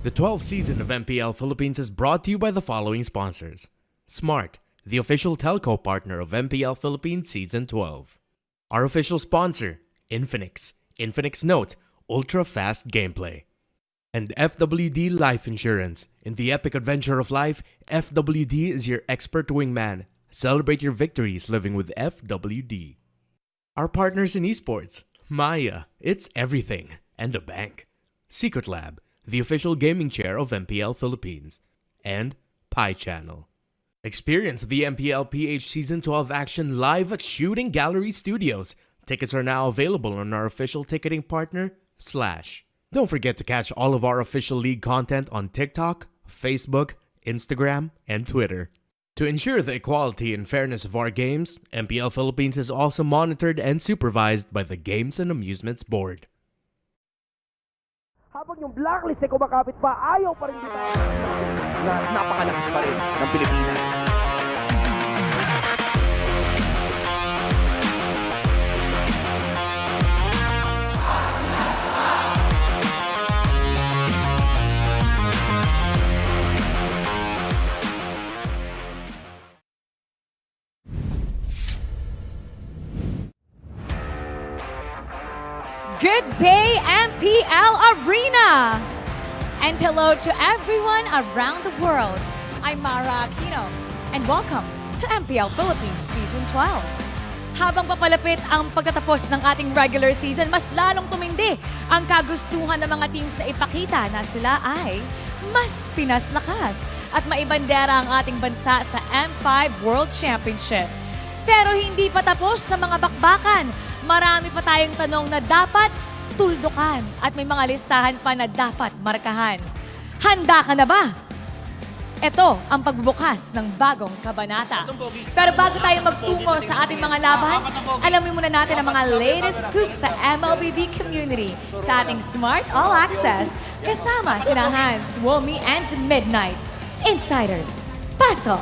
The 12th season of MPL Philippines is brought to you by the following sponsors. Smart, the official telco partner of MPL Philippines Season 12. Our official sponsor, Infinix. Infinix Note, ultra-fast gameplay. And FWD Life Insurance. In the epic adventure of life, FWD is your expert wingman. Celebrate your victories living with FWD. Our partners in esports, Maya, it's everything, and a bank. Secret Lab, the official gaming chair of MPL Philippines. And Pi Channel. Experience the MPL-PH Season 12 action live at Shooting Gallery Studios. Tickets are now available on our official ticketing partner, Slash. Don't forget to catch all of our official league content on TikTok, Facebook, Instagram, and Twitter. To ensure the equality and fairness of our games, MPL Philippines is also monitored and supervised by the Games and Amusements Board. Habang yung blacklist ay kumakapit pa, ayaw pa rin dito na napakalakas pa rin ng Pilipinas. Good day, MPL Arena! And hello to everyone around the world. I'm Mara Aquino, and welcome to MPL Philippines Season 12. Habang papalapit ang pagtatapos ng ating regular season, mas lalong tumindi ang kagustuhan ng mga teams na ipakita na sila ay mas pinaslakas at maibandera ang ating bansa sa M5 World Championship. Pero hindi pa tapos sa mga bakbakan. Marami pa tayong tanong na dapat tuldukan at may mga listahan pa na dapat markahan. Handa ka na ba? Ito ang pagbubukas ng bagong kabanata. Pero bago tayo magtungo sa ating mga laban, alamin muna natin ang mga latest scoops sa MLBB community sa ating Smart All Access kasama sina Hans, Womi, and Midnight. Insiders, pasok!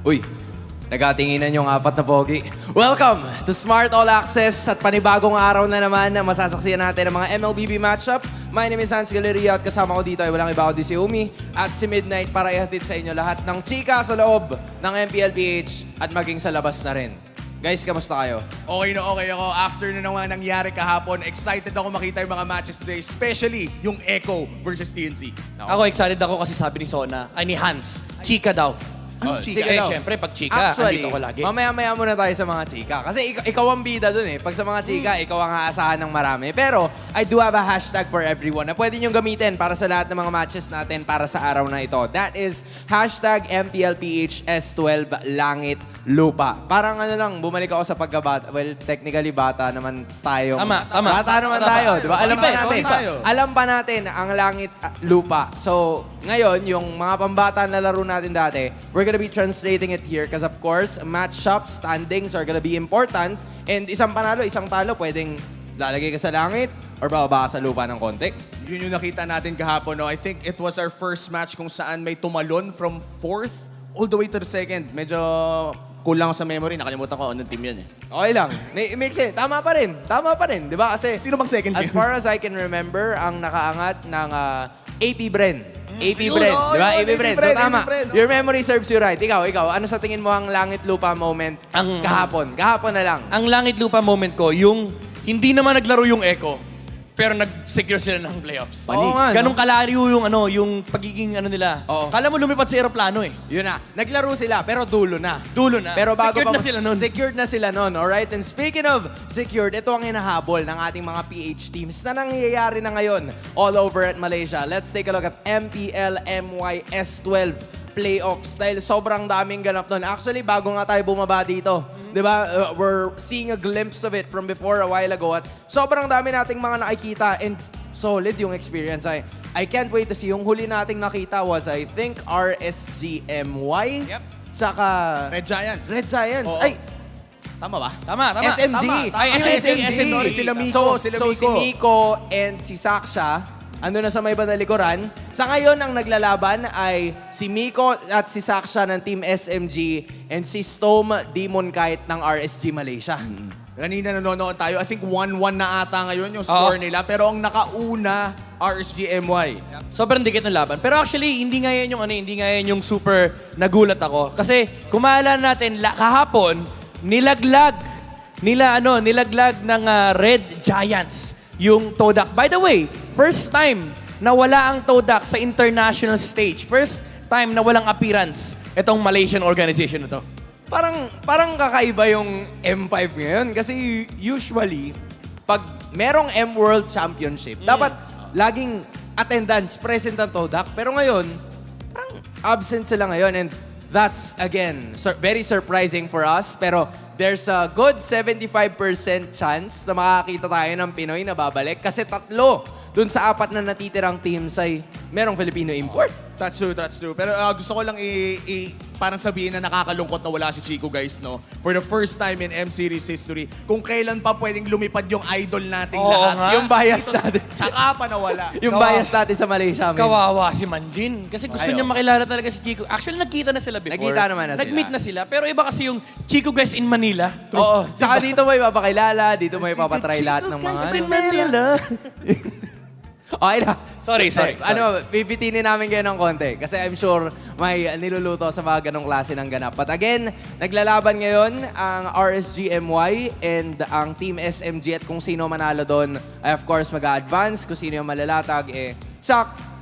Uy, nagatinginan yung apat na pogi. Welcome to Smart All Access at panibagong araw na naman na masasaksiyan natin ang mga MLBB matchup. My name is Hans Galeria at kasama ko dito ay walang iba kundi si Umi at si Midnight para ihatid sa inyo lahat ng chika sa loob ng MPL-PH at maging sa labas na rin. Guys, kamusta kayo? Okay na okay ako. After na naman nangyari kahapon, excited ako makita yung mga matches today, especially yung Echo versus TNC. Ako excited ako kasi sabi ni Sona, ay ni Hans, chika daw. Ano, chika Eh, daw. syempre, pag chika, Actually, andito ko lagi. mamaya-maya muna tayo sa mga chika. Kasi ikaw ang bida dun eh. Pag sa mga chika, ikaw ang aasahan ng marami. Pero, I do have a hashtag for everyone na pwede nyo gamitin para sa lahat ng mga matches natin para sa araw na ito. That is hashtag MPL-PH S12 Langit Lupa. Parang ano lang, bumalik ako sa pagkabata. Well, technically bata naman tayo. Tama. Bata naman tayo, di ba? Alam pa Iba, natin. tayo. Alam pa natin ang langit lupa. So, ngayon, yung mga pambata na laro natin dati, we're gonna be translating it here because of course, matchup standings are gonna be important. And isang panalo, isang talo, pwedeng lalagay ka sa langit or bababa ka sa lupa ng konti. Yun yung nakita natin kahapon. No? I think it was our first match kung saan may tumalon from 4th all the way to the 2nd. Medyo kulang sa memory. Nakalimutan ko anong team yan eh. Okay lang. Makes sense. Tama pa rin. Tama pa rin. Di ba? Kasi Sino bang second as team? far as I can remember, ang nakaangat ng AP Bren. AP Yun, Bren. oh, Di ba? yun, AP AP Bren. So Bren, tama. AP Bren. Your memory serves you right. Ikaw. Ano sa tingin mo ang langit lupa moment kahapon? Kahapon na lang. Ang langit lupa moment ko, yung hindi naman naglaro yung Echo, pero nag-secure sila ng playoffs. Oo nga, no? Ganong kalayo yung pagiging nila. Oo. Kala mo lumipad sa aeroplano eh. Yun na. Naglaro sila, pero dulo na. Dulo na. Pero bago Secured pa na sila nun. Secured na sila nun, alright? And speaking of secured, ito ang hinahabol ng ating mga PH teams na nangyayari na ngayon all over at Malaysia. Let's take a look at MPL-MY S12 playoffs dahil sobrang daming ganap nun. Actually, bago nga tayo bumaba dito, di ba? We're seeing a glimpse of it from before a while ago at sobrang dami nating mga nakikita and solid yung experience. I can't wait to see. Yung huli nating nakita was, I think, RSGMY. Yep. Saka Red Giants. Red Giants. Oo. Ay, Tama ba? Tama. SMG. Ay, Yung SMG. SMG. Sorry, sila Miko. So, Sila so Miko. si Miko and si Saksha, ando na sa may bandang likuran. Sa ngayon, ang naglalaban ay si Miko at si Saksha ng Team SMG and si Stome Demon Kite ng RSG Malaysia. Kanina nanonood tayo. I think 1-1 na ata ngayon yung score nila. Pero ang nakauna, RSG-MY. Sobrang dikit ng laban. Pero actually, hindi nga yan yung super nagulat ako. Kasi kung maalala natin, kahapon, nilaglag ng Red Giants yung Todak. By the way, first time na wala ang Todak sa international stage. First time na walang appearance itong Malaysian organization na to. Parang kakaiba yung M5 ngayon kasi usually pag merong M World Championship, dapat laging attendance, present ang Todak. Pero ngayon, parang absent sila ngayon and that's again very surprising for us. Pero there's a good 75% chance na makakita tayo ng Pinoy na babalik kasi 3 dun sa 4 na natitirang teams ay merong Filipino import. That's true. Pero gusto ko lang parang sabihin na nakakalungkot na wala si Chico, guys, no? For the first time in M-Series history, kung kailan pa pwedeng lumipad yung idol nating lahat. nga. Yung bias natin. Tsaka pa nawala. Yung bias natin sa Malaysia. men. Kawawa si Manjin. Kasi gusto niya makilala talaga si Chico. Actually, nagkita na sila before. Nagkita naman na sila. Nag-meet na sila. Pero iba kasi yung Chico guys in Manila. Oo. Tsaka dito mo ipapakilala, dito mo ipapatry lahat ng mga... in Manila. Okay na. Sorry. Bibitinin namin kayo ng konti. Kasi I'm sure may niluluto sa mga ganong klase ng ganap. But again, naglalaban ngayon ang RSG-MY and ang Team SMG at kung sino manalo doon, ay of course mag-a-advance. Kung sino yung malalatag,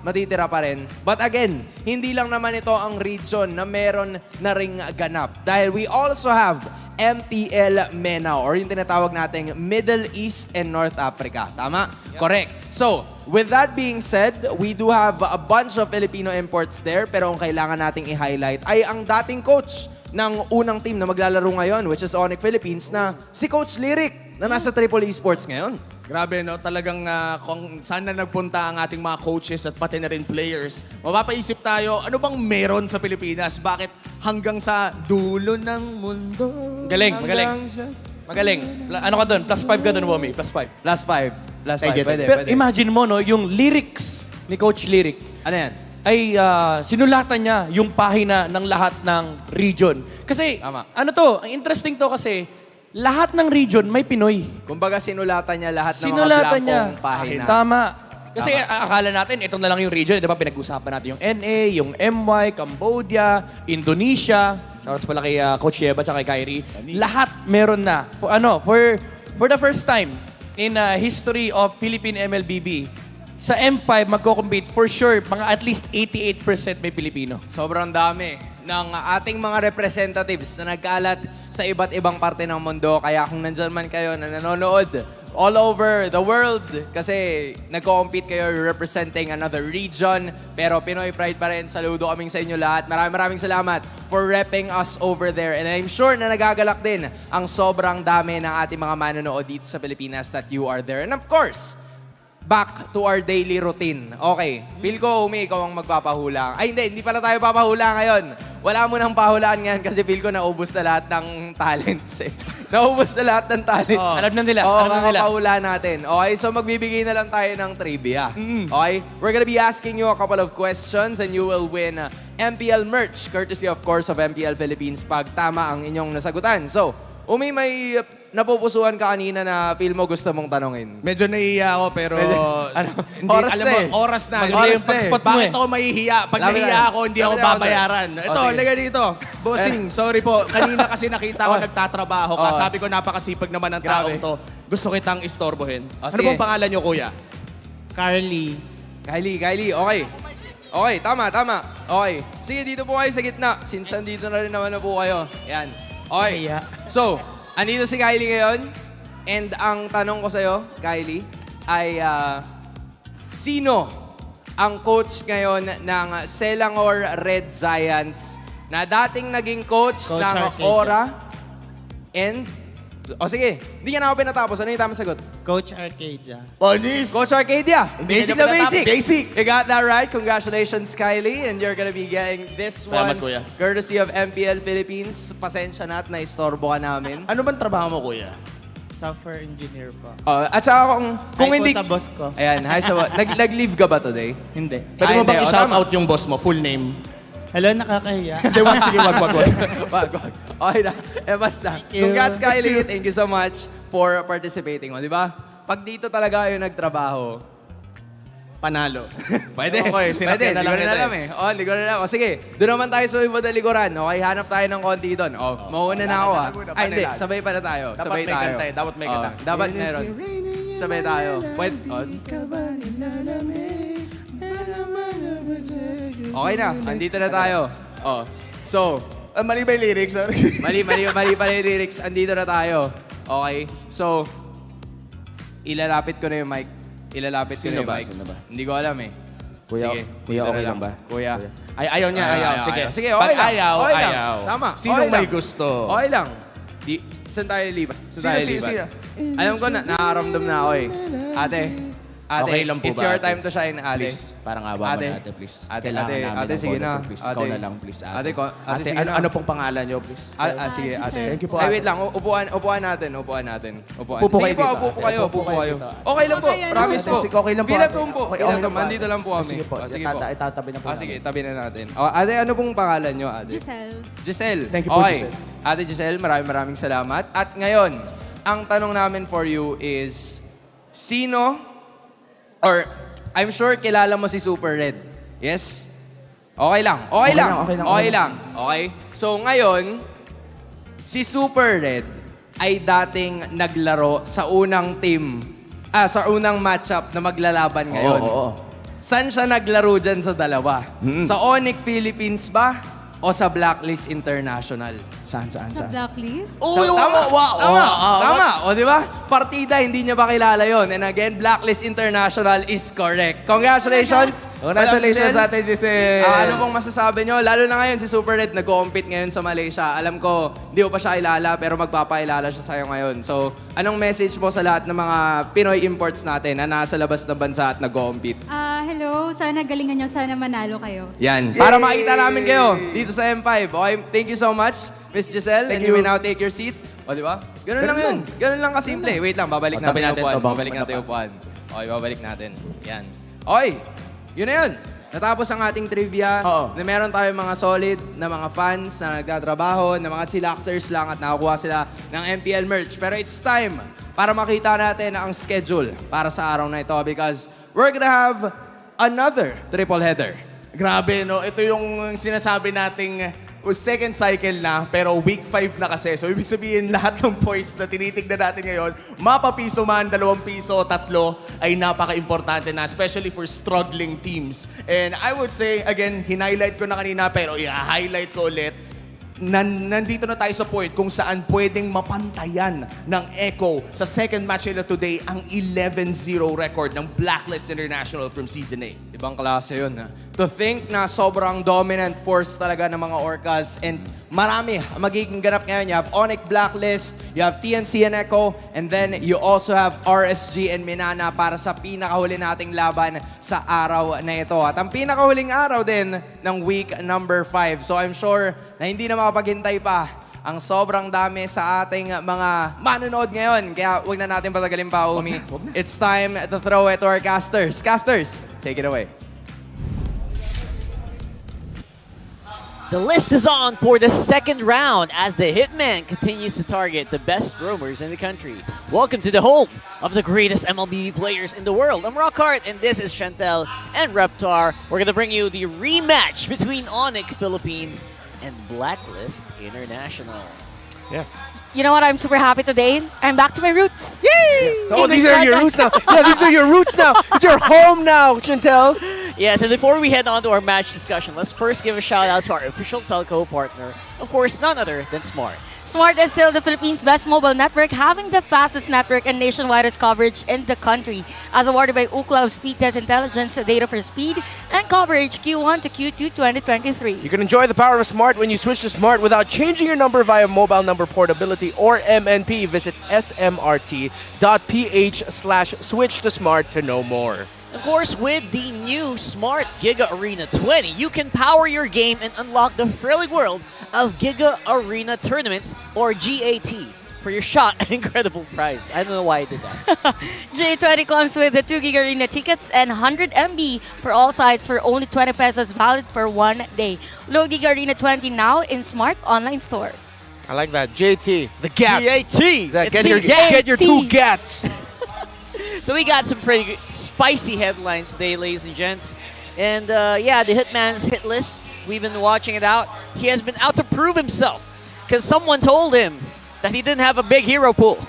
matitira pa rin. But again, hindi lang naman ito ang region na meron na ring ganap. Dahil we also have MPL-MENA or yung tinatawag nating Middle East and North Africa. Tama? Yep. Correct. So, with that being said, we do have a bunch of Filipino imports there pero ang kailangan nating i-highlight ay ang dating coach ng unang team na maglalaro ngayon which is ONIC Philippines na si Coach Lyric na nasa Triple Esports ngayon. Grabe, no? Talagang kung saan na nagpunta ang ating mga coaches at pati na rin players, mapapaisip tayo, ano bang meron sa Pilipinas? Bakit hanggang sa dulo ng mundo? Magaling. Ano ka doon? +5 ka doon, Womi. +5. +5. Pwede. Pero imagine mo, no, yung lyrics ni Coach Lyric Ano yan? ay sinulatan niya yung pahina ng lahat ng region. Kasi, Tama. ang interesting to kasi, lahat ng region may Pinoy. Kumbaga sinulatan niya lahat ng mga Sinulatan niya. blankong pahina. Tama. Kasi akala natin, ito na lang yung region. Di ba, pinag-usapan natin yung NA, yung MY, Cambodia, Indonesia. Shoutouts pala kay Coach Sheba at kay Kyrie. Lahat meron na. For the first time in history of Philippine MLBB, sa M5, magko-compete for sure, mga at least 88% may Pilipino. Sobrang dami ng ating mga representatives na nagkalat sa iba't ibang parte ng mundo. Kaya kung nandyan man kayo na nanonood all over the world, kasi nagko-compete kayo representing another region, pero Pinoy Pride pa rin. Saludo kaming sa inyo lahat. Maraming salamat for repping us over there. And I'm sure na nagagalak din ang sobrang dami ng ating mga manonood dito sa Pilipinas that you are there. And of course, back to our daily routine. Okay, feel ko, Umi, ikaw ang magpapahula. Ay, hindi pala tayo papahula ngayon. Wala mo nang pahulaan ngayon kasi feel ko naubos na lahat ng talents eh. Naubos na lahat ng talents. Alam na nila. Oo, Alam na nila. kakapahula natin. Okay, so magbibigay na lang tayo ng trivia. Okay, we're gonna be asking you a couple of questions and you will win MPL merch, courtesy of course of MPL Philippines pag tama ang inyong nasagutan. So, Umi, may napupusuan ka kanina na feel mo gusto mong tanongin. Medyo nahihiya ako pero hindi, Oras alam na mo, eh. oras na. Maganda Oras yung na eh. pag-spot mo Bakit eh. ako mahihiya? Pag Labi nahihiya na. ako, hindi ako Labi na. babayaran. Ito, sige. liga dito. Bossing, sorry po. Kanina kasi nakita ko nagtatrabaho ka. Oh. Sabi ko napakasipag naman ng taong to. Gusto kitang istorbohin. Oh, Ano sige. pong pangalan niyo, kuya? Kylie. Kylie, okay. Okay, tama. Okay. Sige, dito po kayo sa gitna. Since andito na rin naman na po kayo. Yan. Okay. Kaya. So, andito si Kylie ngayon. And ang tanong ko sa'yo, Kylie, ay sino ang coach ngayon ng Selangor Red Giants na dating naging coach Coach ng Arcadia. Ora and... O sige, hindi niya na ako pinatapos. Ano yung tamang sagot? Coach Arcadia. Panis! Coach Arcadia. Hindi Basic niya na pinatapos. basic. Basic. You got that right. Congratulations, Kylie. And you're gonna be getting this Salamat, one kuya. courtesy of MPL Philippines. Pasensya na at naistorbo ka namin. Ano bang trabaho mo, kuya? Software engineer po. At saka kung Hi hindi... po sa boss ko. Ayan, hi sa... Nag-leave ka ba today? Hindi. Pwede mo bang hindi. i-shout Tama. out yung boss mo, full name? Hello, nakakahiya. Hindi, wag, sige, wag. Wag. Okay na. Basta. you. Congrats, Kylie. Thank you so much for participating. O, di ba? Pag dito talaga yung nagtrabaho, Panalo. pwede. Okay, sinakyan na lang Hindi ko kita alam eh. O, hindi ko na alam. O, sige. Doon naman tayo sa iba na likuran. Okay, hanap tayo ng konti doon. O, mauna na ako ah. Ay, hindi. Sabay pa na tayo. Dapat Sabay may tayo. kanta eh. Dapat may kanta. Dapat meron. Sabay tayo. Pwede. Okay na. Andito na tayo. O. So, Mali ba yung lyrics? mali pala yung lyrics. Andito na tayo. Okay? So, ilalapit ko na yung mic. Ilalapit ko na yung mic. Sino ba? Hindi ko alam eh. Kuya, Sige, kuya, dito na okay lang ba? Kuya. Ay, ayaw niya, ayaw. Sige. Sige, Pag okay lang. ayaw, Okay lang. ayaw. Tama. Sinong Okay may lang. gusto? Okay lang. Saan tayo lipat? Saan tayo lipat? Sino? Alam ko na, nakaramdam na ako eh. Ate, Okay lang po it's ba, your ate? time to shine, ate. Please, parang awa mo na, ate, please. Kailangan namin ate, ng sige bono na. to, please. Ate. Ikaw na lang, please, ate. Ate, sige na. ano pong pangalan niyo, please? Sige, ate. Thank you po, Ay, ate. wait lang. Upuan natin. Upuan. Upo Sige kayo po, dito, upo ate. kayo. Upo Upo kayo kayo. dito, ate. Okay lang po. Promise po. Sige, okay lang po, Pila ate. tumpo. Okay, Pila okay lang tumpo. po, ate. Andito lang po kami. Sige po. Sige po. Itatabi na po Sige, namin. tabi na natin. Ate, ano pong pangalan nyo, ate? Giselle. Giselle. Thank you po, Okay. Giselle. Ate Giselle, maraming salamat. At ngayon, ang tanong namin for you is, sino, or I'm sure kilala mo si Super Red. Yes? Okay lang. Okay lang. Okay lang. Okay? So ngayon, si Super Red ay dating naglaro sa unang team, sa unang matchup na maglalaban ngayon. Oo. Saan siya naglaro dyan sa dalawa? Sa ONIC Philippines ba? O sa Blacklist International? Saan? Sa blacklist? Tama. O, di ba? Partida, hindi niya ba kilala yon? And again, Blacklist International is correct. Congratulations! Congratulations Madam sa atin, Giselle. ano pong masasabi nyo? Lalo na ngayon, si Super Red nag-compete ngayon sa Malaysia. Alam ko, hindi ko pa siya kilala, pero magpapakilala siya sa'yo ngayon. So, anong message mo sa lahat ng mga Pinoy imports natin na nasa labas ng bansa at nag-compete? Hello, sana galingan nyo, sana manalo kayo. Yan. Para makita namin kayo dito sa M5. Okay, thank you so much, Miss Giselle. And you may now take your seat. O, di ba? Ganun lang yun. Ganun lang kasimple. Wait lang, babalik natin yung upuan. Babalik natin yung upuan. Okay, babalik natin. Yan. Okay, yun na yun. Natapos ang ating trivia. Na meron tayong mga solid na mga fans na nagtatrabaho, na mga chillaxers lang at nakakuha sila ng MPL merch. Pero it's time para makita natin ang schedule para sa araw na ito because we're gonna have another triple header. Grabe, no? Ito yung sinasabi nating second cycle na, pero week 5 na kasi. So, ibig sabihin, lahat ng points na tinitignan natin ngayon, mapapiso man, 2 piso, 3, ay napaka-importante na, especially for struggling teams. And I would say, again, hinighlight ko na kanina, pero i-highlight ko ulit, nandito na tayo sa point kung saan pwedeng mapantayan ng Echo sa second match nila today ang 11-0 record ng Blacklist International from Season 8. Ibang klase yun. Ha? To think na sobrang dominant force talaga ng mga Orcas and marami ang magiging ganap ngayon. You have ONIC Blacklist, you have TNC and Echo, and then you also have RSG and Minana para sa pinakahuli nating laban sa araw na ito. At ang pinakahuling araw din ng week number 5. So I'm sure na hindi na makapaghintay pa ang sobrang dami sa ating mga manonood ngayon. Kaya huwag na natin patagalin pa, Umi. It's time to throw it to our casters. Casters, take it away. The list is on for the second round as the Hitman continues to target the best roamers in the country. Welcome to the home of the greatest MLB players in the world. I'm Rockhart and this is Chantel and Reptar. We're going to bring you the rematch between ONIC Philippines and Blacklist International. Yeah. You know what? I'm super happy today. I'm back to my roots. Yay! Oh, these are your roots now. Yeah, these are your roots now. It's your home now, Chantel. Yes, and before we head on to our match discussion, let's first give a shout out to our official telco partner, of course, none other than Smart. Smart is still the Philippines' best mobile network, having the fastest network and nationwide coverage in the country. As awarded by Ookla of Speed Test Intelligence Data for Speed and Coverage Q1 to Q2 2023. You can enjoy the power of Smart when you switch to Smart without changing your number via mobile number portability or MNP. Visit smrt.ph/switch to Smart to know more. Of course, with the new Smart Giga Arena 20, you can power your game and unlock the thrilling world of Giga Arena Tournaments, or GAT. for your shot at incredible prize. I don't know why I did that. J20 comes with the 2 gig arena tickets and 100 MB for all sides for only 20 pesos, valid for 1 day. Low gig arena 20 now in Smart Online Store. I like that. JT, the gap. GAT. Get your 2 gats. So we got some pretty spicy headlines today, ladies and gents. And yeah, the Hitman's hit list, we've been watching it out. He has been out to prove himself because someone told him that he didn't have a big hero pool.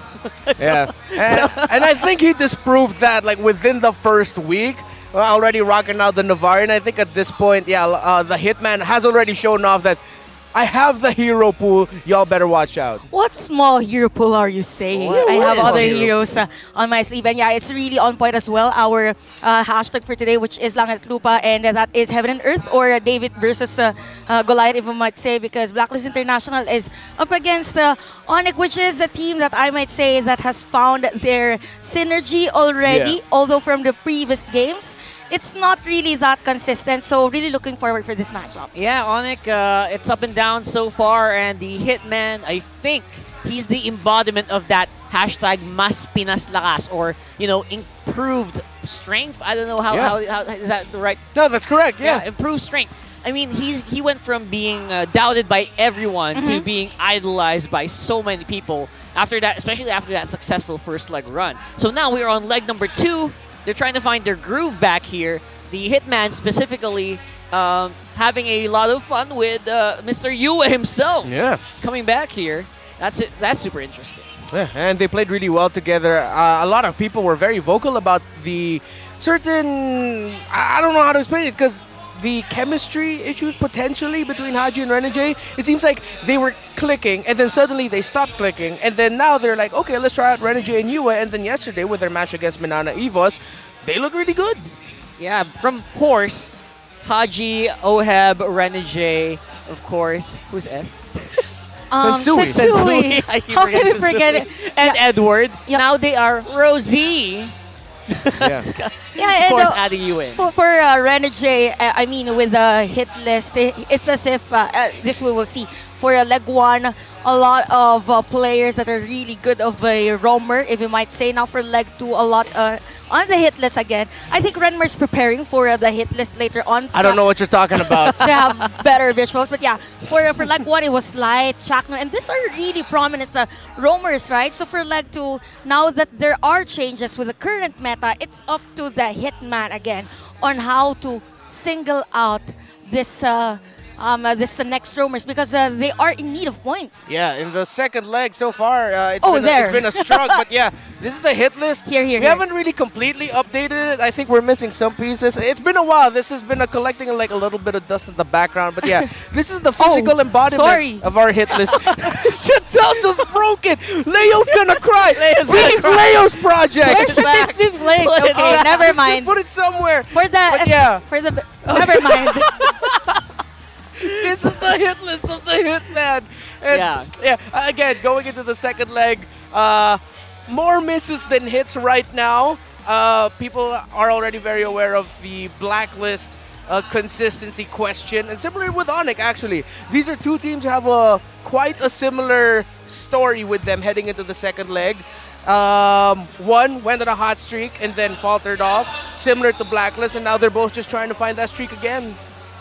Yeah. And I think he disproved that like within the first week. Already rocking out the Navarre. And I think at this point, yeah, the Hitman has already shown off that I have the hero pool. Y'all better watch out. What small hero pool are you saying? What I have is other this? heroes on my sleeve. And yeah, it's really on point as well. Our hashtag for today, which is Langit Lupa, and that is Heaven and Earth, or David versus Goliath, if I might say, because Blacklist International is up against ONIC, which is a team that I might say that has found their synergy already, although from the previous games, it's not really that consistent. So really looking forward for this matchup. Yeah, ONIC, it's up and down so far, and the Hitman, I think he's the embodiment of that hashtag Mas Pinas Lakas, or, you know, improved strength. I don't know how is that the right? No, that's correct. Yeah. Improved strength. I mean, he went from being doubted by everyone to being idolized by so many people after that, especially after that successful first leg run. So now we're on leg number 2. They're trying to find their groove back here. The Hitman specifically having a lot of fun with Mr. Yue himself. Yeah. Coming back here. That's it. That's super interesting. Yeah, and they played really well together. A lot of people were very vocal about the certain, I don't know how to explain it, because the chemistry issues potentially between Haji and Renegade. It seems like they were clicking, and then suddenly they stopped clicking, and then now they're like, okay, let's try out Renegade and Yue. And then yesterday with their match against Manana Evos, they look really good. Yeah, from course, Haji, Oheb, Renegade, of course. Who's S? Sensui. Sensui. I keep How can we forgetting forget Sensui. it? And Yeah. Edward. Yeah. Now they are Rosie. Yeah. Yeah, Of course, and, adding you in. For Renegade, I mean, with the hit list, it's as if this we will see. For leg 1, a lot of players that are really good of a roamer, if you might say. Now for leg 2, a lot on the hit list again. I think Renmar's preparing for the hit list later on. I don't know what you're talking about. To have better visuals, but yeah, for leg 1 it was Light, Chakno, and these are really prominent roamers, right? So for leg 2, now that there are changes with the current meta, it's up to the Hitman again on how to single out this next roamers, because they are in need of points. Yeah, in the second leg so far, it's there. been a struggle. But yeah, this is the hit list. Here. We haven't really completely updated it. I think we're missing some pieces. It's been a while. This has been collecting like a little bit of dust in the background. But yeah, this is the physical embodiment of our hit list. Chantel just broke it. Leo's gonna cry. Please, Leo's project. Where should this be placed? Okay, never mind. Put it somewhere. For the never mind. This is the hit list of the Hitman. And again, going into the second leg, more misses than hits right now. People are already very aware of the blacklist consistency question. And similar with ONIC, actually. These are two teams who have quite a similar story with them heading into the second leg. One went on a hot streak and then faltered off, similar to Blacklist, and now they're both just trying to find that streak again.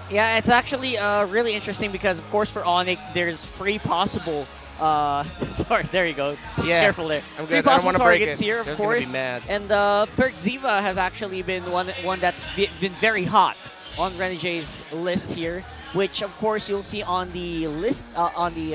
Yeah, it's actually really interesting because, of course, for ONIC, there's three possible. Sorry, there you go. Careful there. I'm three good. I don't possible wanna break targets it. here, of There's gonna course. be mad. And Perk Ziva has actually been one that's been very hot on Renegade's list here, which, of course, you'll see on the list, on the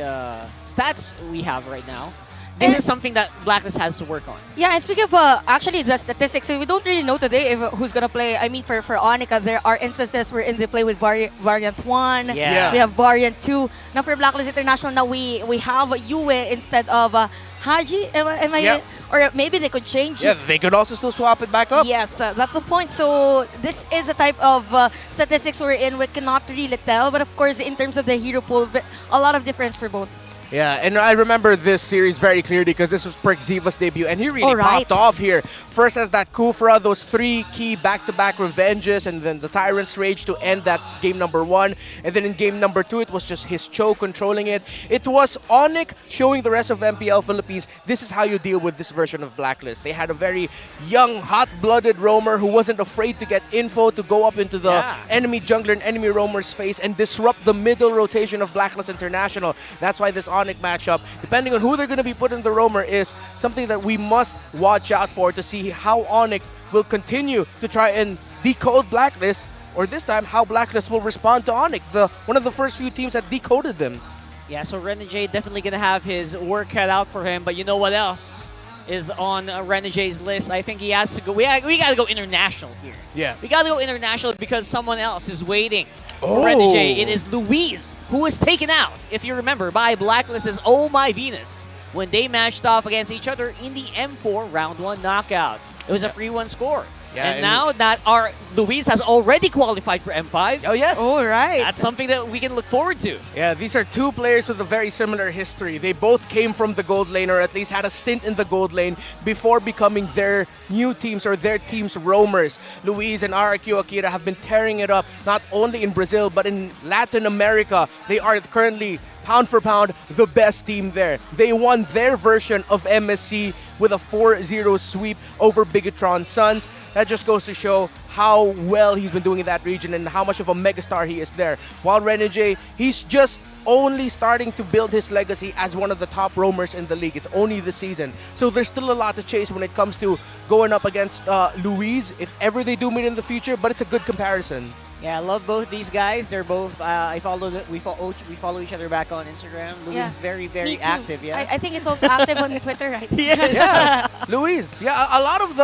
stats we have right now. This is something that Blacklist has to work on. Yeah, and speaking of actually the statistics, we don't really know today who's gonna play. I mean, for Onica, there are instances wherein they play with Variant 1. Yeah. We have Variant 2. Now for Blacklist International, now we have Yue instead of Haji. Am I? Yep. Or maybe they could change Yeah, it. they could also still swap it back up. Yes, that's the point. So this is a type of statistics we're in. We cannot really tell, but of course, in terms of the hero pool, a lot of difference for both. Yeah, and I remember this series very clearly because this was Perk Ziva's debut, and he really Oh, right. popped off here. First as that Kufra, those 3 key back-to-back revenges, and then the Tyrant's Rage to end that game number 1. And then in game number 2, it was just his Cho controlling it. It was ONIC showing the rest of MPL Philippines, this is how you deal with this version of Blacklist. They had a very young, hot-blooded roamer who wasn't afraid to get info, to go up into the enemy jungler and enemy roamer's face and disrupt the middle rotation of Blacklist International. That's why this ONIC matchup, depending on who they're going to be putting the roamer, is something that we must watch out for to see how ONIC will continue to try and decode Blacklist, or this time how Blacklist will respond to ONIC, one of the first few teams that decoded them. Yeah, so Renegade definitely going to have his work cut out for him, but you know what else is on Renegade's list? I think he has to go. We got to go international here. Yeah. We got to go international because someone else is waiting Oh. for Renegade. It is Luis, who was taken out, if you remember, by Blacklist's Oh My Venus when they matched off against each other in the M4 Round 1 knockouts. It was a 3-1 score. Yeah, and now that our Luis has already qualified for M5, Oh, yes. All right. that's something that we can look forward to. Yeah, these are 2 players with a very similar history. They both came from the gold lane, or at least had a stint in the gold lane before becoming their new teams or their team's roamers. Luis and RQ Akira have been tearing it up, not only in Brazil, but in Latin America. They are currently, pound for pound, the best team there. They won their version of MSC with a 4-0 sweep over Bigatron Suns. That just goes to show how well he's been doing in that region and how much of a megastar he is there. While Renegade, he's just only starting to build his legacy as one of the top roamers in the league. It's only the season. So there's still a lot to chase when it comes to going up against Luis, if ever they do meet in the future, but it's a good comparison. Yeah, I love both these guys. They're both. We follow each other back on Instagram. Luis Yeah. is very, Me very too. active. Yeah. I think it's also active on Twitter, right? Yeah, Luis. Yeah, a lot of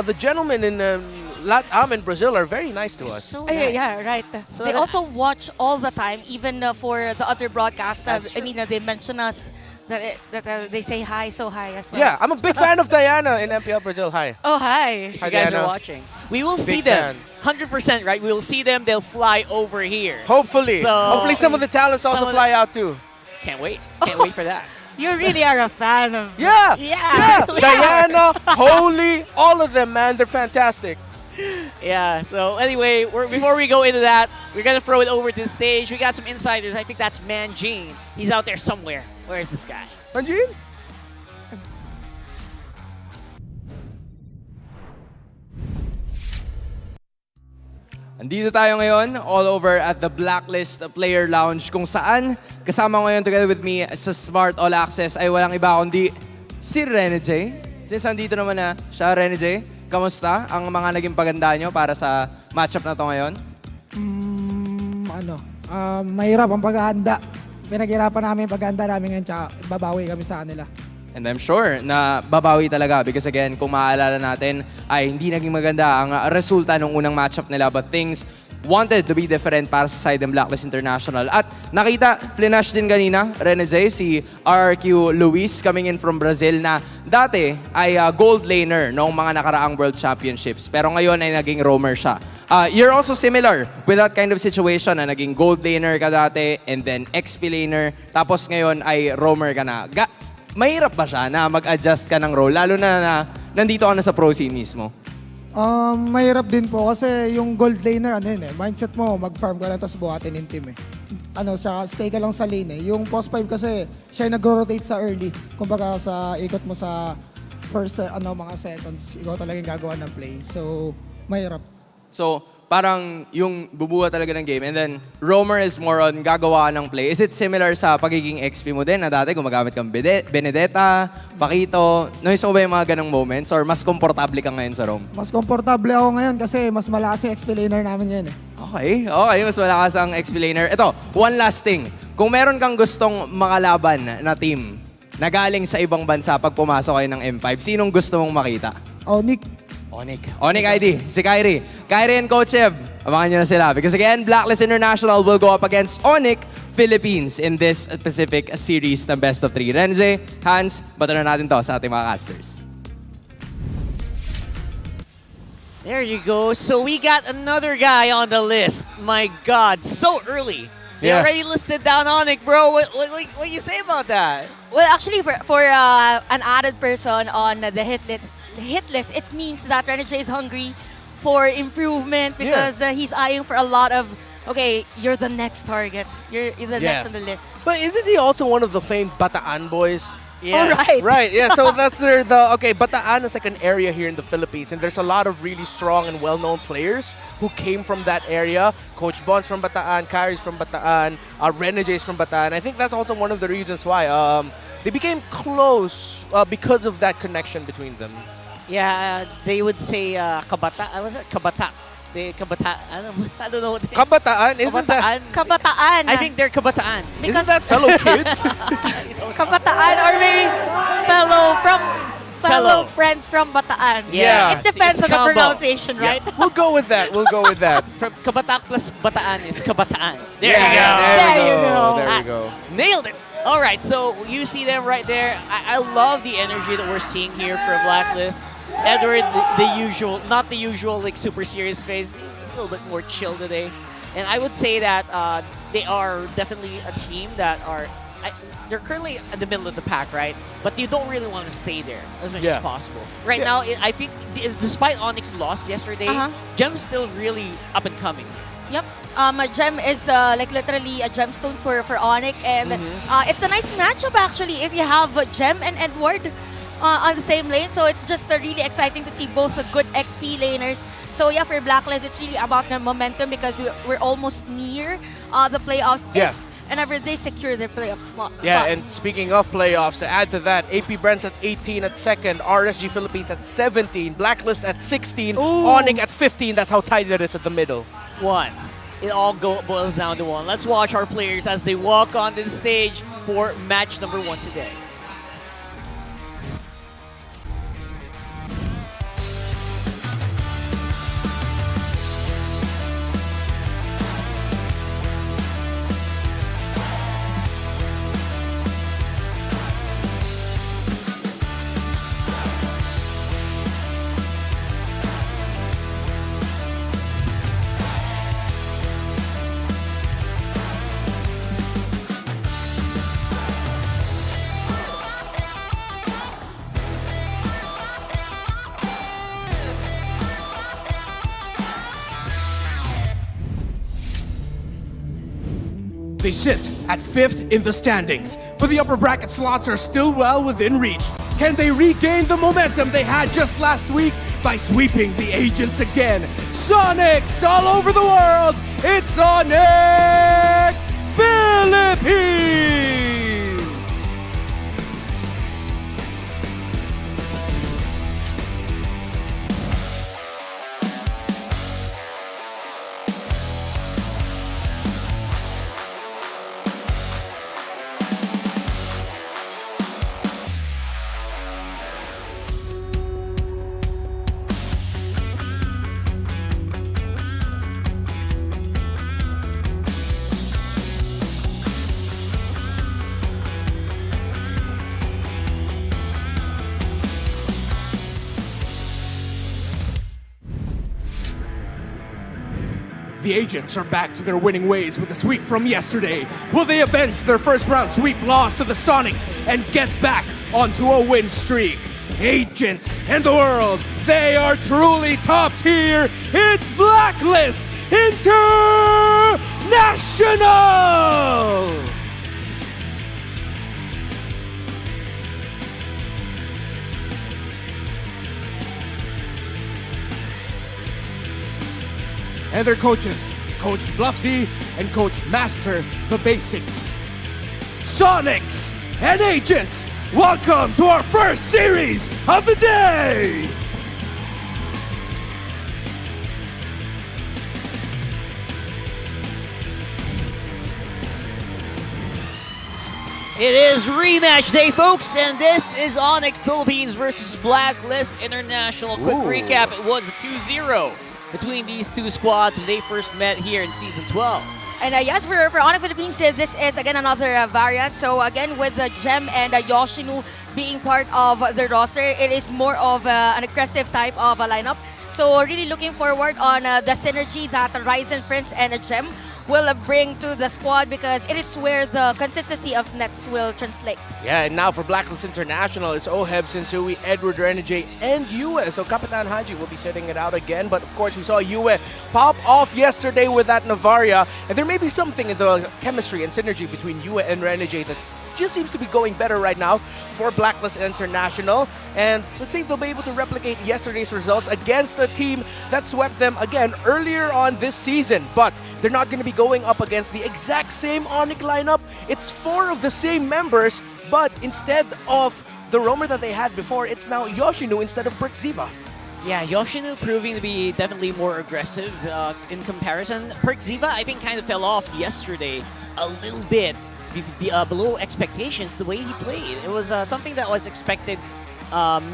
the gentlemen in Latam and Brazil are very nice to us. So Yeah, nice. yeah, right. So They that- also watch all the time, even for the other broadcasters. That's I mean, they mention us, that they say hi, so hi as well. Yeah, I'm a big fan of Diana in MPL Brazil. Hi. Oh, hi. If Hi, you guys Diana. are watching, we will see Big them. 100%, right? We will see them. They'll fly over here. Hopefully. So- Hopefully some of the talents Some also of fly out too. Can't wait. Can't wait for that. You really are a fan of... Yeah. Yeah. Diana, Holy, all of them, man. They're fantastic. Yeah, so anyway, before we go into that, we're going to throw it over to the stage. We got some insiders. I think that's Manjin. He's out there somewhere. Where is this guy? Manjin? Andito tayo ngayon, all over at the Blacklist Player Lounge, kung saan kasama ngayon together with me sa Smart All Access ay walang iba kundi si Renegade. Since andito naman na siya, Renegade, kamusta ang mga naging paganda nyo para sa matchup na to ngayon? Mahirap ang paghahanda. Pinaghirapan namin yung paghahanda namin ngayon, tsaka babawi kami sa kanila. And I'm sure na babawi talaga because again, kung maaalala natin, ay hindi naging maganda ang resulta ng unang matchup nila, but things wanted to be different para sa side ng Blacklist International. At nakita, flinash din kanina, Renegade, si RQ Luis coming in from Brazil na dati ay gold laner noong mga nakaraang World Championships. Pero ngayon ay naging roamer siya. You're also similar with that kind of situation na naging gold laner ka dati and then XP laner, tapos ngayon ay roamer ka na. Mahirap ba siya na mag-adjust ka ng role, lalo na nandito ka na sa pro scene mismo? Mahirap din po kasi yung gold laner, mindset mo, mag-farm ka lang tapos buhatin yung team stay ka lang sa lane Yung post 5 kasi, siya yung nag-rotate sa early. Kumbaga sa ikot mo sa first mga seconds, ikaw talaga yung gagawa ng play. So, mahirap. So, parang yung bubuha talaga ng game and then roamer is more on gagawa ng play. Is it similar sa pagiging XP mo din na dati gumagamit kang Benedetta, Paquito? Noise mo ba yung mga ganong moments or mas komportable ka ngayon sa roam? Mas komportable ako ngayon kasi mas malakas yung XP laner namin ngayon Okay, mas malakas ang XP laner. Ito, one last thing. Kung meron kang gustong makalaban na team na galing sa ibang bansa pag pumasok kayo ng M5, sinong gusto mong makita? ONIC. ONIC ID, si Kyrie. Kyrie and Coach Ev, abangan nyo na sila. Because again, Blacklist International will go up against ONIC Philippines in this specific series ng Best of 3. Renze, Hans, bato na natin to sa ating mga casters. There you go. So we got another guy on the list. My God, so early They already listed down ONIC, bro. What you say about that? Well, actually, for an added person on the hit list, it means that Renegade is hungry for improvement because he's eyeing for a lot of, okay, you're the next target. You're the next on the list. But isn't he also one of the famed Bataan boys? Yeah. Oh, Right, yeah. So that's Bataan is like an area here in the Philippines, and there's a lot of really strong and well-known players who came from that area. Coach Bon's from Bataan, Kyrie's from Bataan, Renegade's from Bataan. I think that's also one of the reasons why they became close because of that connection between them. Yeah, they would say kabata. Was it kabata? I don't know. Kabataan? Isn't that? Kabataan. I think they're kabataans. Isn't that fellow kids? Kabataan or maybe fellow friends from Bataan. Yeah. It depends It's on the combo. pronunciation, right? We'll go with that. From kabatak plus bataan is kabataan. There you go. There you go. Nailed it. All right, so you see them right there. I love the energy that we're seeing here from Blacklist. Edward, the usual, not the usual like super serious face. He's a little bit more chill today. And I would say that they are definitely a team that are, they're currently in the middle of the pack, right? But you don't really want to stay there as much as possible. Right now, I think despite Onyx's loss yesterday, Gem's still really up and coming. Yep. Gem is like literally a gemstone for ONIC, and it's a nice matchup actually if you have Gem and Edward on the same lane. So it's just really exciting to see both the good XP laners. So yeah, for Blacklist, it's really about the momentum because we're almost near the playoffs. Yeah. Whenever they secure their playoff spot. Yeah, and speaking of playoffs, to add to that, AP Brents at 18 at second, RSG Philippines at 17, Blacklist at 16, ONIC at 15. That's how tight it is at the middle. One. It all boils down to one. Let's watch our players as they walk onto the stage for match number 1 today. They sit at 5th in the standings, but the upper bracket slots are still well within reach. Can they regain the momentum they had just last week by sweeping the agents again? Sonics all over the world, it's Sonic Philippines! The agents are back to their winning ways with a sweep from yesterday. Will they avenge their first round sweep loss to the Sonics and get back onto a win streak? Agents and the world, they are truly top tier. It's Blacklist International! And their coaches, Coach Bluffsy and Coach Master the Basics. Sonics and Agents, welcome to our first series of the day! It is rematch day, folks, and this is ONIC Philippines versus Blacklist International. Quick recap, it was a 2-0 between these two squads when they first met here in Season 12. And yes, for ONIC Philippines, this is again another variant. So again, with Gem and Yoshinu being part of the roster, it is more of an aggressive type of a lineup. So really looking forward on the synergy that Ryzen, Prince, and Gem will bring to the squad, because it is where the consistency of nets will translate. Yeah, and now for Blacklist International, it's Oheb, Sensui, Edward Renegade, and Yue. So Kapitan Haji will be sitting it out again. But of course, we saw Yue pop off yesterday with that Navaria. And there may be something in the chemistry and synergy between Yue and Renegade that just seems to be going better right now for Blacklist International. And let's see if they'll be able to replicate yesterday's results against a team that swept them again earlier on this season. But they're not going to be going up against the exact same ONIC lineup. It's 4 of the same members, but instead of the roamer that they had before, it's now Yoshinu instead of Perkziba. Yeah, Yoshinu proving to be definitely more aggressive in comparison. Perkziba, I think, kind of fell off yesterday a little bit. Below expectations, the way he played. It was something that was expected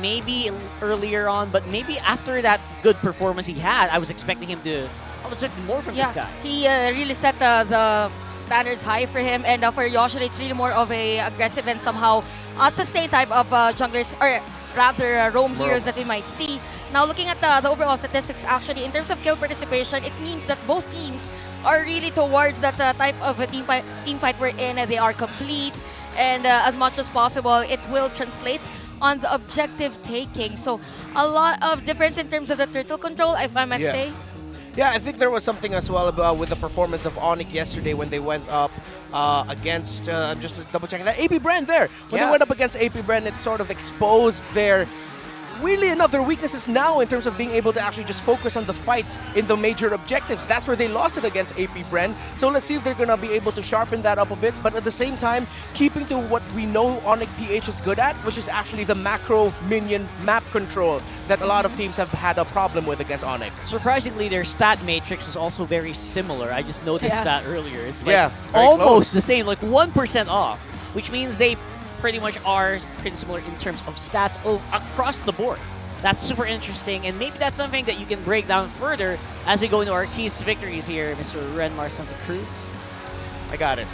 maybe earlier on, but maybe after that good performance he had, I was expecting him to... I was expecting more from this guy. He really set the standards high for him, and for Yoshino, it's really more of a aggressive and somehow sustained type of junglers, or rather roam heroes that we might see. Now, looking at the overall statistics, actually, in terms of kill participation, it means that both teams are really towards that type of a team fight wherein they are complete, and as much as possible, it will translate on the objective taking. So, a lot of difference in terms of the turtle control, if I might say. Yeah, I think there was something as well about with the performance of ONIC yesterday when they went up against, just double checking that, AP Brand there. When they went up against AP Brand, it sort of exposed their, weirdly enough, their weaknesses now in terms of being able to actually just focus on the fights in the major objectives. That's where they lost it against AP Bren. So let's see if they're going to be able to sharpen that up a bit, but at the same time, keeping to what we know ONIC-PH is good at, which is actually the macro minion map control that a lot of teams have had a problem with against ONIC. Surprisingly, their stat matrix is also very similar. I just noticed that earlier. It's like close. almost the same, like 1% off, which means they pretty much are pretty similar in terms of stats across the board. That's super interesting, and maybe that's something that you can break down further as we go into our keys to victories here, Mr. Renmar Santa Cruz. I got it.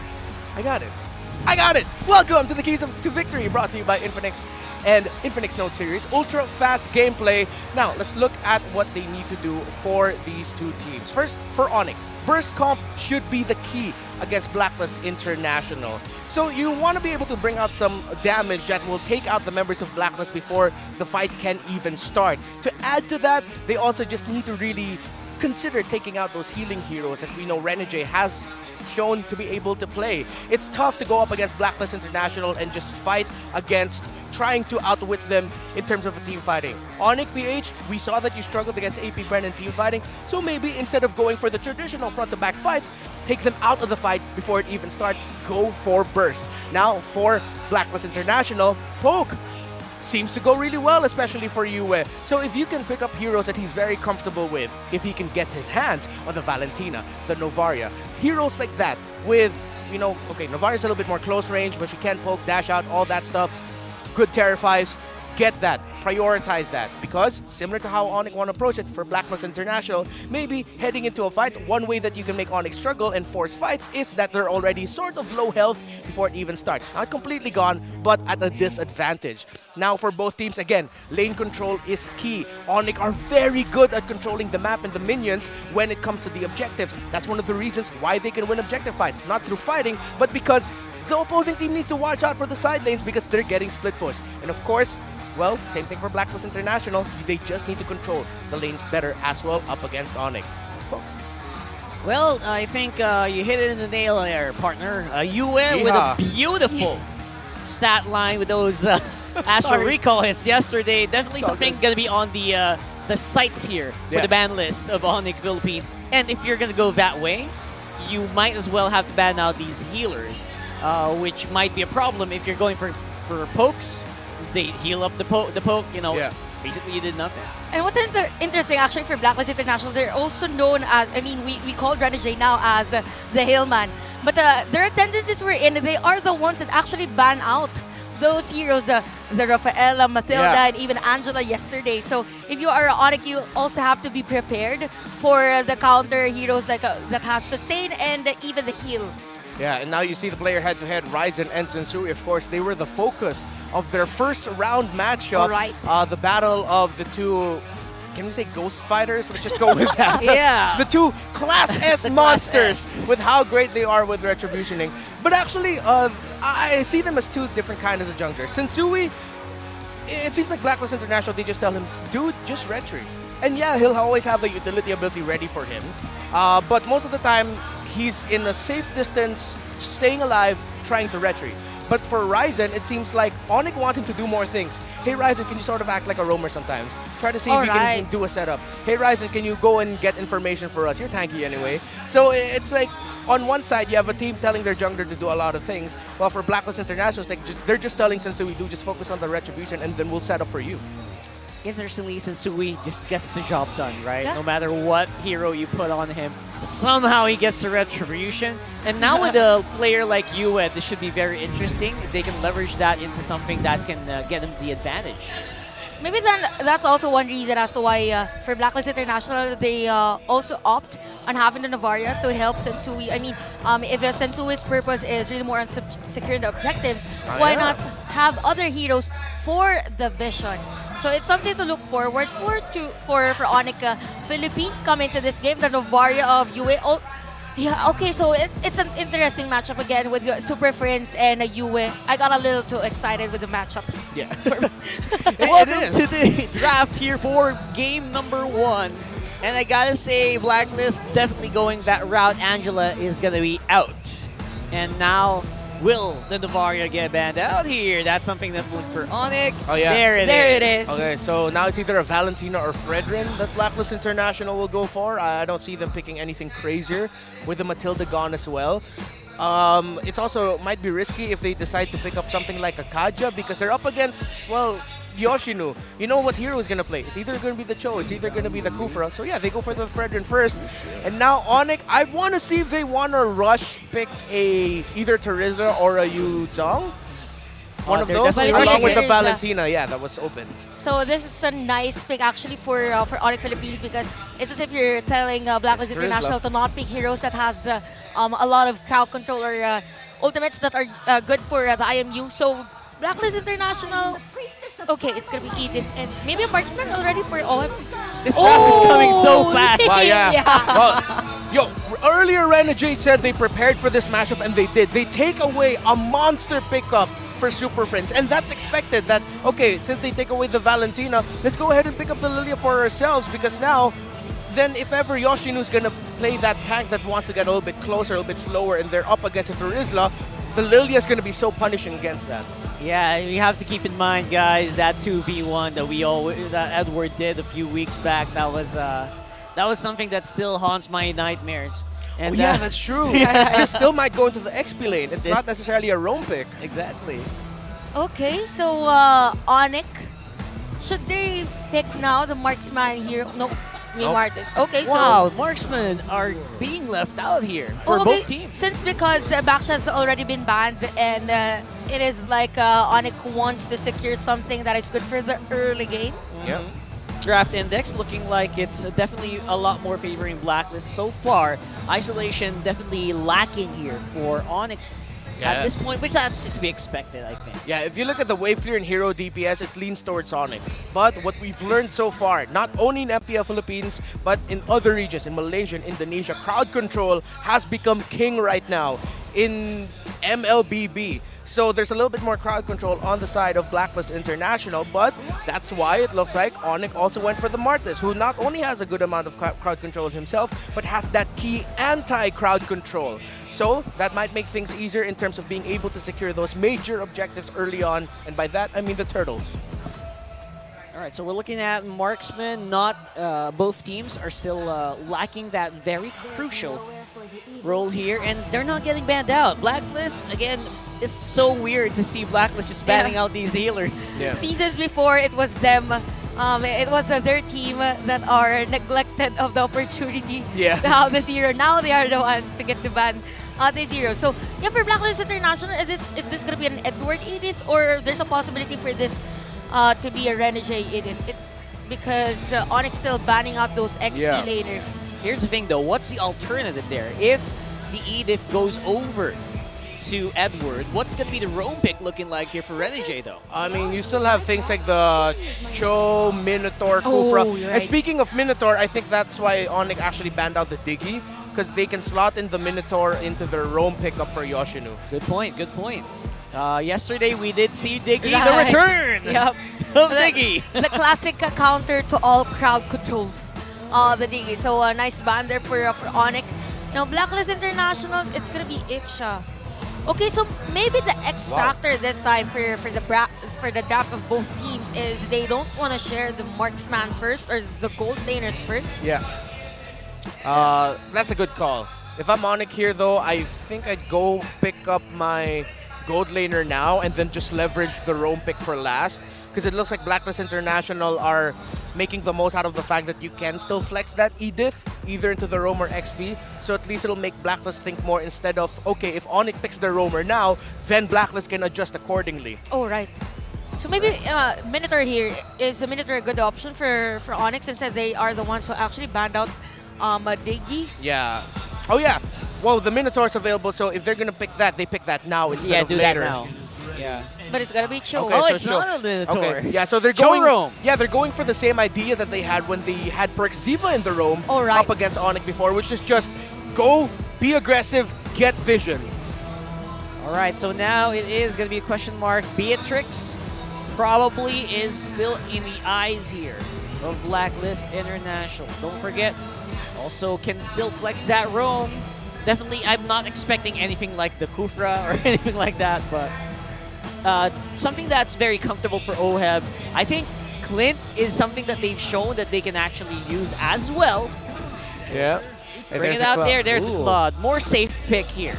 Welcome to the Keys to Victory, brought to you by Infinix and Infinix Note Series. Ultra fast gameplay. Now, let's look at what they need to do for these two teams. First, for ONIC, burst comp should be the key against Blacklist International. So you want to be able to bring out some damage that will take out the members of Blacklist before the fight can even start. To add to that, they also just need to really consider taking out those healing heroes that we know Renegade has shown to be able to play. It's tough to go up against Blacklist International and just fight against trying to outwit them in terms of team fighting. ONIC-PH, we saw that you struggled against AP Bren in team fighting, so maybe instead of going for the traditional front-to-back fights, take them out of the fight before it even starts, go for burst. Now, for Blacklist International, Poke seems to go really well, especially for Yue. So if you can pick up heroes that he's very comfortable with, if he can get his hands on the Valentina, the Novaria, heroes like that with, you know, okay, Novaria's a little bit more close range, but she can poke, dash out, all that stuff. Good terrifies, get that, prioritize that, because similar to how ONIC want to approach it for Blacklist International, maybe heading into a fight, one way that you can make ONIC struggle and force fights is that they're already sort of low health before it even starts. Not completely gone, but at a disadvantage. Now for both teams, again, lane control is key. ONIC are very good at controlling the map and the minions when it comes to the objectives. That's one of the reasons why they can win objective fights, not through fighting, but because the opposing team needs to watch out for the side lanes because they're getting split push. And of course, well, same thing for Blacklist International. They just need to control the lanes better as well up against ONIC. Folks. Well, I think you hit it in the nail there, partner. Yue with a beautiful stat line with those Astral Recall hits yesterday. Definitely something going to be on the sites here for the ban list of ONIC Philippines. And if you're going to go that way, you might as well have to ban out these healers, which might be a problem if you're going for pokes. They heal up the poke, you know, basically you did nothing. And what is interesting actually for Blacklist International, they're also known as, I mean, we call Renegade now as the Hillman, but their tendencies were in, they are the ones that actually ban out those heroes, the Rafaela, Matilda, and even Angela yesterday. So if you are ONIC, you also have to be prepared for the counter heroes like that has sustain and even the heal. Yeah, and now you see the player head-to-head, Ryzen and Sensui. Of course, they were the focus of their first round matchup. Right. The battle of the two can we say ghost fighters? Let's just go with that. Yeah. The two Class S The Class monsters S. with how great they are with retributioning. But actually, I see them as two different kinds of junglers. Sensui, it seems like Blacklist International, they just tell him, dude, just retry. And yeah, he'll always have a utility ability ready for him. But most of the time, he's in a safe distance, staying alive, trying to retry. But for Ryzen, it seems like ONIC want him to do more things. Hey Ryzen, can you sort of act like a roamer sometimes? Try to see if you can do a setup. Hey Ryzen, can you go and get information for us? You're tanky anyway. So it's like, on one side, you have a team telling their jungler to do a lot of things, while for Blacklist International, it's like they're just telling Sensui, just focus on the retribution and then we'll set up for you. Interestingly, Sensui just gets the job done, right? Yeah. No matter what hero you put on him, somehow he gets the retribution. And now with a player like Yue, this should be very interesting. If they can leverage that into something that can get him the advantage. Maybe then that's also one reason as to why for Blacklist International they also opt on having the Navaria to help Sensui. I mean, if Sensui's purpose is really more on securing the objectives, why not have other heroes for the vision? So it's something to look forward for ONIC Philippines coming to this game. The Navaria of Yue. Oh, yeah, okay, so it's an interesting matchup again with Super Friends and Yue. I got a little too excited with the matchup. Yeah. Welcome to the draft here for game number 1. And I gotta say, Blacklist definitely going that route. Angela is gonna be out. And now, will the Navaria get banned out here? That's something that's looking for ONIC. Oh, yeah. There it is. Okay, so now it's either a Valentina or Fredrin that Blacklist International will go for. I don't see them picking anything crazier with the Matilda gone as well. It's also might be risky if they decide to pick up something like a Kaja because they're up against, well, Yoshinu. You know what hero is going to play. It's either going to be the Cho, it's either going to be the Kufra. So yeah, they go for the Fredrin first. And now ONIC, I want to see if they want to rush pick either Terizla or a Yu Zhong. One of those, along with the Valentina. Yeah, that was open. So this is a nice pick actually for ONIC Philippines because it's as if you're telling Blacklist International to not pick heroes that has a lot of crowd control or ultimates that are good for the IMU. So Blacklist International, okay, it's gonna be Edith and maybe a marksman already for OM. This draft is coming so fast. Wow, yeah. Well, yo, earlier Renegade said they prepared for this matchup and they did. They take away a monster pickup for Super Friends, and that's expected that, okay, since they take away the Valentina, let's go ahead and pick up the Lilia for ourselves because now, then if ever Yoshinu's gonna play that tank that wants to get a little bit closer, a little bit slower, and they're up against a Terizla, the Lilia's gonna be so punishing against that. Yeah, you have to keep in mind, guys, that 2v1 that Edward did a few weeks back. That was something that still haunts my nightmares. And yeah, that's true. This still might go into the XP lane. It's not necessarily a roam pick. Exactly. Okay, so ONIC, should they pick now the marksman hero? No, Martis. Okay, wow, so marksmen are being left out here for both teams. Because Baksha has already been banned and it is like ONIC wants to secure something that is good for the early game. Yeah. Draft index looking like it's definitely a lot more favoring Blacklist so far. Isolation definitely lacking here for ONIC at this point, which that's to be expected, I think. Yeah, if you look at the wave clear and hero DPS, it leans towards ONIC. But what we've learned so far, not only in MPL Philippines, but in other regions, in Malaysia and Indonesia, crowd control has become king right now in MLBB. So there's a little bit more crowd control on the side of Blacklist International, but that's why it looks like ONIC also went for the Martis, who not only has a good amount of crowd control himself, but has that key anti-crowd control. So that might make things easier in terms of being able to secure those major objectives early on, and by that I mean the turtles. All right, so we're looking at marksmen. Both teams are still lacking that very crucial role here, and they're not getting banned out. Blacklist, again, it's so weird to see Blacklist just banning out these healers. Yeah. Seasons before, it was them. It was their team that are neglected of the opportunity to have this hero. Now they are the ones to get to ban this hero. So, yeah, for Blacklist International, is this going to be an Edward Edith, or there's a possibility for this to be a Renegade Edith? Because ONIC still banning out those XP laners. Here's the thing, though. What's the alternative there? If the Edith goes over to Edward. What's going to be the roam pick looking like here for Renegade, though? I mean, you still have things like the Cho, Minotaur, Kufra. you're And right. speaking of Minotaur, I think that's why ONIC actually banned out the Diggy, because they can slot in the Minotaur into their roam pickup for Yoshinu. Good point, good point. Yesterday, we did see Diggy, the Right. return Yep. of Diggy. The classic counter to all crowd controls. The Diggy. So a nice ban there for ONIC. Now Blacklist International, it's gonna be Iksha. Okay, so maybe the X factor this time for the draft of both teams is they don't want to share the marksman first or the gold laners first. Yeah. That's a good call. If I'm ONIC here, though, I think I'd go pick up my gold laner now and then just leverage the roam pick for last. Because it looks like Blacklist International are making the most out of the fact that you can still flex that Edith either into the roam or XP. So at least it'll make Blacklist think more instead of, okay, if ONIC picks the roamer now, then Blacklist can adjust accordingly. Oh, right. So maybe Minotaur here, is a Minotaur a good option for ONIC since they are the ones who actually banned out Diggy? Yeah. Oh, yeah. Well, the Minotaur's available, so if they're going to pick that, they pick that now instead Yeah, of do later. that now. Yeah. But it's gonna be Cho. Okay, Oh, so it's Cho. not a Minotaur. Okay. Yeah, so they're Cho going. roam. Yeah, they're going for the same idea that they had when they had Perk Ziva in the roam Oh, right. up against ONIC before, which is just go, be aggressive, get vision. All right, so now it is going to be a question mark. Beatrix probably is still in the eyes here of Blacklist International. Don't forget, also can still flex that roam. Definitely, I'm not expecting anything like the Kufra or anything like that, but something that's very comfortable for OHEB. I think Clint is something that they've shown that they can actually use as well. Yeah. Bring it out there. There's a Claude. More safe pick here.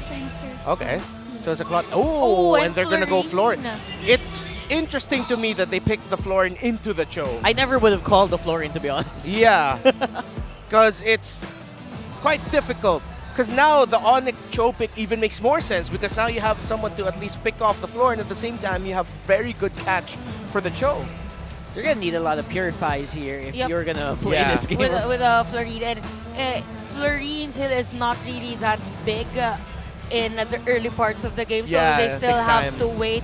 Okay. So it's a Claude. Oh, Oh, and and they're going to go Florin. Florin. It's interesting to me that they picked the Florin into the Cho. I never would have called the Florin, to be honest. Yeah. Because it's quite difficult. Because now the ONIC Cho pick even makes more sense because now you have someone to at least pick off the floor and at the same time you have very good catch for the Cho. You're going to need a lot of purifies here if Yep. you're going to play Yeah. this game. With Florine. And Florine's hill is not really that big in the early parts of the game, so Yeah, they it still takes have time. to wait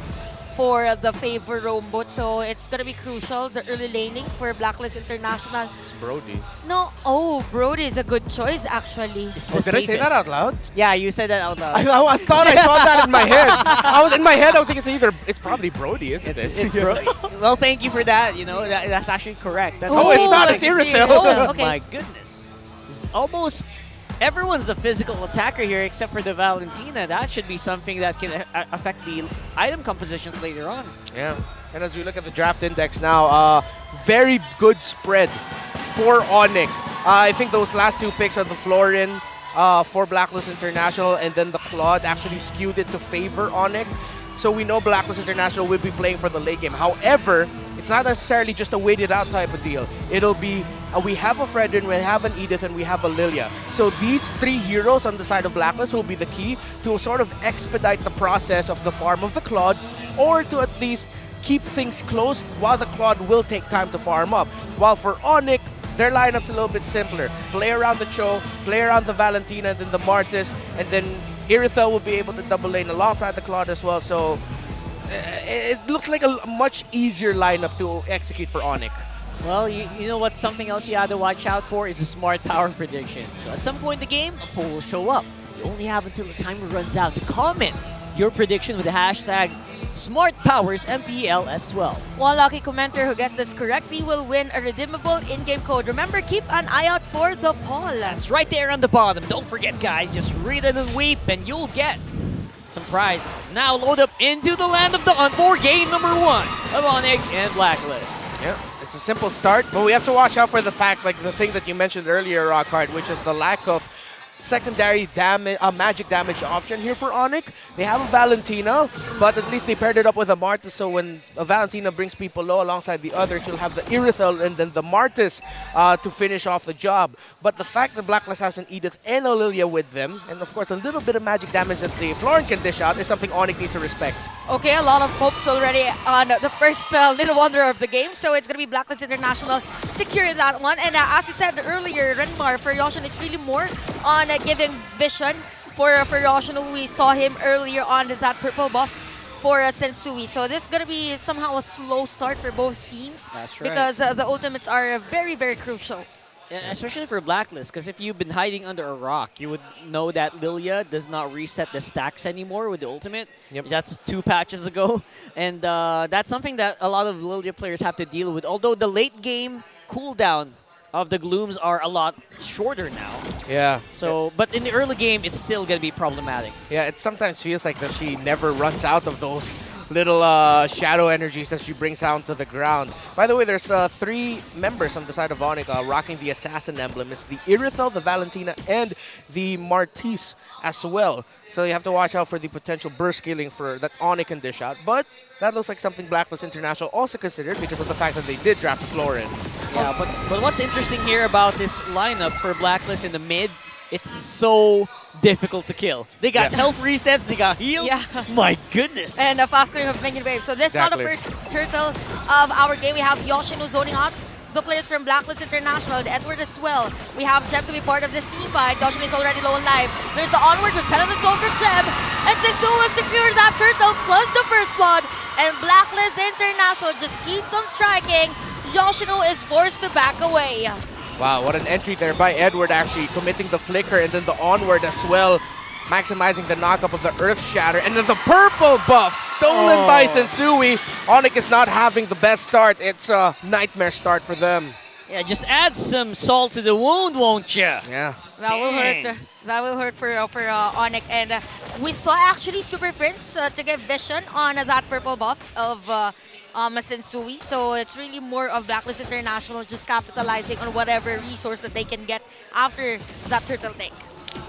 for the favor roam bot. So it's gonna be crucial, the early laning for Blacklist International. It's Brody. No, Brody is a good choice actually. Oh, did I say that out loud? Yeah, you said that out loud. I thought I saw that in my head. I was thinking it's probably Brody, isn't it? It's well, thank you for that. You know, that's actually correct. That's Oh, it's not, it's Irithel. Irithel. Oh, okay. My goodness. It's almost everyone's a physical attacker here except for the Valentina. That should be something that can affect the item compositions later on. Yeah. And as we look at the draft index now, very good spread for ONIC. I think those last two picks are the Florin for Blacklist International, and then the Claude actually skewed it to favor ONIC. So we know Blacklist International will be playing for the late game. However, it's not necessarily just a waited out type of deal. It'll be, we have a Fredrin, we have an Edith, and we have a Lilia. So these three heroes on the side of Blacklist will be the key to sort of expedite the process of the farm of the Claude, or to at least keep things close while the Claude will take time to farm up. While for ONIC, their lineup's a little bit simpler. Play around the Cho, play around the Valentina, and then the Martis, and then Irithel will be able to double lane alongside the Claude as well. So it looks like a much easier lineup to execute for ONIC. Well, you know what? Something else you have to watch out for is a smart power prediction. So at some point in the game, a poll will show up. You only have until the timer runs out to comment your prediction with the hashtag SmartPowersMPL-S12. One lucky commenter who gets this correctly will win a redeemable in-game code. Remember, keep an eye out for the poll. That's right there on the bottom. Don't forget, guys, just read it and weep and you'll get some prizes. Now load up into the land of Dawn for game number 1 of ONIC and Blacklist. Yeah, it's a simple start, but we have to watch out for the fact, like the thing that you mentioned earlier, Rockhard, which is the lack of secondary damage, magic damage option here for ONIC. They have a Valentina, but at least they paired it up with a Martis, so when a Valentina brings people low alongside the others, you'll have the Irithel and then the Martis to finish off the job. But the fact that Blacklist has an Edith and a Lilia with them, and of course a little bit of magic damage that the Florin can dish out, is something ONIC needs to respect. Okay, a lot of hopes already on the first little wonder of the game. So it's going to be Blacklist International securing that one. And as you said earlier, Renmar for Yoshin is really more on giving vision for Yoshino. We saw him earlier on that purple buff for Sensui. So this is going to be somehow a slow start for both teams. That's right. Because the ultimates are very, very crucial. Yeah, especially for Blacklist, because if you've been hiding under a rock, you would know that Lilia does not reset the stacks anymore with the ultimate. Yep. That's 2 patches ago. And that's something that a lot of Lilia players have to deal with. Although the late game cooldown of the Glooms are a lot shorter now. Yeah. So, but in the early game, it's still going to be problematic. Yeah, it sometimes feels like that she never runs out of those little shadow energies that she brings down to the ground. By the way, there's 3 members on the side of ONIC rocking the assassin emblem. It's the Irithel, the Valentina, and the Martis as well. So you have to watch out for the potential burst scaling for that ONIC can dish out. But that looks like something Blacklist International also considered because of the fact that they did draft the Florin. Yeah, but what's interesting here about this lineup for Blacklist in the mid, it's so difficult to kill. They got health resets, they got heals. Yeah. My goodness. And a fast clearing of minion wave. So this is not the first turtle of our game. We have Yoshino zoning out the players from Blacklist International, the Edward as well. We have Gem to be part of this team fight. Yoshino is already low on life. There's the onward with Penalty Soul for Gem. And Sensui will secure that turtle plus the first blood. And Blacklist International just keeps on striking. Yoshino is forced to back away. Wow, what an entry there by Edward, actually committing the flicker and then the onward as well, maximizing the knockup of the Earth Shatter. And then the purple buff stolen by Sensui. ONIC is not having the best start. It's a nightmare start for them. Yeah, just add some salt to the wound, won't you? Yeah. That will hurt. That will hurt for ONIC. And we saw actually Super Prince to get vision on that purple buff of Sensui. So it's really more of Blacklist International just capitalizing on whatever resource that they can get after that turtle tank.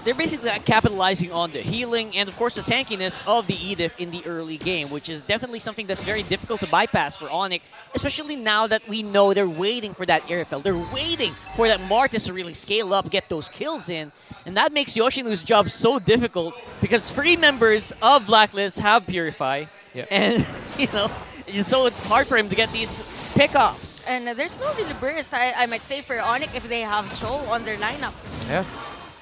They're basically capitalizing on the healing and, of course, the tankiness of the Edith in the early game, which is definitely something that's very difficult to bypass for ONIC, especially now that we know they're waiting for that Irithel. They're waiting for that Martis to really scale up, get those kills in, and that makes Yoshino's job so difficult because 3 members of Blacklist have Purify, and, you know, it's just so hard for him to get these pickoffs. And there's no really burst, I might say, for ONIC if they have Cho on their lineup. Yeah.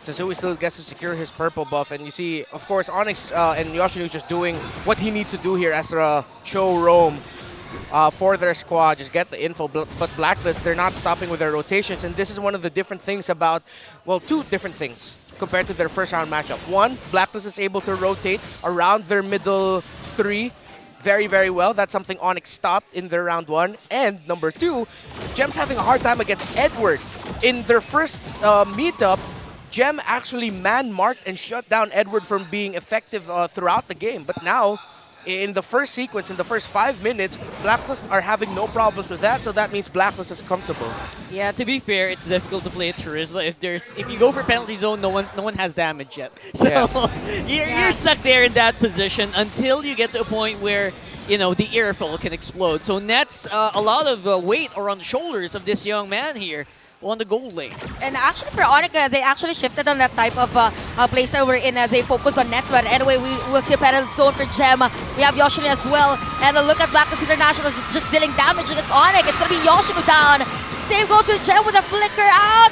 Sensui still gets to secure his purple buff, and you see, of course, Onyx and Yoshino just doing what he needs to do here as a Cho roam for their squad, just get the info. But Blacklist, they're not stopping with their rotations, and this is one of the different things about, well, 2 different things compared to their first round matchup. 1, Blacklist is able to rotate around their middle 3 very, very well. That's something ONIC stopped in their round 1. And number 2, Gem's having a hard time against Edward. In their first meetup, Gem actually man-marked and shut down Edward from being effective throughout the game. But now, in the first sequence, in the first 5 minutes, Blacklist are having no problems with that, so that means Blacklist is comfortable. Yeah, to be fair, it's difficult to play a Charisma. If you go for penalty zone, no one has damage yet. So you're stuck there in that position until you get to a point where, you know, the Irithel can explode. So Net's a lot of weight are on the shoulders of this young man here on the gold lane. And actually for ONIC, they actually shifted on that type of playstyle wherein they focus on nets. But anyway, we will see a penalty zone for Gem. We have Yoshino as well. And look at Blacklist International just dealing damage against ONIC. It's going to be Yoshino down. Same goes with Gem with a flicker out.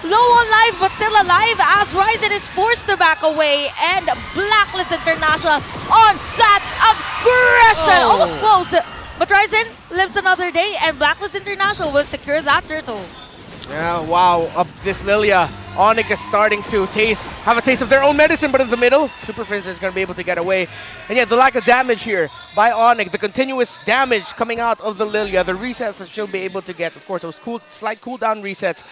Low on life, but still alive as Ryzen is forced to back away. And Blacklist International on that aggression. Almost close. But Ryzen lives another day, and Blacklist International will secure that turtle. Yeah, wow. This Lilia, ONIC is starting to have a taste of their own medicine, but in the middle, Super Prince is going to be able to get away. And yeah, the lack of damage here by ONIC, the continuous damage coming out of the Lilia, the resets that she'll be able to get. Of course, those slight cooldown resets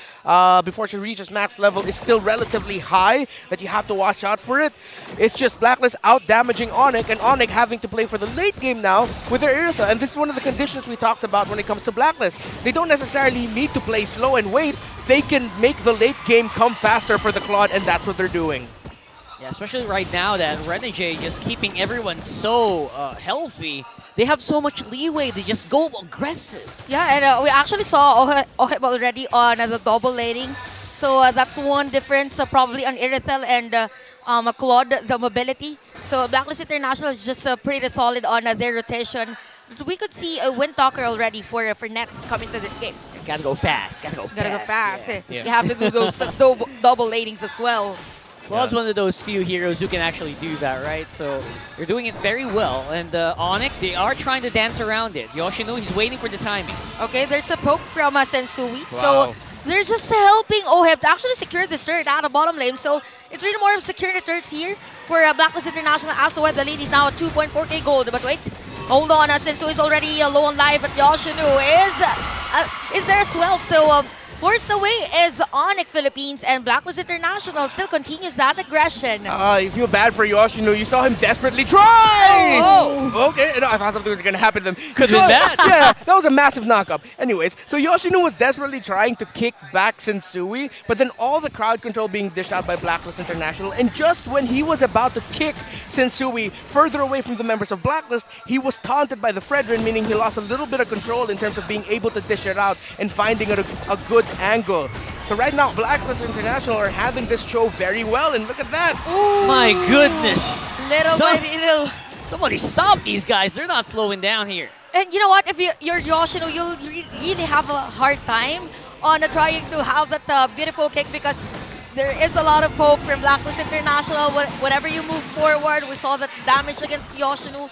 before she reaches max level is still relatively high, that you have to watch out for it. It's just Blacklist out-damaging ONIC, and ONIC having to play for the late game now with their Irithel. And this is one of the conditions we talked about when it comes to Blacklist. They don't necessarily need to play slow and wait. They can make the late game come faster for the Claude, and that's what they're doing. Yeah, especially right now that Renegade just keeping everyone so healthy. They have so much leeway. They just go aggressive. Yeah, and we actually saw Oheb already on the double laning. So that's one difference, probably on Irithel and Claude, the mobility. So Blacklist International is just pretty solid on their rotation. We could see a Wind Talker already for Nets coming to this game. Gotta go fast. Gotta go fast. Yeah. You have to do those double lanings as well. Well, it's one of those few heroes who can actually do that, right? So they're doing it very well. And ONIC, they are trying to dance around it. Yoshino, he's waiting for the timing. Okay, there's a poke from Sensui. Wow. So they're just helping OHEB to actually secure this turret out of bottom lane. So it's really more of securing the turrets here for Blacklist International as to what the lead is now at 2.4k gold. But wait, hold on, Sensui is already low on life, but Yoshino is there as well. So forced away is ONIC Philippines, and Blacklist International still continues that aggression. You feel bad for Yoshino. You saw him desperately try! Oh. Okay, no, I thought something was going to happen to them. Could have been bad. Yeah, that was a massive knockup. Anyways, so Yoshino was desperately trying to kick back Sensui, but then all the crowd control being dished out by Blacklist International, and just when he was about to kick Sensui further away from the members of Blacklist, he was taunted by the Fredrin, meaning he lost a little bit of control in terms of being able to dish it out and finding a good angle. So right now, Blacklist International are having this show very well, and look at that. My goodness. Little by little. Somebody stop these guys. They're not slowing down here. And you know what? If you're Yoshino, you'll really have a hard time on trying to have that beautiful kick, because there is a lot of hope from Blacklist International. Whenever you move forward, we saw that damage against Yoshino.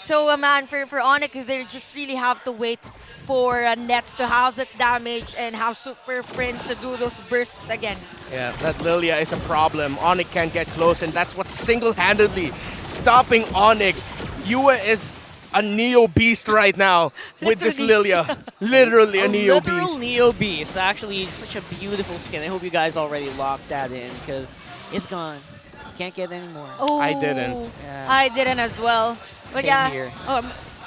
So, man, for ONIC, they just really have to wait for Nets to have that damage and have Super Prince to do those bursts again. Yeah, that Lilia is a problem. ONIC can't get close, and that's what's single-handedly stopping ONIC. Yua is a Neo Beast right now with this Lilia. Literally a Neo literal Beast. Neo Beast. Actually, such a beautiful skin. I hope you guys already locked that in, because it's gone. Can't get any more. Oh, I didn't. Yeah. I didn't as well. But Same yeah, here.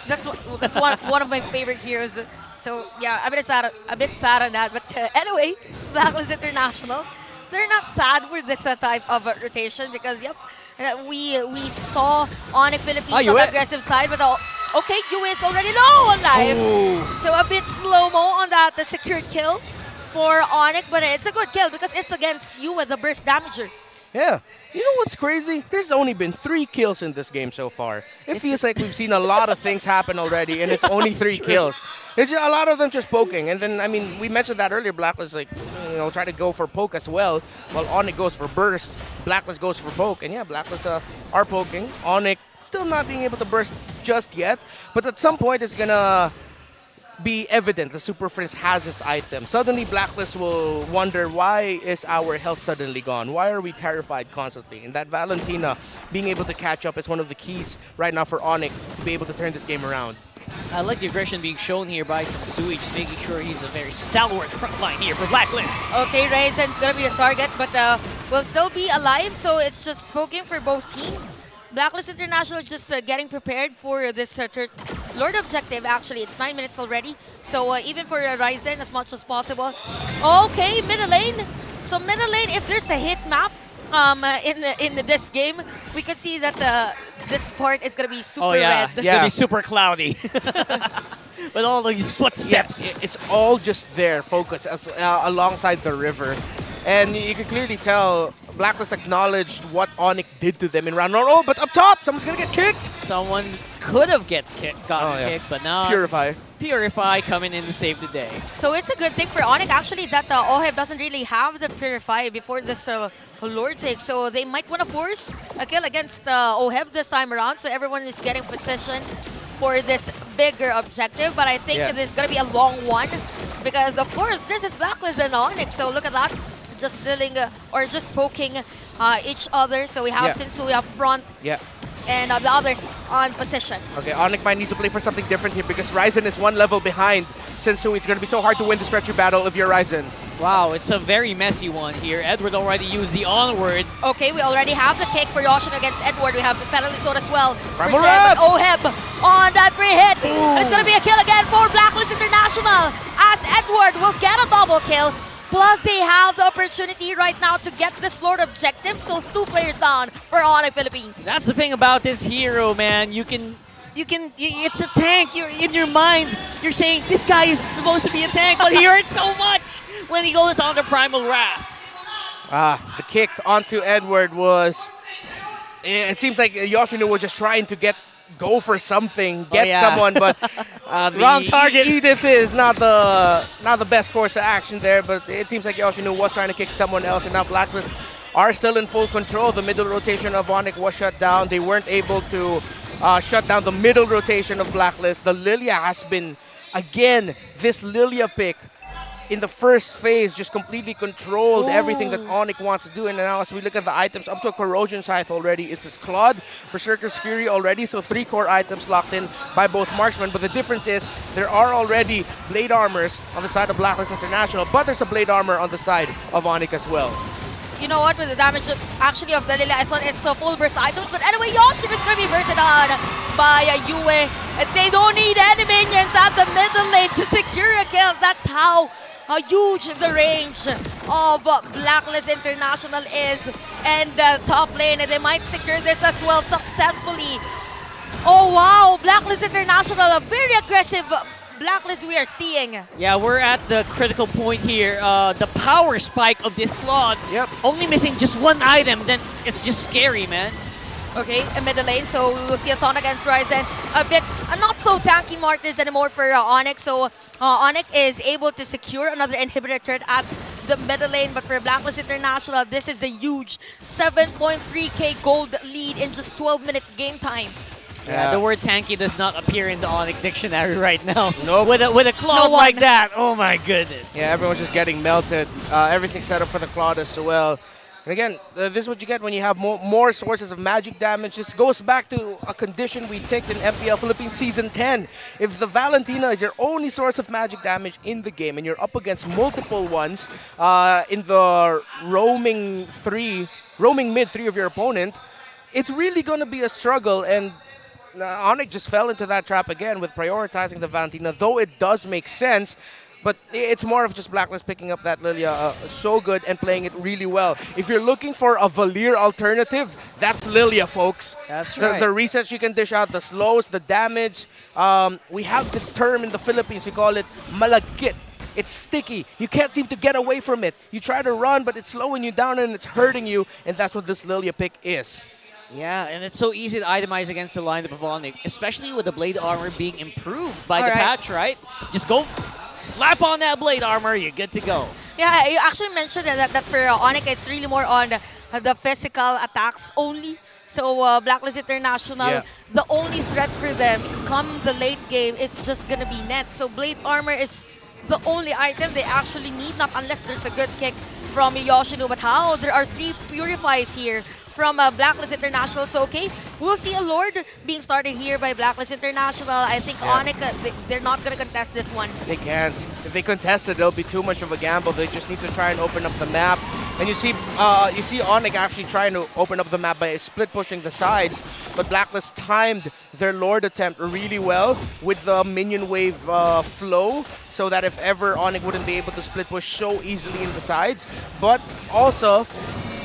that's one of my favorite heroes. So yeah, a bit sad on that. But anyway, Blacklist International, they're not sad with this type of rotation, because yep, we saw ONIC Philippines on the aggressive side, but okay, Yue is already low on life. Ooh. So a bit slow-mo on that, the secured kill for ONIC, but it's a good kill because it's against Yue, the burst damager. Yeah. You know what's crazy? There's only been 3 kills in this game so far. It feels like we've seen a lot of things happen already, and it's only 3 kills. It's just a lot of them just poking. And then, I mean, we mentioned that earlier. Blacklist, try to go for poke as well, while ONIC goes for burst. Blacklist goes for poke. And yeah, Blacklist are poking. ONIC still not being able to burst just yet, but at some point it's gonna be evident the Super Prince has his item. Suddenly Blacklist will wonder, why is our health suddenly gone? Why are we terrified constantly? And that Valentina being able to catch up is one of the keys right now for ONIC to be able to turn this game around. I like the aggression being shown here by Sensui, just making sure he's a very stalwart front line here for Blacklist. Okay, Raizen's gonna be a target, but will still be alive, so it's just poking for both teams. Blacklist International just getting prepared for this Lord objective. Actually, it's 9 minutes already, so even for Raizen, as much as possible. Okay, middle lane. So middle lane, if there's a hit map in this game, we could see that this part is gonna be super red. That's gonna be super cloudy. With all these footsteps. Yeah, it's all just there, focus alongside the river. And you can clearly tell Blacklist acknowledged what ONIC did to them in round 1. Oh, but up top, someone's gonna get kicked. Someone could have gotten kicked, but now Purify coming in to save the day. So it's a good thing for ONIC actually that OHEB doesn't really have the Purify before this Lord take. So they might want to force a kill against OHEB this time around. So everyone is getting positioned for this bigger objective. But I think this is going to be a long one because, of course, this is Blacklist and ONIC. So look at that. Just dealing or just poking each other. So we have Sensui up front. Yeah. And the others on position. Okay, ONIC might need to play for something different here because Raizen is 1 level behind Sensui. It's going to be so hard to win this stretchy battle if you're Raizen. Wow, it's a very messy one here. Edward already used the onward. Okay, we already have the kick for Yoshino against Edward. We have the penalty zone as well for Primal Jeb Rep! and OHEB on that free hit. And it's going to be a kill again for Blacklist International as Edward will get a double kill. Plus, they have the opportunity right now to get this Lord objective. So 2 players down for ONIC Philippines. That's the thing about this hero, man. It's a tank. You're in your mind. You're saying this guy is supposed to be a tank, but he hurts so much when he goes on the Primal Wrath. The kick onto Edward was. It seems like Yoshino was just trying to go for something, someone, but the wrong target. Edith is not the best course of action there, but it seems like Yoshino was trying to kick someone else, and now Blacklist are still in full control. The middle rotation of ONIC was shut down. They weren't able to shut down the middle rotation of Blacklist. The Lilia has been, again, this Lilia pick in the first phase just completely controlled everything that ONIC wants to do. And now as we look at the items, up to a Corrosion Scythe already is this Claude, Berserker's Fury already, so 3 core items locked in by both marksmen. But the difference is there are already Blade Armors on the side of Blacklist International, but there's a Blade Armor on the side of ONIC as well. You know what, with the damage actually of the Lilia, I thought it's a full burst items, but anyway, Yoshi is going to be bursted on by Yue. And they don't need any minions at the middle lane to secure a kill. That's how huge the range of Blacklist International is. And the top lane, and they might secure this as well successfully. Oh wow, Blacklist International, a very aggressive Blacklist we are seeing. Yeah, we're at the critical point here. The power spike of this Claude. Yep. Only missing just one item, then it's just scary, man. Okay, in middle lane, so we will see a ton against Ryzen. A bit not so tanky Martyrs anymore for ONIC, so ONIC is able to secure another inhibitor turret at the middle lane, but for Blacklist International, this is a huge 7.3k gold lead in just 12-minute game time. Yeah, the word tanky does not appear in the ONIC dictionary right now. Nope. With a Claude like that, oh my goodness. Yeah, everyone's just getting melted. Everything's set up for the Claude as well. And again, this is what you get when you have more sources of magic damage. This goes back to a condition we take in MPL Philippines Season 10. If the Valentina is your only source of magic damage in the game and you're up against multiple ones in the roaming mid 3 of your opponent, it's really going to be a struggle. And ONIC just fell into that trap again with prioritizing the Valentina, though it does make sense. But it's more of just Blacklist picking up that Lilia so good and playing it really well. If you're looking for a Valier alternative, that's Lilia, folks. That's right. The resets you can dish out, the slows, the damage. We have this term in the Philippines, we call it malagkit. It's sticky. You can't seem to get away from it. You try to run, but it's slowing you down and it's hurting you, and that's what this Lilia pick is. Yeah, and it's so easy to itemize against the lineup of ONIC, especially with the blade armor being improved by the patch, right? Just go slap on that blade armor, you're good to go. Yeah, you actually mentioned that for ONIC, it's really more on the physical attacks only. So Blacklist International, the only threat for them come the late game is just gonna be nets. So blade armor is the only item they actually need, not unless there's a good kick from Yoshino. But how? There are 3 purifies here from Blacklist International. So okay, we'll see a Lord being started here by Blacklist International. I think ONIC, they're not going to contest this one. They can't. If they contest it, it'll be too much of a gamble. They just need to try and open up the map. And you see ONIC actually trying to open up the map by split pushing the sides. But Blacklist timed their Lord attempt really well with the minion wave flow, so that if ever ONIC wouldn't be able to split push so easily in the sides. But also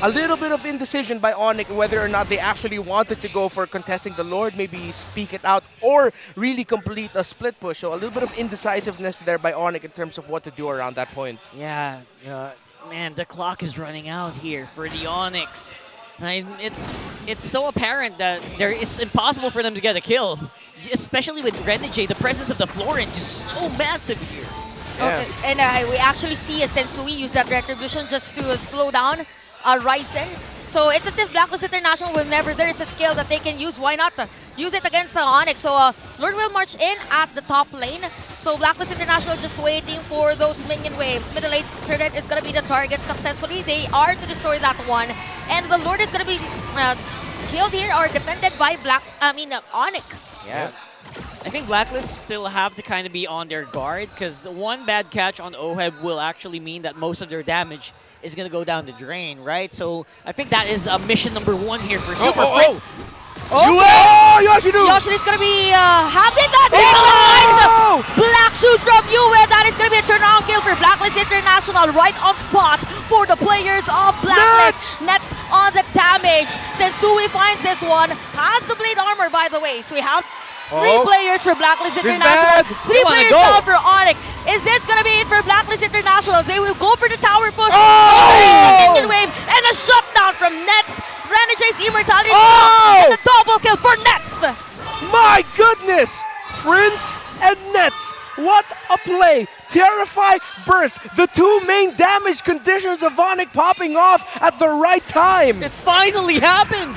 a little bit of indecision by ONIC whether or not they actually wanted to go for contesting the Lord, maybe speak it out, or really complete a split push. So a little bit of indecisiveness there by ONIC in terms of what to do around that point. Yeah, man, the clock is running out here for the ONICs. It's so apparent that it's impossible for them to get a kill, especially with Renegade. The presence of the Florent just so massive here. Yeah. Okay. And we actually see a Sensui use that Retribution just to slow down Ryzen. So it's as if Blacklist International, whenever there is a skill that they can use, why not use it against ONIC? So Lord will march in at the top lane. So Blacklist International just waiting for those minion waves. Middle lane turret is going to be the target successfully. They are to destroy that one. And the Lord is going to be killed here or defended by ONIC. Yeah. I think Blacklist still have to kind of be on their guard, because the one bad catch on OHEB will actually mean that most of their damage is going to go down the drain, right? So I think that is mission number 1 here for Super Prince. Yoshino! Yoshino is going to be having that nice black shoes from Yue. That is going to be a turnaround kill for Blacklist International, right on spot for the players of Blacklist. Nets on the damage. Sensui finds this one, has the blade armor, by the way. So we have 3 players for Blacklist International, 3 players down for ONIC. Is this going to be it for Blacklist International? They will go for the tower push. Minion wave and a shutdown from Nets. Renegade's immortality and a double kill for Nets. My goodness! Prince and Nets What a play! Terrify, burst, the two main damage conditions of ONIC popping off at the right time. It finally happened!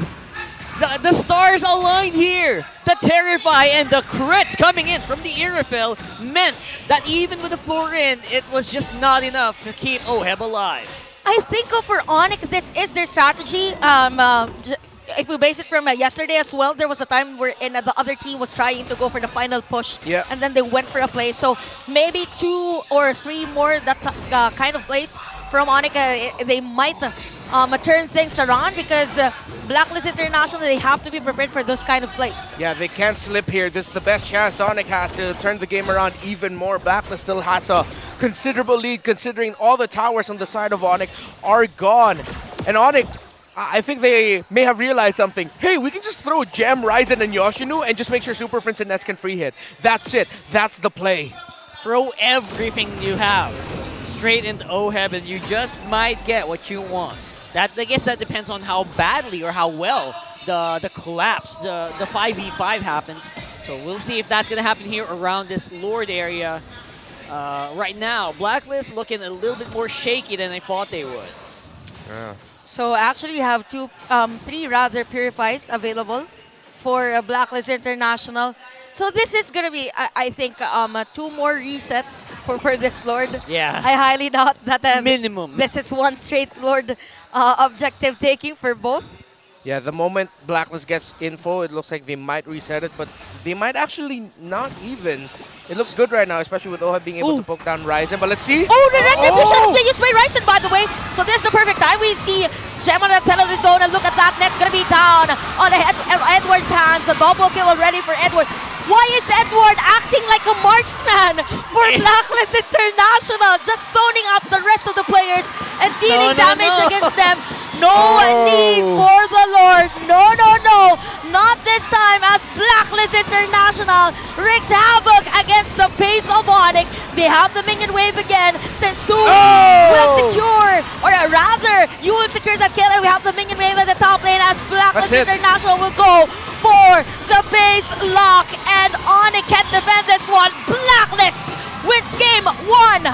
The stars aligned here! The Terrify and the crits coming in from the Irafel meant that even with the floor in, it was just not enough to keep OHEB alive. I think for ONIC, this is their strategy. If we base it from yesterday as well, there was a time where the other team was trying to go for the final push, and then they went for a play. So maybe 2 or 3 more that kind of plays from ONIC, they might turn things around because Blacklist International, they have to be prepared for those kind of plays. Yeah, they can't slip here. This is the best chance ONIC has to turn the game around even more. Blacklist still has a considerable lead considering all the towers on the side of ONIC are gone. And ONIC, I think they may have realized something. Hey, we can just throw Gem, Ryzen, and Yoshinu and just make sure Super Prince and Ness can free hit. That's it. That's the play. Throw everything you have straight into OHEB and you just might get what you want. That, I guess that depends on how badly or how well the collapse, the 5v5 happens. So we'll see if that's going to happen here around this Lord area. Right now, Blacklist looking a little bit more shaky than I thought they would. Yeah. So actually, you have 3 rather Purifies available for Blacklist International. So this is gonna be, I think, 2 more resets for this Lord. Yeah. I highly doubt that minimum. This is one straight Lord objective taking for both. Yeah, the moment Blacklist gets info, it looks like they might reset it, but they might actually not even. It looks good right now, especially with OHEB being able to poke down Ryzen, but let's see. Oh, the retribution is being used by Ryzen, by the way. So this is the perfect time. We see Gem on the penalty zone, and look at that. Net's going to be down on Edward's hands. A double kill already for Edward. Why is Edward acting like a marksman for Blacklist International? Just zoning out the rest of the players and dealing damage against them. No need for the Lord. No, no, no. Not this time as Blacklist International wreaks havoc against the base of ONIC. They have the minion wave again. Sensu will secure, or rather, you will secure that kill, and we have the minion wave at the top lane as Blacklist International will go for the base lock, and ONIC can't defend this one. Blacklist wins game 1.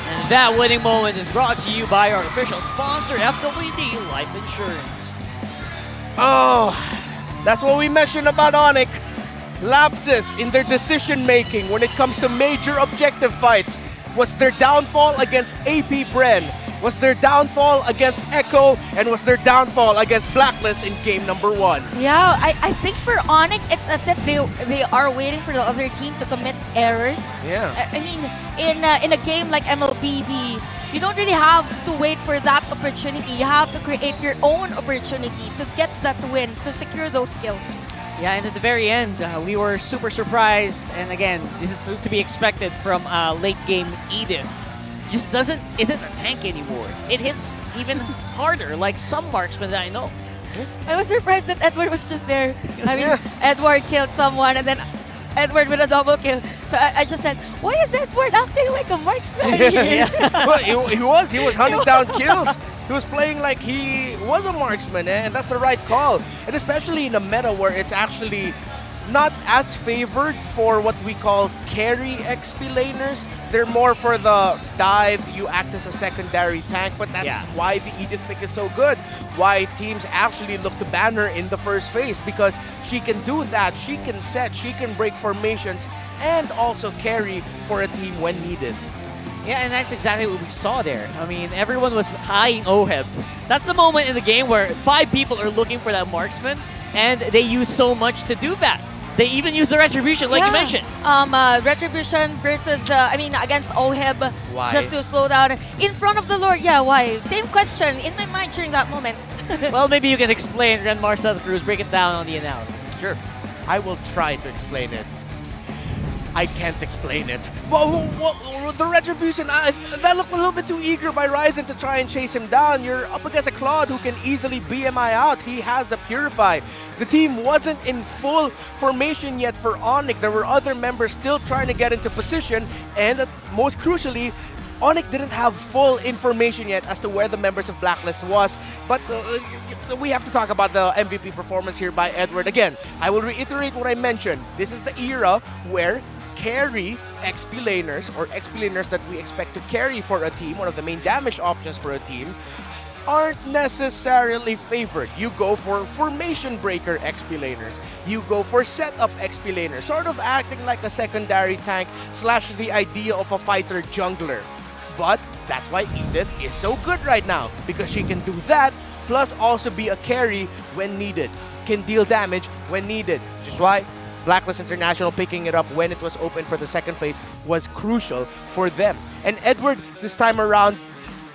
And that winning moment is brought to you by our official sponsor, FWD Life Insurance. Oh, that's what we mentioned about ONIC. Lapses in their decision-making when it comes to major objective fights. Was their downfall against AP Bren, was their downfall against Echo, and was their downfall against Blacklist in game number 1. Yeah, I think for ONIC, it's as if they are waiting for the other team to commit errors. Yeah. I mean, in a game like MLBB, you don't really have to wait for that opportunity. You have to create your own opportunity to get that win, to secure those kills. Yeah, and at the very end, we were super surprised. And again, this is to be expected from late game Edith. Just isn't a tank anymore. It hits even harder, like some marksmen that I know. I was surprised that Edward was just there. I mean, Edward killed someone and then Edward with a double kill. So I just said, why is Edward acting like a marksman here? Well, he was hunting down kills. He was playing like he was a marksman, and that's the right call. And especially in a meta where it's actually not as favored for what we call carry XP laners. They're more for the dive, you act as a secondary tank, but that's why the Edith pick is so good. Why teams actually look to ban her in the first phase, because she can do that. She can set, she can break formations, and also carry for a team when needed. Yeah, and that's exactly what we saw there. I mean, everyone was eyeing OHEB. That's the moment in the game where 5 people are looking for that marksman, and they use so much to do that. They even use the Retribution, like you mentioned. Retribution versus, against OHEB. Why? Just to slow down. In front of the Lord, yeah, why? Same question in my mind during that moment. Well, maybe you can explain, Renmar Seth Cruz, break it down on the analysis. Sure. I will try to explain it. I can't explain it. Well, the Retribution, that looked a little bit too eager by Ryzen to try and chase him down. You're up against a Claude who can easily BMI out. He has a Purify. The team wasn't in full formation yet for ONIC. There were other members still trying to get into position, and most crucially, ONIC didn't have full information yet as to where the members of Blacklist was. But we have to talk about the MVP performance here by Edward. Again, I will reiterate what I mentioned. This is the era where carry XP laners or XP laners that we expect to carry for a team, one of the main damage options for a team, aren't necessarily favored. You go for formation breaker XP laners. You go for setup XP laners, sort of acting like a secondary tank slash the idea of a fighter jungler. But that's why Edith is so good right now, because she can do that, plus also be a carry when needed. Can deal damage when needed, which is why Blacklist International picking it up when it was open for the second phase was crucial for them. And Edward, this time around,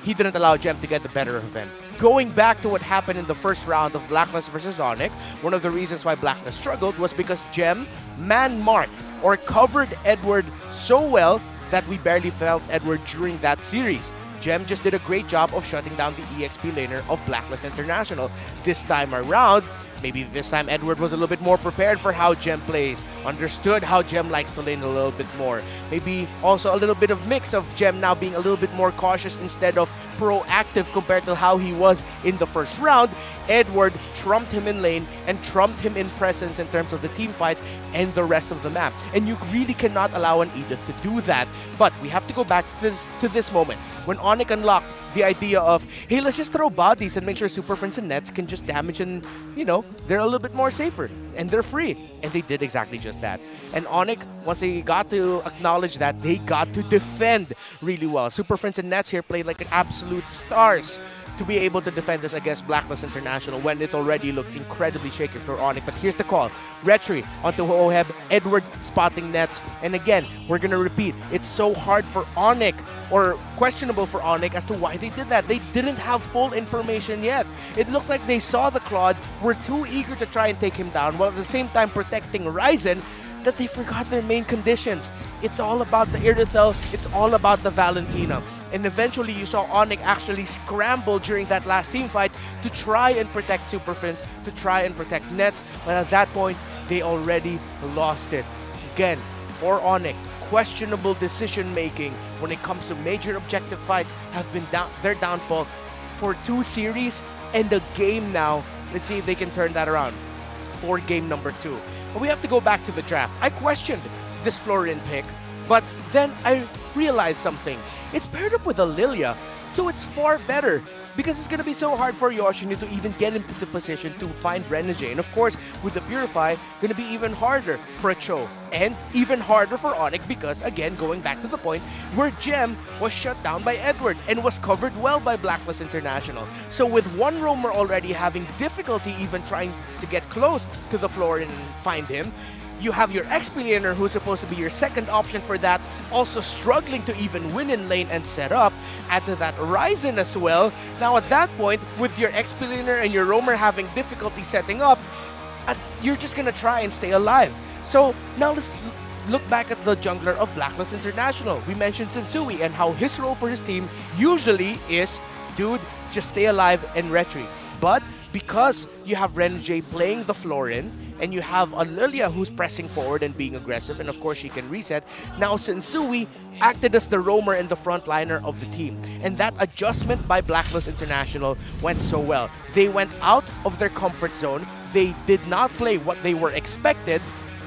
he didn't allow Gem to get the better of him. Going back to what happened in the first round of Blacklist versus ONIC, one of the reasons why Blacklist struggled was because Gem man-marked or covered Edward so well that we barely felt Edward during that series. Gem just did a great job of shutting down the EXP laner of Blacklist International. This time around, maybe this time Edward was a little bit more prepared for how Gem plays, understood how Gem likes to lane a little bit more. Maybe also a little bit of mix of Gem now being a little bit more cautious instead of proactive compared to how he was in the first round. Edward trumped him in lane and trumped him in presence in terms of the team fights and the rest of the map. And you really cannot allow an Edith to do that. But we have to go back to this moment when ONIC unlocked the idea of, hey, let's just throw bodies and make sure Super Friends and Nets can just damage and, you know, they're a little bit more safer and they're free. And they did exactly just that. And ONIC, once they got to acknowledge that, they got to defend really well. Super Friends and Nets here played like an absolute stars to be able to defend this against Blacklist International when it already looked incredibly shaky for ONIC. But here's the call. Retri onto Oheb, Edward spotting Nets. And again, we're going to repeat, it's so hard for ONIC, or questionable for ONIC as to why they did that. They didn't have full information yet. It looks like they saw the Claude, were too eager to try and take him down, while at the same time protecting Ryzen, that they forgot their main conditions. It's all about the Irithel, it's all about the Valentina. And eventually you saw ONIC actually scramble during that last team fight to try and protect Super Fins, to try and protect Nets, but at that point, they already lost it. Again, for ONIC, questionable decision making when it comes to major objective fights have been their downfall for 2 series and a game now. Let's see if they can turn that around for game number 2. But we have to go back to the draft. I questioned this Florian pick, but then I realized something. It's paired up with a Lilia, so it's far better because it's going to be so hard for Yoshino to even get into the position to find Renegade. And of course, with the Purify, going to be even harder for a Cho. And even harder for ONIC because, again, going back to the point where Gem was shut down by Edward and was covered well by Blacklist International. So with one roamer already having difficulty even trying to get close to the floor and find him, you have your XP laner who's supposed to be your second option for that, also struggling to even win in lane and set up. Add to that Ryzen as well. Now at that point, with your XP laner and your roamer having difficulty setting up, you're just gonna try and stay alive. So now let's look back at the jungler of Blacklist International. We mentioned Sensui and how his role for his team usually is, dude, just stay alive and retreat. But because you have Renegade playing the Florin, and you have a Lilia who's pressing forward and being aggressive, and of course she can reset, now Sensui acted as the roamer and the frontliner of the team. And that adjustment by Blacklist International went so well. They went out of their comfort zone, they did not play what they were expected,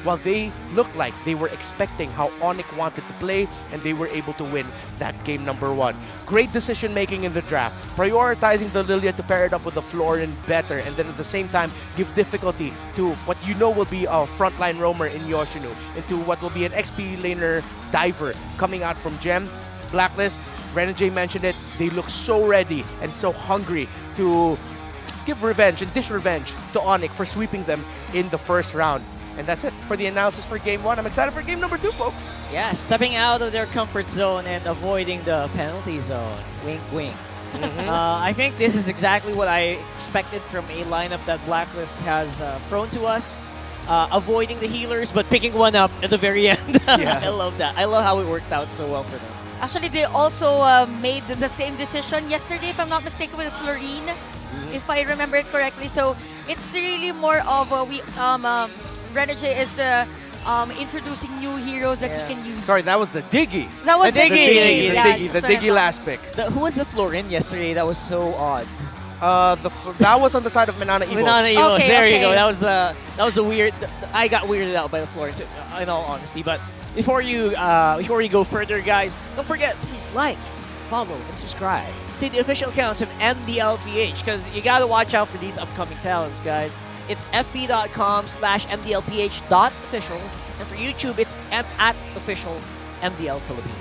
while they looked like they were expecting how ONIC wanted to play, and they were able to win that game number 1. Great decision making in the draft, prioritizing the Lilia to pair it up with the Florin better, and then at the same time give difficulty to what you know will be a frontline roamer in Yoshino, into what will be an XP laner diver coming out from Gem. Blacklist, Renegade mentioned it, they look so ready and so hungry to give revenge and dish revenge to ONIC for sweeping them in the first round. And that's it for the analysis for Game 1. I'm excited for Game number 2, folks. Yeah, stepping out of their comfort zone and avoiding the penalty zone. Wink, wink. I think this is exactly what I expected from a lineup that Blacklist has thrown to us. Avoiding the healers, but picking one up at the very end. Yeah. I love that. I love how it worked out so well for them. Actually, they also made the same decision yesterday, if I'm not mistaken, with Florine, if I remember it correctly. So it's really more of Renegade is introducing new heroes that he can use. Sorry, that was the Diggy. That was the Diggy. The Diggy last pick. Who was the Florin yesterday? That was so odd. That was on the side of Manana Evos. Manana Evos. Okay, There you okay. go. That was a weird. I got weirded out by the floor, in all honesty. But before you go further, guys, don't forget, please like, follow, and subscribe to the official accounts of MPL-PH, because you gotta watch out for these upcoming talents, guys. It's fb.com/MPLPH.official, and for YouTube, it's at official MDL Philippines.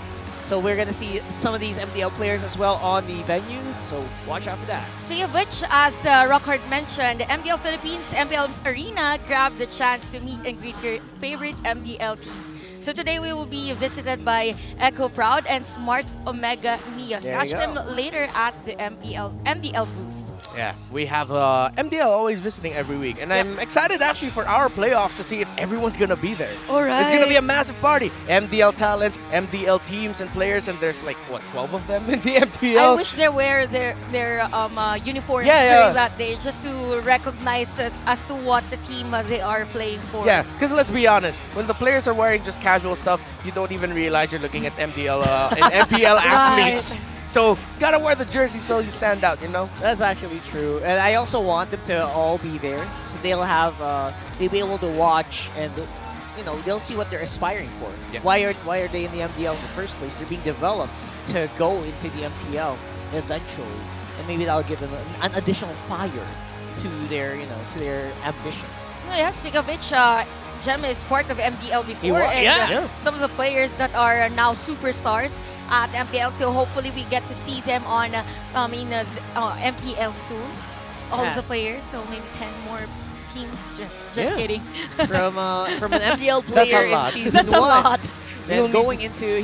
So we're gonna see some of these MDL players as well on the venue, so watch out for that. Speaking of which, as Rockhard mentioned, MDL Philippines MPL Arena grabbed the chance to meet and greet your favorite MDL teams. So today we will be visited by Echo Proud and Smart Omega Neos. There Catch you them go. later at the MDL booth. Yeah, we have MDL always visiting every week, and I'm excited actually for our playoffs to see if everyone's gonna be there. All right. It's gonna be a massive party. MDL talents, MDL teams and players, and there's like what 12 of them in the MDL. I wish they wear their uniforms Yeah, yeah. during that day just to recognize as to what the team they are playing for. Yeah, because let's be honest, when the players are wearing just casual stuff, you don't even realize you're looking at MDL and MPL athletes. So gotta wear the jersey so you stand out, you know. That's actually true, and I also want them to all be there, so they'll be able to watch, and they'll see what they're aspiring for. Yeah. Why are they in the MPL in the first place? They're being developed to go into the MPL eventually, and maybe that'll give them an additional fire to their ambitions. Oh, yeah, speaking of which, Jem is part of MPL before, wa- and yeah. some of the players that are now superstars at MPL. So hopefully we get to see them on MPL soon. All of Yeah. the players, so maybe 10 more teams. Just kidding. From an MPL That's a player in lot. season That's a 1. lot. Then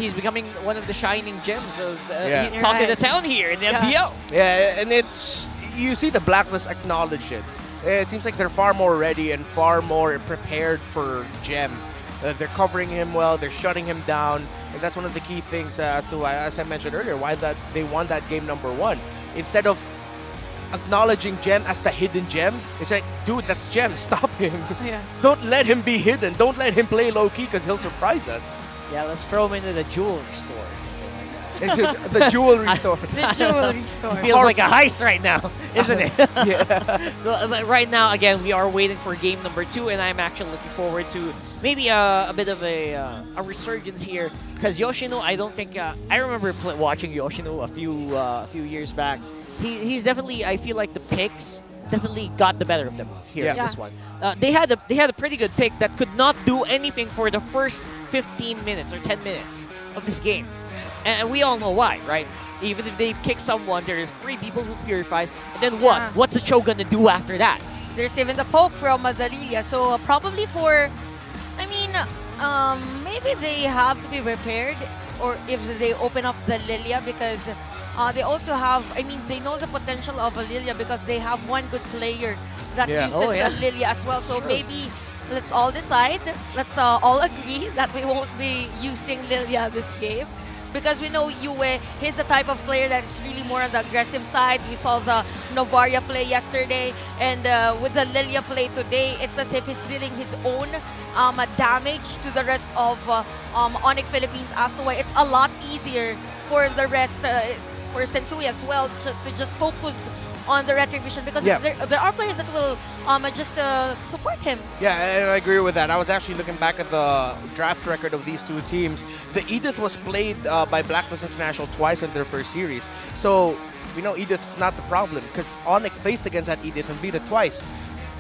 he's becoming one of the shining gems of Yeah. talking Right. the town here in the Yeah. MPL. Yeah, and you see the Blacklist acknowledge it. It seems like they're far more ready and far more prepared for Gem. They're covering him well, they're shutting him down, and that's one of the key things as to why, as I mentioned earlier, why that they won that game number 1. Instead of acknowledging Gem as the hidden gem, it's like, dude, that's Gem, stop him. Yeah. Don't let him be hidden. Don't let him play low-key because he'll surprise us. Yeah, let's throw him into the jewelry store. The jewelry store. The jewelry store. Feels like a heist right now, isn't it? Yeah. So right now, again, we are waiting for game number 2, and I'm actually looking forward to maybe a bit of a resurgence here, because Yoshino, I don't think I remember watching Yoshino a few years back. He's definitely, I feel like the picks definitely got the better of them here in Yeah. this one. They had a pretty good pick that could not do anything for the first 15 minutes or 10 minutes of this game. And we all know why, right? Even if they kick someone, there's 3 people who purifies, and then what? Yeah. What's the Cho gonna do after that? There's even the poke from the Lilia. So probably maybe they have to be prepared, or if they open up the Lilia, because they also have, they know the potential of a Lilia because they have one good player that Yeah. uses Oh, yeah. a Lilia as well. So maybe let's all decide, let's all agree that we won't be using Lilia this game. Because we know Yue, he's the type of player that is really more on the aggressive side. We saw the Novaria play yesterday, and with the Lilia play today, it's as if he's dealing his own damage to the rest of ONIC Philippines, as to why it's a lot easier for the rest, for Sensui as well, to just focus on the retribution, because Yeah. there are players that will just support him. Yeah, and I agree with that. I was actually looking back at the draft record of these 2 teams. The Edith was played by Blacklist International twice in their first series. So we know Edith's not the problem, because ONIC faced against that Edith and beat it twice.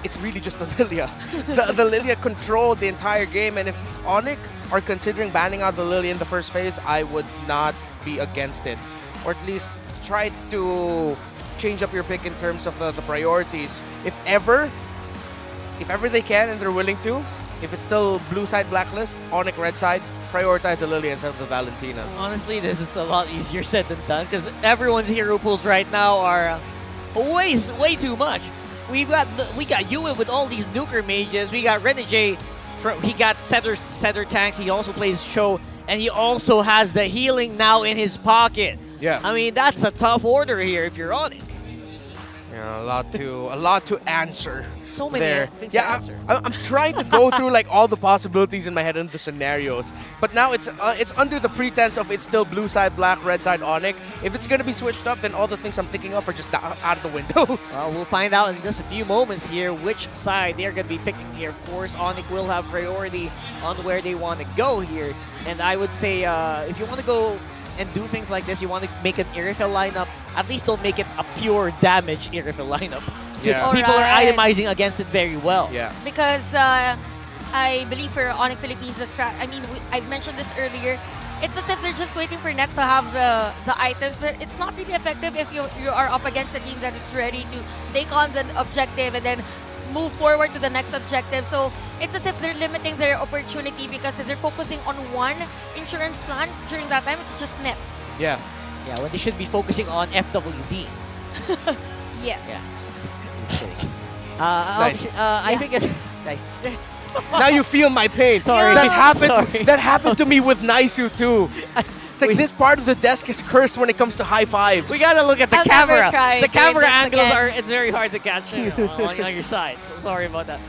It's really just the Lilia. the Lilia controlled the entire game, and if ONIC are considering banning out the Lilia in the first phase, I would not be against it. Or at least try to change up your pick in terms of the priorities. If ever they can and they're willing to, if it's still blue side Blacklist, ONIC red side, prioritize the Lily instead of the Valentina. Honestly, this is a lot easier said than done, because everyone's hero pools right now are way too much. We got Yue with all these nuker mages. We got Renegade. He got setter tanks. He also plays Cho, and he also has the healing now in his pocket. Yeah. I mean, that's a tough order here if you're on it. Yeah, a lot to answer. So many there. things Yeah, to answer. I'm trying to go through like all the possibilities in my head and the scenarios, but now it's under the pretense of it's still blue side black, red side ONIC. If it's gonna be switched up, then all the things I'm thinking of are just out of the window. Well, we'll find out in just a few moments here which side they're going to be picking here. Of course, ONIC will have priority on where they want to go here. And I would say if you want to go and do things like this, you want to make an aerial lineup, at least don't make it a pure damage aerial lineup. Since Yeah. people are Alright. itemizing against it very well. Yeah. Because I believe for ONIC Philippines, I mentioned this earlier, it's as if they're just waiting for Nets to have the items, but it's not really effective if you are up against a team that is ready to take on the objective and then move forward to the next objective. So it's as if they're limiting their opportunity because they're focusing on one insurance plan. During that time, it's just Nets. Yeah. Yeah, when they should be focusing on FWD. Yeah. Yeah. Just kidding. I think it's... Nice. Now you feel my pain. Sorry. That happened. Sorry. That happened to me with Naisu too. It's like this part of the desk is cursed when it comes to high fives. We gotta look at the I'll never camera. try The doing camera this angles again. are, it's very hard to catch on your side. So sorry about that.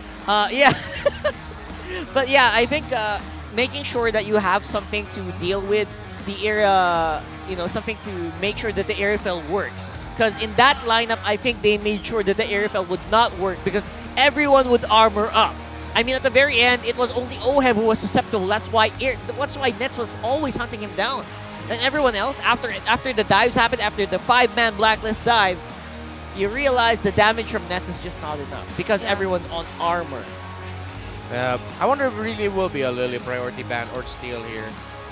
Yeah. But yeah, I think making sure that you have something to deal with the area, something to make sure that the airfield works. Because in that lineup, I think they made sure that the airfield would not work because everyone would armor up. I mean, at the very end, it was only Ohem who was susceptible. That's why Nets was always hunting him down. And everyone else, after the dives happened, after the 5-man blacklist dive, you realize the damage from Nets is just not enough because everyone's on armor. I wonder if it really will be a Lily priority ban or steal here.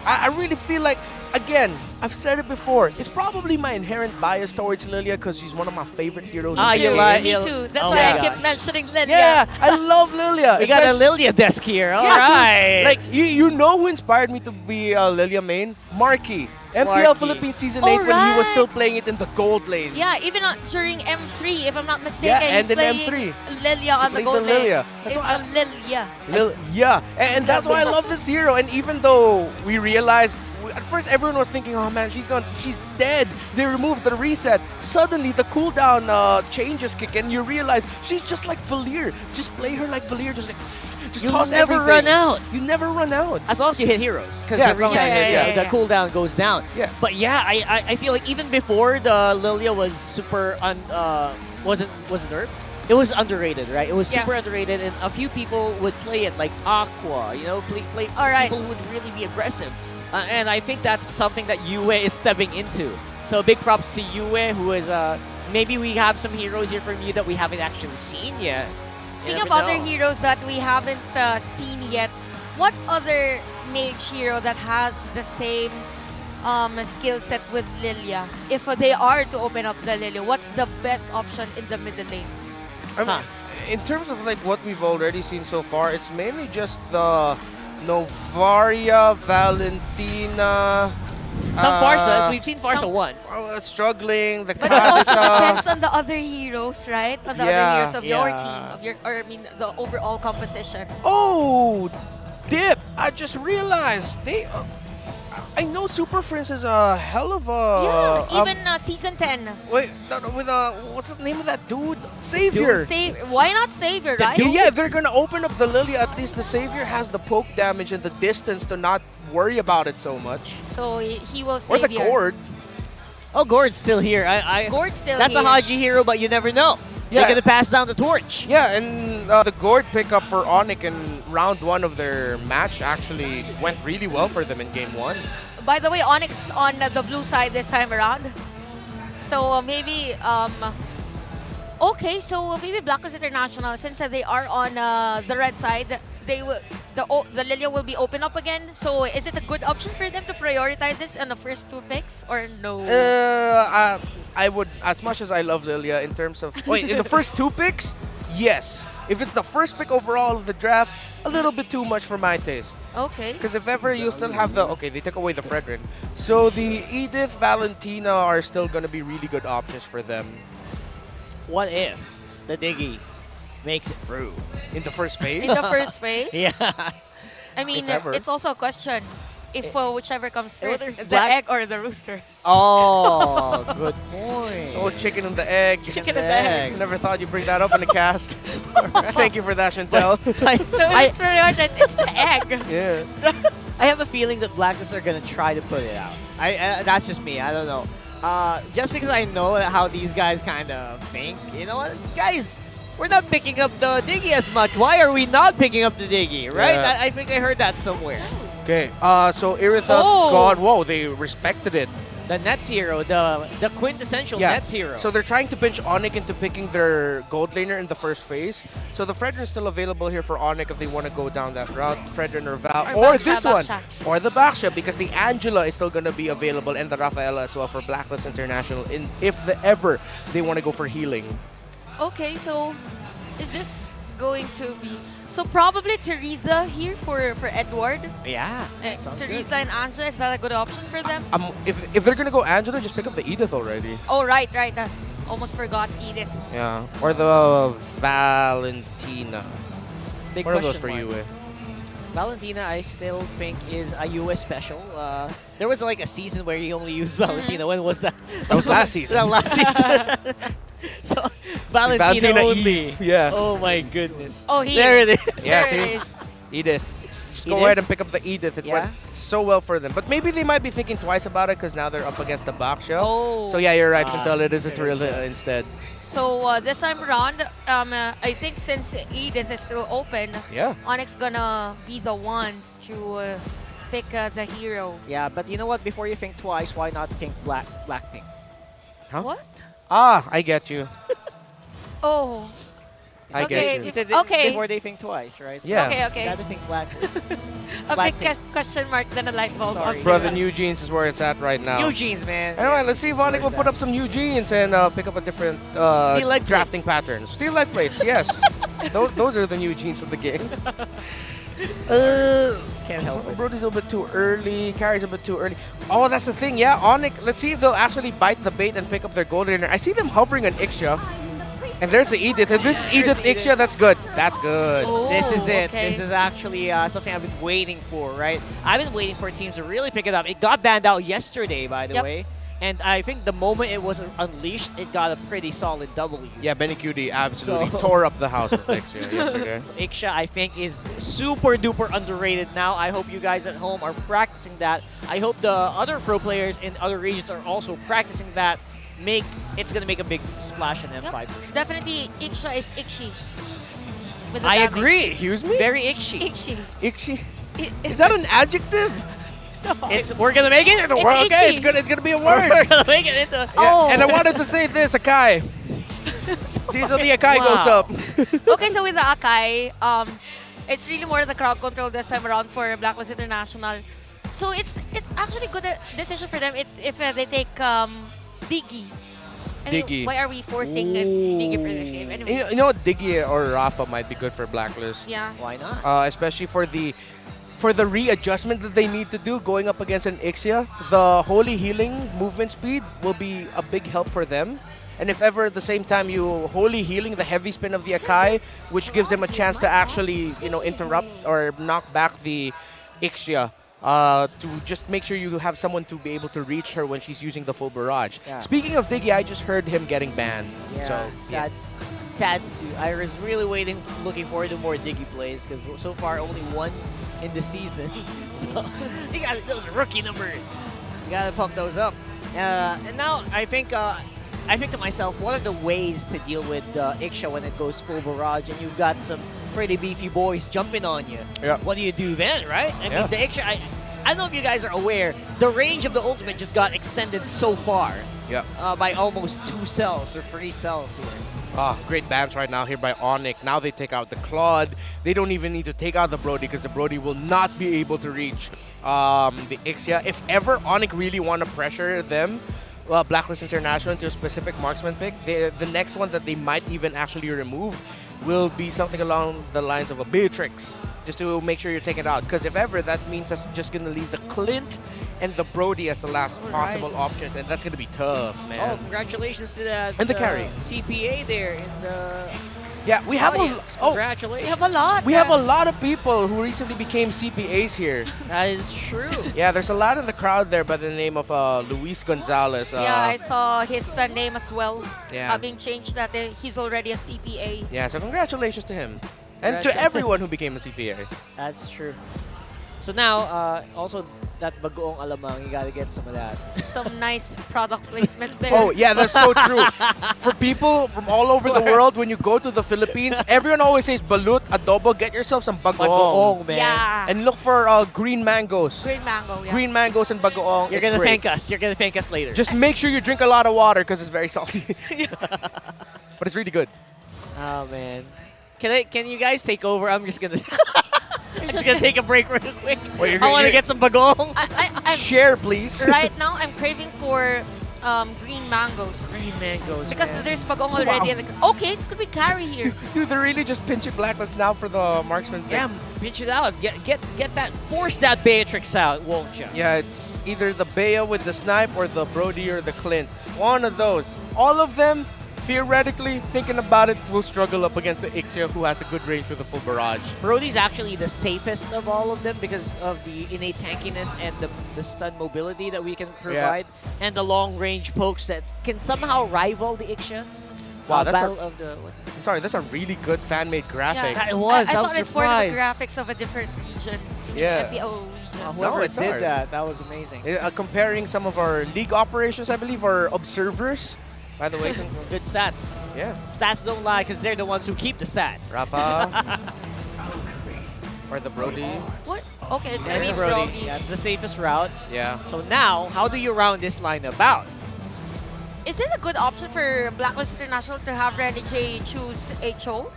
I really feel like, again, I've said it before, it's probably my inherent bias towards Lilia because she's one of my favorite heroes. in the you game. like- Me too. That's Oh why my I keep gosh. mentioning Lilia. Yeah, I love Lilia. We got a Especially- Lilia desk here. All Yeah, right. Like, you know who inspired me to be a Lilia main? Marky. MPL Marky. Philippines Season 8 when he was Alright. still playing it in the gold lane. Yeah, even during M3, if I'm not mistaken, Yeah, he's and in playing M3. Lilia on the Played gold the lane. Lilia. That's It's why a Lilia. Yeah, and that's why I love this hero. And even though we realized, at first everyone was thinking, oh man, she's dead. They removed the reset. Suddenly the cooldown changes kick in. You realize she's just like Valir. Just play her like Valir. Just You'll toss never everything. run out. You never run out. As long as you hit heroes. Because Yeah, the as long as reset, you hit- the cooldown goes down. Yeah. But yeah, I feel like even before the Lilia was super wasn't nerfed, it was underrated, right? It was Yeah. super underrated, and a few people would play it like Aqua, play Alright. people who would really be aggressive. And I think that's something that Yue is stepping into. So big props to Yue, who is maybe we have some heroes here from you that we haven't actually seen yet. You Speaking of never other know. heroes that we haven't seen yet, what other mage hero that has the same skill set with Lilia? If they are to open up the Lilia, what's the best option in the middle lane? I mean, in terms of like what we've already seen so far, it's mainly just the Novaria, Valentina. Some Farsas. We've seen Farsa once. Struggling. The But it also Kadita. depends on the other heroes, right? On the other Yeah. heroes of your Yeah. team, the overall composition. Oh, Dip! I just realized I know Super Prince is a hell of a. Yeah, even season 10. Wait, with what's the name of that dude? Savior. Why not Savior, right? Yeah, they're gonna open up the Lily. At least the Savior has the poke damage and the distance to not worry about it so much. So he will Or the Savior. Gord. Oh, Gord's still here. Gord's still That's here. a Haji hero, but you never know. Yeah. They're gonna pass down the torch. Yeah, and the Gord pickup for ONIC in round 1 of their match actually went really well for them in game 1. By the way, ONIC on the blue side this time around. So maybe okay, so maybe Blacklist International, since they are on the red side, the Lilia will be open up again. So is it a good option for them to prioritize this in the first 2 picks or no? I would, as much as I love Lilia in terms of... Wait, in the first 2 picks? Yes. If it's the first pick overall of the draft, a little bit too much for my taste. Okay. Because if ever you still have the... Okay, they took away the Fredrin. So the Edith, Valentina are still going to be really good options for them. What if the Diggy makes it through? In the first phase? In the first phase? Yeah. I mean, If ever. it's also a question. if whichever comes first, there's the black- egg or the rooster. Oh, good point. Oh, chicken and the egg. Chicken and the egg. Never thought you'd bring that up in the cast. Thank you for that, Chantel. So it's very hard that it's the egg. Yeah. I have a feeling that Blacklist are gonna try to put it out. That's just me. I don't know. Just because I know how these guys kind of think. You know what, guys? We're not picking up the Diggy as much. Why are we not picking up the Diggy? Right? Yeah. I think I heard that somewhere. Okay. So Iritha's gone. Whoa, they respected it. The Nets hero, the quintessential Nets hero. So they're trying to pinch ONIC into picking their gold laner in the first phase. So the Fredrin is still available here for ONIC if they want to go down that route. Fredrin or Val. Or this one. Or the Baksha, because the Angela is still going to be available, and the Rafaela as well for Blacklist International if ever they want to go for healing. Okay, so is this going to be... So probably Teresa here for Edward. Yeah. Sounds Teresa good. and Angela, is that a good option for them? If they're going to go Angela, just pick up the Edith already. Oh, right. Almost forgot Edith. Yeah. Or the Valentina. Big What are those question for mark. you? Valentina, I still think is a US special. There was like a season where he only used Valentina. When was that? That was last season. That last season. So Valentina only. Eve. Yeah. Oh my goodness. Oh, there it is. Yeah, There see? it is. Edith. Just go Edith? ahead and pick up the Edith. It Yeah? went so well for them. But maybe they might be thinking twice about it because now they're up against the Baksha. Oh. So yeah, you're right, Chantal. It is a thrill instead. So this time around, I think since Edith is still open, Yeah. Onyx gonna be the ones to pick the hero. Yeah, but you know what? Before you think twice, why not think Blackpink? Huh? What? Ah, I get you. Oh. I Okay, get you. You said Okay. before they think twice, right? Yeah. Okay. Gotta think Blackpink. A big Blackpink. question mark than a light bulb. Sorry. Brother New Jeans is where it's at right now. New jeans, man. Anyway, let's see if ONIC will put up some new jeans and pick up a different Steel leg drafting plates. patterns. Steel leg plates, yes. those are the new jeans of the game. Can't help it. Brody's a little bit too early. Carry's a bit too early. Oh, that's the thing. Yeah, ONIC. Let's see if they'll actually bite the bait and pick up their gold laner. I see them hovering on Ixia. And there's the Edith. If this is Edith Ixia, that's good. That's good. This is it. Okay. This is actually something I've been waiting for, right? I've been waiting for teams to really pick it up. It got banned out yesterday, by the Yep. way. And I think the moment it was unleashed, it got a pretty solid W. Yeah, Benny QD absolutely So- tore up the house with Ixia yesterday. So Ixia, I think, is super duper underrated now. I hope you guys at home are practicing that. I hope the other pro players in other regions are also practicing that. It's gonna make a big splash in M5 for sure. Definitely, Iksha is Ikshi. With the I damage. agree. Excuse me? Very Ikshi. Ikshi. Ixi. Is that an adjective? We're gonna make it into a It's word. Okay, Ikshi. it's gonna be a We're word. gonna make it into. Yeah, Oh. and I wanted to say this, Akai. These are the Akai Wow. goes up. Okay, so with the Akai, it's really more the crowd control this time around for Blacklist International. So it's actually a good decision for them if they take Diggy. I mean, Diggy. why are we forcing Diggy for this game? Anyway, You know what, Diggy or Rafa might be good for Blacklist. yeah. Why not? Especially for the readjustment that they need to do going up against an Ixia. The holy healing movement speed will be a big help for them. And if ever at the same time you holy healing the heavy spin of the Akai, which gives them a chance to actually, interrupt or knock back the Ixia. To just make sure you have someone to be able to reach her when she's using the full barrage. Yeah. Speaking of Diggy, I just heard him getting banned. Yeah, So, sad suit. I was really looking forward to more Diggy plays because so far only one in the season. So you got those rookie numbers. You gotta pump those up. And now I think to myself, what are the ways to deal with Ixia when it goes full barrage and you've got some pretty beefy boys jumping on you? Yeah. What do you do then, right? I Yeah. mean, the Ixia. I don't know if you guys are aware, the range of the ultimate just got extended so far. yeah. By almost 2 cells or 3 cells here. Great bans right now here by ONIC. Now they take out the Claude. They don't even need to take out the Brody because the Brody will not be able to reach the Ixia. If ever ONIC really want to pressure them, Blacklist International into a specific marksman pick, the next one that they might even actually remove will be something along the lines of a Beatrix, just to make sure you're taking it out. Because if ever, that means that's just going to leave the Clint and the Brody as the last possible options, and that's going to be tough, man. Oh, congratulations to that And the carry. CPA there in the Yeah, we have Congratulations. We have a lot. we have a lot of people who recently became CPAs here. That is true. Yeah, there's a lot in the crowd there by the name of Luis Gonzalez. Yeah, I saw his name as well Yeah. being changed that he's already a CPA. Yeah, so congratulations to him. And to Congratulations. everyone who became a CPA. That's true. So now, also that bagoong alamang, you gotta get some of that. Some nice product placement there. Oh, yeah, that's so true. For people from all over the world, when you go to the Philippines, everyone always says balut, adobo, get yourself some bagoong. Bagoong, man. Yeah. And look for green mangoes. Green mango, yeah. Green mangoes and bagoong. You're it's gonna great. thank us. You're gonna thank us later. Just make sure you drink a lot of water because it's very salty. But it's really good. Oh man. Can you guys take over? I'm just gonna I'm just gonna take a break real quick. Wait, I want to you're- get some bagong. I'm Share, please. right now I'm craving for green mangoes. Green mangoes. Because man. there's bagong already. in the- Okay, it's gonna be carry here. Dude, they're really just pinching blacklist now for the marksman thing. Yeah, pinch it out. Get that. Force that Beatrix out, won't you? Yeah, it's either the Bea with the snipe or the Brody or the Clint. One of those. All of them, theoretically, thinking about it, will struggle up against the Ixia, who has a good range with a full barrage. Brody's actually the safest of all of them because of the innate tankiness and the stun mobility that we can provide, and the long range pokes that can somehow rival the Ixia. Wow, that's Battle of the. Sorry, that's a really good fan-made graphic. It was. I I was thought it's part of the surprised. graphics of a different region. Yeah. MPL region. Whoever it's did ours. that was amazing. Comparing some of our league operations, I believe, are observers. By the way, Good stats. yeah. Stats don't lie because they're the ones who keep the stats. Rafa. Or the Brody. What? Okay, it's gonna That's be Brody. Brody. That's the safest route. Yeah. So now, how do you round this lineup out? Is it a good option for Blacklist International to have Renny J choose HO?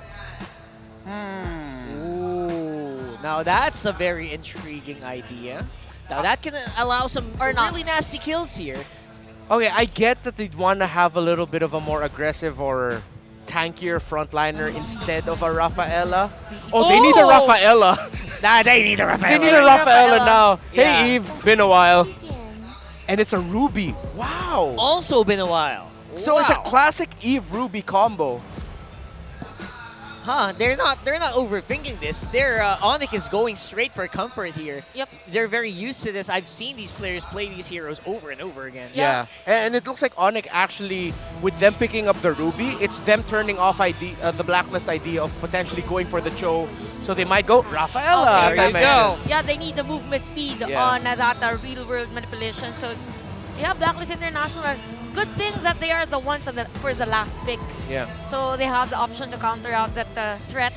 Ooh, now that's a very intriguing idea. Now that can allow some really nasty kills here. Okay, I get that they'd want to have a little bit of a more aggressive or tankier frontliner instead of a Rafaela. Oh, they need a Rafaela. Nah, they need a They Rafaela. need a Rafaela now. Yeah. Hey, Eve, been a while. And it's a Ruby. Wow. Also been a while. So it's a Wow. classic Eve Ruby combo. Huh? They're not overthinking this. ONIC is going straight for comfort here. Yep. They're very used to this. I've seen these players play these heroes over and over again. Yeah. And it looks like ONIC actually, with them picking up the Ruby, it's them turning off the Blacklist idea of potentially going for the Cho. So they might go Rafaela. Okay, there you go. Yeah, they need the movement speed Yeah. on that real-world manipulation. So, yeah, Blacklist International. Good thing that they are the ones for the last pick. Yeah. So they have the option to counter out that threat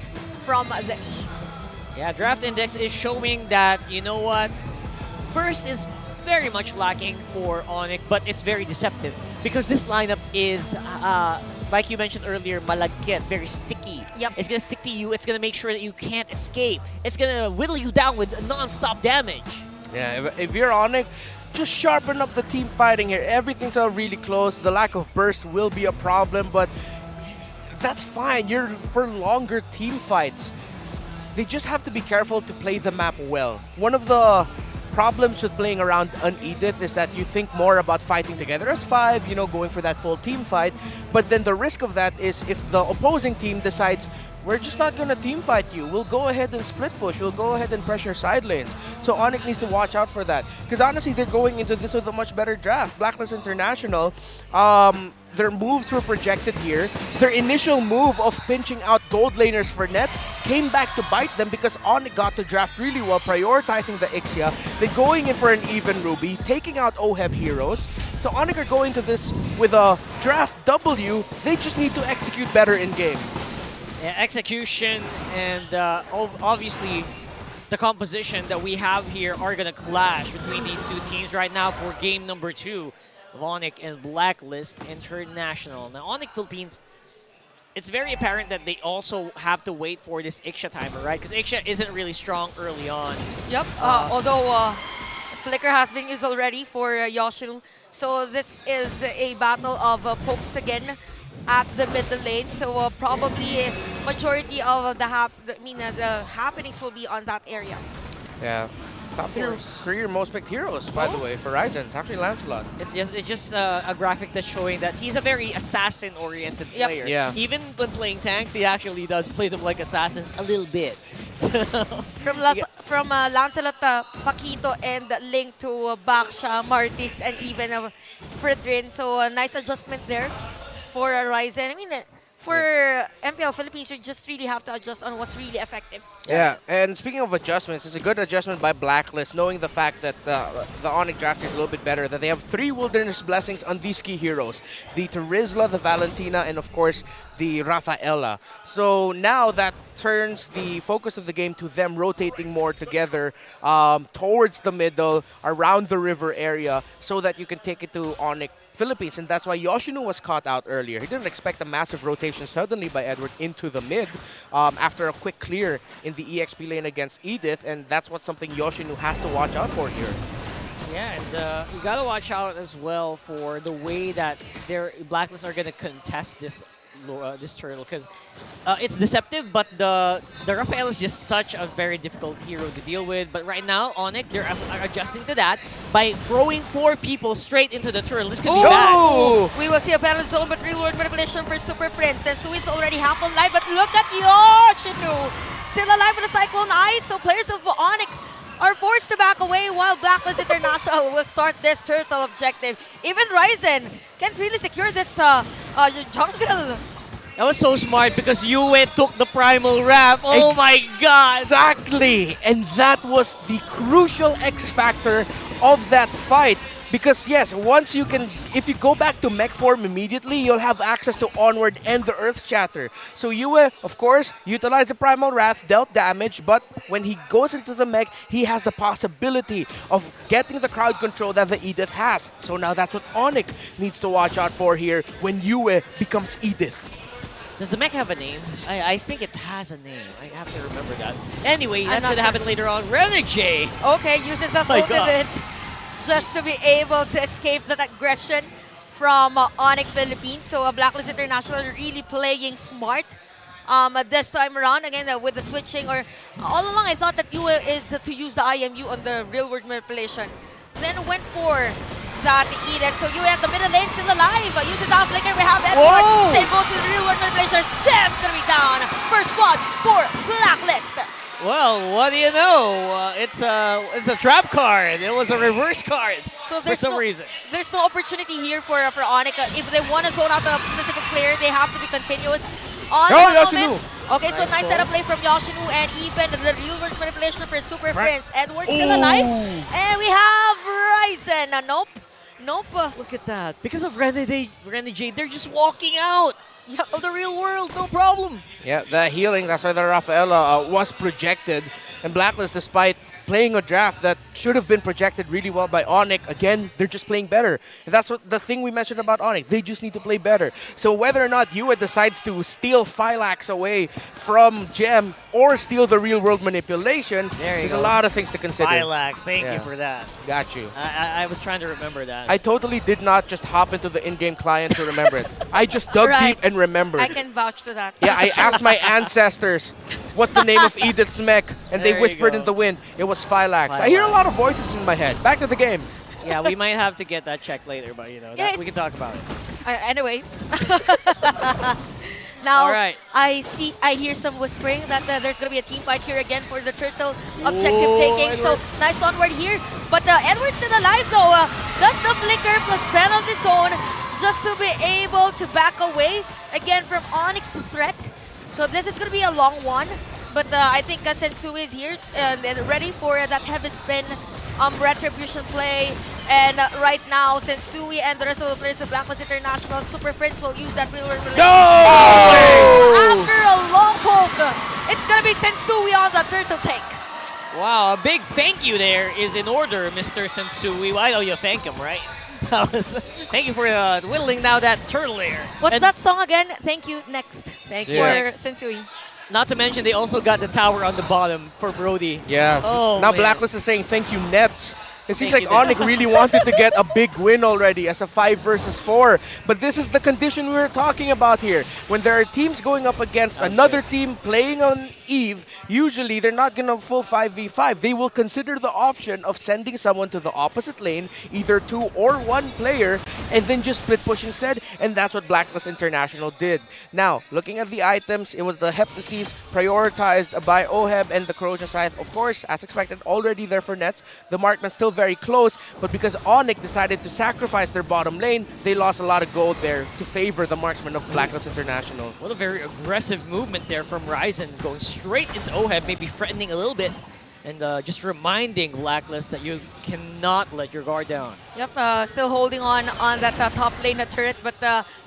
from the Eve. Yeah, Draft Index is showing that, you know what, burst is very much lacking for ONIC, but it's very deceptive because this lineup is, like you mentioned earlier, malagkit, very sticky. Yep. It's going to stick to you. It's going to make sure that you can't escape. It's going to whittle you down with non-stop damage. Yeah, if you're ONIC, just sharpen up the team fighting here. Everything's all really close. The lack of burst will be a problem, but that's fine. You're for longer team fights. They just have to be careful to play the map well. One of the problems with playing around an Edith is that you think more about fighting together as five, going for that full team fight. But then the risk of that is if the opposing team decides, we're just not going to team fight you. We'll go ahead and split push. We'll go ahead and pressure side lanes. So ONIC needs to watch out for that. Because honestly, they're going into this with a much better draft. Blacklist International, their moves were projected here. Their initial move of pinching out gold laners for nets came back to bite them because ONIC got to draft really well, prioritizing the Ixia. They're going in for an even Ruby, taking out OHEB heroes. So ONIC are going to this with a draft W. They just need to execute better in game. Yeah, execution and obviously the composition that we have here are going to clash between these two teams right now for game number 2 of ONIC and Blacklist International. Now, ONIC Philippines, it's very apparent that they also have to wait for this Ixia timer, right? Because Ixia isn't really strong early on. Yep. Although Flicker has been used already for Yoshino. So this is a battle of pokes again at the middle lane, so probably majority of the happenings will be on that area. Yeah. Top 3 career most picked heroes, by the way, for Ryzen. It's actually Lancelot. It's just a graphic that's showing that he's a very assassin-oriented player. Yeah. Even when playing tanks, he actually does play them like assassins a little bit. So From Lancelot, Paquito, and Link to Baksha, Martis, and even Fritrin. So a nice adjustment there for Ryzen. I mean, for MPL Philippines, you just really have to adjust on what's really effective. Yeah, and speaking of adjustments, it's a good adjustment by Blacklist, knowing the fact that the ONIC draft is a little bit better, that they have 3 Wilderness Blessings on these key heroes. The Terizla, the Valentina, and of course, the Rafaela. So now that turns the focus of the game to them rotating more together towards the middle, around the river area, so that you can take it to ONIC Philippines, and that's why Yoshino was caught out earlier. He didn't expect a massive rotation suddenly by Edward into the mid after a quick clear in the EXP lane against Edith, and that's what something Yoshino has to watch out for here. yeah, and you gotta watch out as well for the way that their Blacklist are gonna contest this turtle, because it's deceptive, but the Raphael is just such a very difficult hero to deal with. But right now, ONIC, they're adjusting to that by throwing 4 people straight into the turtle. This could be bad. We will see a balance zone, but real world manipulation for Super Prince. And Sui is already half alive, but look at Yoshino! Still alive with a Cyclone Ice, so players of ONIC are forced to back away while Blacklist International will start this turtle objective. Even Ryzen can't really secure this jungle. That was so smart because Yue took the primal wrap. Oh my god! Exactly! And that was the crucial X factor of that fight. Because yes, if you go back to mech form immediately, you'll have access to Onward and the Earth Shatter. So Yue, of course, utilized the Primal Wrath, dealt damage, but when he goes into the mech, he has the possibility of getting the crowd control that the Edith has. So now that's what ONIC needs to watch out for here when Yue becomes Edith. Does the mech have a name? I think it has a name. I have to remember that. Anyway, that's going to happen later on. Renegade! Okay, uses the ultimate just to be able to escape that aggression from ONIC Philippines. So Blacklist International really playing smart this time around. Again, with the switching, or all along I thought that Yue is to use the IMU on the real world manipulation. Then went for that Edith. So Yue at the middle lane, still alive. Uses down flicker. We have Edward. Same goes with the real world manipulation. Jam's gonna be down. First blood for Blacklist. Well, what do you know? It's a trap card. It was a reverse card So for some reason. There's no opportunity here for ONIC. If they want to zone out a specific player, they have to be continuous on the moment. Okay, so nice setup play from Yoshino, and even the real world manipulation for Super Prince. Edward still alive. And we have Ryzen. Nope. Look at that. Because of Renegade, they're just walking out of the real world. No problem. Yeah, the healing, that's why the Rafaela was projected. And Blacklist, despite playing a draft that should have been projected really well by ONIC, again, they're just playing better. And that's what the thing we mentioned about ONIC. They just need to play better. So whether or not Yue decides to steal Phylax away from Gem or steal the real-world manipulation, there's a lot of things to consider. Phylax, thank you for that. Got you. I was trying to remember that. I totally did not just hop into the in-game client to remember it. I just dug deep and remembered. I can vouch to that. Yeah, I asked my ancestors, what's the name of Edith's mech? And they whispered in the wind, it was Phylax. I hear a lot of voices in my head. Back to the game. Yeah, we might have to get that checked later, but you know, we can talk about it. Anyway. Now, all right. I hear some whispering that there's going to be a team fight here again for the turtle objective taking. Edward. So, nice onward here. But Edward's still alive though. Does the flicker plus penalty zone just to be able to back away again from ONIC's threat. So this is going to be a long one. But I think Sensui is here and ready for that heavy spin retribution play. And right now, Sensui and the rest of the players of Blacklist International, Super Prince will use that real world relation. After a long poke, it's going to be Sensui on the turtle take. Wow, a big thank you there is in order, Mr. Sensui. Why don't you thank him, right? Thank you for whittling down that turtle there. What's that song again? Thank you, next. Thank you. For Sensui. Not to mention, they also got the tower on the bottom for Brody. Yeah. Oh, now man. Blacklist is saying thank you, Nets. It seems Thank like you, ONIC really wanted to get a big win already as a 5 versus 4. But this is the condition we were talking about here. When there are teams going up against another team playing on Eve, usually they're not going to full 5v5. They will consider the option of sending someone to the opposite lane, either 2 or 1 player, and then just split push instead. And that's what Blacklist International did. Now, looking at the items, it was the Heptases prioritized by OHEB and the Croatian side. Of course, as expected, already there for Nets. The Markman's still very close, but because ONIC decided to sacrifice their bottom lane, they lost a lot of gold there to favor the marksman of Blacklist International. What a very aggressive movement there from Ryzen, going straight into OHEB, maybe threatening a little bit, and just reminding Blacklist that you cannot let your guard down. Yep, still holding on that top lane turret, but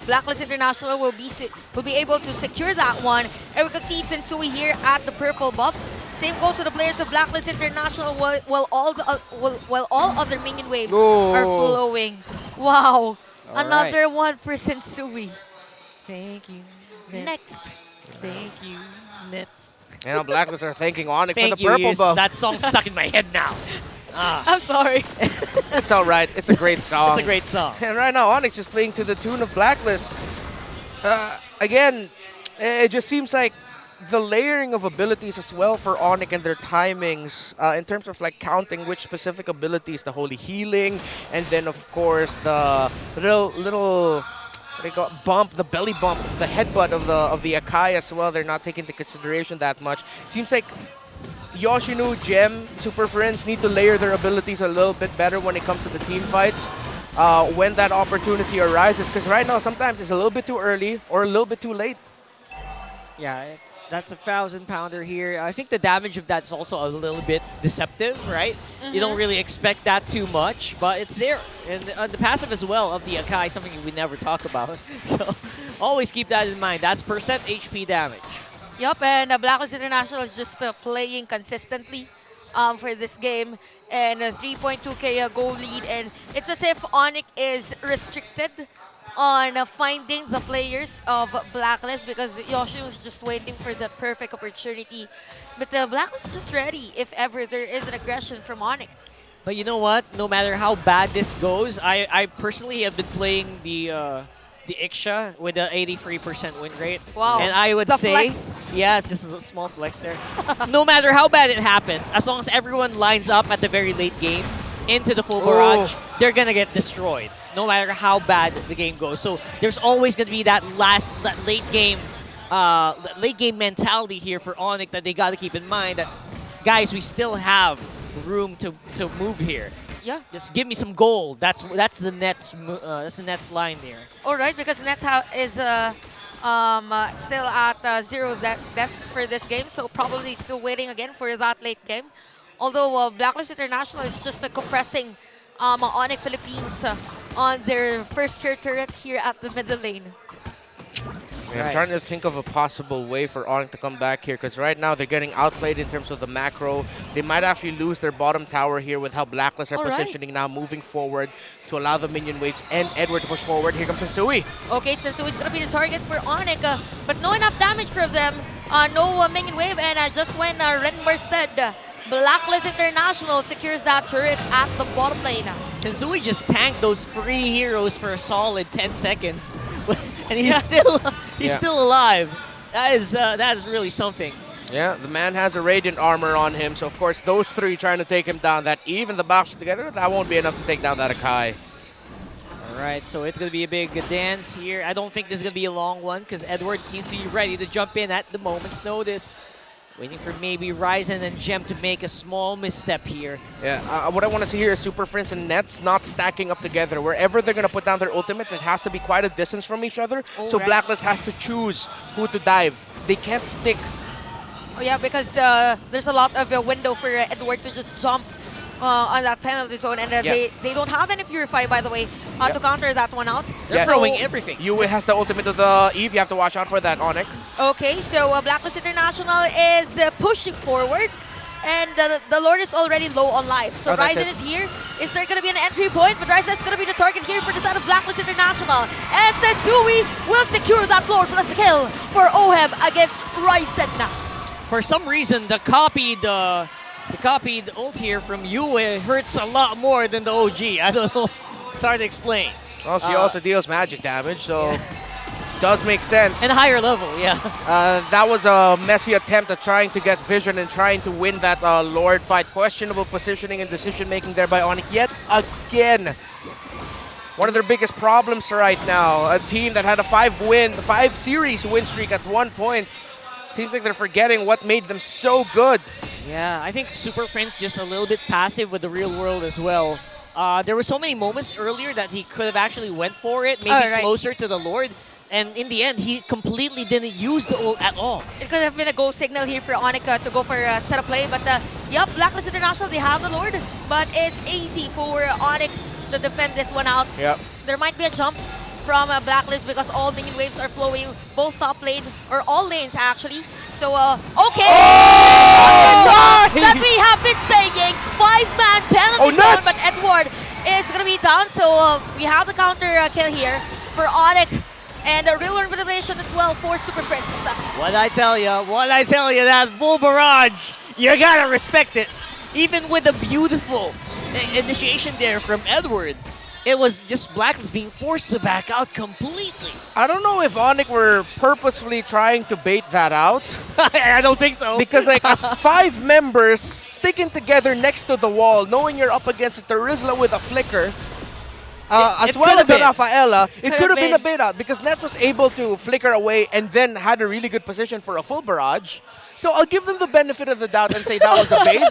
Blacklist International will be able to secure that one. And we can see Sensui here at the purple buff. Same goes to the players of Blacklist International while all other minion waves are flowing. Wow, another one for Sensui. Thank you. Next. Thank you, Nets. And now Blacklist are thanking ONIC for Thank the you, purple Yus. buff. That song's stuck in my head now. I'm sorry. It's all right. It's a great song. It's a great song. And right now, ONIC just playing to the tune of Blacklist. Again, it just seems like the layering of abilities as well for ONIC and their timings in terms of like counting which specific abilities, the holy healing, and then of course the little what do you call it, bump, the belly bump, the headbutt of the Akai as well. They're not taking into consideration that much. Seems like Yoshinu, Gem, Super Friends need to layer their abilities a little bit better when it comes to the team fights when that opportunity arises, because right now sometimes it's a little bit too early or a little bit too late. Yeah, that's a 1,000-pounder here. I think the damage of that's also a little bit deceptive, right? You don't really expect that too much, but it's there. And the passive as well of the Akai, something we never talk about. So always keep that in mind. That's percent HP damage. Yup, and Blacklist International is just playing consistently for this game. And 3.2k goal lead. And it's as if ONIC is restricted on finding the players of Blacklist because Yoshi was just waiting for the perfect opportunity. But Blacklist is just ready if ever there is an aggression from ONIC. But you know what? No matter how bad this goes, I personally have been playing the Iksha with an 83% win rate. Wow. And I would The say, flex. yeah, it's just a small flex there. No matter how bad it happens, as long as everyone lines up at the very late game into the full barrage, they're going to get destroyed. No matter how bad the game goes. So there's always going to be that late game mentality here for ONIC that they got to keep in mind that, guys, we still have room to move here. Yeah. Just give me some gold. That's the Nets line there. All right, because Nets is still at 0 deaths for this game, so probably still waiting again for that late game. Although Blacklist International is just compressing ONIC Philippines on their first tier turret here at the middle lane. Yeah, I'm trying to think of a possible way for ONIC to come back here, because right now they're getting outplayed in terms of the macro. They might actually lose their bottom tower here with how Blacklist are positioning now, moving forward to allow the minion waves and Edward to push forward. Here comes Sensui. Okay, Sensui is going to be the target for ONIC, but no enough damage from them. No minion wave, and just when Renber said Blacklist International secures that turret at the bottom lane. Sensui just tanked those free heroes for a solid 10 seconds. And he's still alive. That is really something. Yeah, the man has a Radiant armor on him, so of course those three trying to take him down. That Eve and the box together, that won't be enough to take down that Akai. Alright, so it's going to be a big dance here. I don't think this is going to be a long one because Edward seems to be ready to jump in at the moment's notice. Waiting for maybe Ryzen and Gem to make a small misstep here. Yeah, what I want to see here is Super Friends and Nets not stacking up together. Wherever they're going to put down their ultimates, it has to be quite a distance from each other. So Blacklist has to choose who to dive. They can't stick. Oh yeah, because there's a lot of a window for Edward to just jump on that penalty zone, and they don't have any Purify, by the way, to counter that one out. They're throwing everything. Yue has the ultimate of the Eve. You have to watch out for that, ONIC. Okay, so Blacklist International is pushing forward, and the Lord is already low on life. So Ryzen is here. Is there going to be an entry point? But Ryzen is going to be the target here for the side of Blacklist International. And Sensui will secure that Lord plus the kill for OHEB against Ryzen. For some reason, the copied to copy the ult here from Yue hurts a lot more than the OG. I don't know. It's hard to explain. Well, she also deals magic damage, so does make sense. And a higher level, yeah. That was a messy attempt at trying to get vision and trying to win that Lord fight. Questionable positioning and decision-making there by ONIC yet again. One of their biggest problems right now. A team that had a 5-series win streak at one point. Seems like they're forgetting what made them so good. Yeah, I think Super Friend's just a little bit passive with the real world as well. There were so many moments earlier that he could have actually went for it, maybe closer to the Lord. And in the end, he completely didn't use the ult at all. It could have been a go signal here for ONIC to go for a setup play. But yep, Blacklist International, they have the Lord. But it's easy for ONIC to defend this one out. Yep. There might be a jump from Blacklist because all minion waves are flowing both top lane, or all lanes actually. So, okay! That we have been saying, 5-man penalty zone, but Edward is going to be down. So we have the counter kill here for ONIC. And a real manipulation as well for Super Prince. What I tell you, that full barrage, you gotta respect it. Even with a beautiful initiation there from Edward, it was just Blacklist being forced to back out completely. I don't know if ONIC were purposefully trying to bait that out. I don't think so. Because like as 5 members sticking together next to the wall, knowing you're up against a Terizla with a flicker, as well as a Rafaela, it could have been a bait out because Nets was able to flicker away and then had a really good position for a full barrage. So I'll give them the benefit of the doubt and say that was a bait.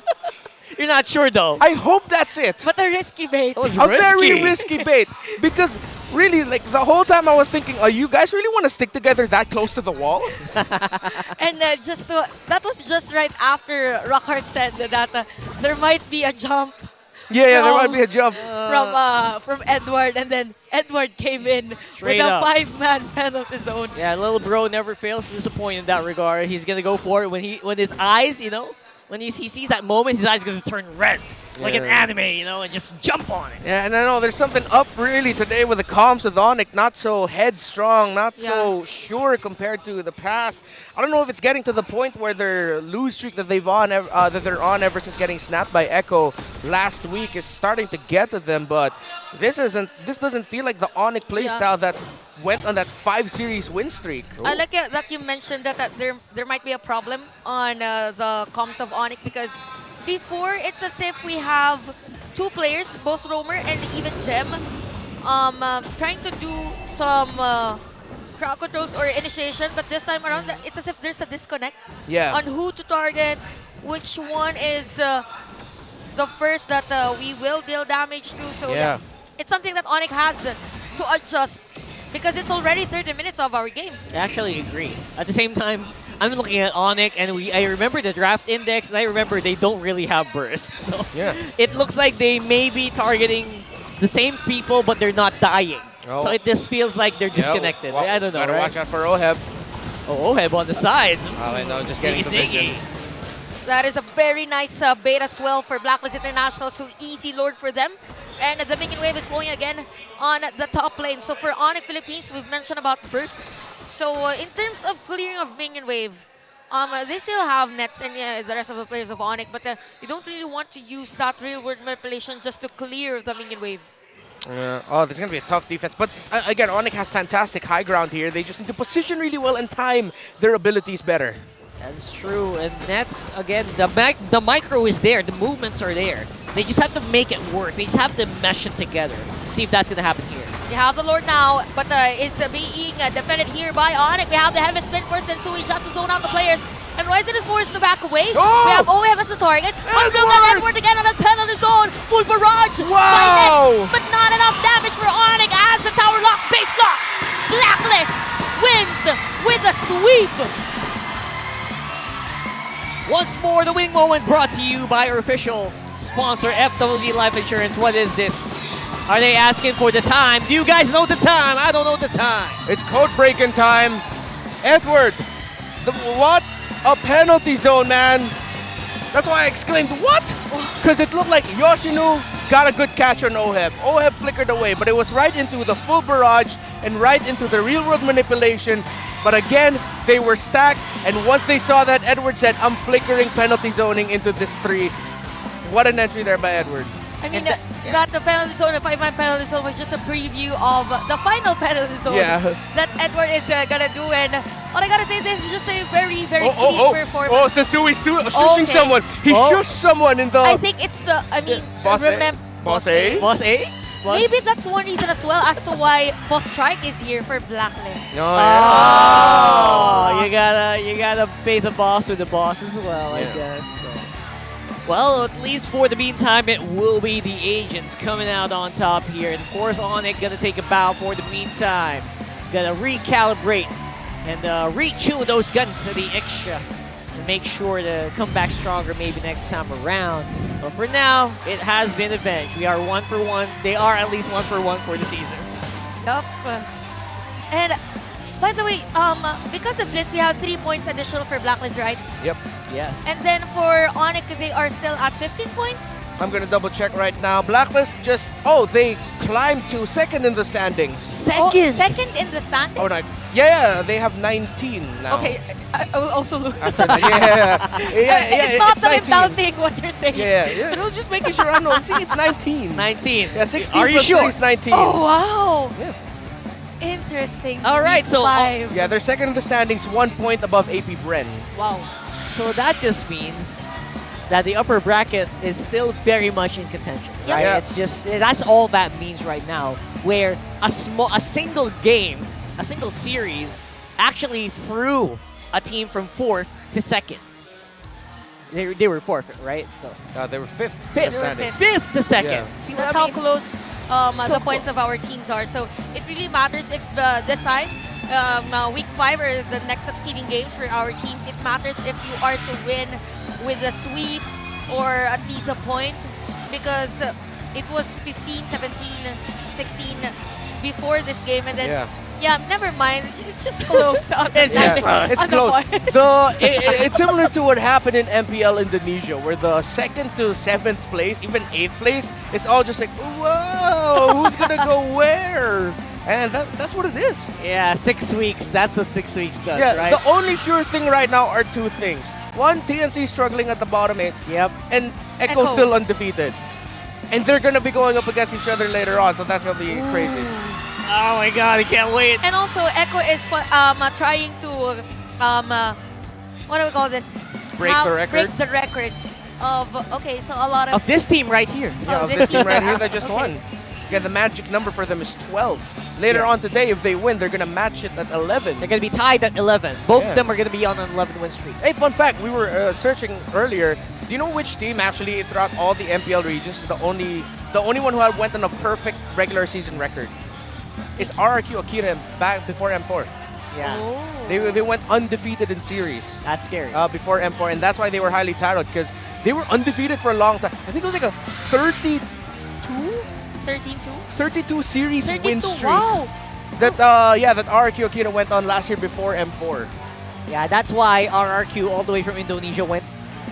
You're not sure though. I hope that's it. But a risky bait. A very risky bait. Because really, like the whole time I was thinking, oh, you guys really want to stick together that close to the wall? And that was just right after Rockhart said that there might be a jump. Yeah, there might be a jump. From Edward, and then Edward came in Straight with a up. 5-man penalty zone. Yeah, little bro never fails to disappoint in that regard. He's gonna go for it when his eyes, when he sees that moment, his eyes gonna turn red. Like an anime, and just jump on it. Yeah, and I know there's something up really today with the comms with ONIC. Not so headstrong, not so sure compared to the past. I don't know if it's getting to the point where their lose streak that they're on ever since getting snapped by Echo last week is starting to get to them. But this doesn't feel like the ONIC playstyle that went on that 5-series win streak. I like it that you mentioned that there might be a problem on the comms of ONIC because before, it's as if we have 2 players, both Roamer and even Gem, trying to do some crowd controls or initiation, but this time around, it's as if there's a disconnect on who to target, which one is the first that we will deal damage to. So it's something that ONIC has to adjust because it's already 30 minutes of our game. I actually agree. At the same time, I'm looking at ONIC, and I remember the draft index, and I remember they don't really have burst. So it looks like they may be targeting the same people, but they're not dying. So it just feels like they're disconnected. Well, I don't know. Gotta watch out for Oheb. Oh, Oheb on the sides. Oh, no, just getting the vision. That is a very nice bait as well for Blacklist International. So easy Lord for them. And the minion wave is flowing again on the top lane. So for ONIC Philippines, we've mentioned about burst. So in terms of clearing of minion wave, they still have Nets and the rest of the players of ONIC, but you don't really want to use that real-world manipulation just to clear the minion wave. There's going to be a tough defense. But again, ONIC has fantastic high ground here. They just need to position really well and time their abilities better. That's true. And Nets, again, the micro is there. The movements are there. They just have to make it work. They just have to mesh it together. See if that's going to happen here. You have the Lord now, but it's being defended here by ONIC. We have the heavy spin for Sensui just to zone out the players. And Ryzen is forced to back away. We have OEM as the target. But look at Edward again on the penalty zone. Full barrage by Nets, but not enough damage for ONIC as the tower lock, base lock. Blacklist wins with a sweep. Once more, the wing moment brought to you by our official sponsor, FWD Life Insurance. What is this? Are they asking for the time? Do you guys know the time? I don't know the time. It's code breaking time. Edward, what? A penalty zone, man. That's why I exclaimed, what? Because it looked like Yoshinu got a good catch on Oheb. Oheb flickered away, but it was right into the full barrage and right into the real-world manipulation. But again, they were stacked, and once they saw that, Edward said, I'm flickering penalty zoning into this 3. What an entry there by Edward. I mean, that the penalty zone, the 5-man penalty zone was just a preview of the final penalty zone that Edward is gonna do. And all I gotta say, this is just a very, very clean performance. Oh, Sasui shushing someone. He shushed someone in the... I think it's, I mean, Boss A? Boss A? Maybe that's one reason as well as to why Boss Strike is here for Blacklist. Oh, you gotta face a boss with the boss as well, I guess. So. Well, at least for the meantime, it will be the agents coming out on top here. And of course, ONIC gonna take a bow for the meantime. Gonna recalibrate and retune those guns to the extra and make sure to come back stronger maybe next time around. But for now, it has been avenged. We are 1 for 1. They are at least 1 for 1 for the season. Yup. And by the way, because of this, we have 3 points additional for Blacklist, right? Yep. Yes. And then for ONIC, they are still at 15 points. I'm gonna double check right now. Blacklist just... they climbed to second in the standings. Second in the standings? Oh, no. Yeah, they have 19 now. Okay, I will also look. It's not that I'm 19. doubting what you're saying. Yeah. No, just making sure I know. See, it's 19. 19. Yeah, 16 Are you plus sure? 3 is 19. Oh, wow. Yeah. Interesting. All right, so 5. Yeah, they're second in the standings, 1 point above AP Bren. Wow. So that just means that the upper bracket is still very much in contention, right? Yeah. It's just that's all that means right now. Where a single game, a single series, actually threw a team from 4th to 2nd. They were 4th, right? So They were 5th. Fifth to 2nd. Yeah. See what That's I how mean? close the points of our teams are. So it really matters if this time, week 5 or the next succeeding games for our teams, it matters if you are to win with a sweep or at least a point, because it was 15, 17, 16 before this game, and then never mind. It's just close. It's close. It's similar to what happened in MPL Indonesia, where the 2nd to 7th place, even 8th place, it's all just like, whoa, who's gonna go where? And that's what it is. Yeah, 6 weeks. That's what 6 weeks does, Yeah, right? the only sure thing right now are 2 things. One, TNC struggling at the bottom 8. Yep. And Echo still undefeated. And they're gonna be going up against each other later on, so that's gonna be crazy. Oh my god, I can't wait. And also, Echo is trying to, what do we call this? Break the record? Break the record of, so a lot Of this team right here. Yeah, of this team right here that just won. Yeah, the magic number for them is 12. Later on today, if they win, they're going to match it at 11. They're going to be tied at 11. Both of them are going to be on an 11-win streak. Hey, fun fact, we were searching earlier. Do you know which team actually throughout all the MPL regions is the only one who went on a perfect regular season record? It's RRQ Akira back before M4. Yeah. They went undefeated in series. That's scary. Before M4, and that's why they were highly titled, because they were undefeated for a long time. I think it was like a 32 series 32, win streak. wow. That RRQ Akira went on last year before M4. Yeah, that's why RRQ all the way from Indonesia went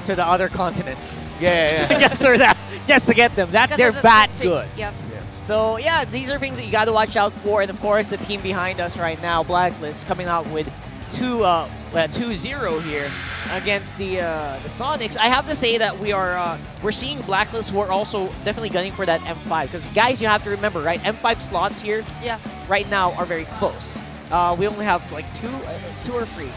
to the other continents. Yeah. just for that, just to get them. They're that good. Yep. So yeah, these are things that you got to watch out for. And of course, the team behind us right now, Blacklist, coming out with 2-0 here against the Sonics. I have to say that we're seeing Blacklist who are also definitely gunning for that M5, because guys, you have to remember, right? M5 slots here, right now are very close. We only have like two or three.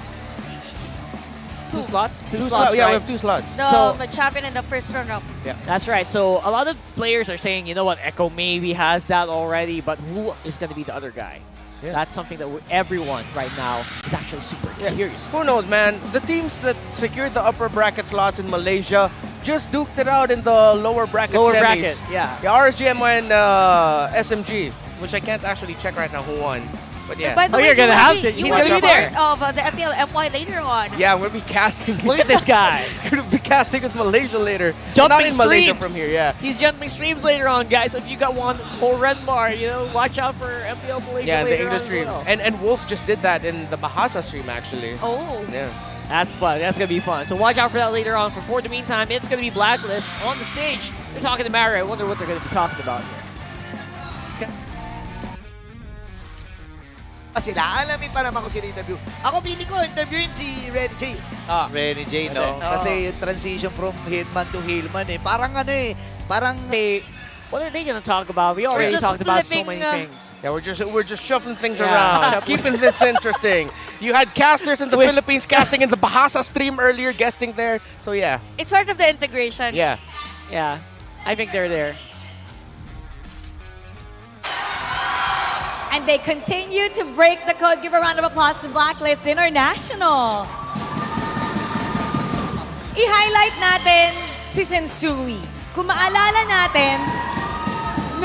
Two slots? Two slots, yeah, right? we have 2 slots. The champion and the first runner-up. Yeah. That's right. So a lot of players are saying, you know what, Echo maybe has that already, but who is going to be the other guy? Yeah. That's something that everyone right now is actually super curious. Who knows, man? The teams that secured the upper bracket slots in Malaysia just duked it out in the lower bracket semis. Yeah. The RSGM and SMG, which I can't actually check right now who won. But yeah. By the way, you're going to have to. You He's will going to be be there. part of the MPL-MY later on. Yeah, we'll be casting. Look at this guy. We're going to be casting with Malaysia later. Jumping Not in Malaysia streams. from here, yeah. He's jumping streams later on, guys. So if you got one whole red bar, watch out for MPL Malaysia Yeah, the later English on stream. as well. And Wolf just did that in the Bahasa stream, actually. Oh. Yeah. That's fun. That's going to be fun. So watch out for that later on. For the meantime, it's going to be Blacklist on the stage. They're talking to Mary. I wonder what they're going to be talking about here. Okay. Kasi alamin pa naman kung sino interview. Ako, pili ko, interviewin si Renny J. Renny J, no? Kasi yung transition from Hitman to Hillman parang parang... What are they going to talk about? We already talked about so many things. Yeah, we're just shuffling things around, keeping this interesting. You had casters in the Philippines casting in the Bahasa stream earlier, guesting there. So yeah. It's part of the integration. Yeah. Yeah, I think they're there. And they continue to break the code. Give a round of applause to Blacklist International. I-highlight natin si Sensui. Kung maalala natin,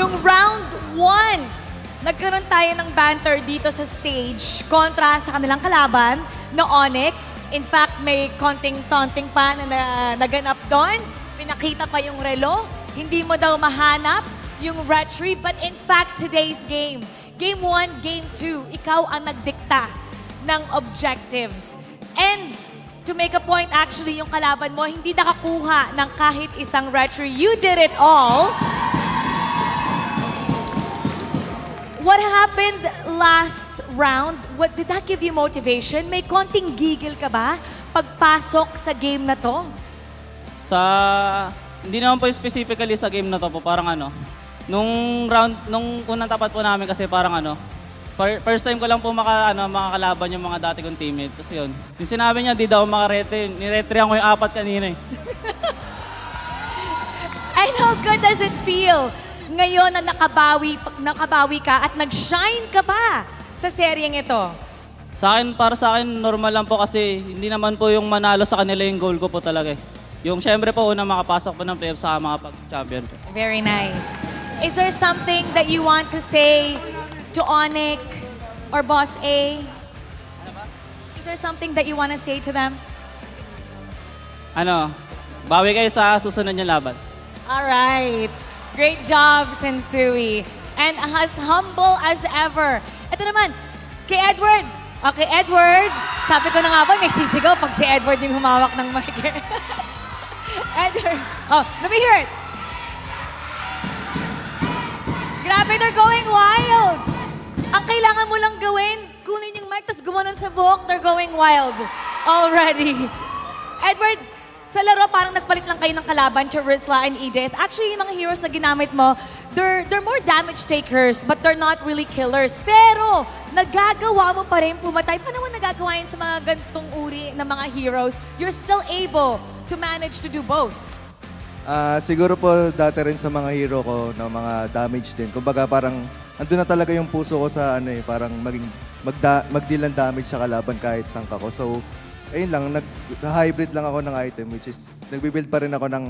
nung round 1, nagkaroon tayo ng banter dito sa stage kontra sa kanilang kalaban na ONIC. In fact, may konting taunting pa na naganap doon. Pinakita pa yung relo. Hindi mo daw mahanap yung retry. But in fact, today's game, Game 1, Game 2, ikaw ang nagdikta ng objectives. And to make a point, actually, yung kalaban mo, hindi nakakuha ng kahit isang retry. You did it all. What happened last round? What did that give you motivation? May konting gigil ka ba pagpasok sa game na to? Hindi naman po specifically sa game na to po, parang nung unang tapat po namin kasi parang first time ko lang po makakalaban yung mga dati kong teammate. Tapos yun, yung sinabi niya, di daw makarete, niretrihan ko yung 4 kanina And how good does it feel ngayon na nakabawi ka at nag-shine ka pa sa seryeng ito? Para sa akin, normal lang po kasi hindi naman po yung manalo sa kanila yung goal ko po talaga. Yung syempre po, unang makapasok po ng playoff sa mga pag-champion po. Very nice. Is there something that you want to say to ONIC or Boss A? Is there something that you want to say to them? Bawi kayo sa susunod niyong laban. All right. Great job, Sensui. And as humble as ever. Ito naman, kay Edward. Okay, Edward. Sabi ko na nga ba, may sisigaw pag si Edward yung humawak ng mic. Edward. Oh, let me hear it. Grabe, they're going wild. Ang kailangan mo lang gawin, kunin yung mic, tapos gumanon sa buhok, they're going wild already. Edward, sa laro, parang nagpalit lang kayo ng kalaban to Rizla and Edith. Actually, yung mga heroes na ginamit mo, they're more damage takers, but they're not really killers. Pero, nagagawa mo pa rin pumatay. Paano mo nagagawa yun sa mga ganitong uri ng mga heroes? You're still able to manage to do both. Siguro po dati rin sa mga hero ko na mga damage din. Kumbaga parang andun na talaga yung puso ko sa parang mag-deal ng damage sa kalaban kahit tank ako. So, ayun lang, nag-hybrid lang ako ng item which is nagbi-build pa rin ako ng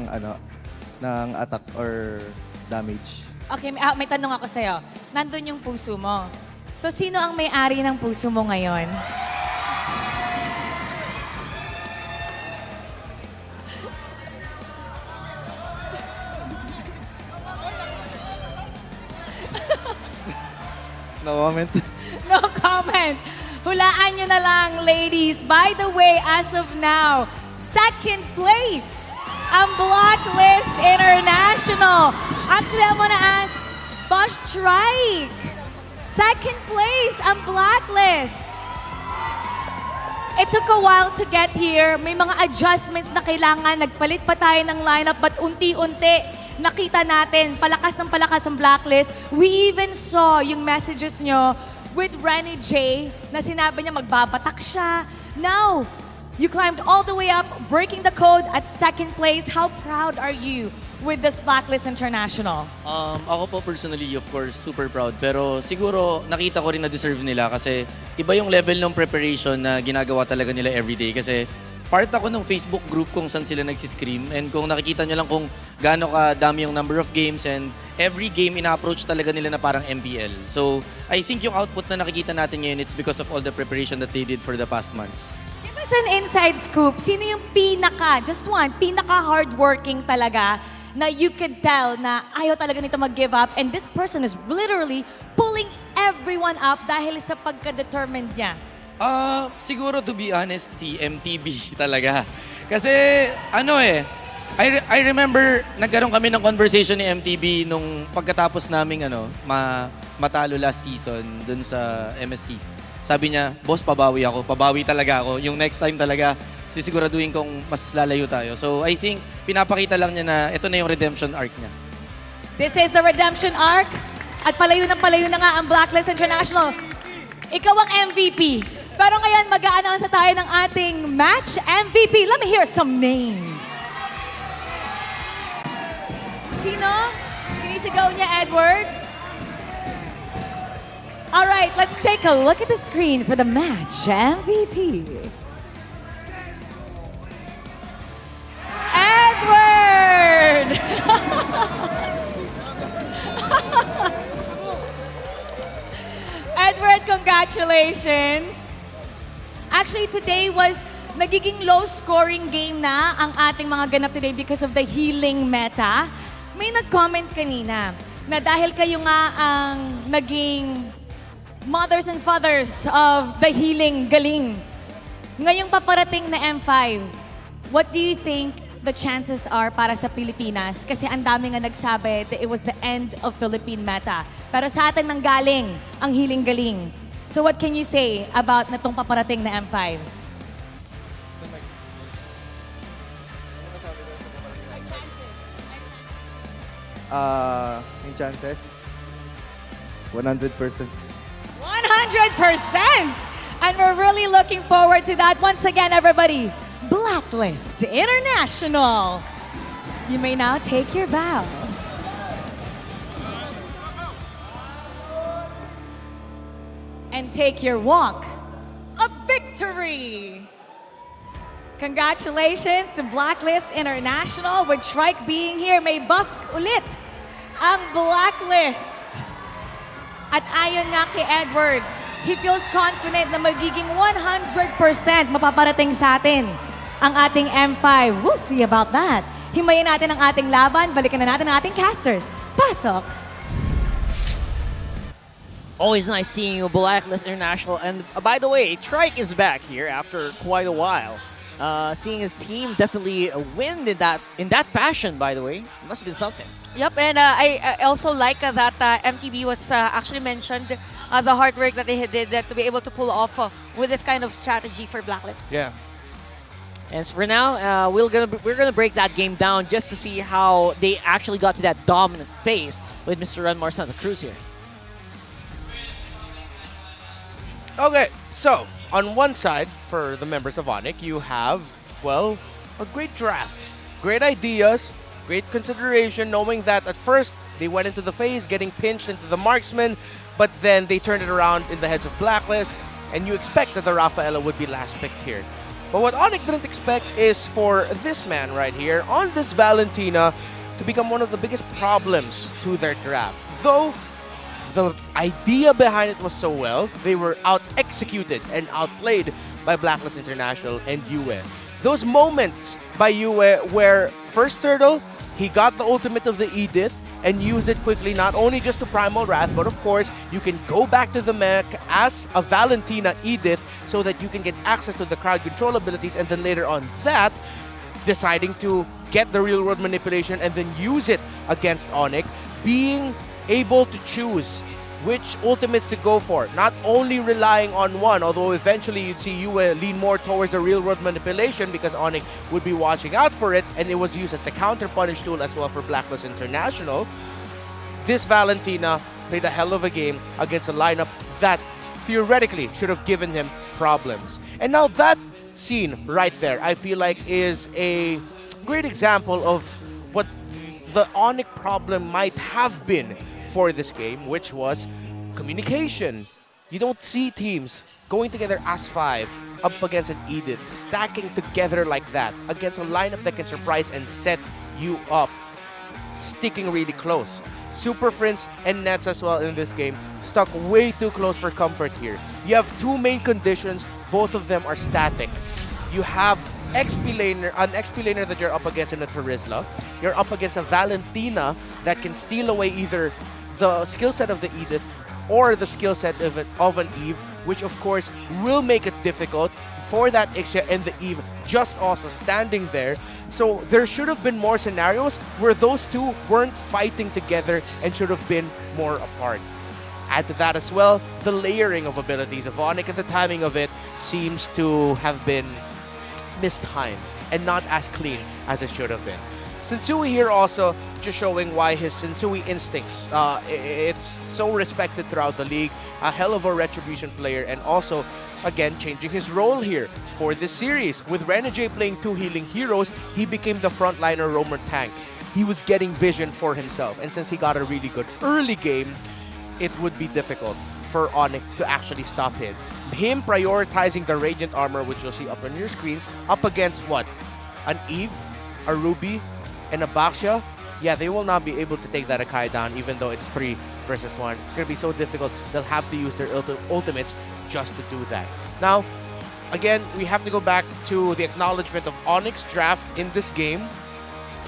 attack or damage. Okay, may tanong ako sa'yo. Nandun yung puso mo. So, sino ang may-ari ng puso mo ngayon? No comment. No comment. Hulaan nyo na lang, ladies. By the way, as of now, second place ang Blacklist International. Actually, I wanna ask, Boss Trike, second place ang Blacklist. It took a while to get here. May mga adjustments na kailangan. Nagpalit pa tayo ng lineup, but unti-unti nakita natin, palakas ang Blacklist. We even saw yung messages nyo with Renny J na sinabi niya magbabatak siya. Now, you climbed all the way up, breaking the code at second place. How proud are you with this Blacklist International? Ako po personally, of course, super proud. Pero siguro nakita ko rin na deserve nila kasi iba yung level ng preparation na ginagawa talaga nila everyday. Kasi part ako ng Facebook group kung saan sila nagsiscream. And kung nakikita nyo lang kung gaano kadami yung number of games and every game ina-approach talaga nila na parang MPL. So, I think yung output na nakikita natin ngayon, it's because of all the preparation that they did for the past months. Give us an inside scoop. Sino yung pinaka-hardworking talaga na you could tell na ayaw talaga nito mag-give up and this person is literally pulling everyone up dahil sa pagka-determined niya? Siguro to be honest, si MTB talaga. Kasi I remember nagkaroon kami ng conversation ni MTB nung pagkatapos naming matalo last season dun sa MSC. sabi niya, boss, pabawi ako. Pabawi talaga ako. Yung next time talaga, sisiguraduhin kong mas lalayo tayo. So I think, pinapakita lang niya na ito na yung redemption arc niya. This is the redemption arc. At palayo na nga ang Blacklist International. Ikaw ang MVP. Pero ngayon, mag-a-announce tayo ng ating match MVP. Let me hear some names. Sino? Sinisigaw niya, Edward? All right, let's take a look at the screen for the match MVP. Edward! Edward, congratulations. Actually, today was nagiging low-scoring game na ang ating mga ganap today because of the healing meta. May nag-comment kanina na dahil kayo nga ang naging mothers and fathers of the healing galing. Ngayong paparating na M5, what do you think the chances are para sa Pilipinas? Kasi ang dami nga nagsabi that it was the end of Philippine meta. Pero sa atin nanggaling ang healing galing. So what can you say about natong paparating na M5? Yung chances, 100%. 100%! And we're really looking forward to that. Once again, everybody, Blacklist International. You may now take your bow. And take your walk of victory. Congratulations to Blacklist International with Trike being here. May buff ulit ang Blacklist. At ayon nga kay Edward, he feels confident na magiging 100% mapaparating sa atin ang ating M5. We'll see about that. Himayin natin ang ating laban. Balikan na natin ang ating casters. Pasok! Always nice seeing you, Blacklist International. And by the way, Trike is back here after quite a while. Seeing his team definitely win in that fashion, by the way. It must have been something. Yep, and I also like that MTB was actually mentioned the hard work that they did to be able to pull off with this kind of strategy for Blacklist. Yeah. And so for now, we're gonna break that game down just to see how they actually got to that dominant phase with Mr. Ranmar Santa Cruz here. Okay, so on one side, for the members of ONIC, you have, well, a great draft. Great ideas, great consideration, knowing that at first they went into the phase, getting pinched into the marksman, but then they turned it around in the heads of Blacklist, and you expect that the Rafaela would be last picked here. But what ONIC didn't expect is for this man right here, on this Valentina, to become one of the biggest problems to their draft. Though the idea behind it was so well, they were out-executed and outplayed by Blacklist International and Yue. Those moments by Yue where first turtle, he got the ultimate of the Edith and used it quickly, not only just to Primal Wrath, but of course, you can go back to the mech as a Valentina Edith so that you can get access to the crowd control abilities, and then later on that, deciding to get the real world manipulation and then use it against ONIC, being able to choose which ultimates to go for, not only relying on one, although eventually you'd see Yue lean more towards the real world manipulation because ONIC would be watching out for it, and it was used as a counter punish tool as well for Blacklist International. This Valentina played a hell of a game against a lineup that theoretically should have given him problems. And now that scene right there, I feel like is a great example of what the ONIC problem might have been for this game, which was communication. You don't see teams going together as 5 up against an Edith, stacking together like that against a lineup that can surprise and set you up, sticking really close. Super Friends and Nets as well in this game stuck way too close for comfort here. You have two main conditions, both of them are static. You have an XP laner that you're up against in a Terizla. You're up against a Valentina that can steal away either the skill set of the Edith or the skill set of an Eve, which of course will make it difficult for that Ixia and the Eve just also standing there. So there should have been more scenarios where those two weren't fighting together and should have been more apart. Add to that as well, the layering of abilities of ONIC and the timing of it seems to have been mistimed and not as clean as it should have been. Sensui here also just showing why his Sensui instincts, it's so respected throughout the league, a hell of a retribution player, and also, again, changing his role here for this series. With Renegade playing 2 healing heroes, he became the frontliner roamer tank. He was getting vision for himself, and since he got a really good early game, it would be difficult for ONIC to actually stop him. Him prioritizing the Radiant Armor, which you'll see up on your screens, up against what? An Eve, a Ruby, and a Baxia. Yeah, they will not be able to take that Akai down, even though it's 3 versus 1. It's going to be so difficult. They'll have to use their ultimates just to do that. Now, again, we have to go back to the acknowledgement of ONIC's draft in this game.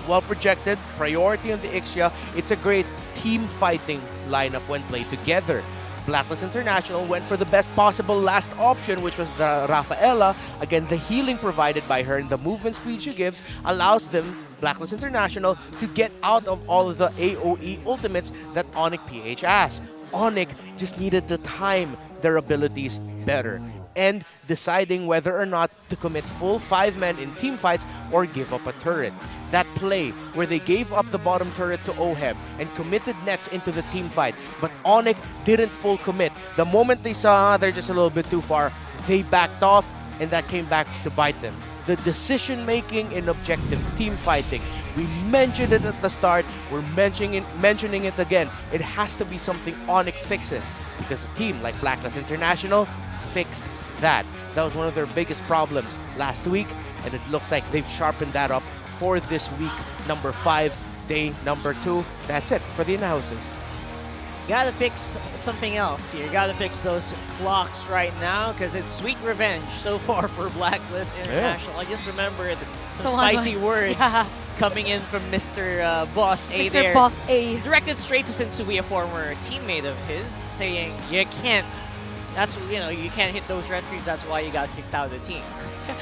Well projected, priority on the Ixia. It's a great team fighting lineup when played together. Blacklist International went for the best possible last option, which was the Rafaela. Again, the healing provided by her and the movement speed she gives allows them, Blacklist International, to get out of all of the AoE ultimates that ONIC-PH has. ONIC just needed to time their abilities better and deciding whether or not to commit full 5-men in team fights or give up a turret. That play where they gave up the bottom turret to OHEB and committed nets into the team fight, but ONIC didn't full commit. The moment they saw they're just a little bit too far, they backed off, and that came back to bite them. The decision-making in objective team fighting, we mentioned it at the start, we're mentioning it again. It has to be something ONIC fixes, because a team like Blacklist International fixed that. That was one of their biggest problems last week, and it looks like they've sharpened that up for this week number 5, day number 2. That's it for the analysis. Gotta fix something else here. Gotta fix those clocks right now, because it's sweet revenge so far for Blacklist International. Yeah. I just remembered some spicy words coming in from Mr. Boss A there. Mr. Boss A. Directed straight to Sensui, a former teammate of his, saying, you can't. You can't hit those retries. That's why you got kicked out of the team.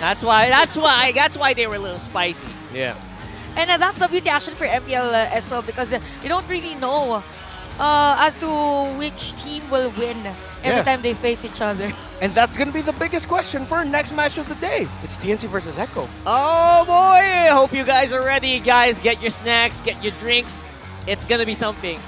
That's why they were a little spicy. Yeah. And that's the beauty actually for MPL S12 because you don't really know as to which team will win every time they face each other. And that's going to be the biggest question for our next match of the day. It's TNC versus Echo. Oh boy! I hope you guys are ready. Guys, get your snacks, get your drinks. It's going to be something.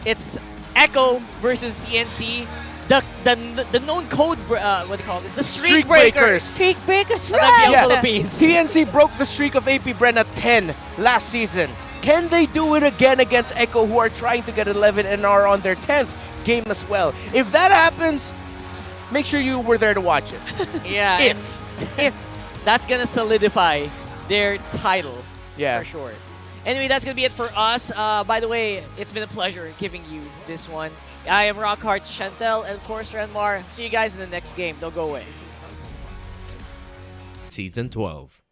It's Echo versus CNC. The known code, what do you call this? The Streak Breakers. Streak Breakers, right? Yeah. Philippines. TNC broke the streak of AP Bren at 10 last season. Can they do it again against Echo, who are trying to get 11 and are on their 10th game as well? If that happens, make sure you were there to watch it. Yeah. if that's gonna solidify their title, for sure. Anyway, that's gonna be it for us. By the way, it's been a pleasure giving you this one. I am Rockheart Chantel, and of course Renmar. See you guys in the next game. Don't go away. Season 12.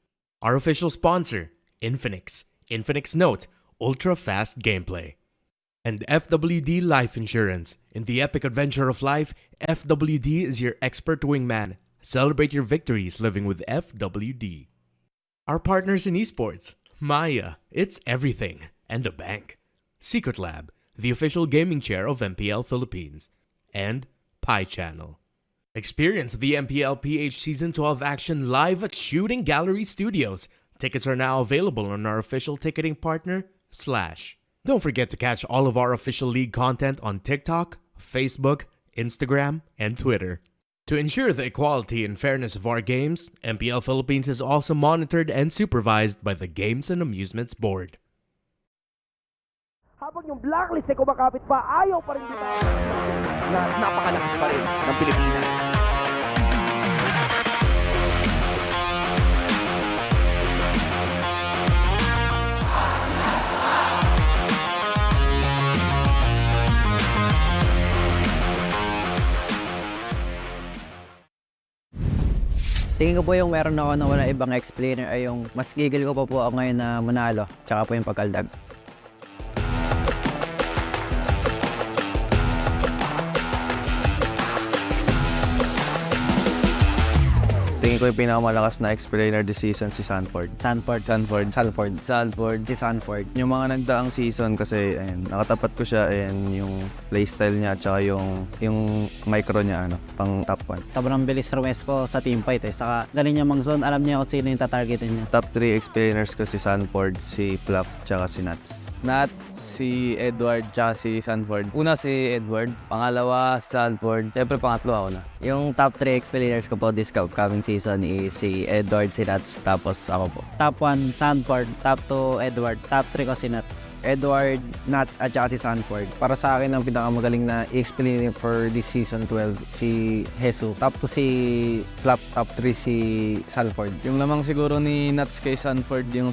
Our official sponsor, Infinix. Infinix Note, ultra-fast gameplay. And FWD Life Insurance. In the epic adventure of life, FWD is your expert wingman. Celebrate your victories living with FWD. Our partners in esports, Maya, it's everything, and a bank. Secret Lab, the official gaming chair of MPL Philippines. And Pi Channel. Experience the MPL-PH Season 12 action live at Shooting Gallery Studios. Tickets are now available on our official ticketing partner, Slash. Don't forget to catch all of our official league content on TikTok, Facebook, Instagram, and Twitter. To ensure the equality and fairness of our games, MPL Philippines is also monitored and supervised by the Games and Amusements Board. Habang yung blacklist ay kumakapit pa, ayaw pa rin dito na napakalakas pa rin ng Pilipinas. Tingin ko po yung meron ako na wala ibang explainer ay yung mas gigil ko pa po ako ngayon na manalo, tsaka po yung pagkaldag. Tingin ko ko yung pinakamalakas na explainer this season si Sanford. Sanford. Si Sanford. Yung mga nagdaang season kasi ayun, nakatapat ko siya and yung playstyle niya tsaka yung micro niya pang top 1. Sobrang bilis rumes ko sa teamfight Saka galing niya mag-zone. Alam niya kung sino yung tatargetin niya. Top 3 explainers ko si Sanford, si Fluff, tsaka si Nuts. Si Edward, tsaka si Sanford. Una si Edward, pangalawa Sanford, siyempre pangatlo ako na. Yung top 3 explainers ko po this coming season is si Edward, si Nats, tapos ako po. Top 1, Sanford. Top 2, Edward. Top 3 ko si Nat. Edward, Nats, at saka si Sanford. Para sa akin, ang pinakamagaling na explainer for this season 12, si Jesus. Top 2 si Flap, top 3 si Sanford. Yung lamang siguro ni Nuts kay Sanford, yung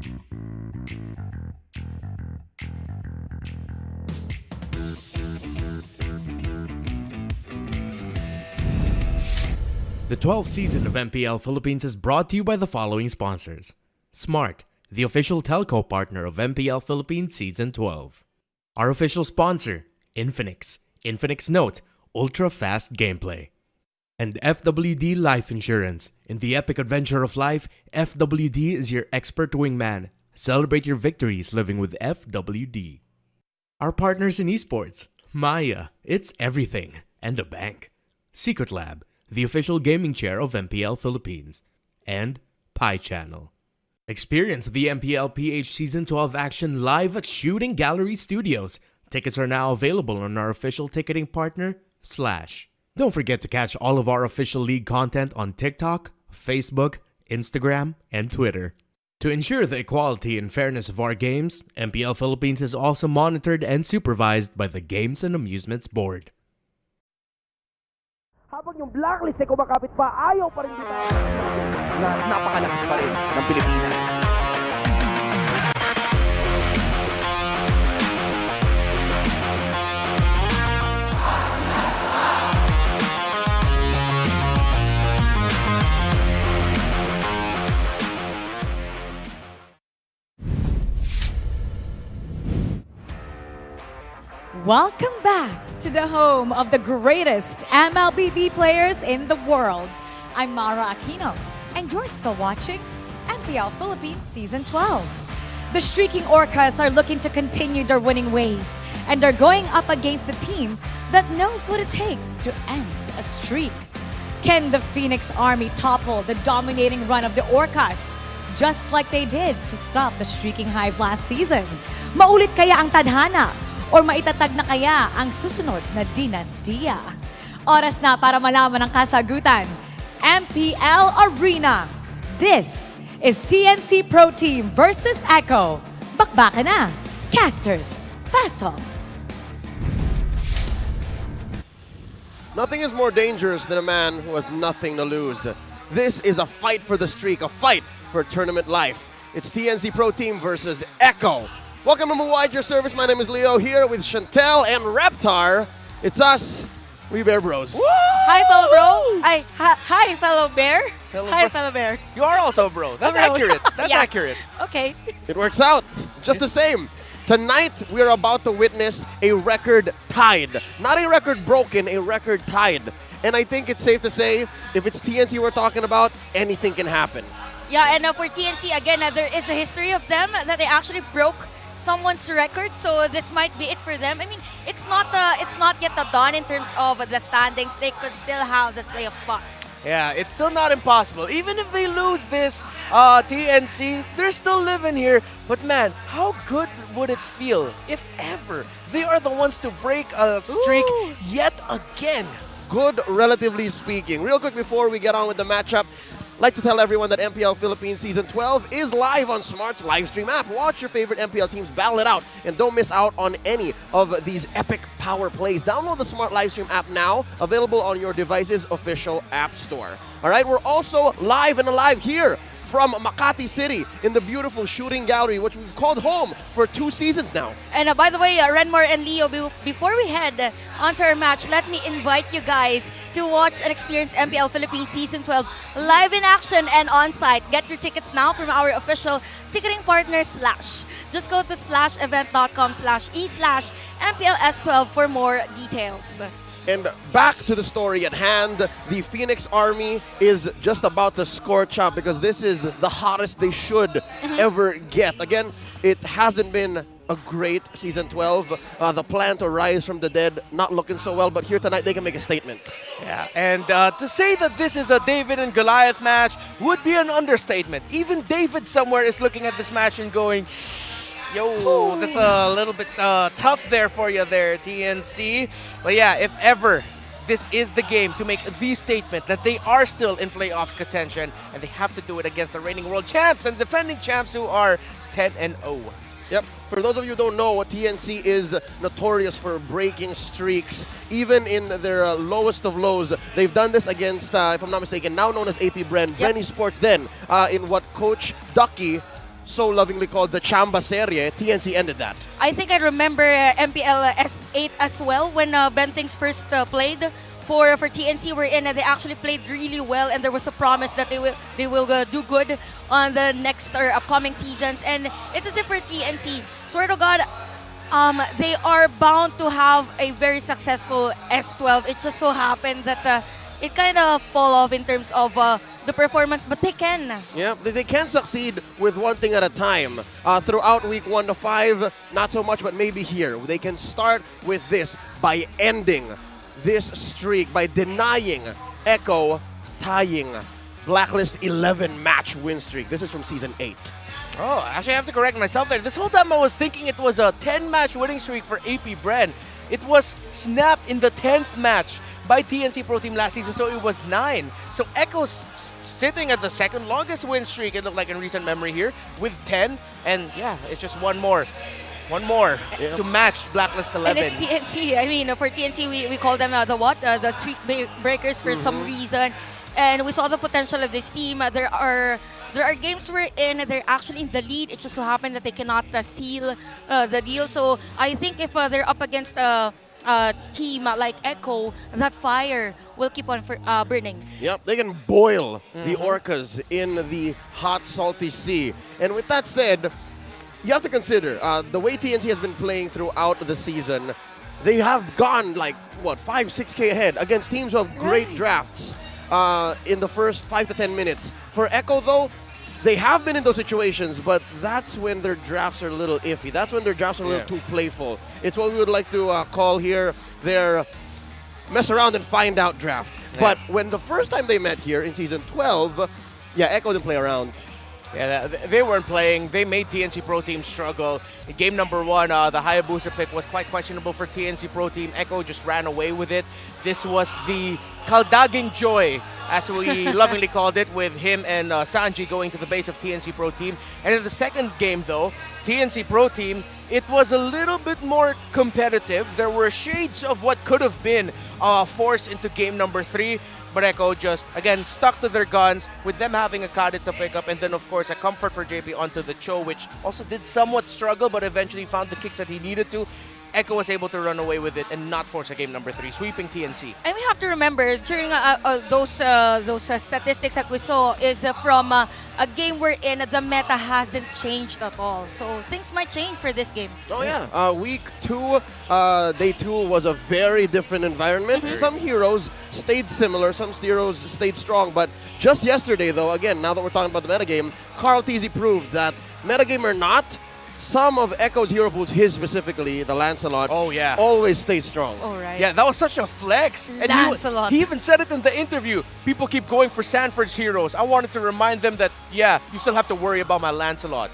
The 12th season of MPL Philippines is brought to you by the following sponsors. Smart, the official telco partner of MPL Philippines Season 12. Our official sponsor, Infinix. Infinix Note, ultra-fast gameplay. And FWD Life Insurance. In the epic adventure of life, FWD is your expert wingman. Celebrate your victories living with FWD. Our partners in esports, Maya, it's everything, and a bank. Secret Lab, the official gaming chair of MPL Philippines, and Pi Channel. Experience the MPL-PH Season 12 action live at Shooting Gallery Studios. Tickets are now available on our official ticketing partner, Slash. Don't forget to catch all of our official league content on TikTok, Facebook, Instagram, and Twitter. To ensure the equality and fairness of our games, MPL Philippines is also monitored and supervised by the Games and Amusements Board. Habang yung blacklist ay kumakapit pa, ayaw pa rin dito na napakalakas pa rin ng Pilipinas. Welcome back to the home of the greatest MLBB players in the world. I'm Mara Aquino, and you're still watching MPL Philippines Season 12. The streaking Orcas are looking to continue their winning ways, and they're going up against a team that knows what it takes to end a streak. Can the Phoenix Army topple the dominating run of the Orcas, just like they did to stop the streaking hive last season? Maulit kaya ang tadhana? Or maitatag na kaya ang susunod na dinastiya? Oras na para malaman ang kasagutan. MPL Arena. This is TNC Pro Team versus Echo. Bakbaka na. Casters, pass on. Nothing is more dangerous than a man who has nothing to lose. This is a fight for the streak, a fight for tournament life. It's TNC Pro Team versus Echo. Welcome to Mumbai at your service. My name is Leo here with Chantel and Reptar. It's us, We Bear Bros. Woo! Hi, fellow bro. Hi, fellow bear. Hi, fellow bear. You are also a bro. That's Bro. accurate. That's Yeah. accurate. Okay. It works out just the same. Tonight, we are about to witness a record tied. Not a record broken, a record tied. And I think it's safe to say, if it's TNC we're talking about, anything can happen. Yeah, and for TNC, again, there is a history of them that they actually broke someone's record, so this might be it for them. I mean, it's not yet the dawn in terms of the standings. They could still have the playoff spot. Yeah, it's still not impossible. Even if they lose this TNC, they're still living here. But man, how good would it feel if ever they are the ones to break a streak yet again? Good, relatively speaking. Real quick before we get on with the matchup, like to tell everyone that MPL Philippines Season 12 is live on Smart's live stream app. Watch your favorite MPL teams battle it out and don't miss out on any of these epic power plays. Download the Smart live stream app now, available on your device's official app store. All right, we're also live and alive here from Makati City in the beautiful Shooting Gallery, which we've called home for 2 seasons now. And by the way, Renmore and Leo, before we head onto our match, let me invite you guys to watch and experience MPL Philippines Season 12 live in action and on-site. Get your tickets now from our official ticketing partner, Slash. Just go to slashevent.com/e/MPLS12 for more details. And back to the story at hand, the Phoenix Army is just about to scorch up because this is the hottest they should ever get. Again, it hasn't been a great Season 12. The plan to rise from the dead, not looking so well, but here tonight they can make a statement. Yeah, and to say that this is a David and Goliath match would be an understatement. Even David somewhere is looking at this match and going, yo, that's a little bit tough there for you there, TNC. But yeah, if ever this is the game to make the statement that they are still in playoffs contention, and they have to do it against the reigning world champs and defending champs who are 10-0. Yep. For those of you who don't know, TNC is notorious for breaking streaks. Even in their lowest of lows, they've done this against, if I'm not mistaken, now known as AP Bren, Bren Esports then, in what Coach Ducky so lovingly called the Chamba Serie, TNC ended that. I think I remember MPL S8 as well when Bentings first played for TNC. Wherein they actually played really well, and there was a promise that they will do good on the next or upcoming seasons. And it's as if for TNC, swear to God, they are bound to have a very successful S12. It just so happened that it kind of fall off in terms of the performance, but they can. Yeah, they can succeed with one thing at a time. Throughout week 1 to 5, not so much, but maybe here. They can start with this by ending this streak, by denying Echo tying Blacklist 11 match win streak. This is from Season 8. Oh, actually I have to correct myself there. This whole time I was thinking it was a 10-match winning streak for AP Bren. It was snapped in the 10th match by TNC Pro Team last season, so it was 9. So Echo's sitting at the second longest win streak, it looked like in recent memory here, with 10. And yeah, it's just one more to match Blacklist 11. And it's TNC. I mean, for TNC, we call them the streak breakers for some reason. And we saw the potential of this team. There are games wherein they're actually in the lead. It just so happened that they cannot seal the deal. So I think if they're up against a team like Echo, that fire will keep on burning. Yep, they can boil the Orcas in the hot, salty sea. And with that said, you have to consider the way TNC has been playing throughout the season. They have gone like, 5-6K ahead against teams who have great drafts in the first 5 to 10 minutes. For Echo, though, they have been in those situations, but that's when their drafts are a little iffy. That's when their drafts are a little too playful. It's what we would like to call here their mess around and find out draft. Yeah. But when the first time they met here in Season 12, Echo didn't play around. Yeah, they weren't playing. They made TNC Pro Team struggle. In game number 1, the Hayabusa pick was quite questionable for TNC Pro Team. Echo just ran away with it. This was the Kaldaging Joy, as we lovingly called it, with him and Sanji going to the base of TNC Pro Team. And in the second game, though, TNC Pro Team, it was a little bit more competitive. There were shades of what could have been forced into game number 3. But Echo just, again, stuck to their guns with them having a Kadit to pick up. And then, of course, a comfort for JP onto the Cho, which also did somewhat struggle, but eventually found the kicks that he needed to. Echo was able to run away with it and not force a game number 3, sweeping TNC. And we have to remember, during those statistics that we saw is from a game wherein the meta hasn't changed at all. So things might change for this game. Oh, yeah. Week 2, day 2 was a very different environment. Some heroes stayed similar, some heroes stayed strong. But just yesterday, though, again, now that we're talking about the metagame, Carl Teasy proved that metagame or not, some of Echo's hero pools, his specifically, the Lancelot, always stays strong. Oh, right. Yeah, that was such a flex. Lancelot. He even said it in the interview. People keep going for Sanford's heroes. I wanted to remind them that, you still have to worry about my Lancelot.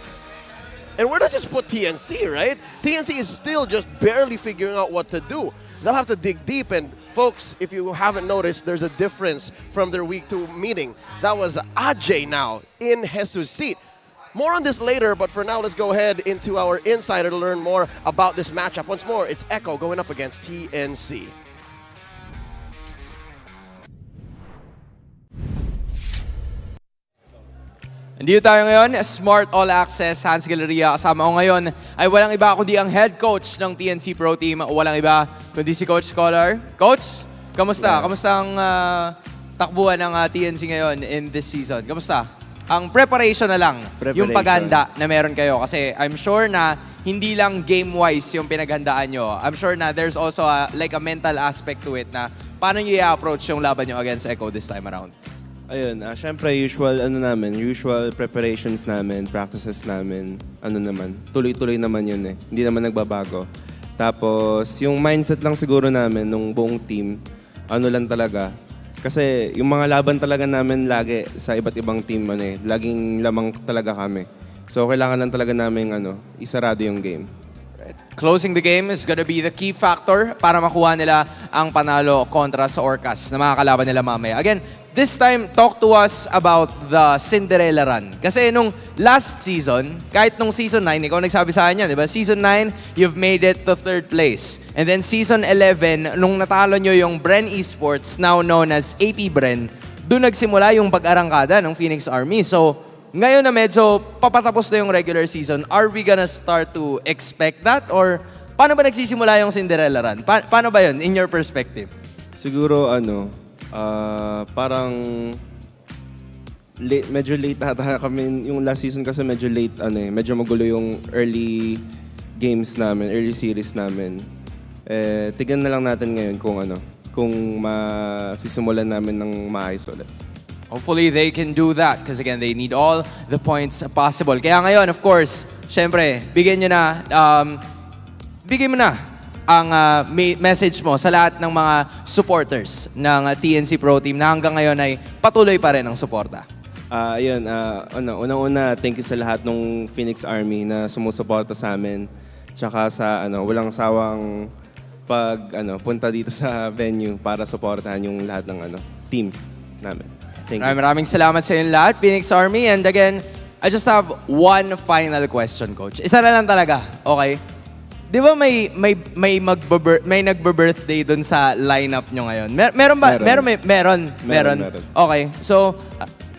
And where does this put TNC, right? TNC is still just barely figuring out what to do. They'll have to dig deep. And folks, if you haven't noticed, there's a difference from their week 2 meeting. That was Ajay now in Jesus' seat. More on this later, but for now, let's go ahead into our insider to learn more about this matchup. Once more, it's Echo going up against TNC. Nandito tayo ngayon, Smart All Access, Hans Galleria. Kasama ko ngayon ay walang iba kundi ang head coach ng TNC Pro Team. Walang iba kundi si Coach Scholar. Coach, kamusta? Kamusta ang takbuhan ng TNC ngayon in this season? Kamusta? Ang preparation na lang, yung paghanda na meron kayo. Kasi I'm sure na hindi lang game-wise yung pinaghandaan nyo. I'm sure na there's also a mental aspect to it na paano nyo i-approach yung laban nyo against Echo this time around. Ayun, syempre usual preparations namin, practices namin, tuloy-tuloy naman yun eh. Hindi naman nagbabago. Tapos yung mindset lang siguro namin nung buong team, lang talaga. Kasi yung mga laban talaga namin lagi sa iba't ibang team, laging lamang talaga kami. So kailangan lang talaga namin isarado yung game. Closing the game is gonna be the key factor para makuha nila ang panalo kontra sa Orcas na makakalaban nila mamaya. Again, this time, talk to us about the Cinderella run. Kasi nung last season, kahit nung Season 9, ikaw nagsabi sa akin yan, di ba? Season 9, you've made it to 3rd place. And then Season 11, nung natalo nyo yung Bren Esports, now known as AP Bren, doon nagsimula yung pag-arangkada ng Phoenix Army. So, ngayon na medyo papatapos na yung regular season, are we gonna start to expect that? Or paano ba nagsisimula yung Cinderella run? Paano ba yun, in your perspective? Siguro parang medyo late ata kami. Yung last season kasi medyo late, medyo magulo yung early games namin, early series namin. Tignan na lang natin ngayon kung masisimulan namin ng maayos ulit. Hopefully, they can do that because again, they need all the points possible. Kaya ngayon, of course, syempre, bigyan mo na ang message mo sa lahat ng mga supporters ng TNC Pro Team na hanggang ngayon ay patuloy pa rin ang suporta. Unang-una, thank you sa lahat ng Phoenix Army na sumusuporta sa amin. Tsaka sa walang sawang punta dito sa venue para suportahan yung lahat ng team namin. Thank you. Maraming salamat sa inyo lahat, Phoenix Army. And again, I just have one final question, Coach. Isa na lang talaga, okay? Di ba may nagbe-birthday dun sa lineup nyo ngayon? Meron ba? Meron. Okay. So,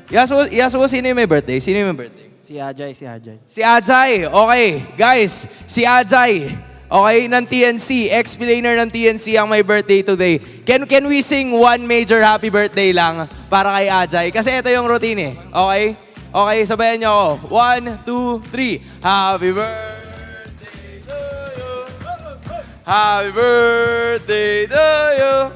Yasuo, sino yung may birthday? Sino yung may birthday? Si Ajay. Si Ajay. Okay. Guys, si Ajay. Okay, ng TNC. Ex-planer ng TNC ang may birthday today. Can we sing one major happy birthday lang para kay Ajay? Kasi ito yung routine Okay? Okay, sabayan niyo ako. 1, 2, 3. Happy birthday to you. Happy birthday to you.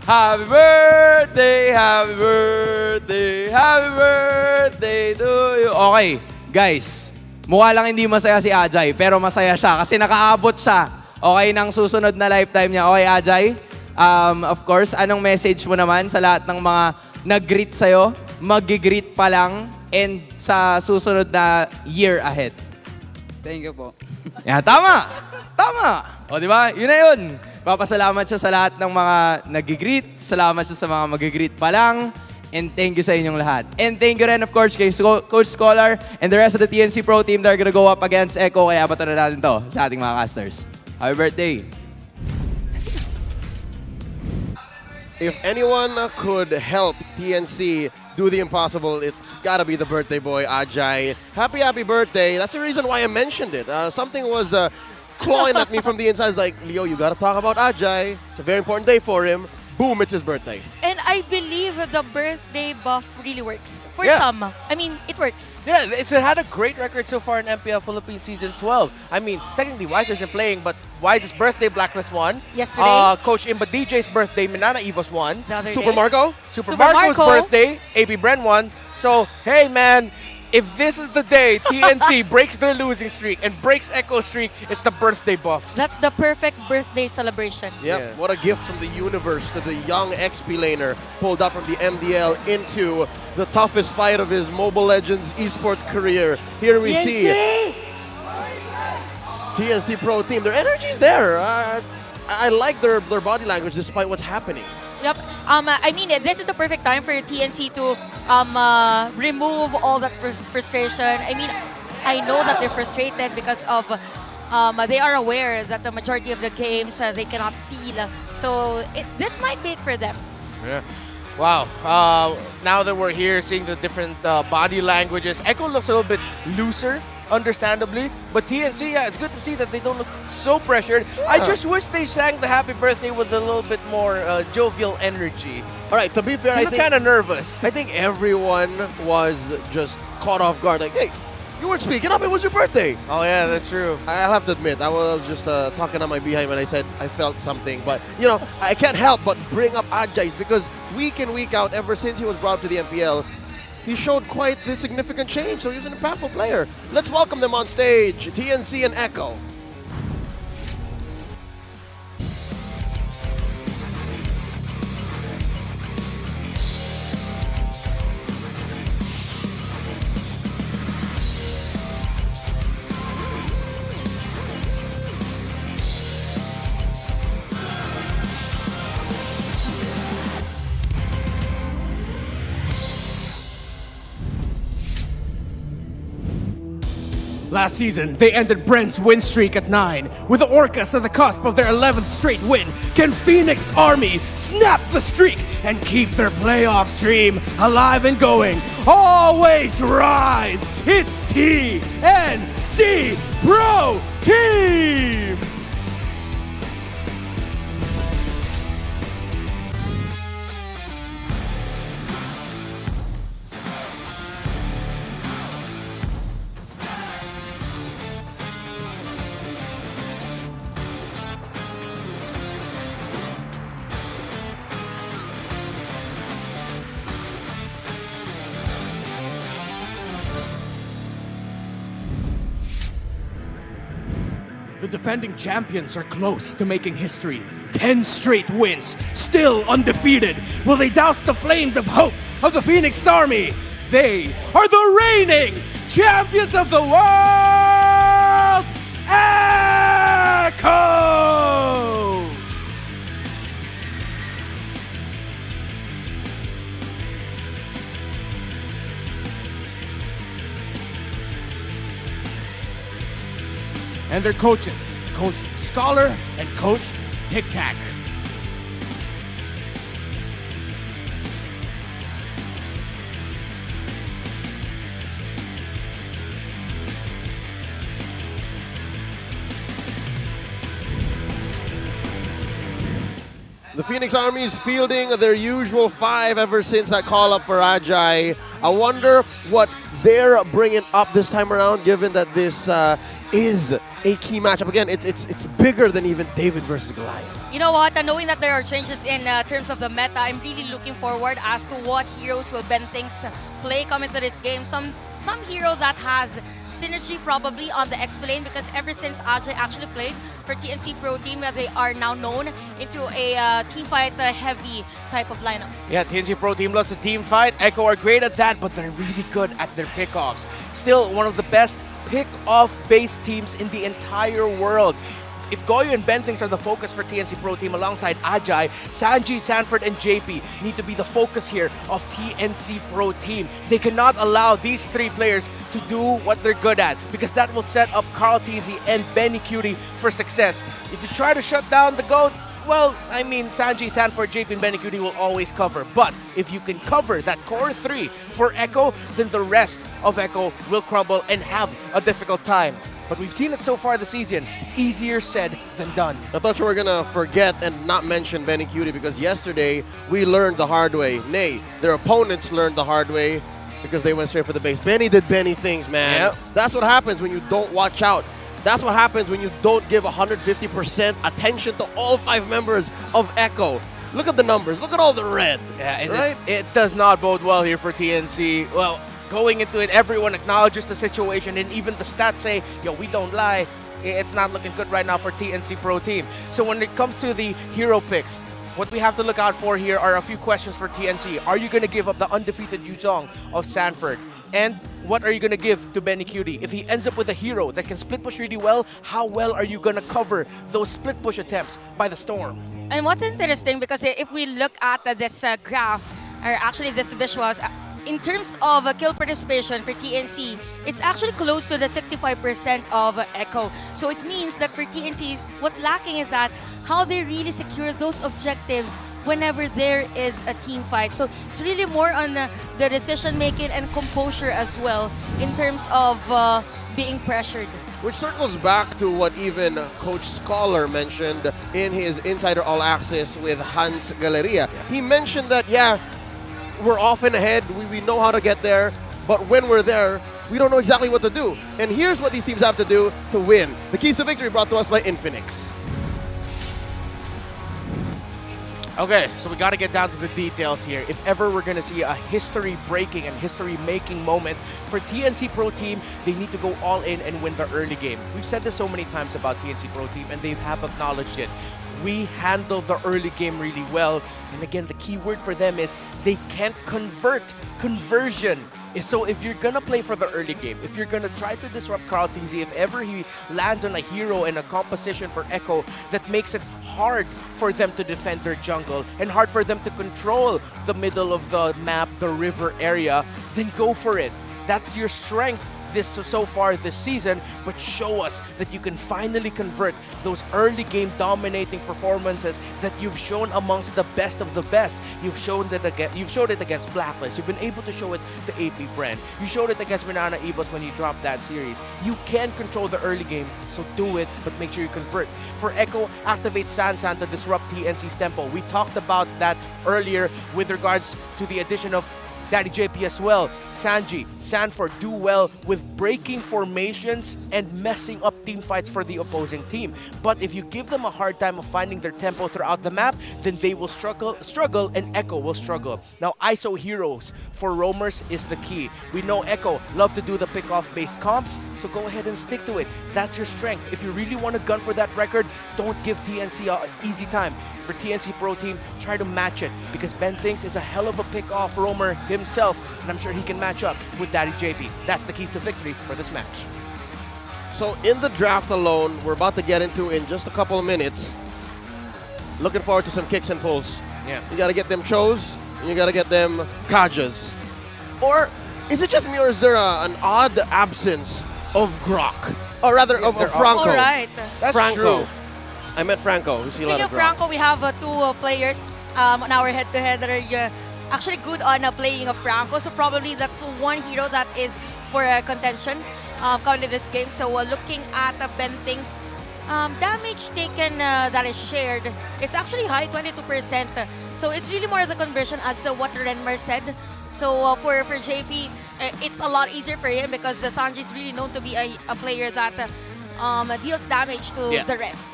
Happy birthday, happy birthday, happy birthday to you. Okay, guys. Mukha lang hindi masaya si Ajay, pero masaya siya kasi nakaabot siya, okay, ng susunod na lifetime niya. Okay, Ajay? Of course, anong message mo naman sa lahat ng mga nag-greet sa'yo, mag-greet pa lang, and sa susunod na year ahead? Thank you po. Yeah, tama! O, di ba? Yun na yun. Papasalamat siya sa lahat ng mga nag-greet. Salamat siya sa mga mag-greet pa lang. And thank you sa inyong lahat. And thank you rin, of course, kay Coach Scholar and the rest of the TNC Pro Team that are gonna go up against Echo. Kaya bato na natin to sa ating mga casters. Happy birthday! If anyone could help TNC do the impossible, it's gotta be the birthday boy, Ajay. Happy birthday. That's the reason why I mentioned it. Something was clawing at me from the inside. It's like, Leo, you gotta talk about Ajay. It's a very important day for him. Boom, it's his birthday. And I believe the birthday buff really works. For some. I mean, it works. Yeah, it's had a great record so far in MPL Philippines Season 12. I mean, technically, Wise isn't playing, but Wise's birthday, Blacklist won. Yesterday. Coach Imba DJ's birthday, Minana Evos won. The other Super day. Marco? Super Marco's birthday, AB Bren won. So, hey man, if this is the day TNC breaks their losing streak and breaks Echo's streak, it's the birthday buff. That's the perfect birthday celebration. Yep, what a gift from the universe to the young XP laner pulled out from the MDL into the toughest fight of his Mobile Legends esports career. Here we see TNC Pro Team. Their energy's there. I like their body language despite what's happening. Yep. I mean, this is the perfect time for TNC to remove all that frustration. I mean, I know that they're frustrated because of they are aware that the majority of the games they cannot seal. So this might be it for them. Yeah. Wow. Now that we're here, seeing the different body languages, Echo looks a little bit looser, understandably. But TNC, yeah, it's good to see that they don't look so pressured. Yeah. I just wish they sang the happy birthday with a little bit more jovial energy. All right, to be fair, I think kind of nervous. I think everyone was just caught off guard. Like, hey, you weren't speaking up. It was your birthday. Oh, yeah, that's true. I'll have to admit, I was just talking on my behind when I said I felt something. But, you know, I can't help but bring up Ajay's because week in, week out, ever since he was brought up to the MPL, he showed quite the significant change. So he's an impactful player. Let's welcome them on stage, TNC and Echo. Last season, they ended Brent's win streak at 9. With the Orcas at the cusp of their 11th straight win, can Phoenix Army snap the streak and keep their playoffs dream alive and going? Always rise! It's TNC Pro Team! The defending champions are close to making history. 10 straight wins, still undefeated. Will they douse the flames of hope of the Phoenix Army? They are the reigning champions of the world! Echo! And their coaches, Coach Scholar and Coach Tic Tac. The Phoenix Army is fielding their usual 5 ever since that call-up for Ajay. I wonder what they're bringing up this time around, given that this is a key matchup. Again, it's bigger than even David versus Goliath. You know what? Knowing that there are changes in terms of the meta, I'm really looking forward as to what heroes will bend things play coming to this game. Some hero that has synergy probably on the X lane, because ever since Ajay actually played for TNC Pro Team, they are now known into a team fight heavy type of lineup. Yeah, TNC Pro Team loves a team fight. Echo are great at that, but they're really good at their pickoffs. Still one of the best pick-off-based teams in the entire world. If Goyo and Bentings are the focus for TNC Pro Team alongside Ajay, Sanji, Sanford, and JP need to be the focus here of TNC Pro Team. They cannot allow these 3 players to do what they're good at, because that will set up Carl TZ and Benny Cutie for success. If you try to shut down the GOAT, well, I mean, Sanji, Sanford, JP, and Benny Cutie will always cover. But if you can cover that core 3 for Echo, then the rest of Echo will crumble and have a difficult time. But we've seen it so far this season. Easier said than done. I thought you were going to forget and not mention Benny Cutie, because yesterday we learned the hard way. Nay, their opponents learned the hard way because they went straight for the base. Benny did Benny things, man. Yep. That's what happens when you don't watch out. That's what happens when you don't give 150% attention to all 5 members of Echo. Look at the numbers. Look at all the red. Yeah, right? It does not bode well here for TNC. Well, going into it, everyone acknowledges the situation, and even the stats say, yo, we don't lie. It's not looking good right now for TNC Pro Team. So when it comes to the hero picks, what we have to look out for here are a few questions for TNC. Are you going to give up the undefeated Yuzong of Sanford? And what are you going to give to Benny Cutie? If he ends up with a hero that can split push really well, how well are you going to cover those split push attempts by the Storm? And what's interesting, because if we look at this graph, or actually this visuals, in terms of kill participation for TNC, it's actually close to the 65% of Echo. So it means that for TNC, what lacking is that how they really secure those objectives whenever there is a team fight. So it's really more on the decision making and composure as well in terms of being pressured. Which circles back to what even Coach Scholar mentioned in his Insider All Access with Hans Galleria. He mentioned that, yeah, we're often ahead, we know how to get there, but when we're there, we don't know exactly what to do. And here's what these teams have to do to win. The keys to victory brought to us by Infinix. Okay, so we got to get down to the details here. If ever we're going to see a history-breaking and history-making moment for TNC Pro Team, they need to go all in and win the early game. We've said this so many times about TNC Pro Team, and they have acknowledged it. We handle the early game really well. And again, the key word for them is they can't convert. Conversion. So if you're gonna play for the early game, if you're gonna try to disrupt Carl TZ, if ever he lands on a hero and a composition for Echo that makes it hard for them to defend their jungle and hard for them to control the middle of the map, the river area, then go for it. That's your strength. this so far this season, but show us that you can finally convert those early game dominating performances that you've shown amongst the best of the best. You've showed it against Blacklist. You've been able to show it to AP Brand. You showed it against Banana Evos when you dropped that series. You can control the early game, so do it, but make sure you convert. For Echo, activate Sansan to disrupt TNC's tempo. We talked about that earlier with regards to the addition of Daddy JP as well. Sanji, Sanford do well with breaking formations and messing up team fights for the opposing team. But if you give them a hard time of finding their tempo throughout the map, then they will struggle, and Echo will struggle. Now, ISO heroes for roamers is the key. We know Echo love to do the pick-off based comps, so go ahead and stick to it. That's your strength. If you really want to gun for that record, don't give TNC an easy time. For TNC Pro Team, try to match it, because Ben Thinks is a hell of a pick-off roamer himself, and I'm sure he can match up with Daddy JP. That's the keys to victory for this match. So in the draft alone, we're about to get into in just a couple of minutes. Looking forward to some kicks and pulls. Yeah. You got to get them Chos, and you got to get them Kajas. Or is it just me, or is there an odd absence of Grok? Or rather, of Franco. All right. That's Franco. true. I meant Franco. We see a lot Speaking of of Grok. Franco, we have two players on our head-to-head that are actually good on playing of Franco. So probably that's one hero that is for contention coming to this game. So looking at Ben Thinks, damage taken that is shared, it's actually high, 22%. So it's really more of the conversion, as what Renmer said. So for JP, it's a lot easier for him because Sanji is really known to be a player that deals damage to the rest.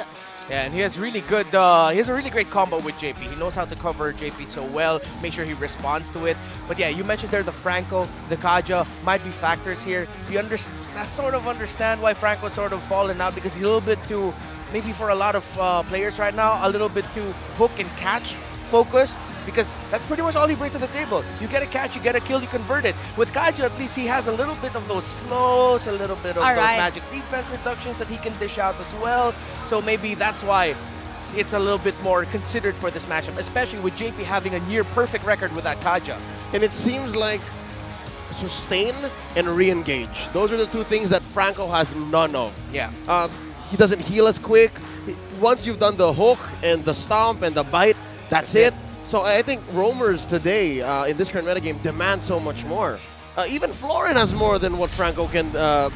Yeah, and he has really good, he has a really great combo with JP. He knows how to cover JP so well, make sure he responds to it. But yeah, you mentioned there the Franco, the Kaja might be factors here. I sort of understand why Franco's sort of fallen out, because he's a little bit too, maybe for a lot of players right now, a little bit too hook and catch focused, because that's pretty much all he brings to the table. You get a catch, you get a kill, you convert it. With Kaja, at least he has a little bit of those slows, a little bit of those magic defense reductions that he can dish out as well. So maybe that's why it's a little bit more considered for this matchup, especially with JP having a near perfect record with that Kaja. And it seems like sustain and re-engage. Those are the two things that Franco has none of. Yeah. He doesn't heal as quick. Once you've done the hook and the stomp and the bite, that's it. So I think roamers today in this current metagame demand so much more. Even Florin has more than what Franco can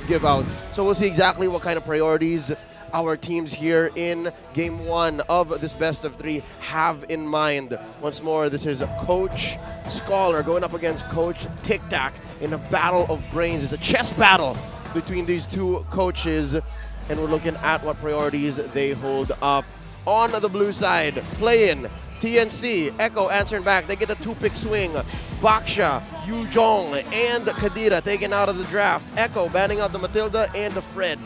give out. So we'll see exactly what kind of priorities our teams here in Game 1 of this best of 3 have in mind. Once more, this is Coach Scholar going up against Coach Tic Tac in a battle of brains. It's a chess battle between these two coaches, and we're looking at what priorities they hold up. On the blue side, play-in, TNC, Echo answering back. They get a 2-pick swing. Baksha, Yujong, and Kadira taken out of the draft. Echo banning out the Matilda and the Fred.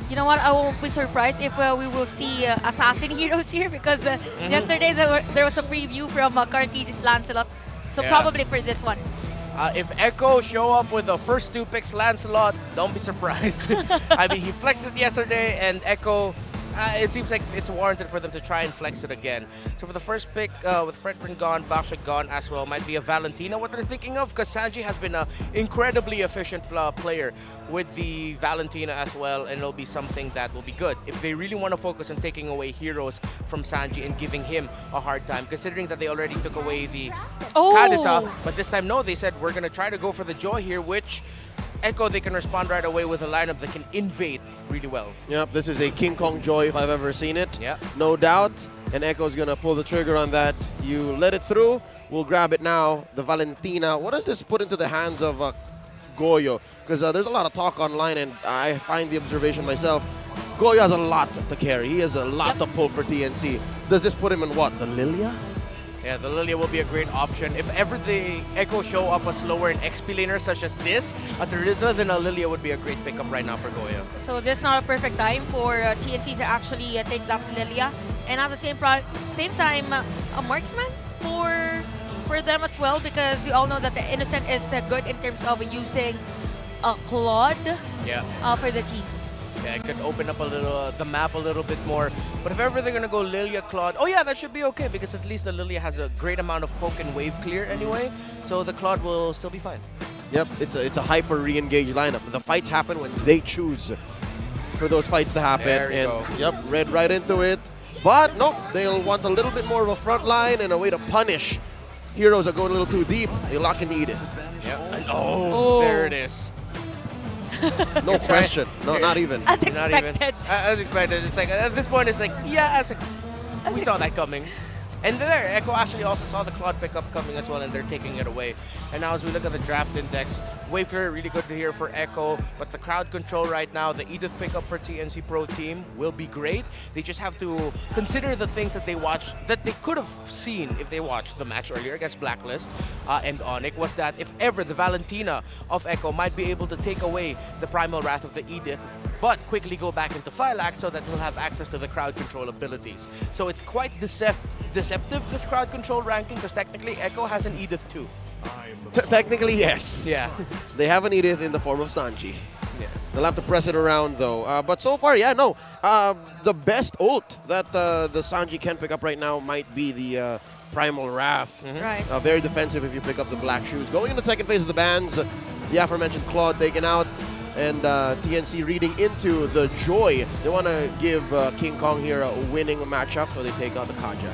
You know what? I won't be surprised if we will see assassin heroes here, because yesterday there was a preview from Cartesi's Lancelot. So probably for this one. If Echo show up with the first 2 picks Lancelot, don't be surprised. I mean, he flexed it yesterday, and Echo, it seems like it's warranted for them to try and flex it again. So for the first pick, with Fredman gone, Baksha gone as well, might be a Valentina, what they're thinking of, because Sanji has been an incredibly efficient player with the Valentina as well, and it'll be something that will be good if they really want to focus on taking away heroes from Sanji and giving him a hard time, considering that they already took away the Kadita, but this time no, they said we're going to try to go for the Joy here, which Echo, they can respond right away with a lineup that can invade really well. Yep, this is a King Kong Joy if I've ever seen it. Yeah. No doubt. And Echo's going to pull the trigger on that. You let it through. We'll grab it now. The Valentina. What does this put into the hands of Goyo? Because there's a lot of talk online, and I find the observation myself. Goyo has a lot to carry. He has a lot to pull for TNC. Does this put him in what? The Lilia? Yeah, the Lilia will be a great option. If ever the Echo show up a slower and XP laner such as this at the Rizla, then a Lilia would be a great pickup right now for Goyo. So this is not a perfect time for TNC to actually take that Lilia. And at the same time, a marksman for them as well, because you all know that the Innocent is good in terms of using a Claude for the team. Yeah, it could open up a little the map a little bit more. But if ever they're going to go Lilia, Claude, oh yeah, that should be okay, because at least the Lilia has a great amount of poke and wave clear anyway. So the Claude will still be fine. Yep, it's a hyper re-engaged lineup. The fights happen when they choose for those fights to happen. There you go. Yep, Red right into it. But nope, they'll want a little bit more of a front line and a way to punish heroes that go a little too deep. They lock in Edith. Yep. And there it is. No question. No, not even. As Not even. expected. As expected. It's like at this point, it's like we saw that coming. And there, Echo actually also saw the Claude pickup coming as well, and they're taking it away. And now as we look at the draft index, Wayfarer really good to hear for Echo, but the crowd control right now, the Edith pickup for TNC Pro Team will be great. They just have to consider the things that they watched, that they could have seen if they watched the match earlier against Blacklist and ONIC, was that if ever the Valentina of Echo might be able to take away the Primal Wrath of the Edith, but quickly go back into Phylax so that he'll have access to the crowd control abilities. So it's quite deceptive, this crowd control ranking, because technically Echo has an Edith too. Technically, yes. Yeah. They have an Edith in the form of Sanji. Yeah. They'll have to press it around though. But so far, yeah, no. The best ult that the Sanji can pick up right now might be the Primal Wrath. Right. Very defensive if you pick up the Black Shoes. Going into the second phase of the bans, the aforementioned Claude taken out, and TNC reading into the Joy. They want to give King Kong here a winning matchup, so they take out the Kaja.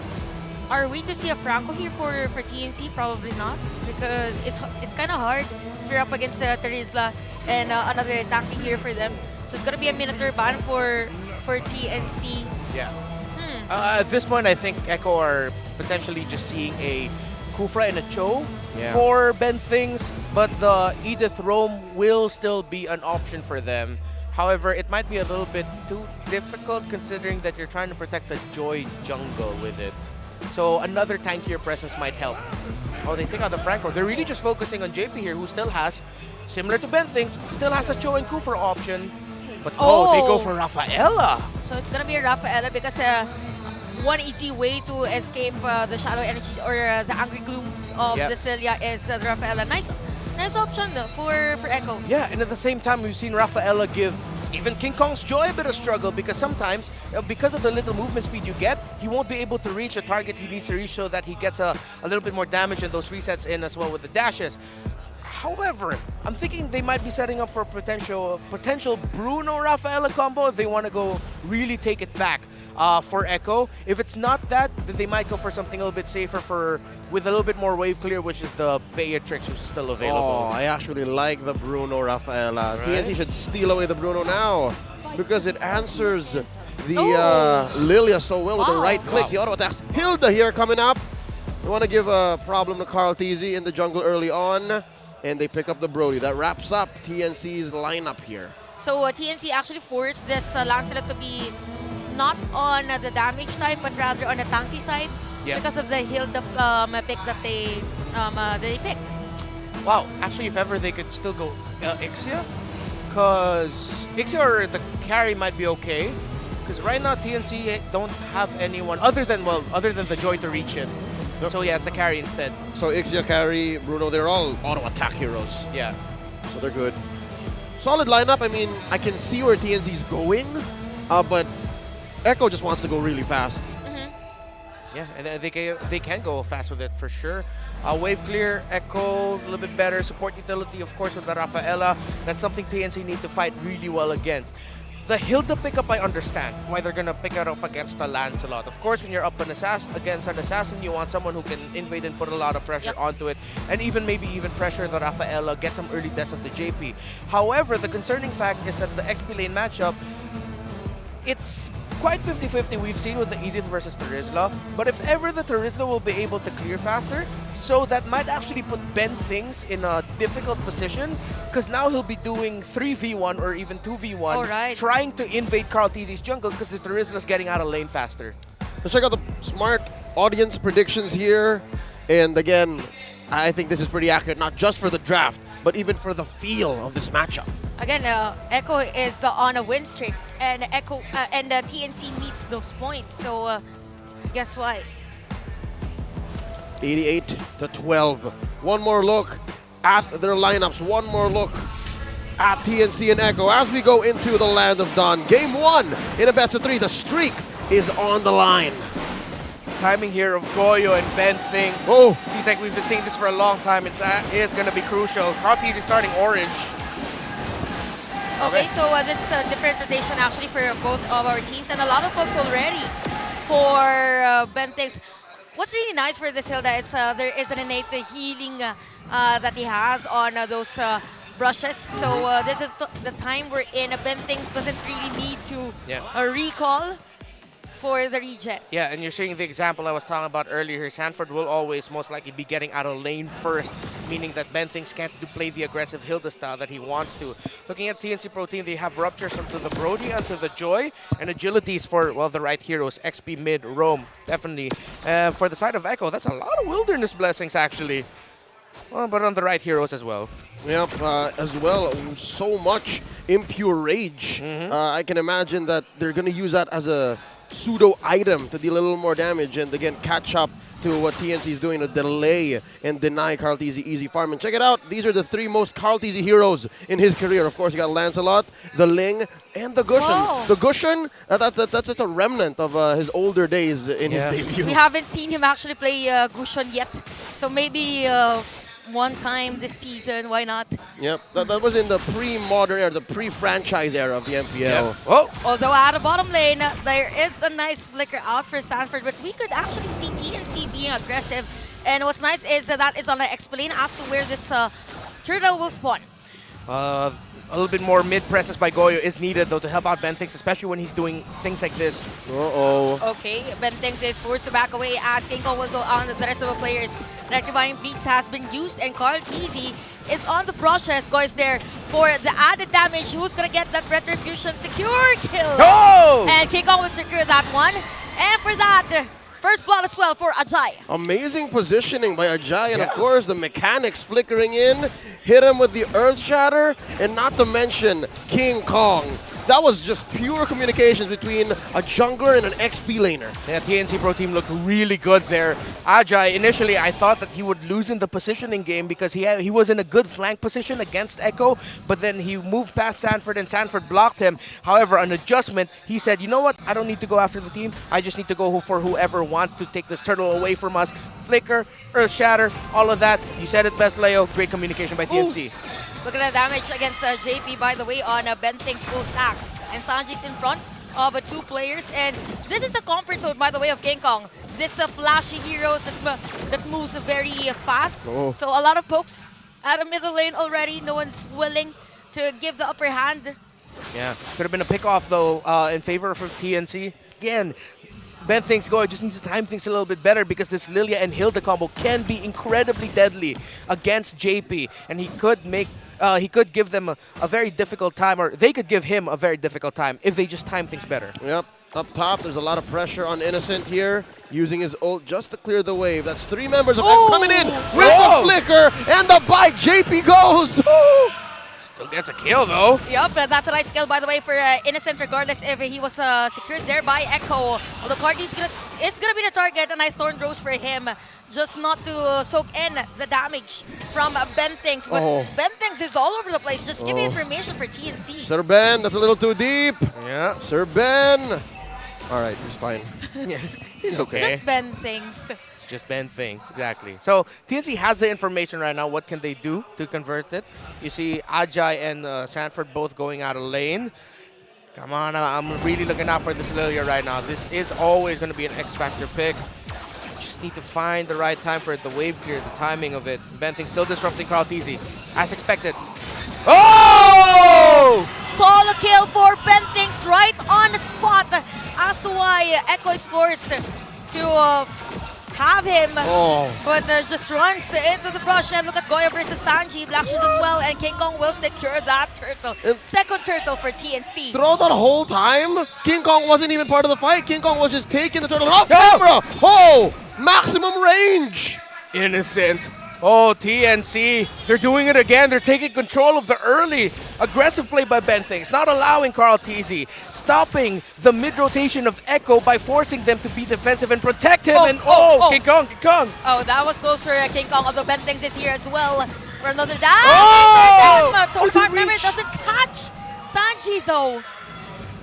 Are we to see a Franco here for TNC? Probably not, because it's kind of hard if you're up against Terizla and another tanking here for them. So it's gonna be a Minotaur ban for TNC. Yeah. At this point, I think Echo are potentially just seeing a Kufra and a Cho for Ben things, but the Edith Roam will still be an option for them. However, it might be a little bit too difficult considering that you're trying to protect the Joy jungle with it. So another tankier presence might help. Oh, they take out the Franco. They're really just focusing on JP here, who still has, similar to Ben things, still has a Cho and Kufra option. But they go for Rafaela. So it's gonna be a Rafaela because one easy way to escape the shadow energy or the angry glooms of the Celia is the Rafaela. Nice option for Echo. Yeah, and at the same time, we've seen Rafaela give even King Kong's Joy a bit of struggle because sometimes, because of the little movement speed you get, he won't be able to reach a target he needs to reach so that he gets a little bit more damage and those resets in as well with the dashes. However, I'm thinking they might be setting up for a potential Bruno-Rafaela combo if they want to go really take it back for Echo. If it's not that, then they might go for something a little bit safer with a little bit more wave clear, which is the Beatrix, which is still available. Oh, I actually like the Bruno-Rafaela. TNC should steal away the Bruno now because it answers the Lilia so well with the right clicks. The auto attacks. Hilda here coming up. They want to give a problem to Carl TZ in the jungle early on. And they pick up the Brody. That wraps up TNC's lineup here. So TNC actually forced this Lancelot to be not on the damage type, but rather on the tanky side because of the Hilda pick that they picked. Wow, actually, if ever they could still go Ixia, because Ixia or the carry might be okay. Because right now TNC don't have anyone other than the Joy to reach it. So yeah, it's the carry instead. So Ixia carry, Bruno, they're all auto attack heroes. Yeah. So they're good. Solid lineup. I mean, I can see where TNC's going, but Echo just wants to go really fast. Yeah, and they can go fast with it for sure. Wave clear, Echo, a little bit better. Support utility, of course, with the Rafaela. That's something TNC need to fight really well against. The Hilda pickup, I understand why they're going to pick it up against the Lancelot. Of course, when you're up against an assassin, you want someone who can invade and put a lot of pressure onto it, and maybe even pressure the Rafaela, get some early deaths of the JP. However, the concerning fact is that the XP lane matchup, it's quite 50-50 we've seen with the Edith versus Terizla, but if ever the Terizla will be able to clear faster, so that might actually put Ben Things in a difficult position, because now he'll be doing 3v1 or even 2v1, trying to invade Carl TZ's jungle because the Terizla's getting out of lane faster. Let's check out the smart audience predictions here. And again, I think this is pretty accurate, not just for the draft, but even for the feel of this matchup. Again, Echo is on a win streak, and TNC needs those points. So guess what? 88-12. One more look at their lineups. One more look at TNC and Echo as we go into the Land of Dawn. Game 1 in a best of 3. The streak is on the line. timing here of Goyo and Ben Things. Oh! Seems like we've been seeing this for a long time. It is going to be crucial. Cartiz is starting orange. Okay, so this is a different rotation actually for both of our teams, and a lot of folks already for Ben Things. What's really nice for this Hilda is there is an innate healing that he has on those brushes. So this is the time we're in. Ben Things doesn't really need to recall for the regen. Yeah, and you're seeing the example I was talking about earlier. Sanford will always most likely be getting out of lane first, meaning that Ben Things can't play the aggressive Hilda style that he wants to. Looking at TNC Pro Team, they have ruptures onto the Brody, onto the Joy, and agilities for, well, the right heroes, XP mid, Roam, definitely. For the side of Echo, that's a lot of wilderness blessings, actually. Well, but on the right heroes as well. Yep, as well, so much impure rage. I can imagine that they're going to use that as a pseudo item to deal a little more damage and again catch up to what TNC is doing to delay and deny Carl-Tz easy farm. And check it out, these are the 3 most Carl-Tz heroes in his career. Of course, you got Lancelot, the Ling, and the Gushen. Whoa. The Gushen, that's just a remnant of his older days in his debut. We haven't seen him actually play Gushen yet, so maybe one time this season, why not? Yep, that was in the pre-modern era, the pre-franchise era of the MPL. Yep. Oh. Although out of bottom lane, there is a nice flicker out for Sanford, but we could actually see TNC being aggressive. And what's nice is that is on the explain as to where this turtle will spawn. A little bit more mid-presses by Goyo is needed, though, to help out Ben Things, especially when he's doing things like this. Uh-oh. Okay, Ben Things is forced to back away as King Kong was on the rest of the players. Electrifying Beats has been used, and Carl-Tz is on the process. Go is there for the added damage. Who's going to get that Retribution secure kill? Oh! And King Kong will secure that one. And for that, first blood as well for Ajay. Amazing positioning by Ajay, and of course the mechanics flickering in, hit him with the Earth Shatter, and not to mention King Kong. That was just pure communications between a jungler and an XP laner. Yeah, TNC Pro Team looked really good there. Ajay, initially I thought that he would lose in the positioning game because he was in a good flank position against Echo, but then he moved past Sanford and Sanford blocked him. However, an adjustment, he said, you know what, I don't need to go after the team. I just need to go for whoever wants to take this turtle away from us. Flicker, Earth Shatter, all of that. You said it best, Leo. Great communication by TNC. Look at the damage against JP, by the way, on Ben Things full stack. And Sanji's in front of 2 players. And this is the comfort zone, by the way, of King Kong. This flashy heroes that moves very fast. Oh. So a lot of pokes at the middle lane already. No one's willing to give the upper hand. Yeah, could have been a pick-off, though, in favor of TNC. Again, Ben Things just needs to time things a little bit better because this Lilia and Hilda combo can be incredibly deadly against JP. And he could give them a very difficult time, or they could give him a very difficult time if they just time things better. Yep, up top, there's a lot of pressure on Innocent here, using his ult just to clear the wave. That's 3 members of Echo coming in with the flicker and the bite. JP goes. Still gets a kill, though. Yep, that's a nice kill, by the way, for Innocent, regardless if he was secured there by Echo. Although Cardi is gonna be the target, a nice Thorn Rose for him, just not to soak in the damage from Ben Things. But Ben Things is all over the place. Just give me information for TNC. Sir Ben, that's a little too deep. Yeah. Sir Ben. All right, he's fine. Yeah, he's okay. Just Ben Things. Just Ben Things, exactly. So TNC has the information right now. What can they do to convert it? You see Ajay and Sanford both going out of lane. Come on, I'm really looking out for this Lilia right now. This is always going to be an X-Factor pick. Just need to find the right time for it, the wave clear, the timing of it. Ben Things still disrupting Carl-Tz, as expected. Oh! Solo kill for Ben Things right on the spot as to why Echo is forced to have him, but just runs into the brush. And look at Goya versus Sanji, Black Shoes as well, and King Kong will secure that turtle. Second turtle for TNC. Throughout that whole time, King Kong wasn't even part of the fight. King Kong was just taking the turtle off camera. Oh, maximum range. Innocent. Oh, TNC, they're doing it again. They're taking control of the early aggressive play by Ben Things, not allowing Carl-Tz, stopping the mid-rotation of Echo by forcing them to be defensive and protect him. King Kong, King Kong. Oh, that was close for King Kong, although Ben Things is here as well for another dash. Torpar, remember, doesn't catch Sanji though.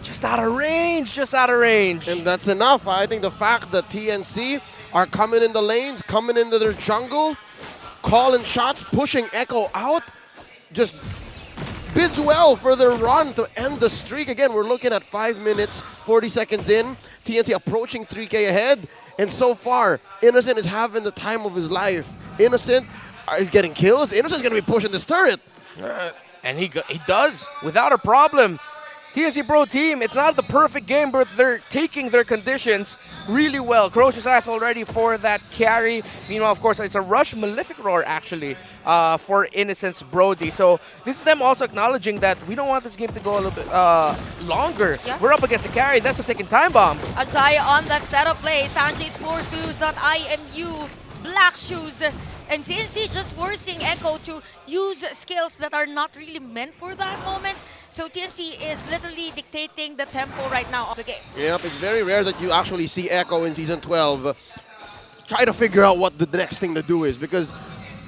Just Just out of range, just out of range. And that's enough. I think the fact that TNC are coming in the lanes, coming into their jungle, calling shots, pushing Echo out, just bids well for their run to end the streak. Again, we're looking at 5 minutes, 40 seconds in. TNC approaching 3K ahead. And so far, Innocent is having the time of his life. Innocent is getting kills. Innocent's going to be pushing this turret. And he does, without a problem. TNC Pro Team, it's not the perfect game, but they're taking their conditions really well. Crocious Ath already for that carry. Meanwhile, of course, it's a rush Malefic Roar, actually, for Innocence Brody. So this is them also acknowledging that we don't want this game to go a little bit longer. Yeah. We're up against a carry. That's a ticking time bomb. Ajay on that setup play. Sanjay's forced to use that IMU Black Shoes. And TNC just forcing Echo to use skills that are not really meant for that moment. So TNC is literally dictating the tempo right now of the game. Yep, it's very rare that you actually see Echo in Season 12 try to figure out what the next thing to do is, because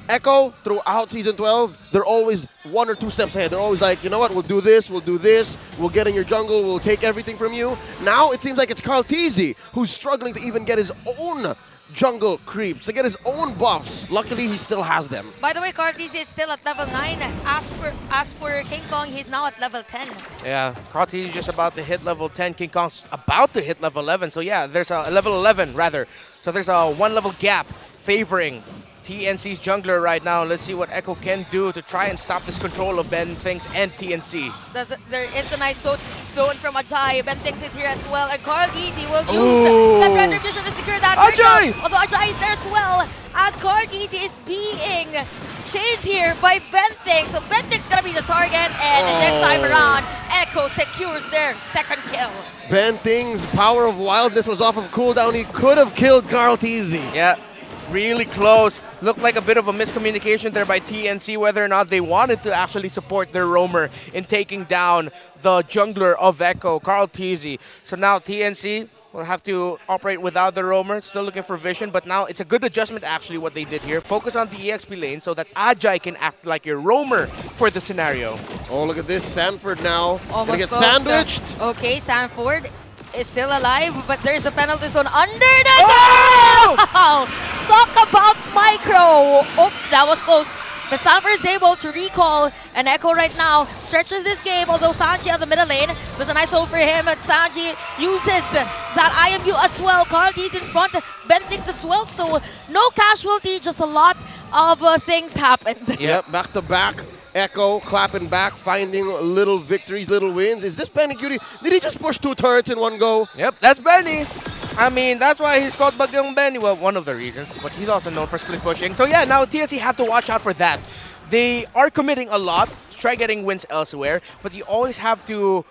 Echo, throughout Season 12, they're always 1 or 2 steps ahead. They're always like, you know what, we'll do this, we'll get in your jungle, we'll take everything from you. Now it seems like it's Carl Teasy who's struggling to even get his own jungle creeps, to get his own buffs. Luckily, he still has them. By the way, Cartis is still at level 9. As for King Kong, he's now at level 10. Yeah, Crotty is just about to hit level 10. King Kong's about to hit level 11. So yeah, there's a level 11 rather. So there's a 1 level gap favoring TNC's jungler right now. Let's see what Echo can do to try and stop this control of Ben Things and TNC. There is a nice zone from Ajay. Ben Things is here as well. And Carl Easy will use that Render Vision to secure that. Ajay! Although Ajay is there as well, as Carl Easy is being chased here by Ben Things. So Ben Things gonna be the target, and this time around, Echo secures their second kill. Ben Thing's Power of Wildness was off of cooldown. He could have killed Carl Teasy. Yeah. Really close. Looked like a bit of a miscommunication there by TNC, whether or not they wanted to actually support their roamer in taking down the jungler of Echo, Carl Teasy. So now TNC will have to operate without the roamer. Still looking for vision, but now it's a good adjustment actually what they did here. Focus on the EXP lane so that Ajay can act like your roamer for the scenario. Oh, look at this. Sanford now Almost gonna get close. sandwiched. Okay, Sanford is still alive, but there's a penalty zone under the Talk about micro. Oh, that was close. But Sanford is able to recall, and Echo right now stretches this game, although Sanji on the middle lane. There's a nice hold for him, and Sanji uses that IMU as well. Carlty's in front, Ben Things as well, so no casualty, just a lot of things happened. Yep, back to back. Echo clapping back, finding little victories, little wins. Is this Benny Cutie? Did he just push 2 turrets in one go? Yep, that's Benny. I mean, that's why he's called Bagyong Benny. Well, one of the reasons, but he's also known for split pushing. So yeah, now TNC have to watch out for that. They are committing a lot to try getting wins elsewhere, but you always have to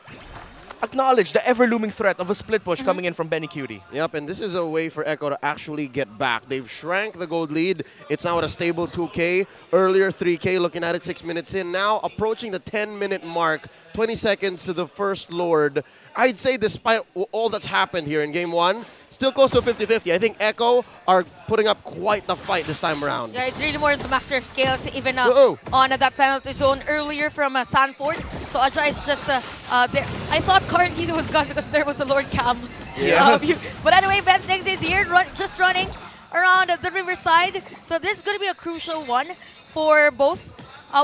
acknowledge the ever-looming threat of a split push coming in from Benny Cutie. Yep, and this is a way for Echo to actually get back. They've shrank the gold lead. It's now at a stable 2K. Earlier 3K, looking at it 6 minutes in. Now approaching the 10-minute mark. 20 seconds to the first Lord. I'd say despite all that's happened here in Game 1, still close to 50-50. I think Echo are putting up quite the fight this time around. Yeah, it's really more the master of scales, even on that penalty zone earlier from Sanford. So Ajay is just there. I thought Carntizo was gone because there was a Lord Cam. Yeah. But anyway, Ben Things is here, just running around the riverside. So this is going to be a crucial one for both.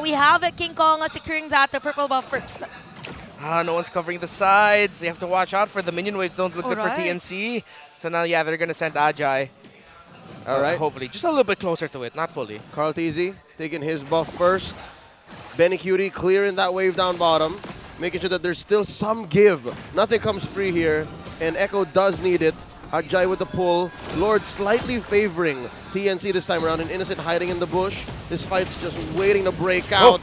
We have King Kong securing that purple buff first. No one's covering the sides. They have to watch out for the minion waves. Don't look good for TNC. So now, yeah, they're going to send Ajay. All right. Hopefully. Just a little bit closer to it, not fully. Carl Teasy taking his buff first. Benny Cutie clearing that wave down bottom. Making sure that there's still some give. Nothing comes free here. And Echo does need it. Ajay with the pull. Lord slightly favoring TNC this time around. And Innocent hiding in the bush. This fight's just waiting to break out.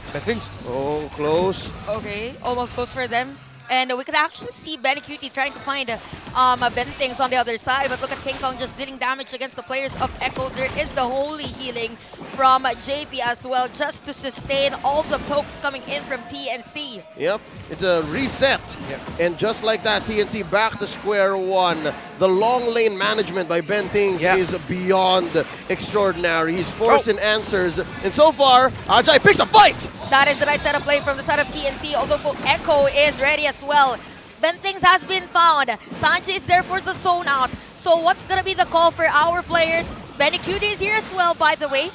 Oh, close. Okay, almost close for them. And we could actually see Benny Cutie trying to find Ben Things on the other side. But look at King Kong just dealing damage against the players of Echo. There is the holy healing from JP as well, just to sustain all the pokes coming in from TNC. Yep, it's a reset. Yep. And just like that, TNC back to square one. The long lane management by Ben Things is beyond extraordinary. He's forcing answers. And so far, Ajay picks a fight! That is a nice setup play from the side of TNC, although Echo is ready as well. Bentings has been found. Sanji is there for the zone out. So what's gonna be the call for our players? Benny Cutie is here as well, by the way,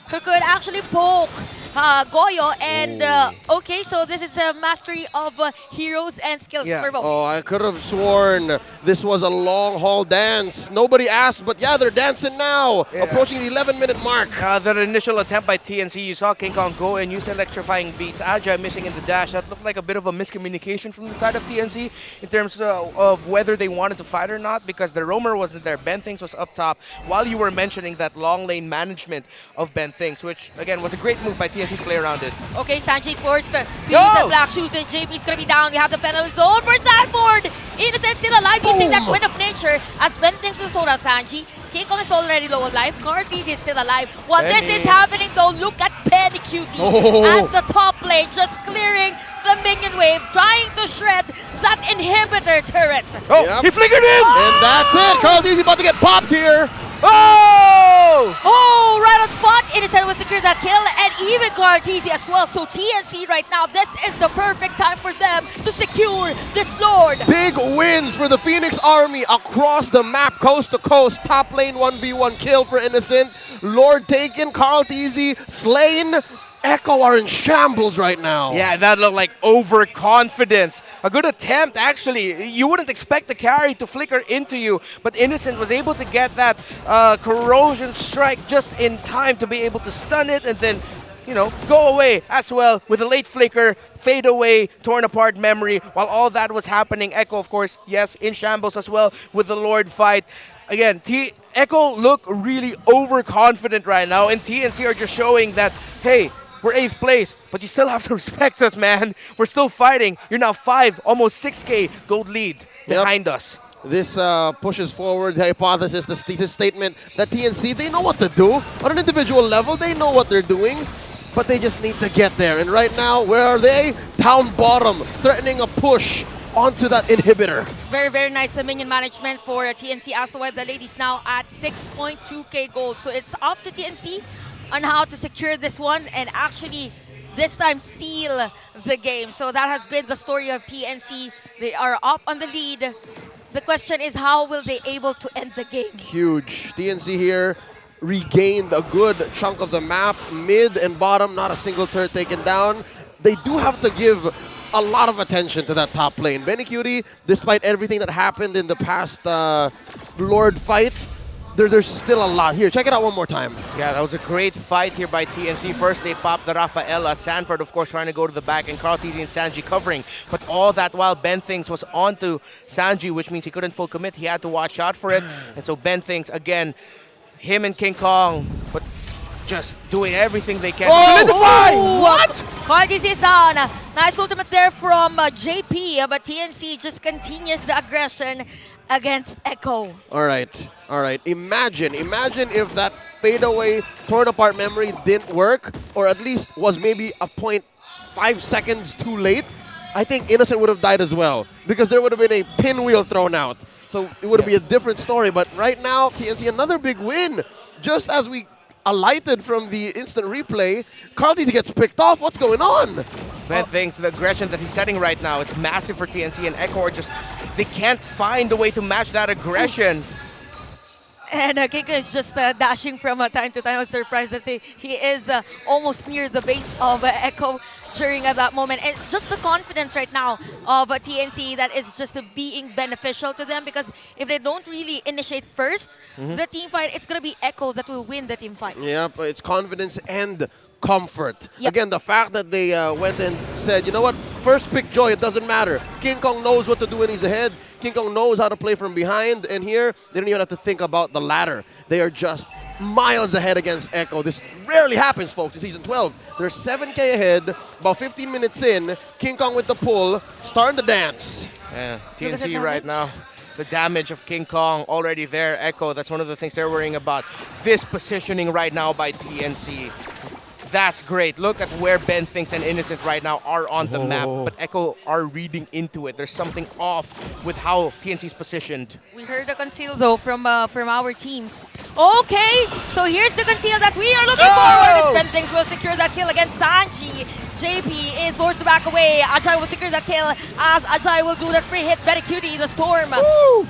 who could actually poke Goyo. And okay, so this is a mastery of heroes and skills for both. Oh, I could have sworn this was a long haul dance. Nobody asked, but yeah, they're dancing now. Approaching the 11-minute mark. That initial attempt by TNC, you saw King Kong go and use electrifying beats. Ajay missing in the dash. That looked like a bit of a miscommunication from the side of TNC in terms of whether they wanted to fight or not, because the roamer wasn't there. Ben Things was up top, while you were mentioning that long lane management of Ben Things, which again was a great move by TNC to play around it. Okay, Sanji's forced to use the black shoes, and JP's gonna be down. We have the penalty zone for Sanford. Innocent still alive using that Wind of Nature as Ben Things will sold out Sanji. King Kong is already low on life. Cartesian is still alive. While this is happening though, look at Benny Cutie at the top lane, just clearing the minion wave, trying to shred that inhibitor turret. He flickered in! And that's it. Cartesian about to get popped here. Oh, right on spot. Innocent will secure that kill, and even Cartesian as well. So TNC right now, this is the perfect time for them to secure this Lord. Big wins for the Phoenix Army across the map, coast to coast. Top lane 1v1 kill for Innocent. Lord taken, Cartesian slain. Echo are in shambles right now. Yeah, that looked like overconfidence. A good attempt, actually. You wouldn't expect the carry to flicker into you, but Innocent was able to get that corrosion strike just in time to be able to stun it and then, you know, go away as well with a late flicker, fade away, torn apart memory. While all that was happening, Echo, of course, yes, in shambles as well with the Lord fight. Again, Echo look really overconfident right now, and TNC are just showing that, hey, we're 8th place, but you still have to respect us, man. We're still fighting. You're now 5, almost 6K gold lead behind us. This pushes forward the hypothesis, the thesis statement that TNC, they know what to do. On an individual level, they know what they're doing, but they just need to get there. And right now, where are they? Down bottom, threatening a push onto that inhibitor. Very, very nice minion management for TNC as the the ladies now at 6.2k gold. So it's up to TNC on how to secure this one and actually this time seal the game. So that has been the story of TNC. They are up on the lead. The question is, how will they able to end the game? Huge. TNC here regained a good chunk of the map. Mid and bottom, not a single turret taken down. They do have to give a lot of attention to that top lane. Benny Cutie, despite everything that happened in the past Lord fight, there's still a lot here. Check it out one more time. Yeah, that was a great fight here by TNC. First, they popped the Rafaela. Sanford, of course, trying to go to the back, and Cartesian and Sanji covering. But all that while, Ben Things was onto Sanji, which means he couldn't full commit. He had to watch out for it. And so Ben Things, again, him and King Kong, but just doing everything they can. Oh, what? Cartesian is down. Nice ultimate there from JP, but TNC just continues the aggression against Echo. All right. Imagine if that fadeaway, torn apart memory didn't work, or at least was maybe a 0.5 seconds too late. I think Innocent would have died as well, because there would have been a pinwheel thrown out. So it would be a different story. But right now, TNC, another big win. Just as we alighted from the instant replay, Cartesian gets picked off. What's going on? Ben thinks the aggression that he's setting right now, it's massive for TNC, and Echo are just, they can't find a way to match that aggression. And Kiko is just dashing from time to time. I was surprised that he is almost near the base of Echo during that moment. And it's just the confidence right now of TNC that is just being beneficial to them, because if they don't really initiate first the team fight, it's going to be Echo that will win the team fight. Yeah, but it's confidence and comfort. Again, the fact that they went and said, you know what, first pick Joy, it doesn't matter. King Kong knows what to do when he's ahead. King Kong knows how to play from behind, and here, they don't even have to think about the ladder. They are just miles ahead against Echo. This rarely happens, folks, in Season 12. They're 7K ahead, about 15 minutes in. King Kong with the pull, starting to dance. Yeah, TNC right now. The damage of King Kong already there. Echo, that's one of the things they're worrying about. This positioning right now by TNC. That's great. Look at where Ben Thinks and Innocent right now are on the map, but Echo are reading into it. There's something off with how TNC's positioned. We heard the conceal though from our teams. Okay, so here's the conceal that we are looking for. Ben Thinks will secure that kill against Sanji. JP is forced to back away. Ajay will secure that kill as Ajay will do that free hit. Very cutie. The Storm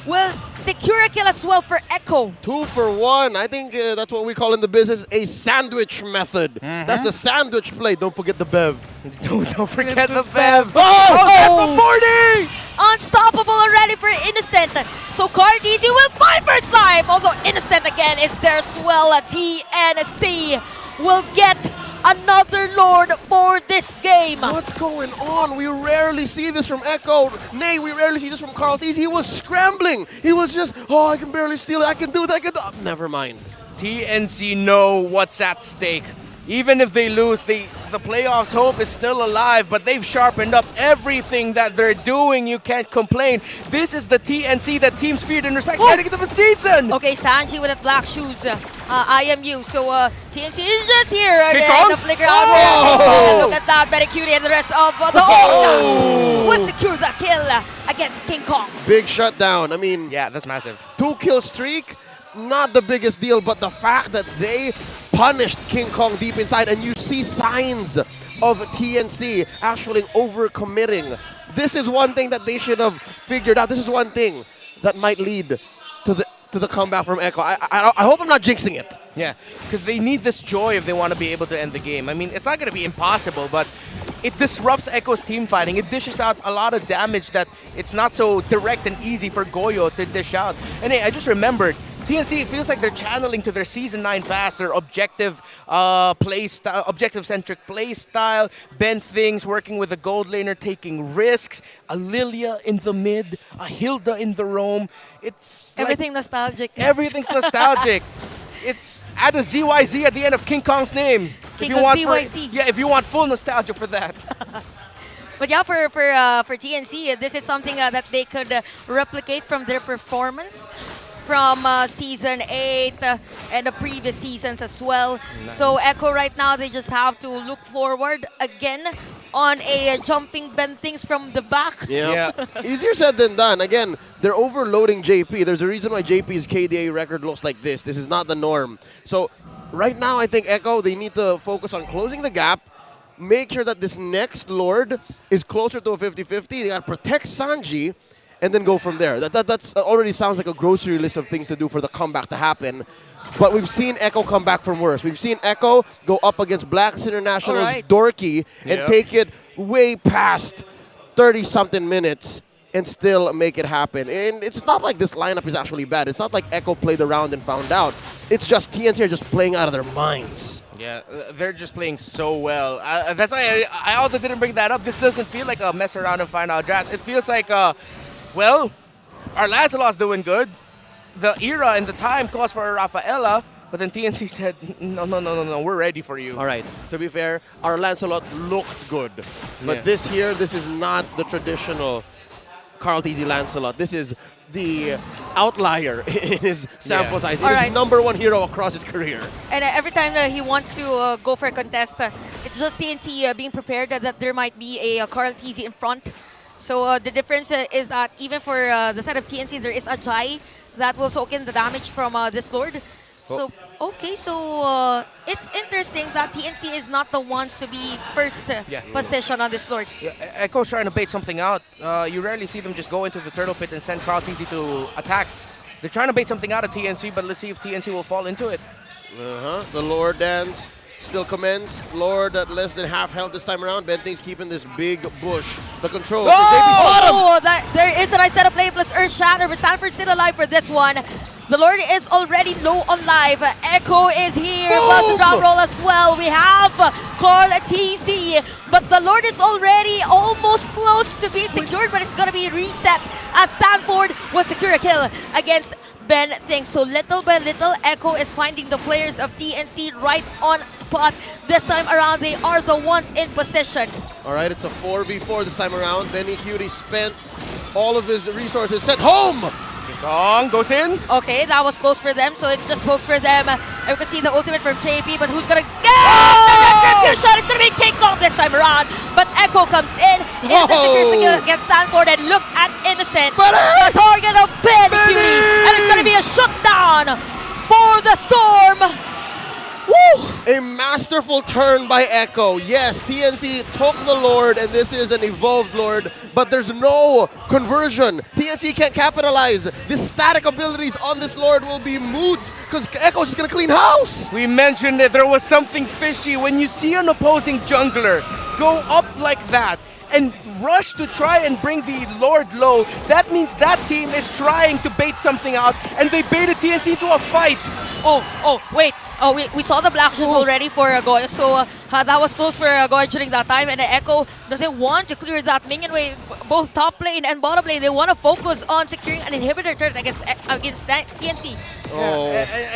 will secure a kill as well for Echo. 2 for 1. I think that's what we call in the business a sandwich method. That's the sandwich play. Don't forget the Bev. Don't forget the Bev. Oh! 40! Unstoppable already for Innocent. So Carteezy will fight for its life. Although Innocent again is there as well. TNC will get another Lord for this game. What's going on? We rarely see this from Echo. Nay, we rarely see this from Carteezy. He was scrambling. He was just, oh, I can barely steal it. I can do that. Never mind. TNC know what's at stake. Even if they lose, the playoffs hope is still alive, but they've sharpened up everything that they're doing. You can't complain. This is the TNC that teams feared and respect heading into the season. Okay, Sanji with the black shoes, IMU. So TNC is just here again. The flicker out. Look at that, very cutie, and the rest of the Orcas will secure the kill against King Kong. Big shutdown. I mean, yeah, that's massive. 2-kill streak. Not the biggest deal, but the fact that they punished King Kong deep inside, and you see signs of TNC actually overcommitting. This is one thing that they should have figured out. This is one thing that might lead to the comeback from Echo. I hope I'm not jinxing it. Yeah, because they need this joy if they want to be able to end the game. I mean, it's not going to be impossible, but it disrupts Echo's team fighting. It dishes out a lot of damage that it's not so direct and easy for Goyo to dish out. And hey, I just remembered, TNC, it feels like they're channeling to their Season 9 past, their objective play style, objective-centric play style, bend things, working with a gold laner, taking risks, a Lilia in the mid, a Hilda in the roam. It's everything nostalgic. Everything's nostalgic. It's add a ZYZ at the end of King Kong's name. King of ZYZ. If you want full nostalgia for that. But yeah, for TNC, this is something that they could replicate from their performance from Season 8 and the previous seasons as well. Nice. So Echo right now, they just have to look forward again on a jumping bend things from the back. Yeah. Easier said than done. Again, they're overloading JP. There's a reason why JP's KDA record looks like this. This is not the norm. So right now, I think Echo, they need to focus on closing the gap, make sure that this next Lord is closer to a 50-50. They got to protect Sanji, and then go from there. That's already sounds like a grocery list of things to do for the comeback to happen. But we've seen Echo come back from worse. We've seen Echo go up against Blacks International's Dorky and take it way past 30-something minutes and still make it happen. And it's not like this lineup is actually bad. It's not like Echo played around and found out. It's just TNC are just playing out of their minds. Yeah, they're just playing so well. That's why I also didn't bring that up. This doesn't feel like a mess around and find out draft. It feels like well, our Lancelot's doing good. The era and the time calls for a Rafaela, but then TNC said, no, we're ready for you. All right, to be fair, our Lancelot looked good. But this is not the traditional Carteezy Lancelot. This is the outlier in his sample size. It is #1 hero across his career. And every time that he wants to go for a contest, it's just TNC being prepared that there might be a Carteezy in front. So the difference is that even for the side of TNC, there is Ajay that will soak in the damage from this Lord. So, okay, so it's interesting that TNC is not the ones to be first position on this Lord. Yeah, Echo's trying to bait something out. You rarely see them just go into the turtle pit and send Carteezy to attack. They're trying to bait something out of TNC, but let's see if TNC will fall into it. The Lord dance still commenced. Lord at less than half health this time around. Benting's keeping this big bush. The control. There is a nice set of play plus Earth Shatter, but Sanford's still alive for this one. The Lord is already low on life. Echo is here. About to drop roll as well. We have Carteezy, but the Lord is already almost close to being secured, but it's going to be reset as Sanford will secure a kill against Ben thinks. So little by little, Echo is finding the players of TNC right on spot. This time around, they are the ones in position. All right, it's a 4v4 this time around. Benny Cutie spent all of his resources, sent home. Kong goes in. Okay, that was close for them, so it's just close for them. And we can see the ultimate from JP, but who's gonna get your shot? It's gonna be King Kong this time around. But Echo comes in. Innocent secures the kill against Sanford, and look at Innocent. The target of Ben Cutie. And it's gonna be a shutdown for the Storm. Woo! A masterful turn by Echo. Yes, TNC took the Lord, and this is an evolved Lord, but there's no conversion. TNC can't capitalize. The static abilities on this Lord will be moot because Echo's just going to clean house. We mentioned that there was something fishy when you see an opposing jungler go up like that and rush to try and bring the Lord low. That means that team is trying to bait something out, and they baited TNC into a fight. Wait. We saw the black shoes already for Goyo, so that was close for Goyo during that time, and Echo doesn't want to clear that minion wave, both top lane and bottom lane. They want to focus on securing an inhibitor turret against TNC.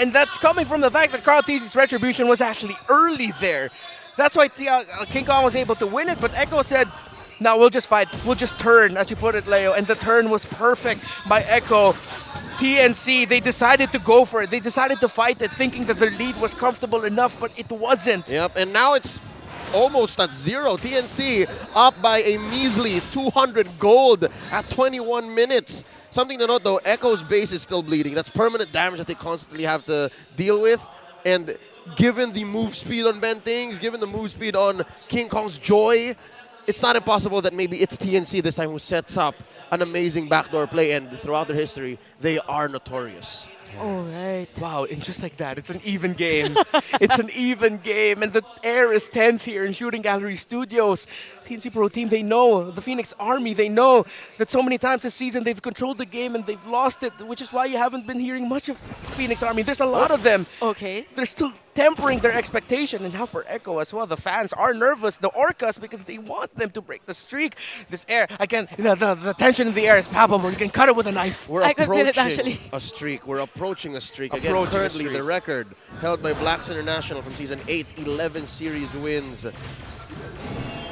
And that's coming from the fact that Carl TC's Retribution was actually early there. That's why King Kong was able to win it, but Echo said, no, we'll just fight. We'll just turn, as you put it, Leo. And the turn was perfect by Echo. TNC, they decided to go for it. They decided to fight it, thinking that their lead was comfortable enough, but it wasn't. Yep, and now it's almost at 0. TNC up by a measly 200 gold at 21 minutes. Something to note, though, Echo's base is still bleeding. That's permanent damage that they constantly have to deal with. And given the move speed on Bentings, given the move speed on King Kong's Joy, it's not impossible that maybe it's TNC this time who sets up an amazing backdoor play, and throughout their history, they are notorious. All right. Wow, and just like that, it's an even game. It's an even game, and the air is tense here in Shooting Gallery Studios. TNC Pro Team, they know. The Phoenix Army, they know that so many times this season they've controlled the game and they've lost it, which is why you haven't been hearing much of Phoenix Army. There's a lot of them. Okay. They're still tempering their expectation, and now for Echo as well. The fans are nervous, the Orcas, because they want them to break the streak. This air, again, the tension in the air is palpable. You can cut it with a knife. We're approaching a streak. We're approaching a streak. Again, currently the record held by Blacks International from Season 8, 11 series wins.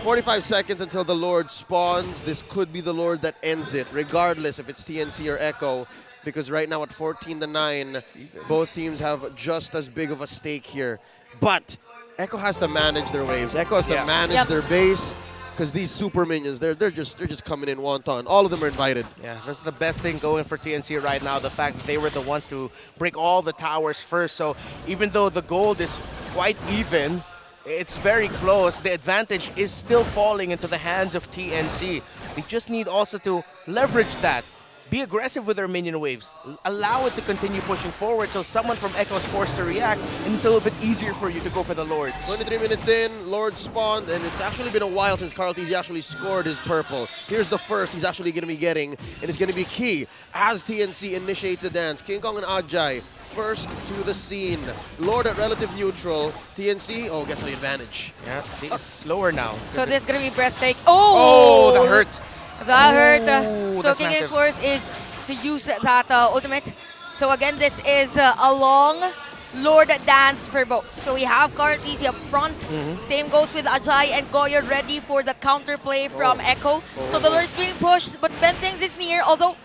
45 seconds until the Lord spawns. This could be the Lord that ends it, regardless if it's TNC or Echo. Because right now at 14-9, both teams have just as big of a stake here. But Echo has to manage their waves. Echo has to manage their base, because these super minions, they're just coming in wonton. All of them are invited. Yeah, that's the best thing going for TNC right now. The fact that they were the ones to break all the towers first. So even though the gold is quite even, it's very close. The advantage is still falling into the hands of TNC. They just need also to leverage that. Be aggressive with their minion waves. Allow it to continue pushing forward so someone from Echo is forced to react, and it's a little bit easier for you to go for the Lords. 23 minutes in, Lord spawned, and it's actually been a while since Carl TZ actually scored his purple. Here's the first he's actually going to be getting, and it's going to be key as TNC initiates the dance. King Kong and Ajay first to the scene. Lord at relative neutral. TNC, gets the advantage. Yeah, it's slower now. So this is going to be breathtaking. Oh, that hurts. That hurt. So King K's worst is to use that ultimate. So again, this is a long Lord dance for both. So we have Kartizi up front. Same goes with Ajay and Goyo ready for the counterplay from Echo. So the Lord is being pushed, but Bentings is near, although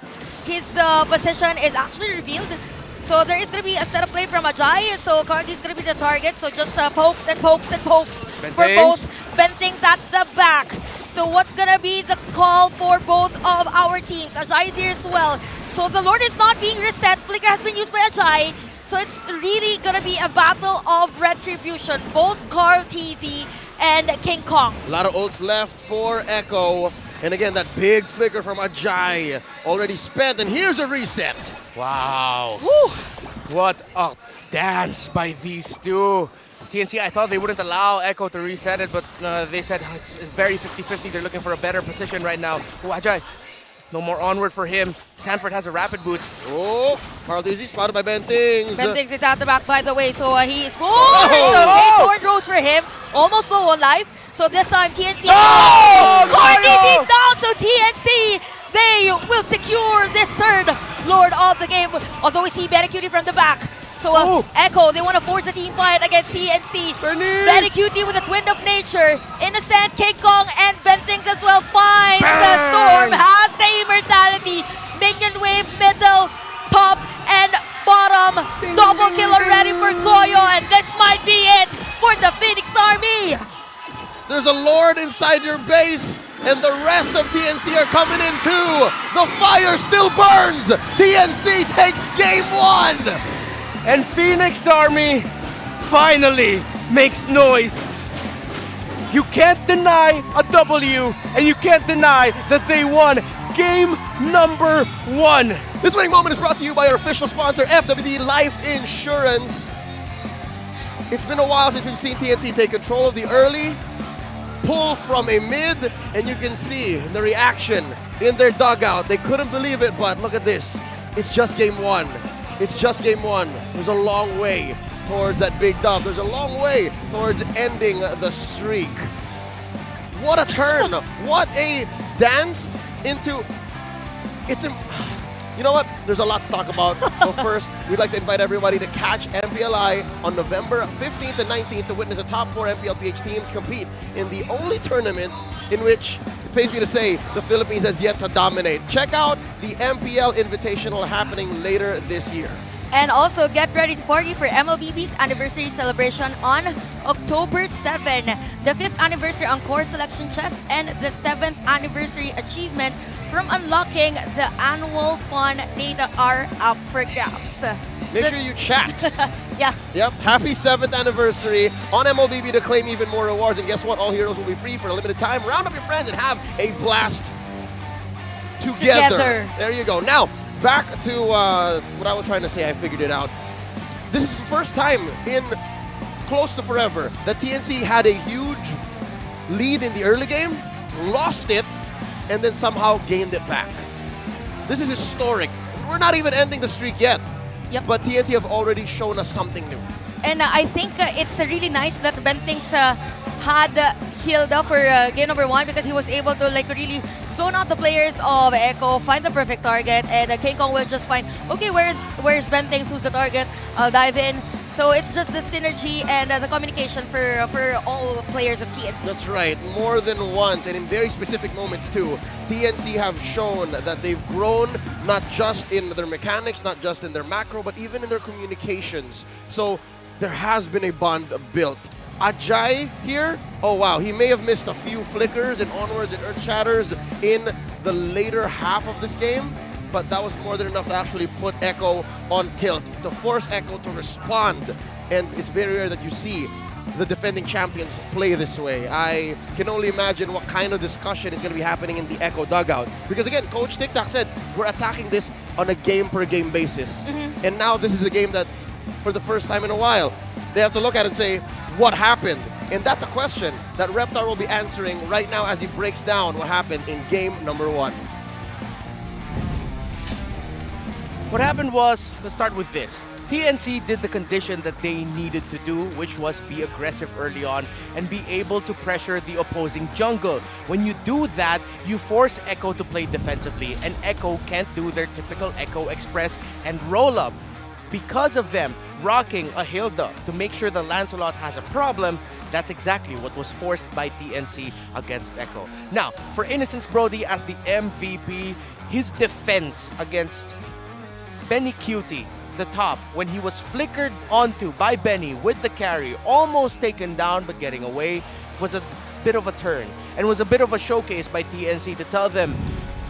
his position is actually revealed. So there is going to be a setup play from Ajay. So Kartizi is going to be the target. So just pokes and pokes and pokes for both. Bentings at the back. So what's going to be the call for both of our teams? Ajay is here as well. So the Lord is not being reset. Flicker has been used by Ajay. So it's really going to be a battle of retribution. Both Carl TZ and King Kong. A lot of ults left for Echo. And again, that big flicker from Ajay already spent. And here's a reset. Wow. Woo. What a dance by these two. TNC, I thought they wouldn't allow Echo to reset it, but they said it's very 50-50. They're looking for a better position right now. Oh, Ajay, no more onward for him. Sanford has a rapid boost. Oh, Carl TZ spotted by Bentings. Bentings is at the back, by the way, so he is... So 8 thorn throws for him. Almost low on life. So this time, TNC... Carl TZ is down, so TNC... They will secure this third Lord of the game, although we see Benecutie from the back. So Echo, they want to force a team fight against TNC. Benecutie with a Wind of Nature. Innocent, King Kong, and Bentings as well finds the storm. Has the immortality. Minion wave, middle, top, and bottom. Double kill already for Goyo, and this might be it for the Phoenix Army. There's a Lord inside your base, and the rest of TNC are coming in too. The fire still burns. TNC takes game 1. And Phoenix Army finally makes noise. You can't deny a W, and you can't deny that they won game number 1. This winning moment is brought to you by our official sponsor, FWD Life Insurance. It's been a while since we've seen TNC take control of the early, pull from a mid, and you can see the reaction in their dugout. They couldn't believe it, but look at this. It's just game 1. It's just game 1. There's a long way towards that big dub. There's a long way towards ending the streak. What a turn. What a dance into... You know what? There's a lot to talk about. But first, we'd like to invite everybody to catch MPLI on November 15th and 19th to witness the top 4 MPL-PH teams compete in the only tournament in which, it pains me to say, the Philippines has yet to dominate. Check out the MPL Invitational happening later this year. And also, get ready to party for MLBB's anniversary celebration on October 7. The 5th anniversary Encore Selection Chest and the 7th anniversary achievement from unlocking the annual fun data are up for grabs. Make sure you chat. Yeah. Yep. Happy 7th anniversary on MLBB to claim even more rewards. And guess what? All heroes will be free for a limited time. Round up your friends and have a blast together. There you go. Now, back to what I was trying to say. I figured it out. This is the first time in close to forever that TNC had a huge lead in the early game, lost it, and then somehow gained it back. This is historic. We're not even ending the streak yet. Yep. But TNC have already shown us something new. And I think it's really nice that Bentings had Hilda for game number 1 because he was able to really zone out the players of Echo, find the perfect target, and King Kong will just find, okay, where's Bentings, who's the target? I'll dive in. So it's just the synergy and the communication for all players of TNC. That's right. More than once, and in very specific moments too, TNC have shown that they've grown not just in their mechanics, not just in their macro, but even in their communications. So there has been a bond built. Ajay here, oh wow, he may have missed a few flickers and onwards and earth shatters in the later half of this game, but that was more than enough to actually put Echo on tilt, to force Echo to respond. And it's very rare that you see the defending champions play this way. I can only imagine what kind of discussion is going to be happening in the Echo dugout. Because again, Coach TikTok said, we're attacking this on a game-per-game basis. And now this is a game that, for the first time in a while, they have to look at it and say, what happened? And that's a question that Reptar will be answering right now as he breaks down what happened in game number 1. What happened was, let's start with this. TNC did the condition that they needed to do, which was be aggressive early on and be able to pressure the opposing jungle. When you do that, you force Echo to play defensively, and Echo can't do their typical Echo Express and roll up. Because of them rocking a Hilda to make sure the Lancelot has a problem, that's exactly what was forced by TNC against Echo. Now, for Innocence Brody as the MVP, his defense against Benny Cutie, the top, when he was flickered onto by Benny with the carry, almost taken down but getting away, was a bit of a turn and was a bit of a showcase by TNC to tell them,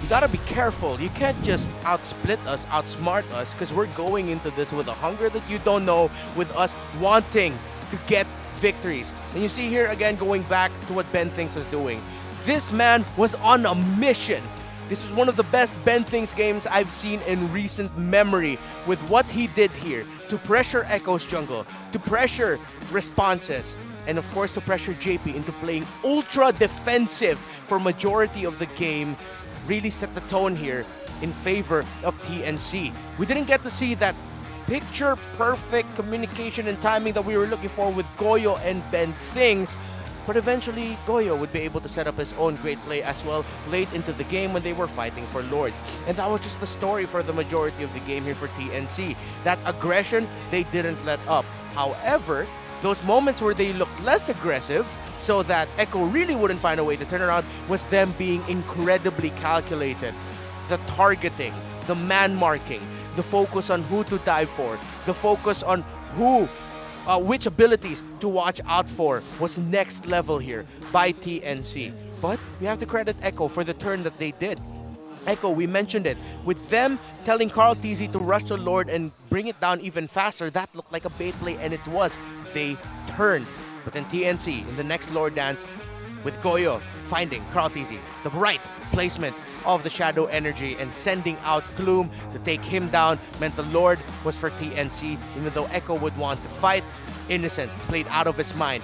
you gotta be careful. You can't just outsplit us, outsmart us, because we're going into this with a hunger that you don't know, with us wanting to get victories. And you see here again, going back to what Bentings was doing. This man was on a mission. This was one of the best Bentings games I've seen in recent memory, with what he did here to pressure Echo's jungle, to pressure responses, and of course to pressure JP into playing ultra defensive for majority of the game. Really set the tone here in favor of TNC. We didn't get to see that picture-perfect communication and timing that we were looking for with Goyo and Bentings, but eventually Goyo would be able to set up his own great play as well late into the game when they were fighting for Lords. And that was just the story for the majority of the game here for TNC. That aggression, they didn't let up. However, those moments where they looked less aggressive, so that Echo really wouldn't find a way to turn around, was them being incredibly calculated. The targeting, the man marking, the focus on who to dive for, the focus on which abilities to watch out for was next level here by TNC. But we have to credit Echo for the turn that they did. Echo, we mentioned it. With them telling Carl TZ to rush the Lord and bring it down even faster, that looked like a bait play, and it was. They turned. But then TNC in the next Lord dance with Goyo finding Carl TZ, the right placement of the Shadow Energy and sending out Gloom to take him down meant the Lord was for TNC, even though Echo would want to fight. Innocent played out of his mind,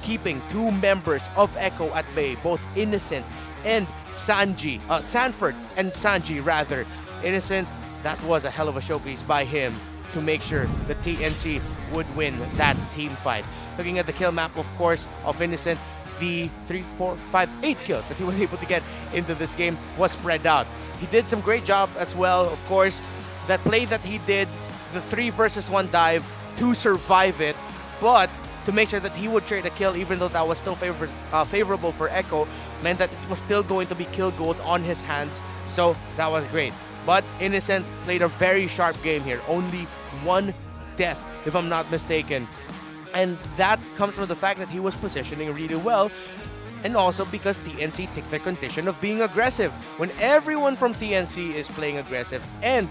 keeping two members of Echo at bay, both Innocent and Sanford and Sanji rather. Innocent, that was a hell of a showcase by him to make sure the TNC would win that team fight. Looking at the kill map, of course, of Innocent, the 8 kills that he was able to get into this game was spread out. He did some great job as well, of course. That play that he did, the 3 versus 1 dive to survive it, but to make sure that he would trade a kill, even though that was still favorable for Echo, meant that it was still going to be kill gold on his hands. So that was great. But Innocent played a very sharp game here. Only 1 death, if I'm not mistaken. And that comes from the fact that he was positioning really well, and also because TNC took their condition of being aggressive. When everyone from TNC is playing aggressive and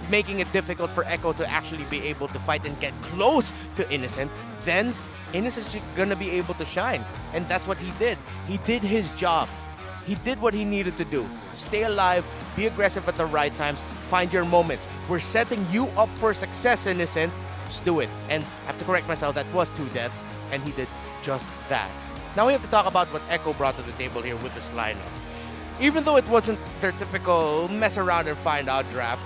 making it difficult for Echo to actually be able to fight and get close to Innocent, then Innocent's gonna be able to shine. And that's what he did. He did his job. He did what he needed to do. Stay alive, be aggressive at the right times, find your moments. We're setting you up for success, Innocent. Just do it. And I have to correct myself, that was 2 deaths, and he did just that. Now we have to talk about what Echo brought to the table here with this lineup. Even though it wasn't their typical mess around and find out draft,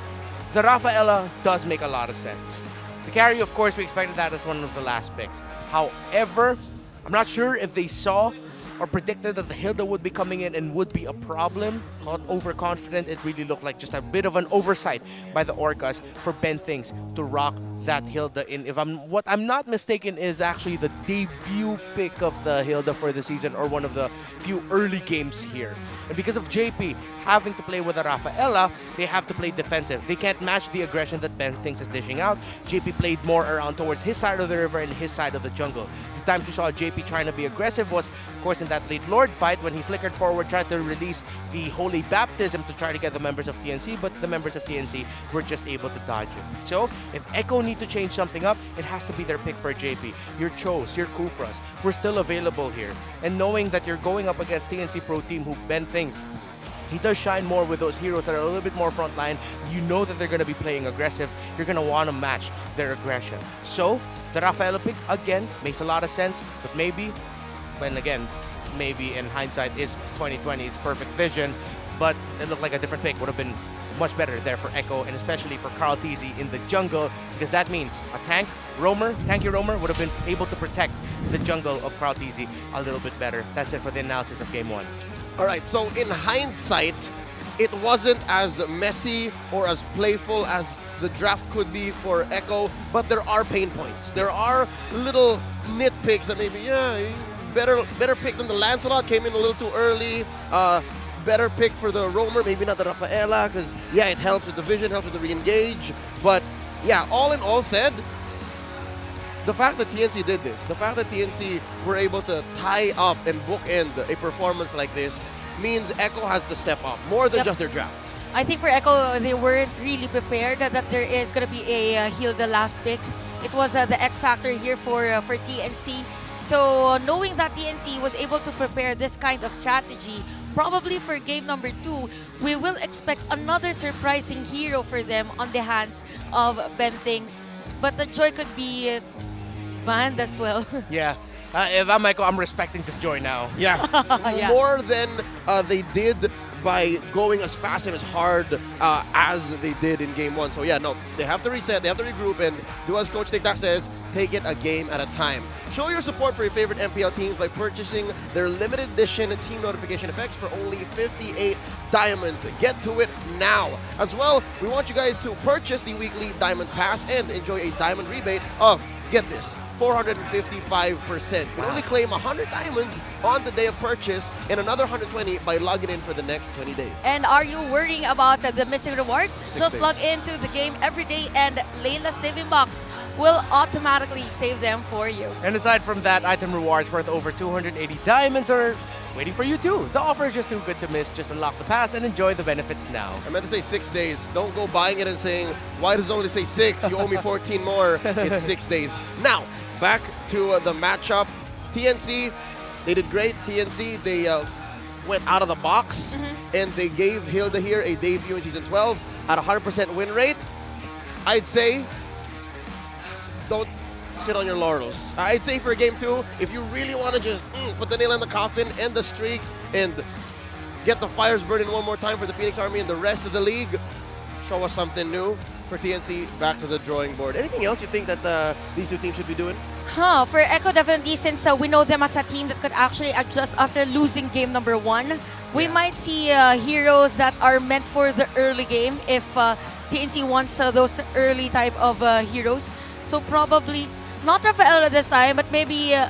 the Rafaela does make a lot of sense. The carry, of course, we expected that as one of the last picks. However, I'm not sure if they saw or predicted that the Hilda would be coming in and would be a problem. Overconfident, it really looked like just a bit of an oversight by the Orcas for Ben Things to rock that Hilda in. What I'm not mistaken is actually the debut pick of the Hilda for the season, or one of the few early games here. And because of JP having to play with a Rafaela, they have to play defensive. They can't match the aggression that Ben Things is dishing out. JP played more around towards his side of the river and his side of the jungle. The times we saw JP trying to be aggressive was, of course, in that late Lord fight when he flickered forward, tried to release the Holy Baptism to try to get the members of TNC, but the members of TNC were just able to dodge it. So, if Echo need to change something up, it has to be their pick for JP. Your Chos, your Kufras, we're still available here. And knowing that you're going up against TNC Pro Team who Ben Things, he does shine more with those heroes that are a little bit more frontline. You know that they're going to be playing aggressive. You're going to want to match their aggression. So, the Rafaela pick, again, makes a lot of sense, but maybe, when again, maybe in hindsight is 2020, it's perfect vision, but it looked like a different pick would have been much better there for Echo, and especially for Carl TZ in the jungle, because that means a tanky roamer would have been able to protect the jungle of Carl TZ a little bit better. That's it for the analysis of Game 1. All right, so in hindsight, it wasn't as messy or as playful as the draft could be for Echo, but there are pain points. There are little nitpicks that maybe, better pick than the Lancelot, came in a little too early. Better pick for the Roamer, maybe not the Rafaela, because, it helps with the vision, helps with the re-engage. But, all in all said, the fact that TNC did this, the fact that TNC were able to tie up and bookend a performance like this, means Echo has to step up more than just their draft. I think for Echo, they weren't really prepared that there is going to be a heal the last pick. It was the X factor here for TNC. So knowing that TNC was able to prepare this kind of strategy, probably for game number 2, we will expect another surprising hero for them on the hands of Ben Things. But the joy could be banned as well. If I'm Michael, I'm respecting this joy now. More than they did by going as fast and as hard as they did in game 1. So they have to reset, they have to regroup, and do as Coach TikTok says, take it a game at a time. Show your support for your favorite MPL teams by purchasing their limited edition team notification effects for only 58 diamonds. Get to it now. As well, we want you guys to purchase the weekly diamond pass and enjoy a diamond rebate of, get this, 455%. You can only claim 100 diamonds on the day of purchase and another 120 by logging in for the next 20 days. And are you worrying about the missing rewards? 6 Just days. log into the game every day and Layla's saving box will automatically save them for you. And aside from that, item rewards worth over 280 diamonds are waiting for you too. The offer is just too good to miss. Just unlock the pass and enjoy the benefits now. I meant to say 6 days. Don't go buying it and saying, why does it only say 6? You owe me 14 more. It's 6 days. Now, back to the matchup. TNC, they did great. TNC, they went out of the box and they gave Hilda here a debut in Season 12 at 100% win rate. I'd say, don't sit on your laurels. I'd say for Game 2, if you really want to just put the nail in the coffin, end the streak, and get the fires burning one more time for the Phoenix Army and the rest of the league, show us something new. For TNC, back to the drawing board. Anything else you think that these two teams should be doing? For Echo, definitely, since we know them as a team that could actually adjust after losing game number 1, we might see heroes that are meant for the early game if TNC wants those early type of heroes. So probably not Rafaela this time, but maybe a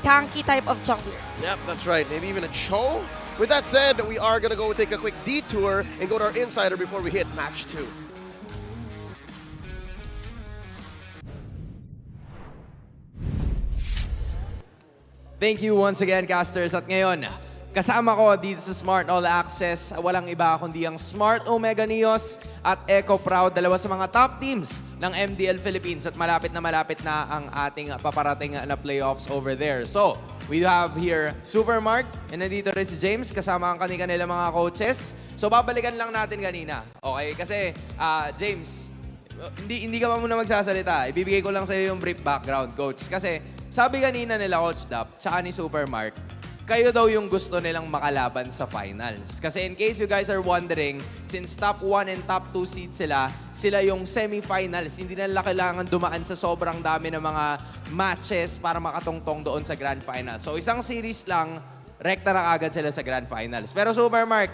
tanky type of jungler. Yep, that's right. Maybe even a Cho. With that said, we are going to go take a quick detour and go to our insider before we hit match 2. Thank you once again, casters. At ngayon, kasama ko dito sa Smart All Access, walang iba kundi ang Smart Omega Neos at Echo Proud, dalawa sa mga top teams ng MDL Philippines at malapit na ang ating paparating na playoffs over there. So, we have here Supermark and nandito rin si James kasama ang kanila mga coaches. So, babalikan lang natin kanina. Okay? Kasi, James, hindi ka pa muna magsasalita. Ibibigay ko lang sa iyo yung brief background, coach. Kasi, sabi kanina nila Coach Dap, tsaka ni Supermark, kayo daw yung gusto nilang makalaban sa finals. Kasi in case you guys are wondering, since top 1 and top 2 seed sila yung semifinals. Hindi nila kailangan dumaan sa sobrang dami ng mga matches para makatungtong doon sa grand finals. So isang series lang, rekta na agad sila sa grand finals. Pero Supermark,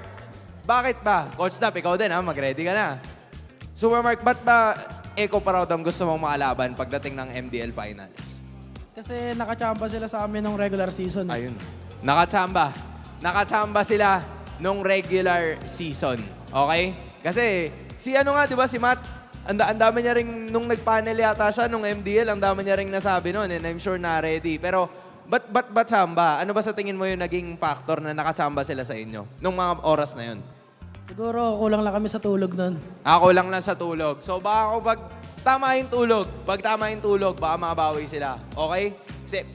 bakit ba? Coach Dap, ikaw din ha, mag-ready ka na. Supermark, ba't ba Echo Proud ang gusto mong makalaban pagdating ng MDL finals? Kasi nakachamba sila sa amin nung regular season. Ayun. Nakachamba. Nakachamba sila nung regular season. Okay? Kasi, si di ba, si Matt, ang dami niya ring, nung nag-panel yata siya, nung MDL, ang dami niya ring nasabi noon, and I'm sure na ready. Pero, ba't chamba? Ano ba sa tingin mo yung naging factor na nakachamba sila sa inyo nung mga oras na yun? Siguro kulang lang kami sa tulog nun. Kulang lang sa tulog. So, baka pag tama yung tulog, baka makabawi sila. Okay?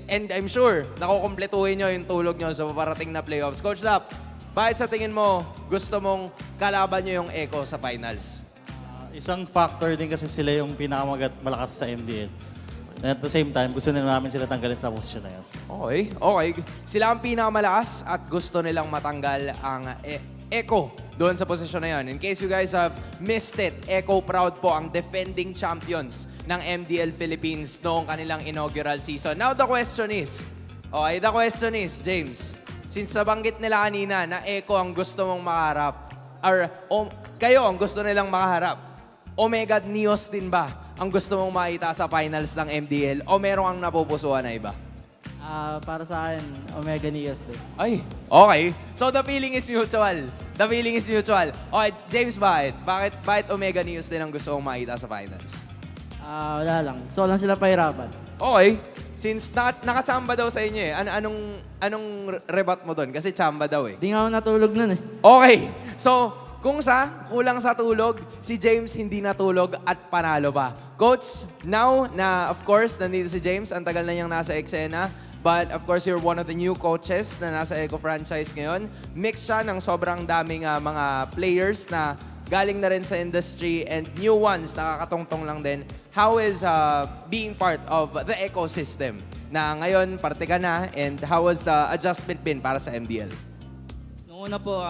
And I'm sure, nakukumpletuhin nyo yung tulog nyo sa paparating na playoffs. Coach Dap, bakit sa tingin mo gusto mong kalaban nyo yung Echo sa finals? Isang factor din kasi sila yung pinakamalakas sa MDL. And at the same time, gusto nila namin sila tanggalin sa posisyon na yun. Okay. Sila ang pinakamalakas at gusto nilang matanggal ang Echo doon sa posisyon na yun. In case you guys have missed it, Echo Proud po ang defending champions ng MDL Philippines noong kanilang inaugural season. Now the question is, James, since nabanggit nila kanina na Echo ang gusto mong makaharap, kayo ang gusto nilang makaharap, Omega Neos din ba ang gusto mong makita sa finals ng MDL o meron kang napupusuan na iba? Para sa akin, Omega Neos din. Ay, okay. So the feeling is mutual. Okay, James, bakit Omega Neos din ang gusto mong makita sa finals? Wala lang. Gusto lang sila pahirapan. Okay. Since nakachamba daw sa inyo anong rebut mo doon? Kasi chamba daw eh. Di nga ako natulog nun eh. Okay. So, kulang sa tulog, si James hindi natulog at panalo pa. Coach, now na of course nandito si James, ang tagal na niyang nasa eksena. But of course, you're one of the new coaches na nasa Echo franchise ngayon. Mix siya ng sobrang daming mga players na galing na rin sa industry and new ones na kakatungtong lang din. How is being part of the ecosystem na ngayon parte ka na, and how was the adjustment been para sa MDL? Noong una po,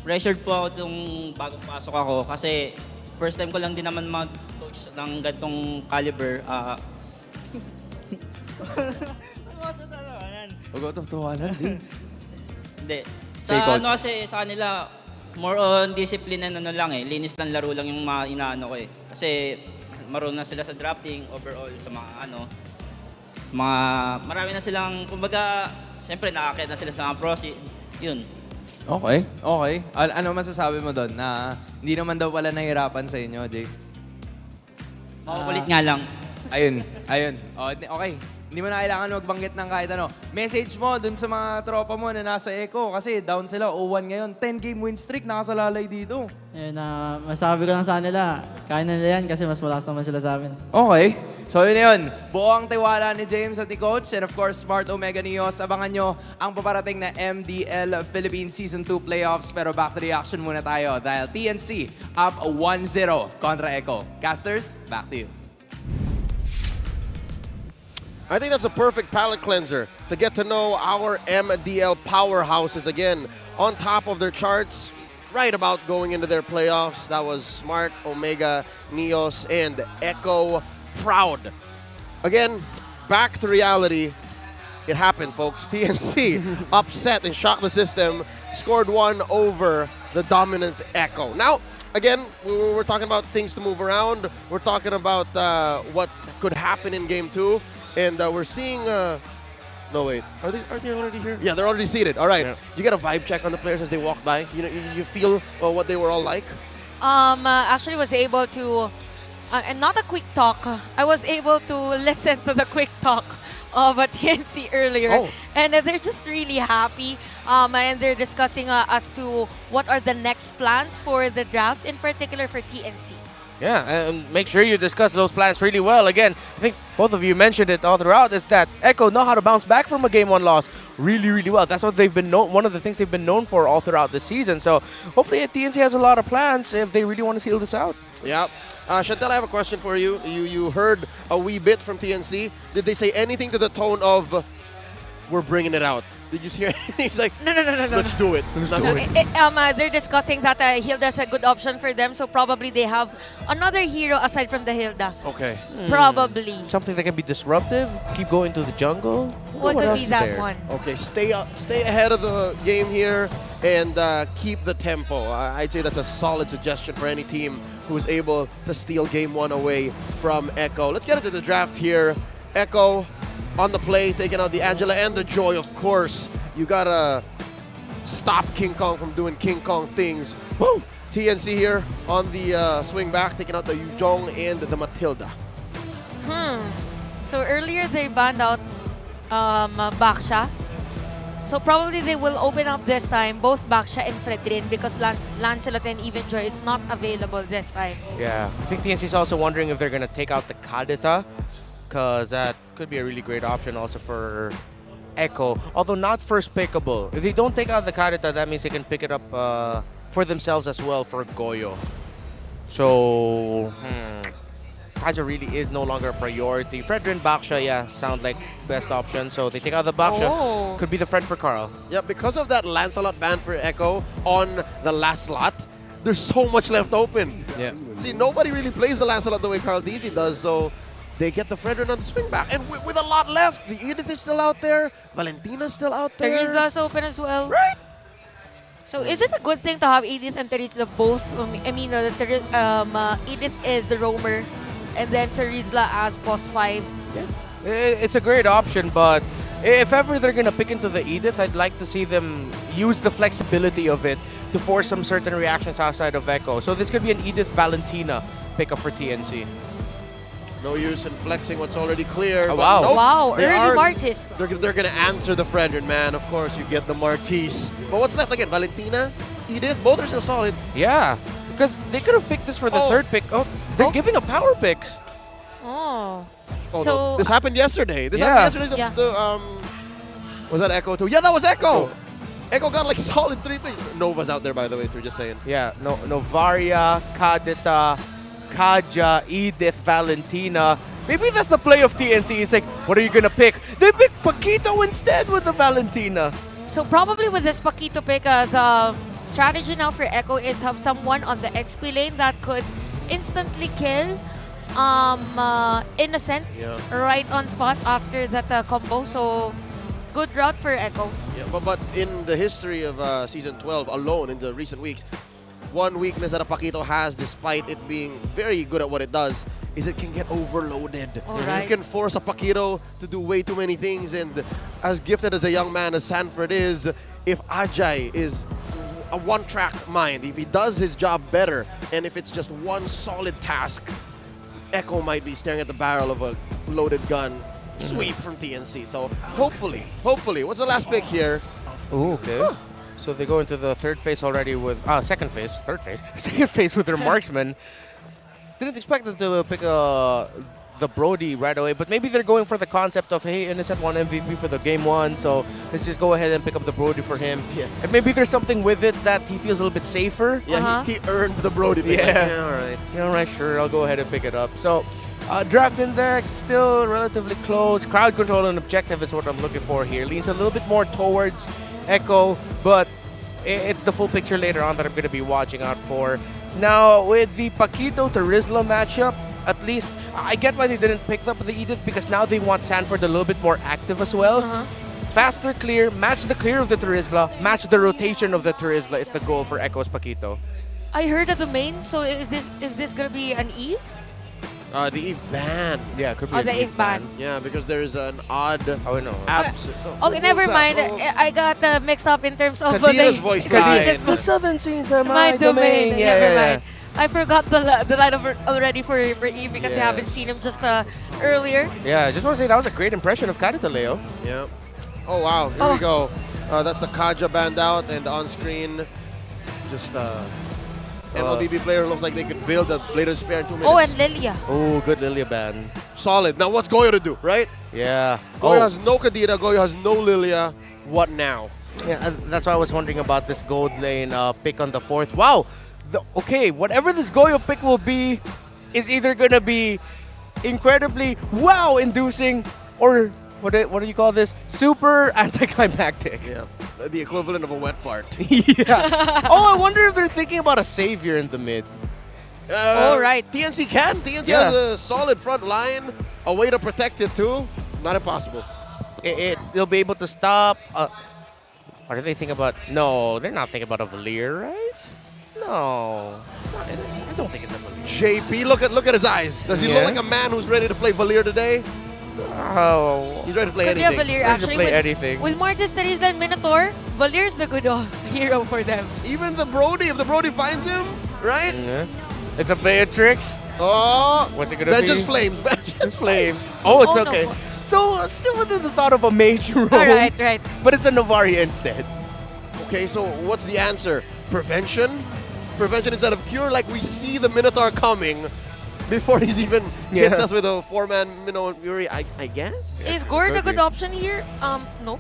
pressured po ako itong bagong pasok ako kasi first time ko lang din naman mag-coach ng ganitong caliber. Huwag tutuwanan, James. Hindi. Say, Coach. Kasi sa kanila, more on discipline and linis ng laro lang yung mga inaano ko eh. Kasi marunong na sila sa drafting, overall, sa mga marami na silang, kumbaga, siyempre nakakit na sila sa mga pros, yun. Okay. Ano masasabi mo doon na hindi naman daw pala nahirapan sa inyo, James? Makukulit nga lang. Ayun. Okay. Hindi mo na kailangan magbanggit ng kahit ano. Message mo dun sa mga tropa mo na nasa Echo kasi down sila 0-1 ngayon. 10-game win streak, nakasalalay dito. Masabi ko lang sa kanila, kaya na nila yan kasi mas malakas naman sila sa amin. Okay. So yun na yun. Buo ang tiwala ni James at ni Coach. And of course, Smart Omega Neos. Abangan nyo ang paparating na MDL Philippines Season 2 playoffs. Pero back to the action muna tayo dahil TNC up 1-0 kontra Echo. Casters, back to you. I think that's a perfect palate cleanser to get to know our MDL powerhouses again on top of their charts, right about going into their playoffs. That was Smart, Omega, Neos, and Echo proud. Again, back to reality. It happened, folks. TNC upset and shocked the system, scored one over the dominant Echo. Now, again, we're talking about things to move around. We're talking about what could happen in Game 2. And we're seeing, no wait, are they already here? Yeah, they're already seated. All right, you get a vibe check on the players as they walk by. You feel what they were all like. Actually was able to, and not a quick talk. I was able to listen to the quick talk of TNC earlier, and they're just really happy. And they're discussing as to what are the next plans for the draft, in particular for TNC. Yeah, and make sure you discuss those plans really well. Again, I think both of you mentioned it all throughout, is that Echo know how to bounce back from a Game 1 loss really, really well. That's what they've been known, one of the things they've been known for all throughout the season. So hopefully TNC has a lot of plans if they really want to seal this out. Yeah. Chantel, I have a question for you. You heard a wee bit from TNC. Did they say anything to the tone of, we're bringing it out? Did you hear anything? He's like, no. Let's do it. They're discussing that Hilda's a good option for them, so probably they have another hero aside from the Hilda. Okay. Probably. Something that can be disruptive, keep going to the jungle. What would be that one? Okay, stay ahead of the game here and keep the tempo. I'd say that's a solid suggestion for any team who is able to steal Game 1 away from Echo. Let's get into the draft here. Echo on the play, taking out the Angela and the Joy, of course. You gotta stop King Kong from doing King Kong things. Woo! TNC here on the swing back, taking out the Yujong and the Matilda. So earlier they banned out Baksha. So probably they will open up this time both Baksha and Fredrin because Lancelot and even Joy is not available this time. Yeah, I think TNC is also wondering if they're going to take out the Kadita, because that could be a really great option also for Echo, although not first pickable. If they don't take out the Kadita, that means they can pick it up for themselves as well for Goyo. So, Kaja really is no longer a priority. Fredrin, Baksha, yeah, sound like best option. So they take out the Baksha. Could be the friend for Carl. Yeah, because of that Lancelot ban for Echo on the last slot, there's so much left open. Yeah. See, nobody really plays the Lancelot the way Carl Dizzy does, so they get the Fredrin on the swing back. And with a lot left, the Edith is still out there, Valentina's still out there. Teresa's open as well. Right. So is it a good thing to have Edith and Teresa both? Edith is the roamer, and then Teresa as boss 5. Yeah. It's a great option, but if ever they're going to pick into the Edith, I'd like to see them use the flexibility of it to force some certain reactions outside of Echo. So this could be an Edith Valentina pickup for TNC. No use in flexing what's already clear. Oh, wow. Nope, Wow, early Martis. They're going to answer the Fredrin, man. Of course, you get the Martis. But what's left again? Valentina, Edith, both are still solid. Yeah, because they could have picked this for the third pick. Oh, they're giving up power picks. Oh. Oh, So no. This happened yesterday. This Yeah. happened yesterday. Was that Echo too? Yeah, that was Echo. Echo got like solid 3 picks. Nova's out there, by the way, too, just saying. Yeah, Novaria, Kadita, Kaja, Edith, Valentina. Maybe that's the play of TNC. It's like, what are you going to pick? They picked Paquito instead with the Valentina. So probably with this Paquito pick, the strategy now for Echo is have someone on the XP lane that could instantly kill Innocent right on spot after that combo. So good route for Echo. Yeah, but in the history of Season 12 alone in the recent weeks, one weakness that a Paquito has, despite it being very good at what it does, is it can get overloaded. Alright. You can force a Paquito to do way too many things, and as gifted as a young man as Sanford is, if Ajay is a one-track mind, if he does his job better, and if it's just one solid task, Echo might be staring at the barrel of a loaded gun sweep from TNC. So hopefully, what's the last pick here? Ooh, okay. So they go into the third phase already with second phase with their marksman. Didn't expect them to pick the Brody right away, but maybe they're going for the concept of, hey, Innocent won MVP for the game 1, so let's just go ahead and pick up the Brody for him. Yeah. And maybe there's something with it that he feels a little bit safer. Yeah, he earned the Brody pick. Yeah. All right. Yeah, all right, sure, I'll go ahead and pick it up. So, draft index still relatively close. Crowd control and objective is what I'm looking for here. Leans a little bit more towards Echo, but it's the full picture later on that I'm going to be watching out for. Now, with the Paquito to Rizla matchup, at least I get why they didn't pick up the Edith, because now they want Sanford a little bit more active as well. Faster clear, match the clear of the Terizla, match the rotation of the Terizla is the goal for Echo's Paquito. I heard of the main, so is this gonna be an Eve? The Eve ban. Yeah, could be the Eve ban. Yeah, because there is an odd. Oh no. Okay, never mind. I got mixed up in terms of Kadira's voice line. The southern scenes are my domain. Yeah, Never yeah. mind. I forgot the line already for Eve because you haven't seen him just earlier. Yeah, I just want to say that was a great impression of Karita, Leo. Yeah. Oh wow, here we go. That's the Kaja band out, and on screen, just MLBB player looks like they could build a Bladed Spear in 2 minutes. Oh, and Lilia. Oh, good Lilia ban. Solid. Now what's Goyo to do, right? Yeah. Goyo has no Kadira, Goyo has no Lilia. What now? Yeah, that's why I was wondering about this gold lane pick on the 4th. Wow. Okay, whatever this Goyo pick will be is either going to be incredibly wow-inducing or what do you call this? Super anticlimactic. Yeah, the equivalent of a wet fart. Yeah. Oh, I wonder if they're thinking about a savior in the mid. All right. TNC can. TNC has a solid front line, a way to protect it too. Not impossible. They'll be able to stop. What do they think about? No, they're not thinking about a Valier, right? No, I don't think it's a Valier. JP, look at his eyes. Does he look like a man who's ready to play Valier today? Oh, he's ready to play Could anything. be a Valier actually. Play anything. With Martis, Terizla, and Minotaur, Valier's the good hero for them. Even the Brody, if the Brody finds him, right? Yeah. It's a Beatrix. Oh, what's it gonna be? Vengeance Flames. Vengeance Flames. Oh, it's okay. No. So still within the thought of a mage role. Right. But it's a Novaria instead. Okay, so what's the answer? Prevention? Prevention instead of cure, like we see the Minotaur coming before he's even hits us with a 4-man Minotaur Fury, I guess? Is Gord a good option here? No.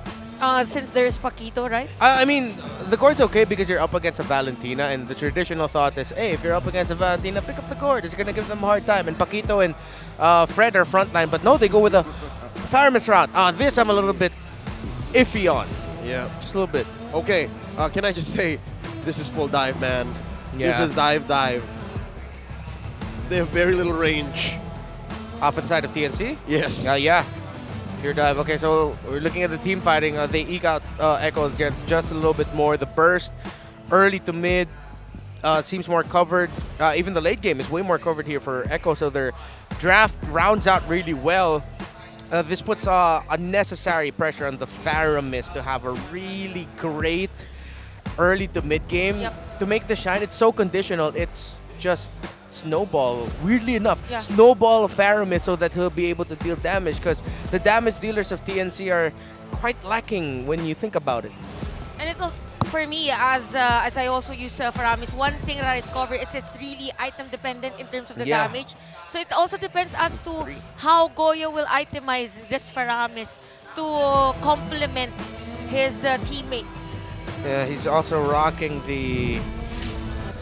Since there's Paquito, right? I mean, the Gord's okay because you're up against a Valentina, and the traditional thought is, hey, if you're up against a Valentina, pick up the Gord. It's going to give them a hard time. And Paquito and Fred are frontline, but no, they go with a Faramis route. This I'm a little bit iffy on. Yeah. Just a little bit. Okay, can I just say, this is full dive, man. Yeah. This is dive. They have very little range. Off the side of TNC? Yes. Yeah. Pure dive. Okay, so we're looking at the team fighting. They eke out Echo, get just a little bit more. The burst, early to mid, seems more covered. Even the late game is way more covered here for Echo, so their draft rounds out really well. This puts unnecessary pressure on the Faramis to have a really great early to mid game. Yep. To make the shine, it's so conditional. It's just snowball, weirdly enough, snowball Faramis so that he'll be able to deal damage, because the damage dealers of TNC are quite lacking when you think about it. And it'll, for me, as I also use Faramis, one thing that I discovered is it's really item dependent in terms of the damage. So it also depends as to how Goyo will itemize this Faramis to complement his teammates. Yeah, he's also rocking the...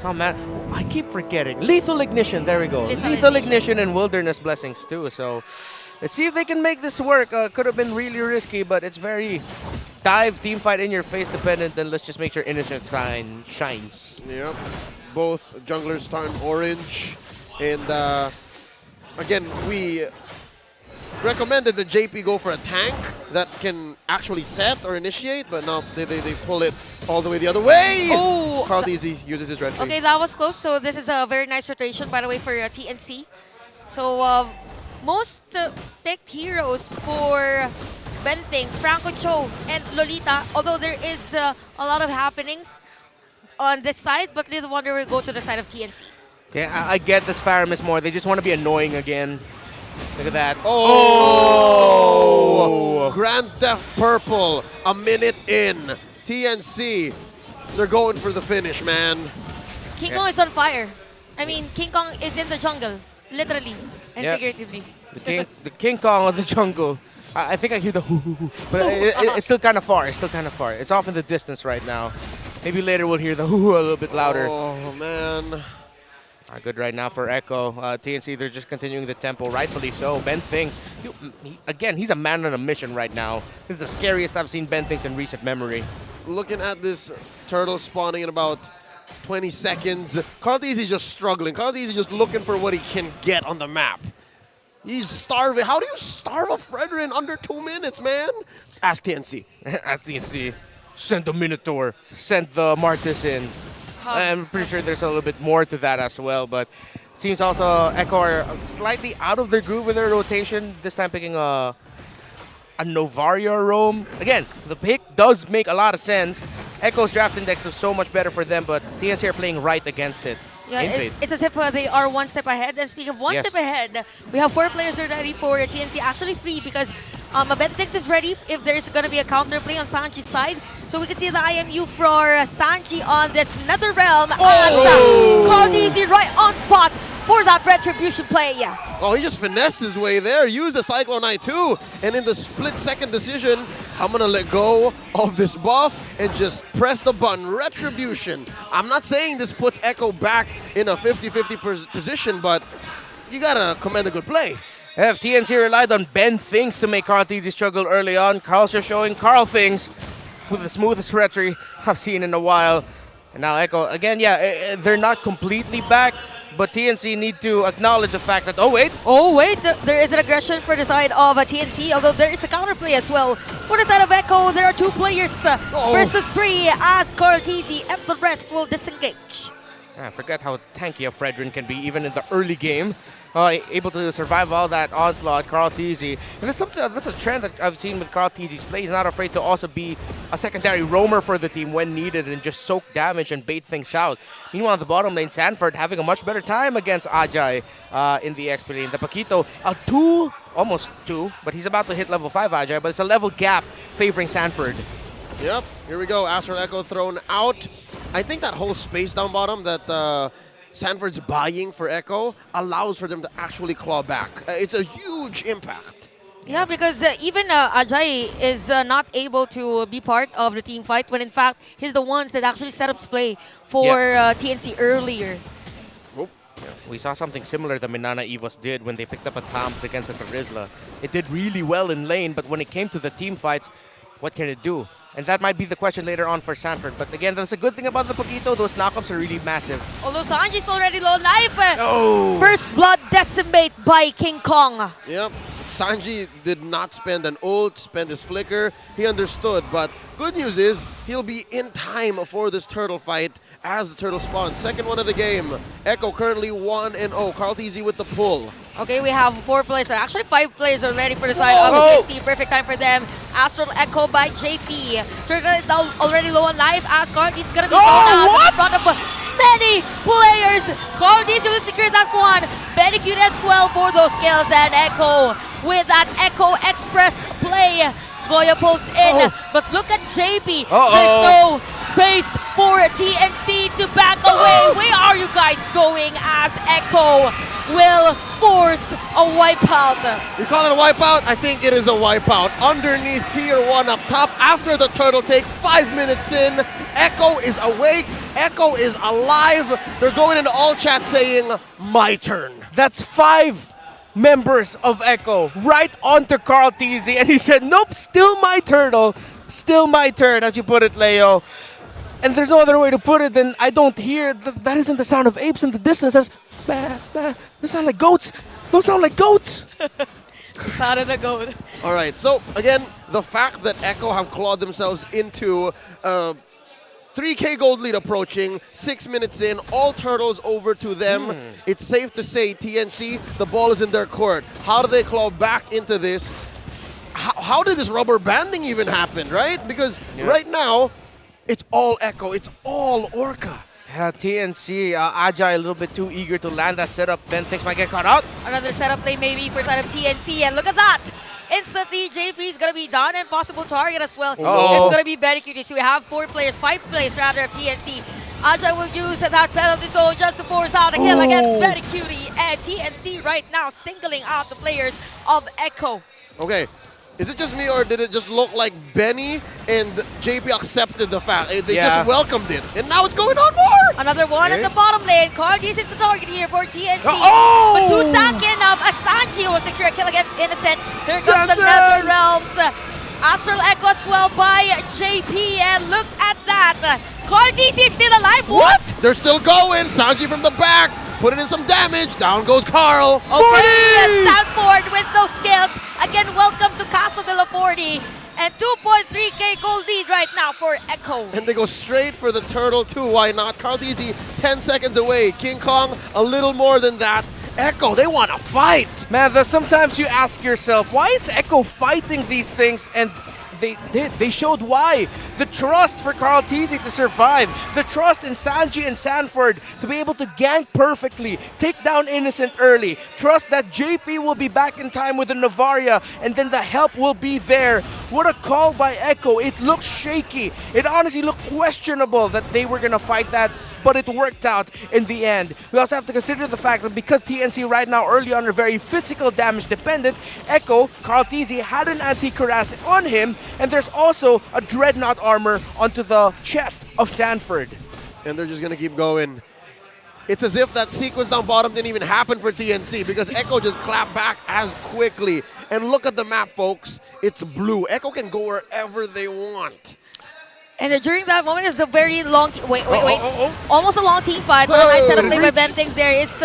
Oh man, I keep forgetting. Lethal Ignition, there we go. Lethal Ignition and Wilderness Blessings too. So let's see if they can make this work. Could have been really risky, but it's very dive, team fight in your face dependent. Then let's just make sure Innocent Sign shines. Yep. Both junglers turn orange. And again, we recommended that JP go for a tank that can actually set or initiate, but no, they pull it all the way the other way. Oh! Carl Easy uses his red tree. Okay, that was close. So this is a very nice rotation, by the way, for TNC. So most picked heroes for Bentings, Franco Cho, and Lolita, although there is a lot of happenings on this side, but Little Wonder will go to the side of TNC. Yeah, I get this Faramis more. They just want to be annoying again. Look at that. Oh! Grand Theft Purple, a minute in. TNC, they're going for the finish, man. King Kong is on fire. I mean, King Kong is in the jungle, literally and figuratively. The King Kong of the jungle. I think I hear the hoo, but it's still kind of far. It's still kind of far. It's off in the distance right now. Maybe later we'll hear the hoo a little bit louder. Oh, man. Good right now for Echo. TNC, they're just continuing the tempo, rightfully so. Ben Thinks, again, he's a man on a mission right now. This is the scariest I've seen Ben Thinks in recent memory. Looking at this turtle spawning in about 20 seconds. Carteezy's just struggling. Carteezy's just looking for what he can get on the map. He's starving. How do you starve a Fredrin in under 2 minutes, man? Ask TNC. Ask TNC. Send the Minotaur. Send the Martis in. I'm pretty sure there's a little bit more to that as well, but seems also Echo are slightly out of their groove with their rotation. This time picking a Novaria roam. Again, the pick does make a lot of sense. Echo's draft index is so much better for them, but TNC are playing right against it. Yeah, it's as if they are one step ahead. And speaking of one step ahead, we have 4 players ready for TNC. Actually 3 because Bentix is ready if there's going to be a counterplay on Sanji's side. So we can see the IMU for Sanji on this Nether Realm. Carteezy right on spot for that retribution play. Oh, he just finessed his way there. Used the Cyclone Eye too. And in the split-second decision, I'm going to let go of this buff and just press the button. Retribution. I'm not saying this puts Echo back in a 50-50 position, but you got to commend a good play. If TNC relied on Ben Things to make Carteezy struggle early on, Carl's just showing Carl Things with the smoothest retry I've seen in a while. And now Echo, again, they're not completely back, but TNC need to acknowledge the fact that, oh wait, there is an aggression for the side of TNC, although there is a counterplay as well. For the side of Echo, there are 2 players versus 3 as Carteezy and the rest will disengage. I forget how tanky a Fredrin can be even in the early game. Able to survive all that onslaught, Carteezy. And that's a trend that I've seen with Carteezy's play. He's not afraid to also be a secondary roamer for the team when needed and just soak damage and bait things out. Meanwhile, the bottom lane, Sanford having a much better time against Ajay in the XP lane. The Paquito, almost 2, but he's about to hit level 5 Ajay, but it's a level gap favoring Sanford. Yep, here we go. Astral Echo thrown out. I think that whole space down bottom that Sanford's buying for Echo allows for them to actually claw back. It's a huge impact. Yeah, because even Ajay is not able to be part of the team fight when in fact he's the ones that actually set up play for TNC earlier. We saw something similar that Minana Evos did when they picked up a Toms against a Tarizla. It did really well in lane, but when it came to the team fights, what can it do? And that might be the question later on for Sanford. But again, that's a good thing about the Paquito. Those knockups are really massive. Although Sanji's already low life. First blood decimate by King Kong. Yep. Sanji did not spend an ult, spend his flicker. He understood, but good news is he'll be in time for this turtle fight as the turtle spawns. Second one of the game. Echo currently 1-0. Carteezy with the pull. Okay, we have 4 players, actually 5 players already for the side of the TNC. Perfect time for them. Astral Echo by JP. Turtle is now already low on life as Carteezy is going to be thrown out in front of many players. Carteezy will secure that one. Very cute as well for those kills. And Echo with that Echo Express play. Goya pulls in, but look at JP. There's no space for TNC to back away. Where are you guys going as Echo will force a wipeout? You call it a wipeout? I think it is a wipeout. Underneath tier 1 up top after the turtle take 5 minutes in. Echo is awake. Echo is alive. They're going into all chat saying, my turn. That's 5 members of Echo right onto Carteezy, and he said, nope, still my turtle, still my turn, as you put it, Leo. And there's no other way to put it than I don't hear, that isn't the sound of apes in the distance. That's, they sound like goats. Those sound like goats. The sound of the goat. All right, so again, the fact that Echo have clawed themselves into 3K gold lead approaching, 6 minutes in, all turtles over to them. It's safe to say, TNC, the ball is in their court. How do they claw back into this? How did this rubber banding even happen, right? Because right now, it's all Echo, it's all Orca. TNC, Agile, a little bit too eager to land that setup. Then things might get caught out. Another setup play maybe for side of TNC, and look at that! Instantly, JP is gonna be down and possible target as well. Oh. It's gonna be very cute. So we have 5 players rather of TNC. Agile will use that penalty zone just to force out a kill against Very Cutie, and TNC right now singling out the players of Echo. Okay. Is it just me, or did it just look like Benny and JP accepted the fact? They just welcomed it. And now it's going on more! Another one in the bottom lane. Cardis is the target here for TNC. But Tutakin of Asanji will secure a kill against Innocent. Here comes the Nether Realms. Astral Echo as well by JP. And look at that. Cardis is still alive. What? They're still going. Sanji from the back. Putting in some damage. Down goes Carl. Okay, Sanford with those skills. Again, welcome to Castle de la 40. And 2.3k gold lead right now for Echo. And they go straight for the turtle too. Why not? Carl Deasy 10 seconds away. King Kong a little more than that. Echo, they want to fight. Man, sometimes you ask yourself, why is Echo fighting these things? And they did. They showed why. The trust for Carl Teasy to survive. The trust in Sanji and Sanford to be able to gank perfectly. Take down Innocent early. Trust that JP will be back in time with the Navaria, and then the help will be there. What a call by Echo. It looked shaky. It honestly looked questionable that they were going to fight that, but it worked out in the end. We also have to consider the fact that because TNC right now early on are very physical damage dependent, Echo, Carl Teasy had an anti-cuirass on him, and there's also a Dreadnought armor onto the chest of Sanford. And they're just going to keep going. It's as if that sequence down bottom didn't even happen for TNC because Echo just clapped back as quickly. And look at the map, folks. It's blue. Echo can go wherever they want. And during that moment, it's a very long... Wait. Almost a long team fight. Nice setup play by Ben thinks there is...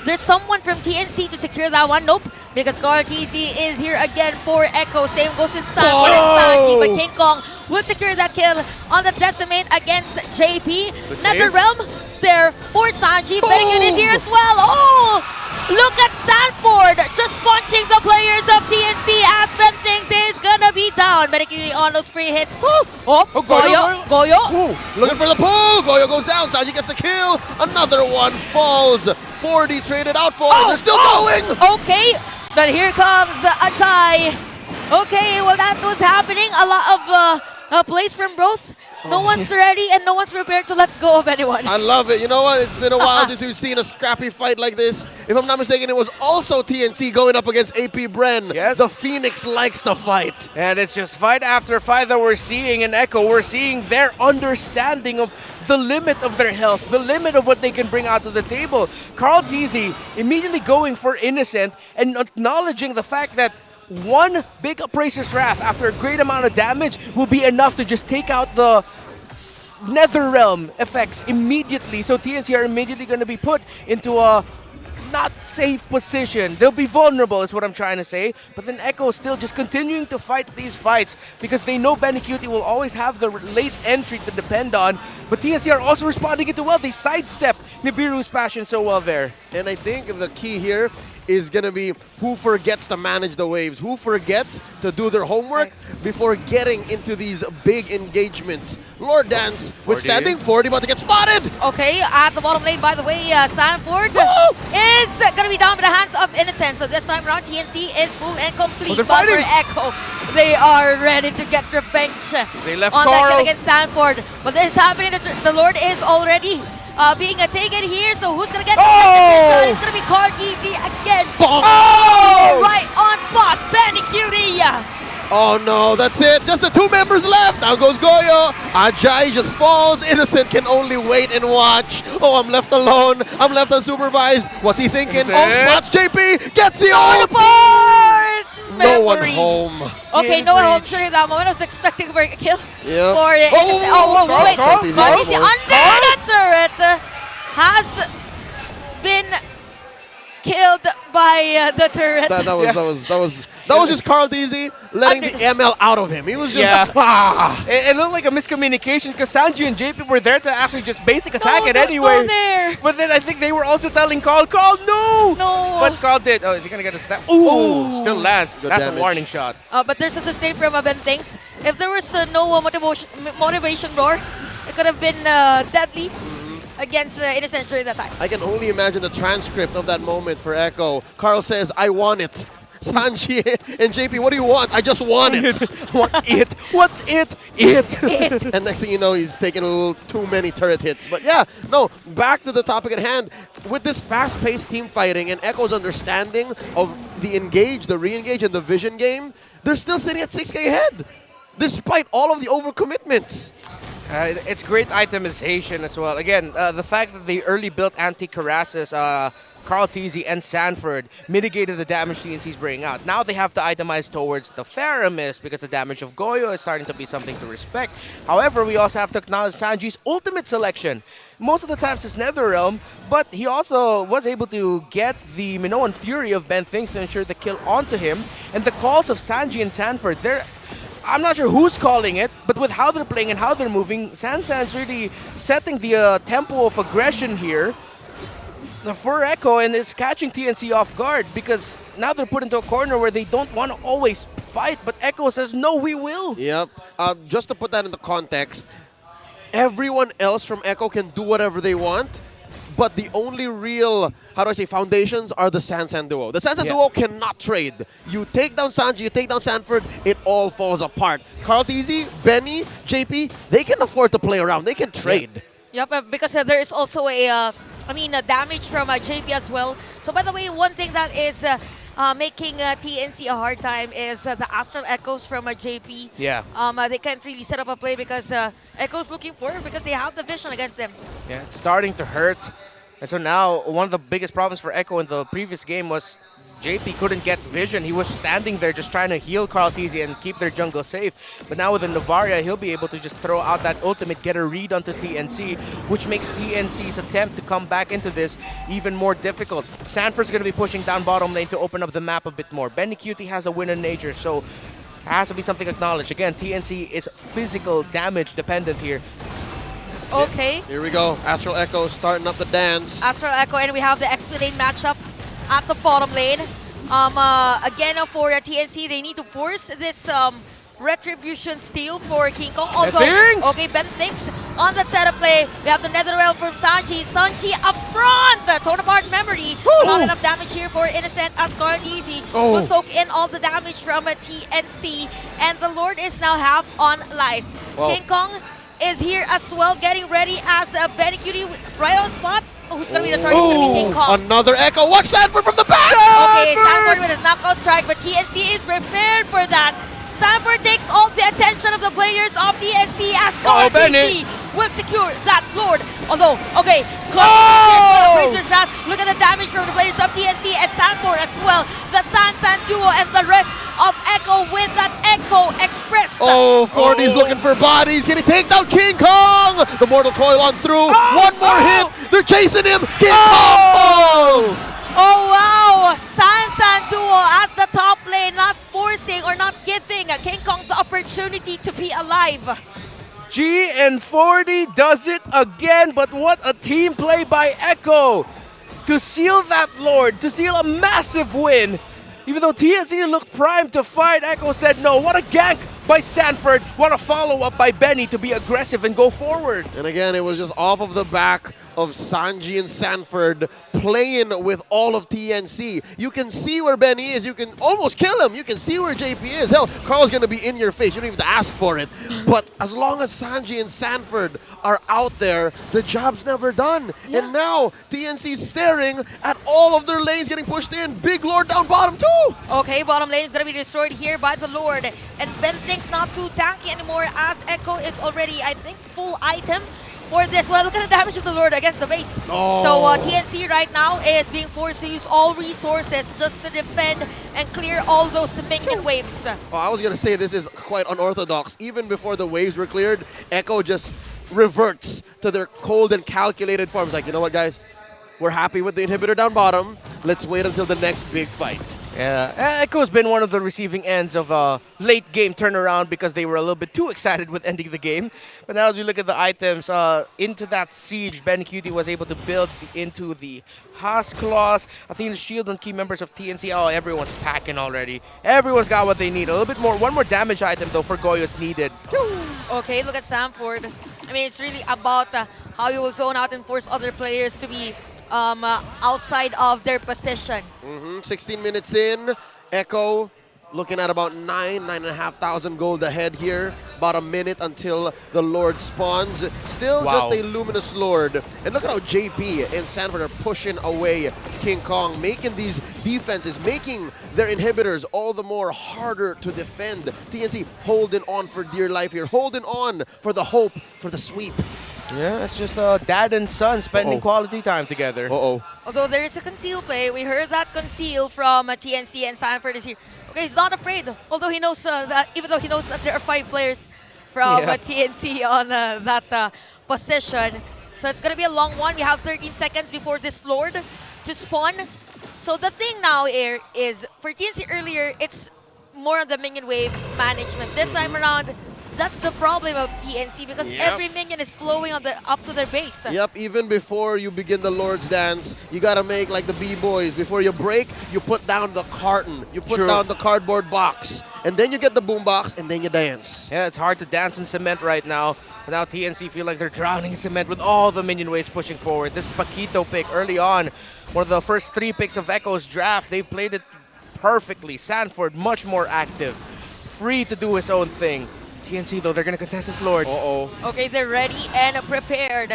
there's someone from TNC to secure that one. Nope. Because Carl TC is here again for Echo. Same goes with Sanford and Sanji. But King Kong will secure that kill on the Decimate against JP. Nether Realm there for Sanji. Bennigan is here as well. Oh! Look at Sanford just punching the players of TNC as Ben thinks is gonna be down. Bennigan on those free hits. Goyo. Looking for the pull. Goyo goes down. Sanji gets the kill. Another one falls. 40 traded out for. They're still going. Okay, but here comes Ajay. Okay, well that was happening. A lot of plays from both. No one's ready and no one's prepared to let go of anyone. I love it. You know what? It's been a while since we've seen a scrappy fight like this. If I'm not mistaken, it was also TNC going up against AP Bren. Yes. The Phoenix likes to fight. And it's just fight after fight that we're seeing in Echo. We're seeing their understanding of the limit of their health, the limit of what they can bring out to the table. Carl Deasy immediately going for Innocent and acknowledging the fact that one big Appraiser's Wrath after a great amount of damage will be enough to just take out the Nether Realm effects immediately. So TNC are immediately going to be put into a not safe position. They'll be vulnerable is what I'm trying to say. But then Echo is still just continuing to fight these fights because they know Benny Cutie will always have the late entry to depend on. But TNC are also responding it well. They sidestep Nibiru's passion so well there. And I think the key here is going to be who forgets to manage the waves, who forgets to do their homework before getting into these big engagements. Lord Dance withstanding 40, but to get spotted. Okay, at the bottom lane, by the way, Sanford is going to be down by the hands of Innocent. So this time around, TNC is full and complete. But for Echo, they are ready to get revenge they left on Carl. that kill against Sanford. But this is happening. The Lord is already being taken here, so who's gonna get the shot? It's gonna be Cargeezy again. Right on spot, Benny Cutie. Oh no, that's it. Just the 2 members left. Now goes Goyo. Ajay just falls. Innocent can only wait and watch. Oh, I'm left alone. I'm left unsupervised. What's he thinking? Spots JP. Gets the ult. No one home. Okay, no one home during that moment. I was expecting for a kill. Yeah. For wait. Cargeezy under the turret has been killed by the turret. That was just Carl Deasy letting the ML out of him. He was just It looked like a miscommunication because Sanji and JP were there to actually just basic attack it anyway. Go there. But then I think they were also telling Carl, no! No. But Carl did. Oh, is he gonna get a snap? Ooh, still lands. Good That's damage. a warning shot. But there's a sustain from Ben Thinks. If there was no motivation roar, it could have been deadly against Innocent during that time. I can only imagine the transcript of that moment for Echo. Carl says, I want it. Sanji and JP, what do you want? I just want it. Want it? What's it? It. And next thing you know, he's taking a little too many turret hits. But yeah, no, back to the topic at hand. With this fast-paced team fighting and Echo's understanding of the engage, the re-engage, and the vision game, they're still sitting at 6K ahead, despite all of the overcommitments. It's great itemization as well. Again, the fact that they early built anti-Karassus, Carl Teasy, and Sanford mitigated the damage TNC's bringing out. Now they have to itemize towards the Faramis because the damage of Goyo is starting to be something to respect. However, we also have to acknowledge Sanji's ultimate selection. Most of the times it's Netherrealm, but he also was able to get the Minoan Fury of Ben Things to ensure the kill onto him. And the calls of Sanji and Sanford, I'm not sure who's calling it, but with how they're playing and how they're moving, Sansan's really setting the tempo of aggression here for Echo, and it's catching TNC off guard because now they're put into a corner where they don't want to always fight, but Echo says, no, we will. Yep. Just to put that into context, everyone else from Echo can do whatever they want, but the only real, foundations are the Sansan duo. The Sansan duo cannot trade. You take down Sanji, you take down Sanford, it all falls apart. Carl Teasy, Benny, JP, they can afford to play around. They can trade. Yep, because there is also a damage from JP as well. So by the way, one thing that is making TNC a hard time is the Astral Echoes from JP. Yeah. They can't really set up a play because Echo's looking for it because they have the vision against them. Yeah, it's starting to hurt. And so now, one of the biggest problems for Echo in the previous game was JP couldn't get vision. He was standing there just trying to heal Carl Teasy and keep their jungle safe. But now with the Novaria, he'll be able to just throw out that ultimate, get a read onto TNC, which makes TNC's attempt to come back into this even more difficult. Sanford's going to be pushing down bottom lane to open up the map a bit more. Benny Cutie has a win in nature, so it has to be something acknowledged. Again, TNC is physical damage dependent here. Okay. Here we go. Astral Echo starting up the dance. Astral Echo, and we have the XP lane matchup at the bottom lane. Again, for TNC, they need to force this Retribution steal for King Kong. Also, okay, Ben thinks on that setup play. We have the Netherrealm from Sanji. Sanji up front! The Tone Apart Memory. Not enough damage here for Innocent as Carl Teasy will soak in all the damage from TNC. And the Lord is now half on life. King Kong is here as well, getting ready as Benny Cutie right on spot. Who's going to be the target? It's going to be King Kong. Another Echo. Watch Sanford from the back! Okay, Sanford with his knockout strike, but TNC is prepared for that. Sanford takes all the attention of the players of TNC as Carl Teasy will secure that Lord. Although, okay, look at the damage from the players of TNC and Sanford as well. The Sansan duo and the rest of Echo with that Echo Express. Oh, 40's looking for bodies. Can he take down King Kong? The Mortal Coil on through. One more hit. They're chasing him. King Kong falls. Oh wow! Sansan duo at the top lane, not forcing or not giving King Kong the opportunity to be alive. G and 40 does it again, but what a team play by Echo to seal that Lord, to seal a massive win. Even though TNC looked primed to fight, Echo said no. What a gank by Sanford. What a follow-up by Benny to be aggressive and go forward. And again, it was just off of the back of Sanji and Sanford playing with all of TNC. You can see where Benny is. You can almost kill him. You can see where JP is. Hell, Carl's going to be in your face. You don't even have to ask for it. But as long as Sanji and Sanford are out there, the job's never done. And now TNC's staring at all of their lanes getting pushed in. Big Lord down bottom too. Okay, bottom lane is going to be destroyed here by the Lord. And Ben thinks not too tanky anymore as Echo is already, I think, full item for this. Well, look at the damage of the Lord against the base. So TNC right now is being forced to use all resources just to defend and clear all those minion waves. Oh, I was going to say this is quite unorthodox. Even before the waves were cleared, Echo just reverts to their cold and calculated forms. Like, you know what, guys? We're happy with the inhibitor down bottom. Let's wait until the next big fight. Yeah, Echo's been one of the receiving ends of a late game turnaround because they were a little bit too excited with ending the game. But now as we look at the items, into that siege, Ben Cutie was able to build into the Haas Claws, Athena's Shield, and key members of TNC. Oh, everyone's packing already. Everyone's got what they need. A little bit more, one more damage item though for Goyo's needed. Okay, look at Sanford. I mean, it's really about how you will zone out and force other players to be outside of their position. 16 minutes in, Echo looking at about 9,500 gold ahead here. About a minute until the Lord spawns. Still just a Luminous Lord. And look at how JP and Sanford are pushing away King Kong, making these defenses, making their inhibitors all the more harder to defend. TNC holding on for dear life here, holding on for the hope for the sweep. Yeah, it's just dad and son spending quality time together. Although there is a conceal play, we heard that conceal from TNC, and Sanford is here. Okay, he's not afraid, although he knows that, even though he knows that there are 5 players from TNC on that position. So it's going to be a long one. We have 13 seconds before this Lord to spawn. So the thing now here is, for TNC earlier, it's more on the minion wave management. This time around, that's the problem of TNC, because every minion is flowing on up to their base. Yep, even before you begin the Lord's Dance, you gotta make like the B-boys. Before you break, you put down the carton, you put down the cardboard box, and then you get the boom box, and then you dance. Yeah, it's hard to dance in cement right now. Now TNC feel like they're drowning in cement with all the minion waves pushing forward. This Paquito pick early on, one of the first 3 picks of Echo's draft, they played it perfectly. Sanford much more active, free to do his own thing. TNC though, they're gonna contest this Lord. Okay, they're ready and prepared.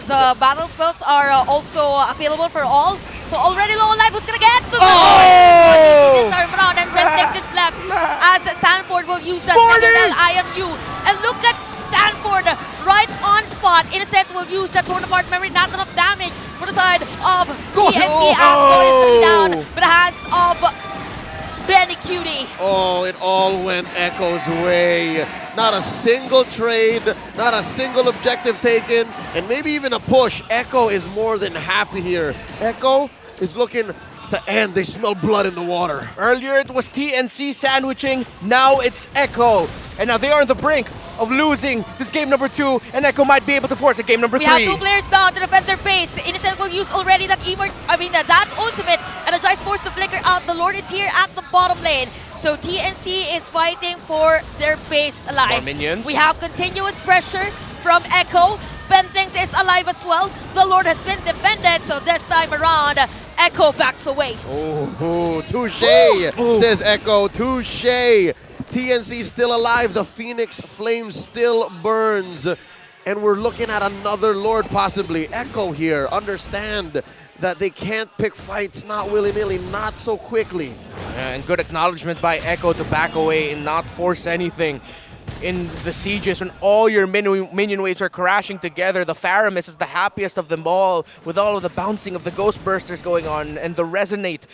The battle spells are also available for all. So already low on life, who's gonna get to the this time around, and then takes his left as Sanford will use that IMU. And look at Sanford right on spot. Innocent will use that torn apart memory, not enough damage for the side of TNC as Go is going down by the hands of Benny Cutie. Oh, it all went Echo's way. Not a single trade, not a single objective taken, and maybe even a push. Echo is more than happy here. Echo is looking to end. They smell blood in the water. Earlier it was TNC sandwiching, now it's Echo. And now they are on the brink of losing this game number 2, and Echo might be able to force a game number 3. We have 2 players down to defend their base. Innocent will use already that that ultimate, and a Jai's forced to flicker out. The Lord is here at the bottom lane. So TNC is fighting for their base alive. More minions. We have continuous pressure from Echo. Bentings is alive as well. The Lord has been defended, so this time around, Echo backs away. Oh, touche, says Echo, touche. TNC still alive, the Phoenix flame still burns. And we're looking at another Lord possibly. Echo here, understand that they can't pick fights, not willy-nilly, not so quickly. And good acknowledgement by Echo to back away and not force anything. In the sieges, when all your minion waves are crashing together, the Faramis is the happiest of them all, with all of the bouncing of the Ghost Bursters going on and the resonance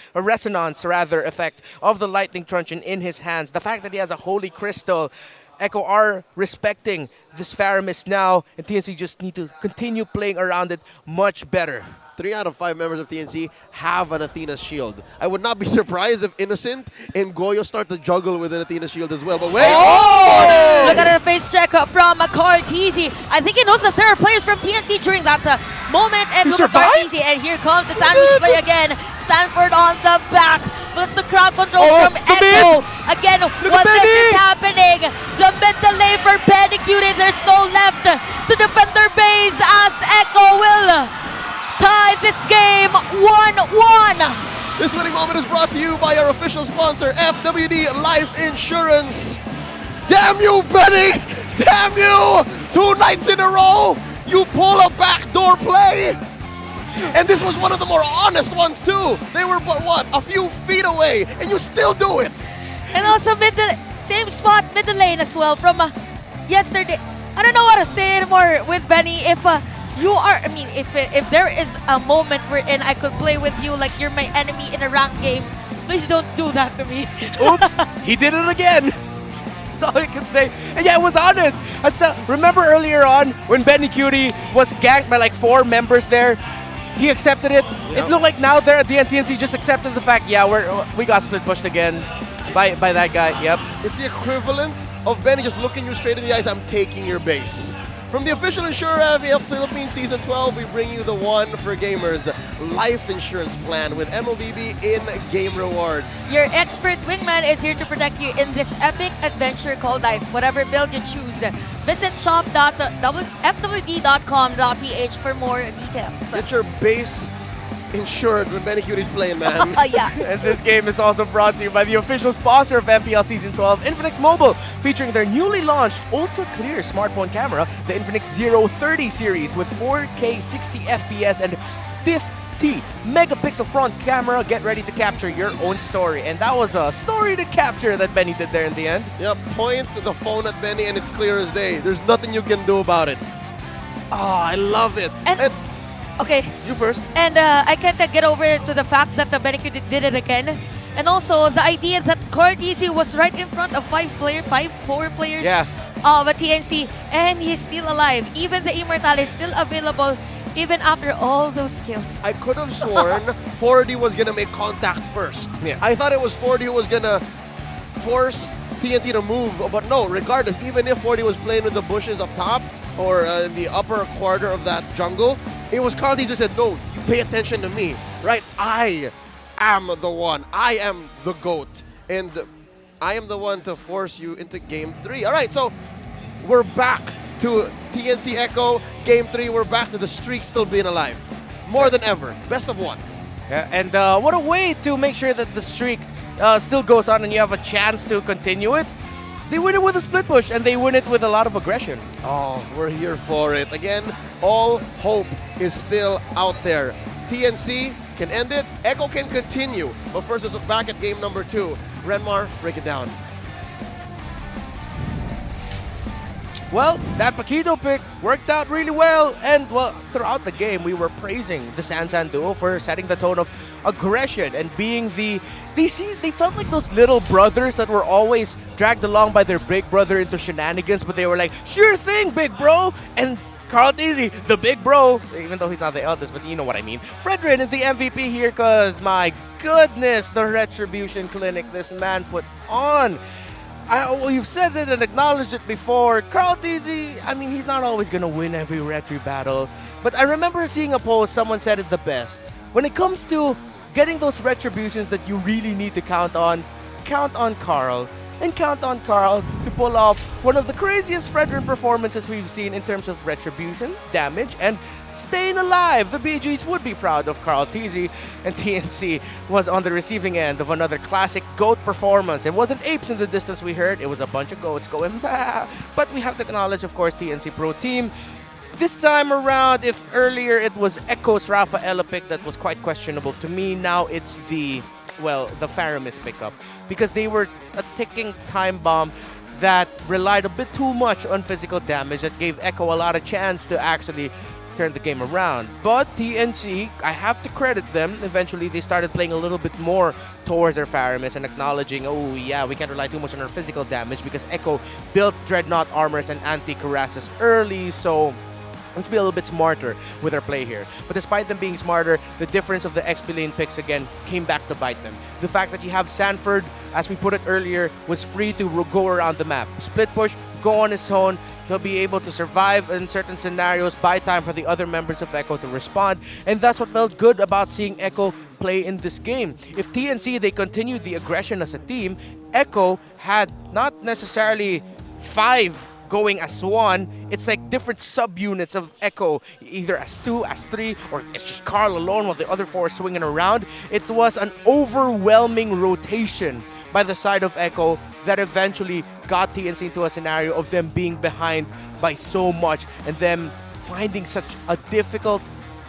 effect of the Lightning Truncheon in his hands. The fact that he has a Holy Crystal, Echo are respecting this Faramis now, and TNC just need to continue playing around it much better. 3 out of 5 members of TNC have an Athena's shield. I would not be surprised if Innocent and Goyo start to juggle with an Athena's shield as well. But wait! Look at the face check from Carteezy. I think he knows that there are players from TNC during that moment. And look at Carteezy, and here comes the sandwich play again. Sanford on the back. Plus the crowd control from Echo. Again, what this is happening. The mid lane for Benny Cutie. There's no left to defend their base as Echo will tie this game 1-1. This winning moment is brought to you by our official sponsor, FWD Life Insurance. Damn you, Benny! Damn you! 2 nights in a row, you pull a backdoor play. And this was one of the more honest ones too. They were, what, a few feet away, and you still do it. And also same spot, middle lane as well from yesterday. I don't know what to say anymore with Benny. If if there is a moment wherein I could play with you like you're my enemy in a ranked game, please don't do that to me. Oops, he did it again. That's all I can say. And yeah, it was honest. Remember earlier on when Benny Cutie was ganked by like 4 members there? He accepted it. Yep. It looked like now there at the NTNC just accepted the fact, yeah, we got split pushed again by that guy. Yep. It's the equivalent of Benny just looking you straight in the eyes. I'm taking your base. From the official insurer MPL Philippines Season 12, we bring you the one for gamers life insurance plan with MOBB in-game rewards. Your expert wingman is here to protect you in this epic adventure called life. Whatever build you choose, Visit shop.fwd.com.ph for more details. Get your base insured when Benny Cutie's playing, man. Yeah. And this game is also brought to you by the official sponsor of MPL Season 12, Infinix Mobile, featuring their newly launched ultra-clear smartphone camera, the Infinix 030 series with 4K 60 FPS and 50 megapixel front camera. Get ready to capture your own story. And that was a story to capture that Benny did there in the end. Yep, point the phone at Benny and it's clear as day. There's nothing you can do about it. I love it. And okay. You first. And I can't get over to the fact that the Benny did it again. And also the idea that Cortese was right in front of four players of a TNC, and he's still alive. Even the Immortal is still available even after all those skills. I could have sworn 4D was going to make contact first. Yeah. I thought it was 4D who was going to force TNC to move. But no, regardless, even if 4D was playing with the bushes up top or in the upper quarter of that jungle, it was Cortese who said, no, you pay attention to me, right? I am the one. I am the GOAT. And I am the one to force you into Game 3. All right, so we're back to TNC Echo. Game 3, we're back to the streak still being alive. More than ever. Best of one. Yeah, and what a way to make sure that the streak still goes on and you have a chance to continue it. They win it with a split push, and they win it with a lot of aggression. Oh, we're here for it. Again, all hope is still out there. TNC can end it. Echo can continue. But first, let's look back at game number 2. Renmar, break it down. Well, that Paquito pick worked out really well, and well, throughout the game, we were praising the Sansan duo for setting the tone of aggression and being they felt like those little brothers that were always dragged along by their big brother into shenanigans, but they were like, sure thing, big bro, and Cortese, the big bro, even though he's not the eldest, but you know what I mean. Fredrin is the MVP here because, my goodness, the Retribution Clinic this man put on. You've said it and acknowledged it before. Cortese, I mean, he's not always going to win every Retri battle. But I remember seeing a post, someone said it the best. When it comes to getting those retributions that you really need to count on Carl. And count on Carl to pull off one of the craziest Fredrin performances we've seen in terms of retribution, damage, and staying alive. The BGs would be proud of Cortese, and TNC was on the receiving end of another classic GOAT performance. It wasn't apes in the distance we heard, it was a bunch of goats going bah. But we have to acknowledge, of course, TNC Pro Team. This time around, if earlier it was Echo's Rafaela pick that was quite questionable to me, now it's the Faramis pickup, because they were a ticking time bomb that relied a bit too much on physical damage that gave Echo a lot of chance to actually turn the game around. But TNC, I have to credit them, eventually they started playing a little bit more towards their Faramis and acknowledging, oh yeah, we can't rely too much on our physical damage because Echo built Dreadnought armors and anti-cuirasses early, so let's be a little bit smarter with our play here. But despite them being smarter, the difference of the XP lane picks again came back to bite them. The fact that you have Sanford, as we put it earlier, was free to go around the map. Split push, go on his own. He'll be able to survive in certain scenarios, buy time for the other members of Echo to respond. And that's what felt good about seeing Echo play in this game. If TNC, they continued the aggression as a team, Echo had not necessarily 5 going as one, it's like different subunits of Echo, either as 2, as 3, or it's just Carl alone while the other 4 are swinging around. It was an overwhelming rotation by the side of Echo that eventually got TNC into a scenario of them being behind by so much and them finding such a difficult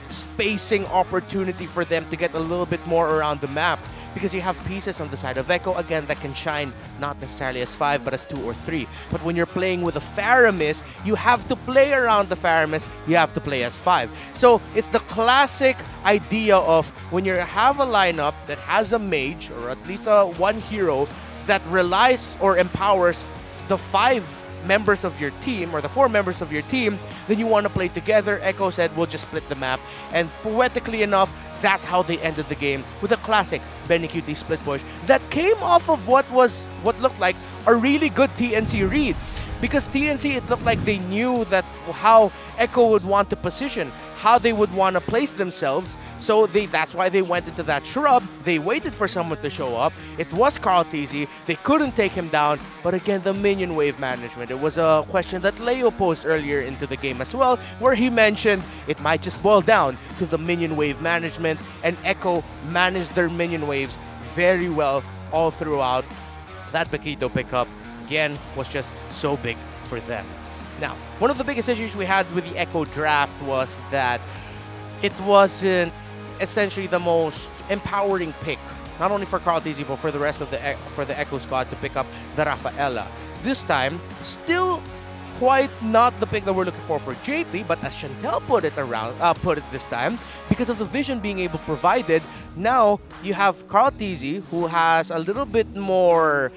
spacing opportunity for them to get a little bit more around the map, because you have pieces on the side of Echo, again, that can shine not necessarily as 5, but as 2 or 3. But when you're playing with a Faramis, you have to play around the Faramis, you have to play as 5. So it's the classic idea of when you have a lineup that has a mage, or at least one hero, that relies or empowers the 5 members of your team, or the 4 members of your team, then you want to play together. Echo said, we'll just split the map. And poetically enough, that's how they ended the game, with a classic Benny Cutie split push that came off of what looked like a really good TNC read. Because TNC, it looked like they knew that how Echo would want to position, how they would want to place themselves. So that's why they went into that shrub. They waited for someone to show up. It was Carl Tizzy. They couldn't take him down. But again, the minion wave management. It was a question that Leo posed earlier into the game as well, where he mentioned it might just boil down to the minion wave management. And Echo managed their minion waves very well all throughout. That Paquito pickup, again, was just so big for them. Now, one of the biggest issues we had with the Echo draft was that it wasn't essentially the most empowering pick, not only for Carl Tizzy, but for the rest of the Echo squad to pick up the Rafaela. This time, still quite not the pick that we're looking for JP, but as Chantel put it this time, because of the vision being able provided, now you have Carl Tizzy, who has a little bit more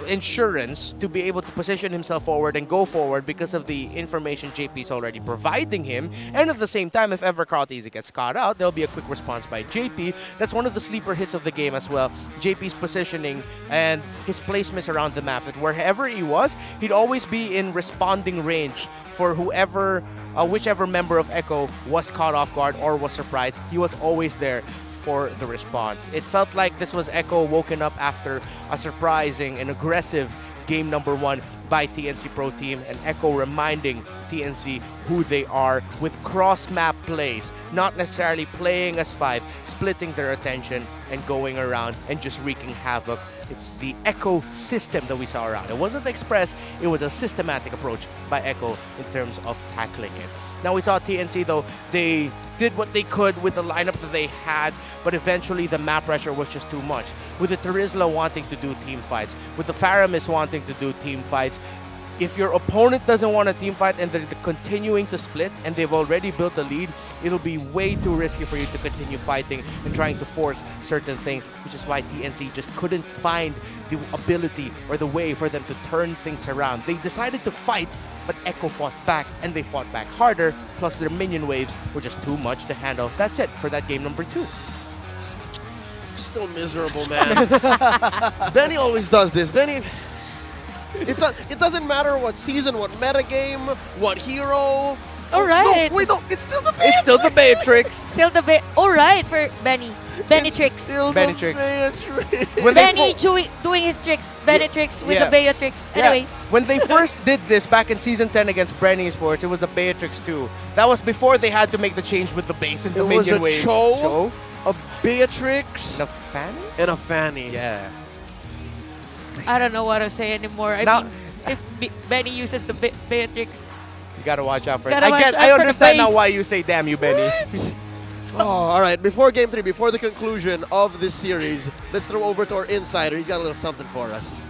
insurance to be able to position himself forward and go forward because of the information JP is already providing him. And at the same time, if ever Carl Tizzy gets caught out, there'll be a quick response by JP. That's one of the sleeper hits of the game as well. JP's positioning and his placements around the map. That wherever he was, he'd always be in responding range for whichever member of Echo was caught off guard or was surprised. He was always there for the response. It felt like this was Echo woken up after a surprising and aggressive game number 1 by TNC Pro Team, and Echo reminding TNC who they are with cross-map plays, not necessarily playing as 5, splitting their attention and going around and just wreaking havoc. It's the Echo system that we saw around. It wasn't the Express, it was a systematic approach by Echo in terms of tackling it. Now we saw TNC though, they did what they could with the lineup that they had, but eventually the map pressure was just too much. With the Terizla wanting to do team fights, with the Faramis wanting to do team fights, if your opponent doesn't want a team fight and they're continuing to split and they've already built a lead, it'll be way too risky for you to continue fighting and trying to force certain things, which is why TNC just couldn't find the ability or the way for them to turn things around. They decided to fight, but Echo fought back, and they fought back harder, plus their minion waves were just too much to handle. That's it for that game number 2. Still miserable, man. Benny always does this. Benny, it doesn't matter what season, what metagame, what hero. All right. No, wait, no, it's still the It's still the Beatrix. Still the all right for Benny. Benetrix. When Benny doing his tricks. Benetrix with the Beatrix. Anyway. When they first did this back in Season 10 against Brenny Sports, it was the Beatrix 2. That was before they had to make the change with the base and the minion waves. Cho, a Beatrix, and a Fanny? And a Fanny. Yeah. I don't know what to say anymore. I mean, if Benny uses the Beatrix, you gotta watch out for it. Gotta I understand now why you say damn you, Benny. Oh, all right. Before Game 3, before the conclusion of this series, let's throw over to our insider. He's got a little something for us.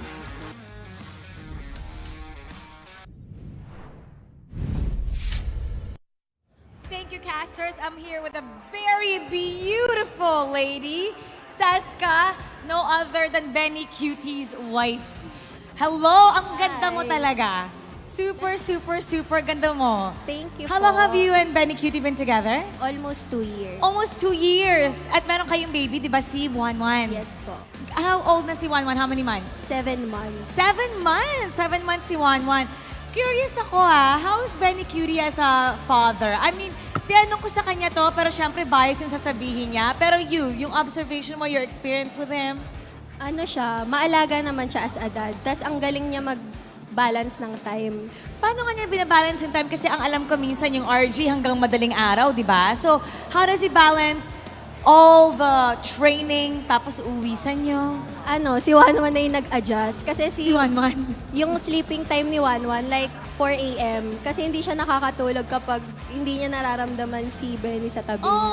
Thank you, casters. I'm here with a very beautiful lady, Seska, no other than Benny Cutie's wife. Hello, ang ganda mo talaga. Super, super, super ganda mo. Thank you How long have you and Benny Cutie been together? Almost 2 years. Almost 2 years. At meron kayong baby, di ba, si Wanwan? Yes po. How old na si Wanwan? How many months? 7 months. 7 months! 7 months si Wanwan. Curious ako how's Benny Cutie as a father? I mean, tinanong ko sa kanya to, pero syempre bias yung sasabihin niya. Pero yung observation mo, your experience with him? Ano siya, maalaga naman siya as a dad. Tapos ang galing niya mag-balance ng time. Paano nga niya binabalance yung time? Kasi ang alam ko minsan yung RG hanggang madaling araw, di ba? So, how does he balance all the training tapos uwisan nyo? Ano, si Wanwan na yung nag-adjust. Kasi si Wanwan? Yung sleeping time ni Wanwan, like 4 a.m. Kasi hindi siya nakakatulog kapag hindi niya nararamdaman si Benny sa tabi niya.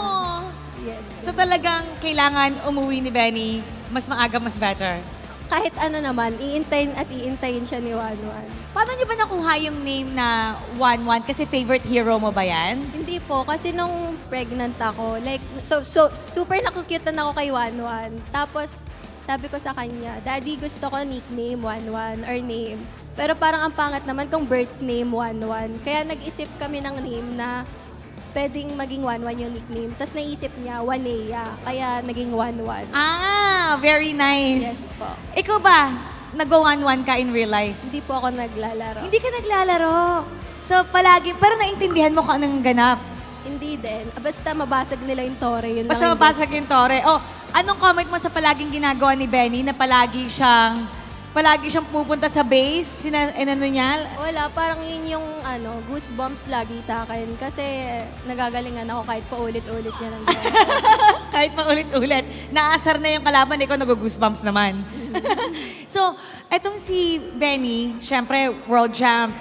Yes. So talagang kailangan umuwi ni Benny mas maaga, mas better? Kahit ano naman, iintayin siya ni Wanwan. Paano niyo ba nakuha yung name na Wanwan? Kasi favorite hero mo ba yan? Hindi po, kasi nung pregnant ako, like, so super nakukyutan ako kay Wanwan. Tapos, sabi ko sa kanya, Daddy, gusto ko nickname Wanwan or name. Pero parang ang pangat naman kung birth name Wanwan. Kaya nag-isip kami ng name na pwedeng maging Wanwan yung nickname. Tapos naisip niya, Wanea. Kaya naging Wanwan. Ah, very nice. Yes po. Ikaw ba, nag-1-1 ka in real life? Hindi po ako naglalaro. Hindi ka naglalaro. So palagi, pero naintindihan mo kung anong ganap. Hindi din. Basta mabasag nila yung tore. Yun Basta lang yung mabasag best. yung tore. Oh, anong comment mo sa palaging ginagawa ni Benny na palagi siyang pupunta sa base? Ano niya? Wala, parang yun yung goosebumps lagi sa akin. Kasi nagagalingan ako kahit paulit-ulit niya ng Kahit pa ulit-ulit. Naasar na yung kalaban, ikaw nag-goosebumps naman. So, etong si Benny, syempre, world champ.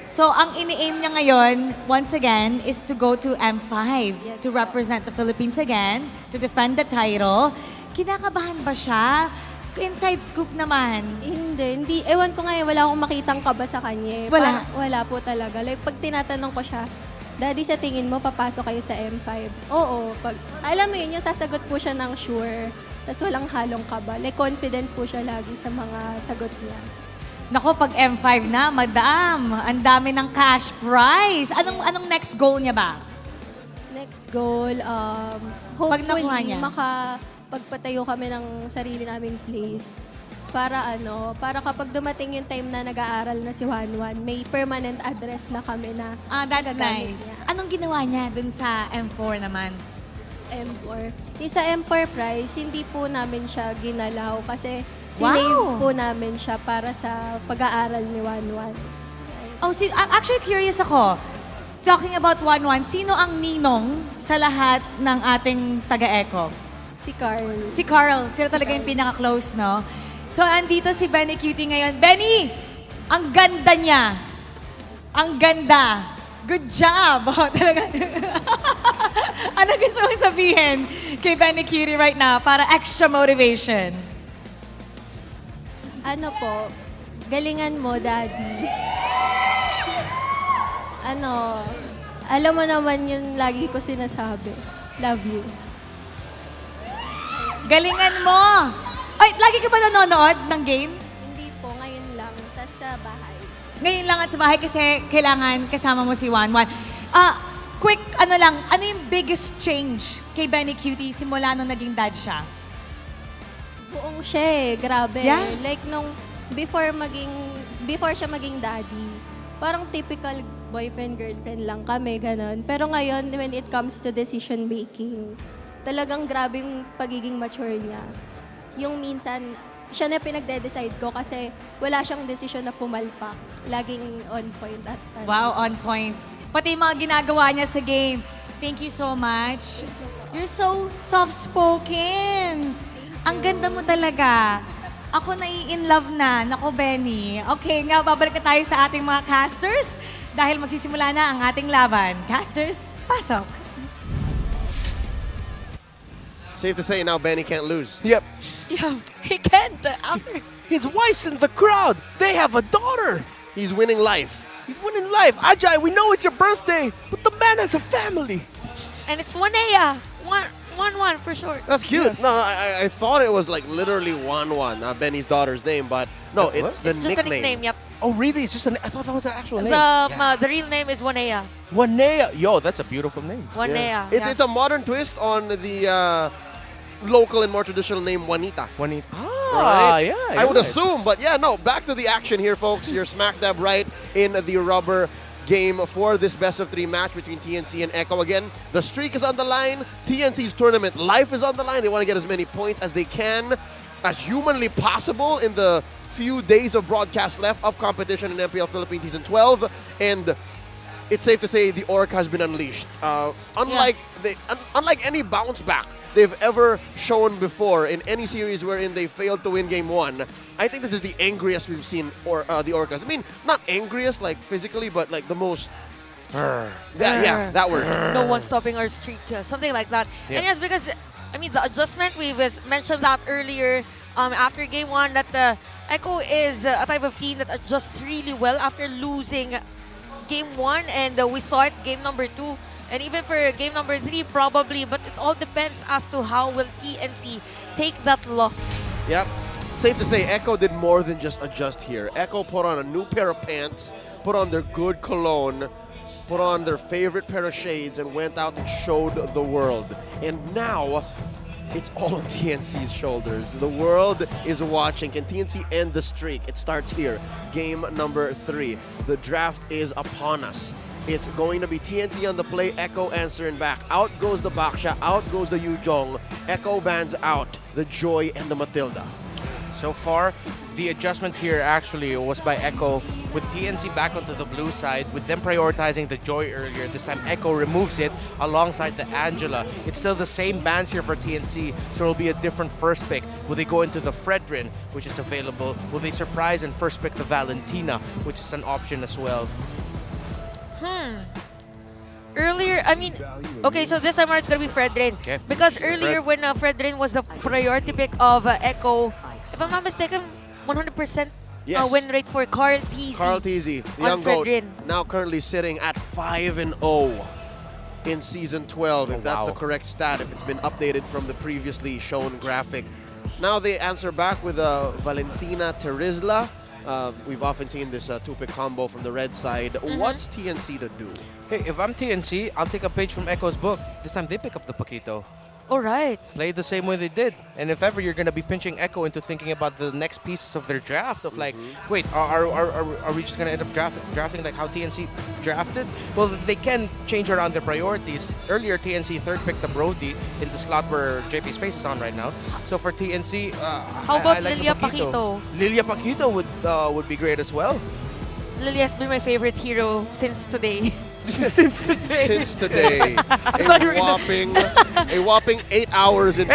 So, ang ini-aim niya ngayon, once again, is to go to M5 to represent the Philippines again, to defend the title. Kinakabahan ba siya? Inside scoop naman. Hindi. Ewan ko ngayon, wala akong makitang kaba sa kanya. Wala? Wala po talaga. Like, pag tinatanong ko siya, Daddy, sa tingin mo, papasok kayo sa M5? Oo. Alam mo yun, yung sasagot po siya ng sure. Tapos walang halong kaba. Like, confident po siya lagi sa mga sagot niya. Nako, pag M5 na, madam, ang dami ng cash prize. Anong next goal niya ba? Next goal, Pag hopefully, nakuha niya. makapagpatayo kami ng sarili naming place. Para kapag dumating yung time na nag-aaral na si Juan, may permanent address na kami na That's gagamit nice. niya. Anong ginawa niya dun sa M4 naman? M4. Yung sa M4 prize, hindi po namin siya ginalaw kasi Wow! sinave po namin siya para sa pag-aaral ni Juan. Oh, actually curious ako. Talking about 1-1, sino ang ninong sa lahat ng ating taga-eco? Si Carl. Si Carl. Sila talaga yung pinaka-close, no? So, andito si Benny Cutie ngayon. Benny! Ang ganda niya! Ang ganda! Good job! Oh, talaga. Ano gusto mong sabihin kay Benny Cutie right now para extra motivation? Galingan mo, Daddy. Alam mo naman yung lagi ko sinasabi. Love you. Galingan mo! Ay, lagi ka ba nanonood ng game? Hindi po, ngayon lang. Tas sa bahay. Ngayon lang at sa bahay kasi kailangan kasama mo si Juan. Quick, ano yung biggest change kay Benny Cutie simula nung naging dad siya? Buong siya grabe. Yeah? Like before siya maging daddy, parang typical boyfriend-girlfriend lang kami, ganun. Pero ngayon, when it comes to decision making, talagang grabe yung pagiging mature niya. Yung minsan, siya na pinagde-decide ko kasi wala siyang decision na pumalpak. Laging on point at time. Wow, on point. Pati yung mga ginagawa niya sa game. Thank you so much. You're so soft-spoken. Ang ganda mo talaga. Ako nai-in love na. Nako, Benny. Okay, nga, babalik na tayo sa ating mga casters dahil magsisimula na ang ating laban. Casters, pasok. Safe to say now Benny can't lose. Yep. Yeah, he can't. His wife's in the crowd. They have a daughter. He's winning life. He's winning life. Ajay, we know it's your birthday, but the man has a family. And it's Wanea. 1-1 for short. That's cute. No, I thought it was like literally Juan, Benny's daughter's name, but no, it's the It's just a nickname, yep. Oh, really? It's just I thought that was an actual name. The real name is Wanea. Wanea. Yo, that's a beautiful name. Wanea. It's a modern twist on the local and more traditional name Juanita. Juanita. Right? Yeah. I would right. assume, but yeah, no. Back to the action here, folks. You're smack dab right in the rubber game for this best-of-3 match between TNC and Echo. Again, the streak is on the line. TNC's tournament life is on the line. They want to get as many points as they can, as humanly possible in the few days of broadcast left of competition in MPL Philippines Season 12. And it's safe to say the Orc has been unleashed. Unlike any bounce back they've ever shown before in any series wherein they failed to win Game 1, I think this is the angriest we've seen the Orcas. I mean, not angriest like physically, but like the most... Yeah, that word. No one stopping our streak. Something like that. Yeah. And yes, because, I mean, the adjustment, we mentioned that earlier after Game 1, that the Echo is a type of team that adjusts really well after losing Game 1, and we saw it Game number 2. And even for Game number 3, probably. But it all depends as to how will TNC take that loss. Yep. Safe to say, Echo did more than just adjust here. Echo put on a new pair of pants, put on their good cologne, put on their favorite pair of shades, and went out and showed the world. And now, it's all on TNC's shoulders. The world is watching. Can TNC end the streak? It starts here. Game number 3. The draft is upon us. It's going to be TNC on the play, Echo answering back. Out goes the Baksha, out goes the Yujong. Echo bans out the Joy and the Matilda. So far, the adjustment here actually was by Echo with TNC back onto the blue side, with them prioritizing the Joy earlier. This time Echo removes it alongside the Angela. It's still the same bans here for TNC, so it'll be a different first pick. Will they go into the Fredrin, which is available? Will they surprise and first pick the Valentina, which is an option as well? Earlier, I mean, okay, so this time around it's gonna be Fredrin. Okay. Because earlier when Fredrin was the priority pick of Echo, if I'm not mistaken, 100% Yes. win rate for Carl TZ. Carl TZ, the on young goat, Fredrin. now currently sitting at 5-0 in Season 12, if that's the correct stat, if it's been updated from the previously shown graphic. Now they answer back with Valentina Terizla. We've often seen this two-pick combo from the red side. What's TNC to do? Hey, if I'm TNC, I'll take a page from Echo's book. This time they pick up the Paquito. All right. Play the same way they did. And if ever you're going to be pinching Echo into thinking about the next pieces of their draft of like, wait, are we just going to end up drafting like how TNC drafted? Well, they can change around their priorities. Earlier, TNC third picked the Brody in the slot where JP's face is on right now. So for TNC, How about I like the Lilia Paquito? Lilia Paquito would be great as well. Lilia's been my favorite hero since today. Since today. Since today. a whopping 8 hours into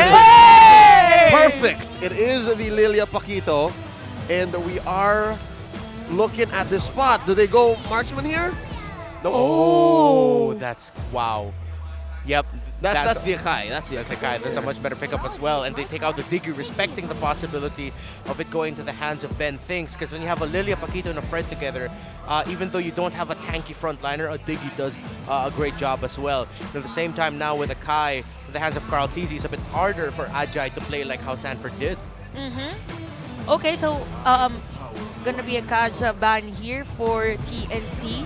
Perfect. It is the Lilia Paquito. And we are looking at this spot. Do they go marksman here? No. Oh, that's wow. Yep. That's the Akai. That's the Akai. That's a much better pickup as well. And they take out the Diggy, respecting the possibility of it going to the hands of Ben Thinks. Because when you have a Lilia Paquito and a Fred together, even though you don't have a tanky frontliner, a Diggy does a great job as well. But at the same time now with Akai, in the hands of Carl TZ, it's a bit harder for Ajay to play like how Sanford did. Okay, so gonna be a Kaja ban here for TNC.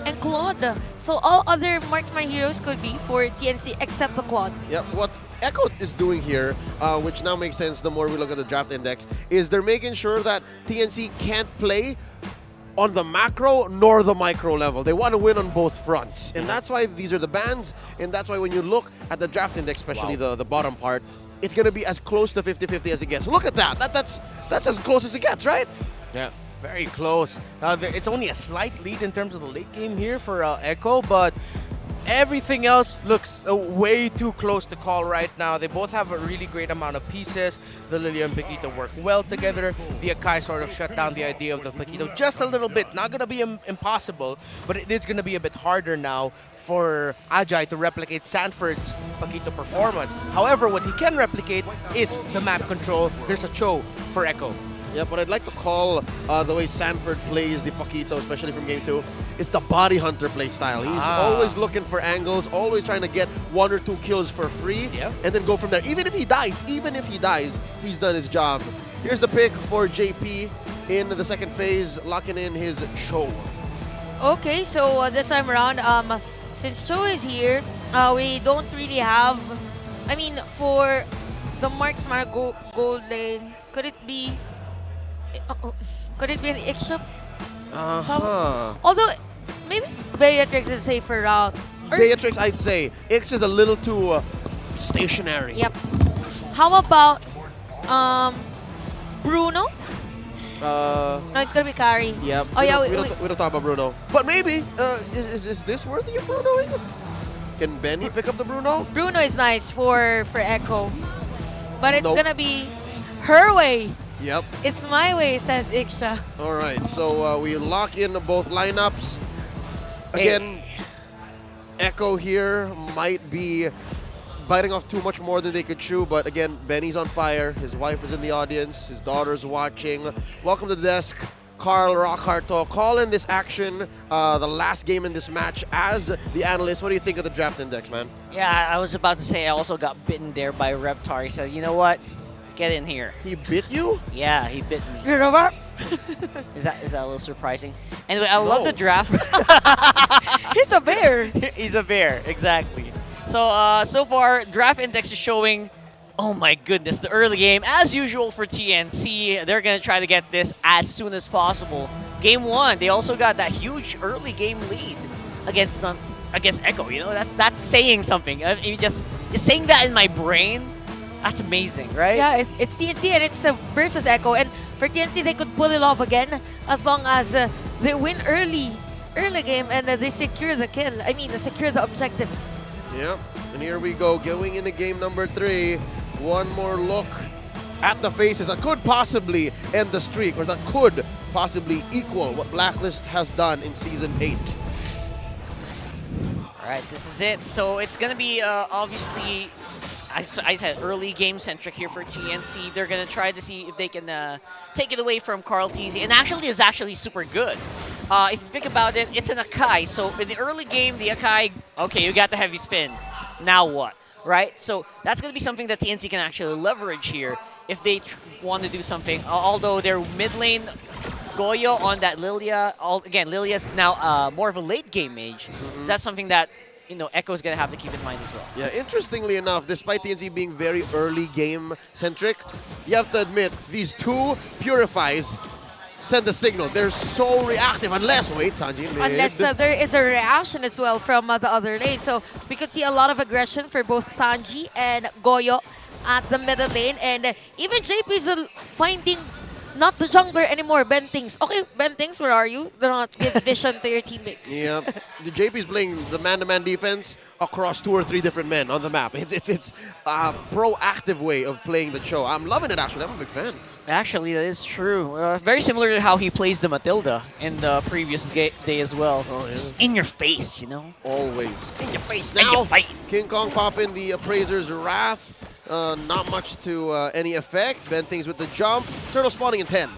And Claude. So all other marksman heroes could be for TNC except the Claude. Yep. What Echo is doing here, which now makes sense the more we look at the draft index, is they're making sure that TNC can't play on the macro nor the micro level. They want to win on both fronts. And that's why these are the bans. And that's why when you look at the draft index, especially the bottom part, it's going to be as close to 50-50 as it gets. Look at that. That's as close as it gets, right? Yeah. Very close. It's only a slight lead in terms of the late game here for Echo, but everything else looks way too close to call right now. They both have a really great amount of pieces. The Lilia and Paquito work well together. The Akai sort of shut down the idea of the Paquito just a little bit. Not going to be impossible, but it is going to be a bit harder now for Ajay to replicate Sanford's Paquito performance. However, what he can replicate is the map control. There's a Cho for Echo. Yeah, but I'd like to call the way Sanford plays the Paquito, especially from Game 2, is the body hunter play style. He's always looking for angles, always trying to get 1 or 2 kills for free, and then go from there. Even if he dies, he's done his job. Here's the pick for JP in the second phase, locking in his Cho. Okay, so this time around, since Cho is here, we don't really have, I mean, for the marksman gold lane, could it be an X-Shop? Although, maybe Beatrix is a safer route. Beatrix, I'd say. X is a little too stationary. Yep. How about Bruno? No, it's gonna be Kari. Yep. Oh, yeah, we don't talk about Bruno. But maybe, is this worthy of Bruno? Can Benny pick up the Bruno? Bruno is nice for Echo. But it's gonna be her way. Yep. It's my way, says Iksha. All right, so we lock in both lineups. Again, Echo here might be biting off too much more than they could chew, but again, Benny's on fire. His wife is in the audience. His daughter's watching. Welcome to the desk, Carl Rockharto. Call in this action, the last game in this match as the analyst. What do you think of the draft index, man? Yeah, I was about to say I also got bitten there by Reptar. He said, you know what? Get in here. He bit you? Yeah, he bit me. You know what? Is that a little surprising? Anyway, I love the draft. He's a bear. He's a bear, exactly. So so far, draft index is showing, oh my goodness, the early game. As usual for TNC, they're going to try to get this as soon as possible. Game 1, they also got that huge early game lead against Echo. You know, that's saying something. I mean, just saying that in my brain, that's amazing, right? Yeah, it's TNC and it's versus Echo. And for TNC, they could pull it off again as long as they win early game and they secure the kill. I mean, they secure the objectives. Yep. And here we go, going into game number 3. One more look at the faces that could possibly end the streak, or that could possibly equal what Blacklist has done in Season 8. All right, this is it. So it's going to be obviously, I said, early game-centric here for TNC. They're going to try to see if they can take it away from Carl Teasy. And actually, it's actually super good. If you think about it, it's an Akai. So in the early game, the Akai, okay, you got the heavy spin. Now what? Right? So that's going to be something that TNC can actually leverage here if they want to do something. Although their mid lane, Goyo on that Lilia, again, Lilia's now more of a late game mage. So that's something that, you know, Echo's going to have to keep in mind as well. Yeah, interestingly enough, despite TNC being very early game centric, you have to admit these two Purifies send the signal. They're so reactive unless, wait, Sanji, mid. Unless there is a reaction as well from the other lane. So we could see a lot of aggression for both Sanji and Goyo at the middle lane. And even JP's finding not the jungler anymore, Bentings. Okay, Bentings, where are you? Do not give vision to your teammates. Yeah, the JP's playing the man-to-man defense across 2 or 3 different men on the map. It's a proactive way of playing the show. I'm loving it, actually. I'm a big fan. Actually, that is true. Very similar to how he plays the Matilda in the previous day as well. Oh, yeah. Just in your face, you know? Always. In your face, Now, in your face. King Kong popping the Appraiser's Wrath. Not much to any effect. Bentings with the jump. Turtle spawning in 10.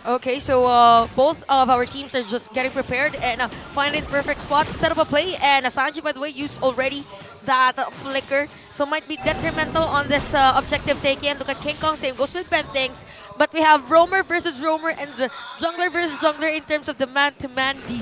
Okay, so both of our teams are just getting prepared and finding the perfect spot to set up a play. And Sanji, by the way, used already that flicker, so might be detrimental on this objective taken. Look at King Kong, same goes with Bentings. But we have Roamer versus Roamer and the jungler versus jungler in terms of the man-to-man D.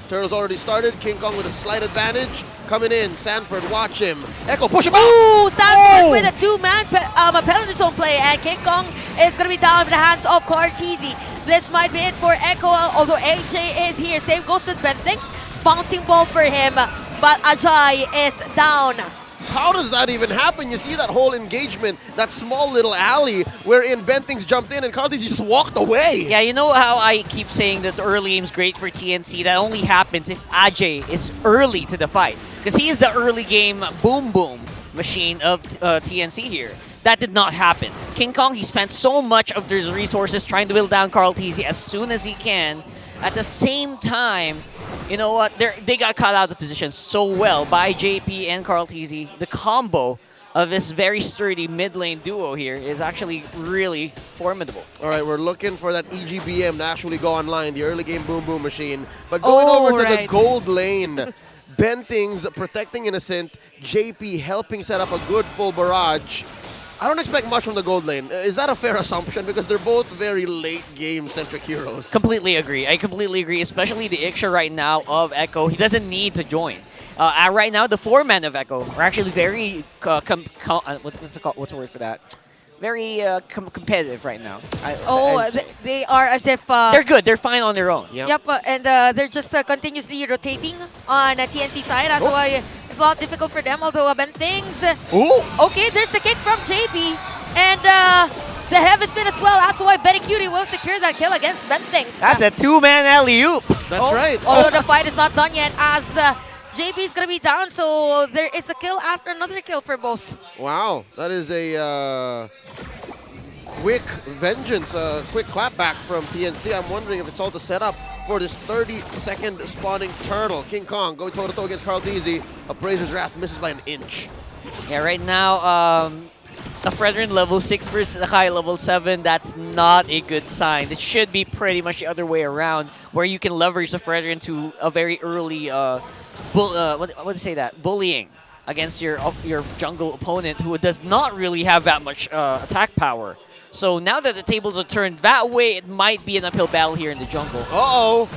Turtle's already started. King Kong with a slight advantage. Coming in. Sanford, watch him. Echo, push him out! Ooh, Sanford with a 2-man penalty zone play. And King Kong is going to be down in the hands of Cortese. This might be it for Echo, although AJ is here. Same goes with Bentings. Bouncing ball for him. But Ajay is down. How does that even happen? You see that whole engagement, that small little alley wherein Bentings jumped in and Cortese just walked away. Yeah, you know how I keep saying that the early game's great for TNC? That only happens if Ajay is early to the fight. Because he is the early game boom machine of TNC here. That did not happen. King Kong, he spent so much of his resources trying to whittle down Carl Teasy as soon as he can. At the same time, you know what? They got caught out of position so well by JP and Carl Teasy. The combo of this very sturdy mid lane duo here is actually really formidable. All right, we're looking for that EGBM to actually go online, the early game boom machine. But going over to the gold lane, Bentings protecting Innocent, JP helping set up a good full barrage. I don't expect much from the gold lane. Is that a fair assumption? Because they're both very late game-centric heroes. Completely agree. I completely agree, especially the Iksha right now of Echo. He doesn't need to join. Right now, the 4-men of Echo are actually very, what's the word for that? Very competitive right now. They are as if... they're good. They're fine on their own. Yep, and they're just continuously rotating on the TNC side. That's why it's a lot difficult for them, although Bentings... Okay, there's a kick from JP. And the heavy spin as well. That's why Betty Cutie will secure that kill against Bentings. That's a 2-man alley-oop. That's right. Although the fight is not done yet, as JP is going to be down, so there is a kill after another kill for both. Wow, that is a quick vengeance, quick clapback from TNC. I'm wondering if it's all the setup for this 30-second spawning turtle. King Kong going toe-to-toe against Carl Teasy. Appraiser's Wrath misses by an inch. Yeah, right now, the Fredrin level 6 versus Akai level 7, that's not a good sign. It should be pretty much the other way around, where you can leverage the Fredrin to a very early, what do you say that? Bullying against your jungle opponent who does not really have that much attack power. So now that the tables are turned that way, it might be an uphill battle here in the jungle. Uh-oh.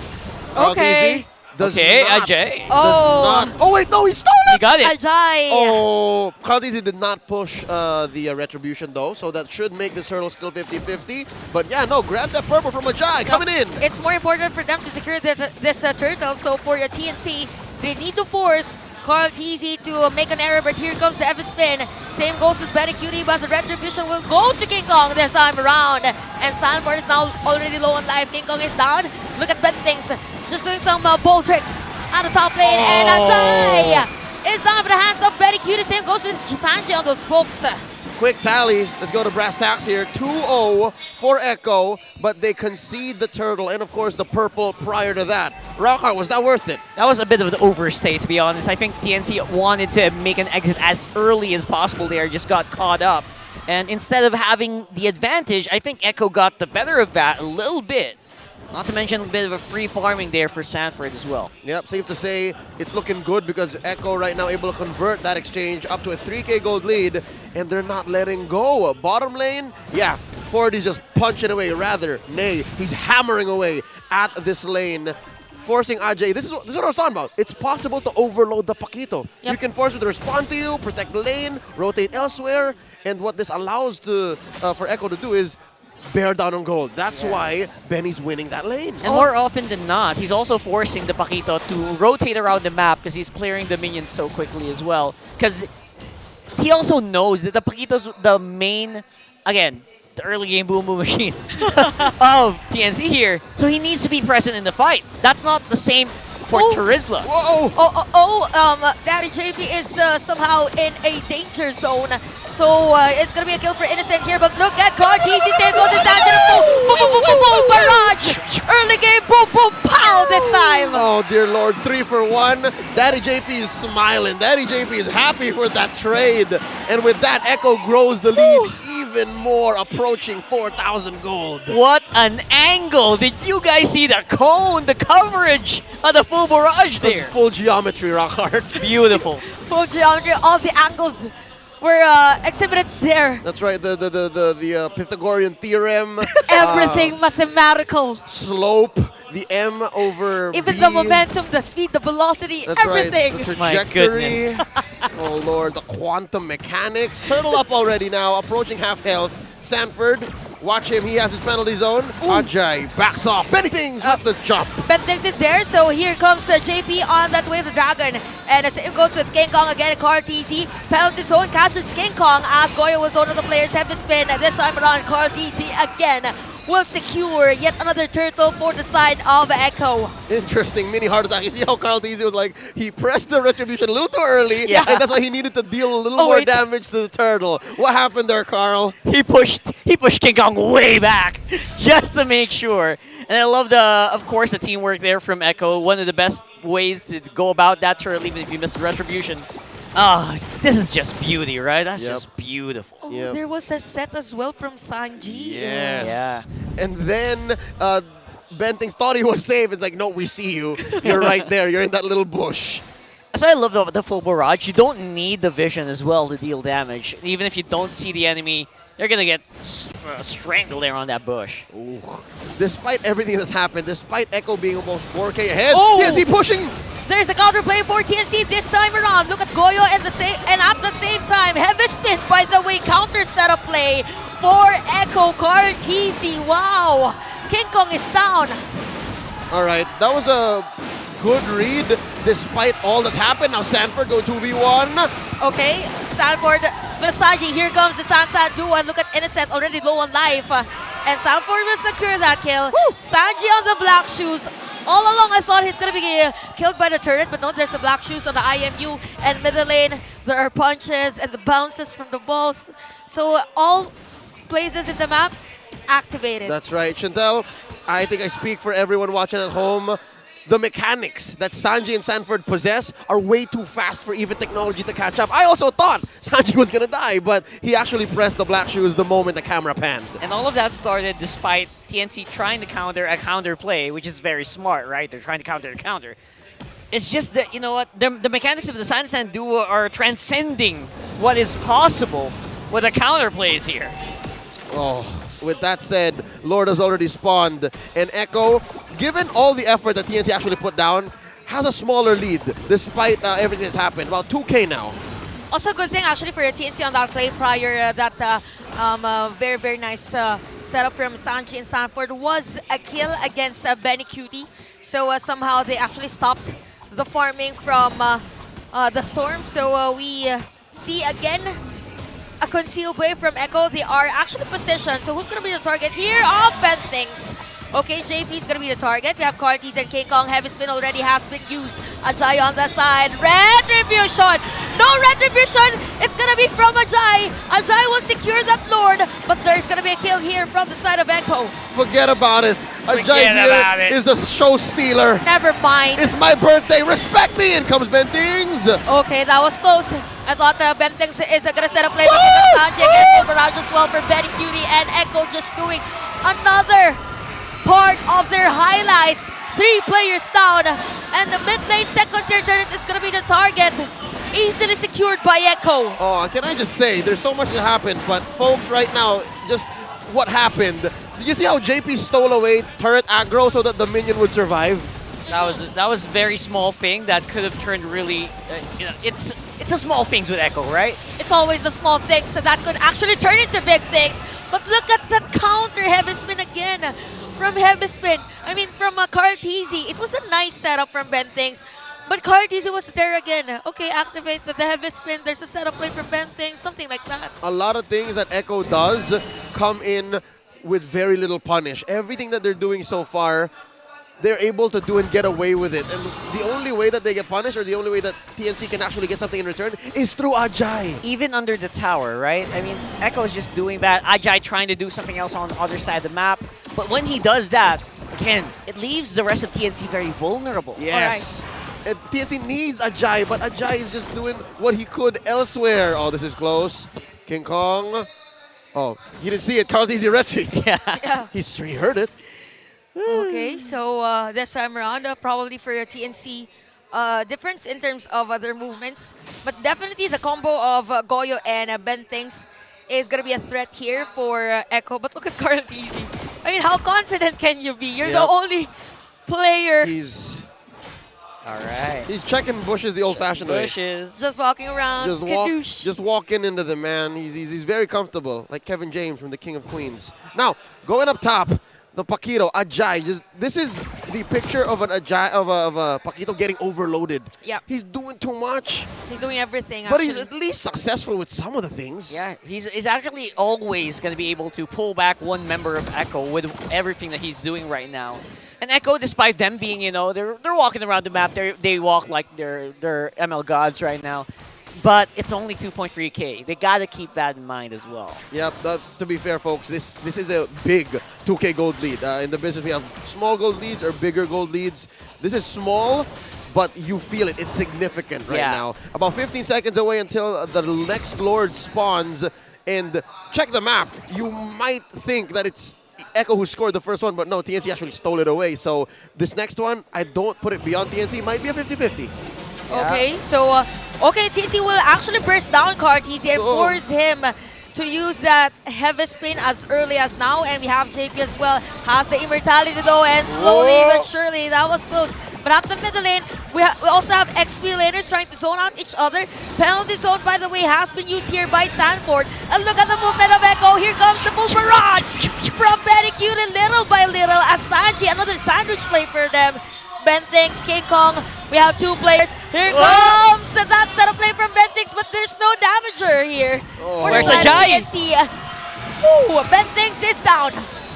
Okay. Okay, not. Ajay. Does not. Oh, wait, no, he stole it! You got it. Ajay. Oh, Kaltizi did not push the Retribution, though, so that should make this hurdle still 50-50. But yeah, no, grab that purple from Ajay, coming in. It's more important for them to secure this turtle. So for your TNC, they need to force Carl Teasy to make an error, but here comes the Ever Spin. Same goes with Betty Cutie, but the Retribution will go to King Kong this time around. And Sanford is now already low on life. King Kong is down. Look at Ben Things, just doing some ball tricks on the top lane. And Ajay is down by the hands of Betty Cutie. Same goes with Sanji on those spokes. Quick tally. Let's go to brass tacks here. 2-0 for Echo, but they concede the turtle and, of course, the purple prior to that. Rockhart, was that worth it? That was a bit of an overstay, to be honest. I think TNC wanted to make an exit as early as possible there, just got caught up. And instead of having the advantage, I think Echo got the better of that a little bit. Not to mention a bit of a free farming there for Sanford as well. Yep, safe to say it's looking good because Echo right now able to convert that exchange up to a 3K gold lead, and they're not letting go. Bottom lane, yeah, Ford is just punching away. Rather, nay, he's hammering away at this lane, forcing Ajay. This is what I was talking about. It's possible to overload the Paquito. Yep. You can force it to respond to you, protect the lane, rotate elsewhere, and what this allows for Echo to do is bear down on gold. That's why Benny's winning that lane. And more often than not, he's also forcing the Paquito to rotate around the map because he's clearing the minions so quickly as well. Because he also knows that the Paquito's the main, again, the early game boom boom machine of TNC here. So he needs to be present in the fight. That's not the same for Terizla. Whoa! Daddy JP is somehow in a danger zone. So it's going to be a kill for Innocent here, but look at Cartesi, same goes to Sanchez. Boom, barrage! Early game, boom, boom, pow this time! Oh, dear Lord, 3 for 1. Daddy JP is smiling. Daddy JP is happy for that trade. And with that, Echo grows the lead even more, approaching 4,000 gold. What an angle! Did you guys see the cone, the coverage of the full barrage there? That's full geometry, Rockhart. Beautiful. Full geometry, all the angles were exhibited there. That's right, the Pythagorean theorem. Everything mathematical. Slope, the M over Even B. the momentum, the speed, the velocity, That's everything. Right, the My trajectory. goodness. Oh Lord, the quantum mechanics. Turtle up already now, approaching half health. Sanford, watch him, he has his penalty zone. Ajay backs off. Benny Things with the jump. Ben Things is there, so here comes JP on that way of the Dragon. And the same goes with King Kong again. Cartesi, penalty zone, catches King Kong as Goyo was one of the players have to spin. This time around, Cartesi again will secure yet another turtle for the side of Echo. Interesting mini heart attack. You see how Carl Teasy was like, he pressed the Retribution a little too early, and that's why he needed to deal a little more damage to the turtle. What happened there, Carl? He pushed King Kong way back just to make sure. And I love of course, the teamwork there from Echo. One of the best ways to go about that turtle, even if you miss the Retribution. This is just beauty, right? That's just beautiful. Oh, there was a set as well from Sanji. Yes. Yeah. And then Ben Things thought he was safe. It's like, no, we see you. You're right there. You're in that little bush. That's why I love the full barrage. You don't need the vision as well to deal damage. Even if you don't see the enemy, they're going to get strangled there on that bush. Ooh. Despite everything that's happened, despite Echo being almost 4K ahead, is he pushing? There's a counterplay for TNC this time around. Look at Goyo and at the same time, heavy spin, by the way, counter setup play for Echo Cartesi. Wow, King Kong is down. All right, that was a good read despite all that's happened. Now Sanford going 2v1. Okay, Sanford, Versace, here comes the Sansan duo, and look at Innocent already low on life. And Sanford will secure that kill. Sanji on the black shoes. All along, I thought he's going to be killed by the turret, but no, there's the black shoes on the IMU. And middle lane, there are punches and the bounces from the balls. So all places in the map activated. That's right, Chantel. I think I speak for everyone watching at home. The mechanics that Sanji and Sanford possess are way too fast for even technology to catch up. I also thought Sanji was going to die, but he actually pressed the black shoes the moment the camera panned. And all of that started despite TNC trying to counter a counter play, which is very smart, right? They're trying to counter the counter. It's just that, you know what, the mechanics of the Sansan duo are transcending what is possible with the counter plays here. Oh, with that said, Lord has already spawned, and Echo, given all the effort that TNC actually put down, has a smaller lead despite everything that's happened. About 2K now. Also, a good thing actually for TNC on that play prior that very, very nice setup from Sanji and Sanford was a kill against Benny Cutie. So somehow they actually stopped the farming from the Storm. So we see again a concealed wave from Echo. They are actually positioned. So who's going to be the target here? Oh, Ben Things. Okay, JP is going to be the target. We have Cartes and King Kong. Heavy Spin already has been used. Ajay on the side. Retribution! No Retribution! It's going to be from Ajay. Ajay will secure that Lord, but there's going to be a kill here from the side of Echo. Forget about it. Ajay here is the show stealer. Never mind. It's my birthday. Respect me. In comes Ben Things. Okay, that was close. I thought Ben Things is going to set up play, but Sanjay and Barrage as well for Benny Cutie, and Echo just doing another part of their highlights. 3 players down, and the mid lane second tier turret is going to be the target. Easily secured by Echo. Oh, can I just say, there's so much that happened, but folks, right now, just what happened. Did you see how JP stole away turret aggro so that the minion would survive? That was very small thing that could have turned really. It's the small things with Echo, right? It's always the small things so that could actually turn into big things. But look at that counter, Heavy Spin again from Heavy Spin. I mean, from Cartesi. It was a nice setup from Ben Things. But Cartesi was there again. Okay, activate the Heavy Spin. There's a setup play for Ben Things, something like that. A lot of things that Echo does come in with very little punish. Everything that they're doing so far, they're able to do and get away with it. And the only way that they get punished, or the only way that TNC can actually get something in return, is through Ajay. Even under the tower, right? I mean, Echo is just doing that. Ajay trying to do something else on the other side of the map. But when he does that, again, it leaves the rest of TNC very vulnerable. Yes. And TNC needs Ajay, but Ajay is just doing what he could elsewhere. Oh, this is close. King Kong. Oh, you didn't see it. Cartesi retreat. Yeah. He heard it. Okay, so this time around, probably for TNC, difference in terms of their movements. But definitely the combo of Goyo and Ben Things is going to be a threat here for Echo. But look at Cartesi. I mean, how confident can you be? You're the only player. All right. He's checking bushes the old-fashioned way. Just walking around. Just walking into the man. He's very comfortable, like Kevin James from the King of Queens. Now, going up top, the Paquito, Ajay. This is the picture of an Ajay, of a Paquito getting overloaded. Yeah. He's doing too much. He's doing everything. But he's at least successful with some of the things. Yeah, he's actually always going to be able to pull back one member of Echo with everything that he's doing right now. And Echo, despite them being, they're walking around the map, they walk like they're ML gods right now. But it's only 2.3K. They got to keep that in mind as well. Yep, to be fair, folks, this is a big 2K gold lead. In the business, we have small gold leads or bigger gold leads. This is small, but you feel it. It's significant right now. About 15 seconds away until the next Lord spawns. And check the map. You might think that it's Echo who scored the first one, but no, TNC actually stole it away. So this next one, I don't put it beyond TNC. It might be a 50-50. Okay, so TNC will actually burst down Cartesi and force him to use that Heavy Spin as early as now. And we have JP as well, has the immortality though, and slowly but surely, that was close. But at the middle lane, we also have XP laners trying to zone out each other. Penalty zone, by the way, has been used here by Sanford. And look at the movement of Echo. Here comes the full barrage from Benny Cutie, little by little, as Sanji, another sandwich play for them. Ben Things, King Kong, we have 2 players. Here comes that setup play from Ben Things, but there's no damager here. Where's the giant? Ben Things is down.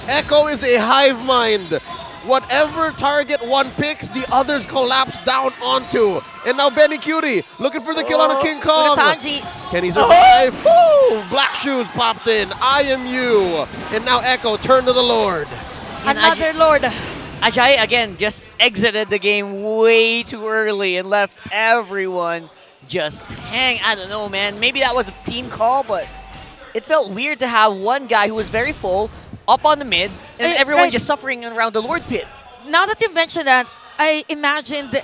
Echo is a hive mind. Whatever target one picks, the others collapse down onto. And now Benny Cutie looking for the kill on a King Kong. Sanji. Can he survive? Black shoes popped in. I am you. And now Echo turn to the Lord. Another Lord. Ajay, again, just exited the game way too early and left everyone just hang. I don't know, man. Maybe that was a team call, but it felt weird to have one guy who was very full up on the mid and everyone just suffering around the Lord pit. Now that you mentioned that, I imagined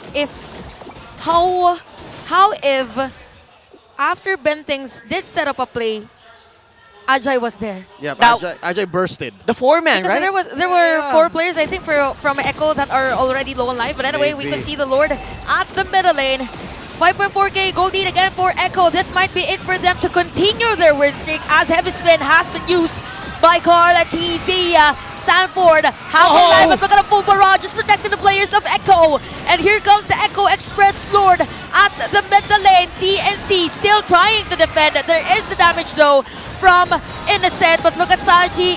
how if after Ben Things did set up a play, Ajay was there. Yeah, Now- Ajay bursted. The four-man, Because right? there were 4 players, I think, from Echo that are already low on life. But anyway, we Maybe. can see the Lord at the middle lane. 5.4k gold lead again for Echo. This might be it for them to continue their win streak as Heavy Spin has been used by Carla TZ. Sanford half alive, but look at a full barrage just protecting the players of Echo. And here comes the Echo Express Lord at the middle lane. TNC still trying to defend. There is the damage though from Innocent, but look at Sanji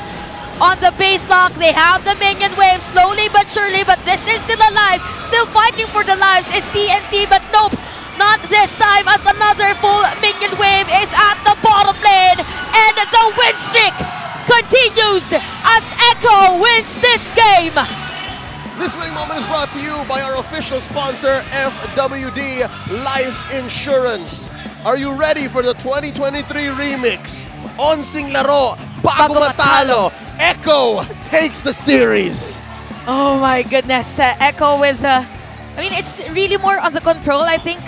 on the base lock. They have the minion wave slowly but surely, but this is still alive. Still fighting for the lives is TNC, but nope, not this time as another full minion wave is at the bottom lane. And the win streak continues as Echo wins this game. This winning moment is brought to you by our official sponsor, FWD Life Insurance. Are you ready for the 2023 remix? Onsing Laro, Bago Matalo. Echo takes the series. Oh my goodness, Echo with I mean, it's really more on the control, I think.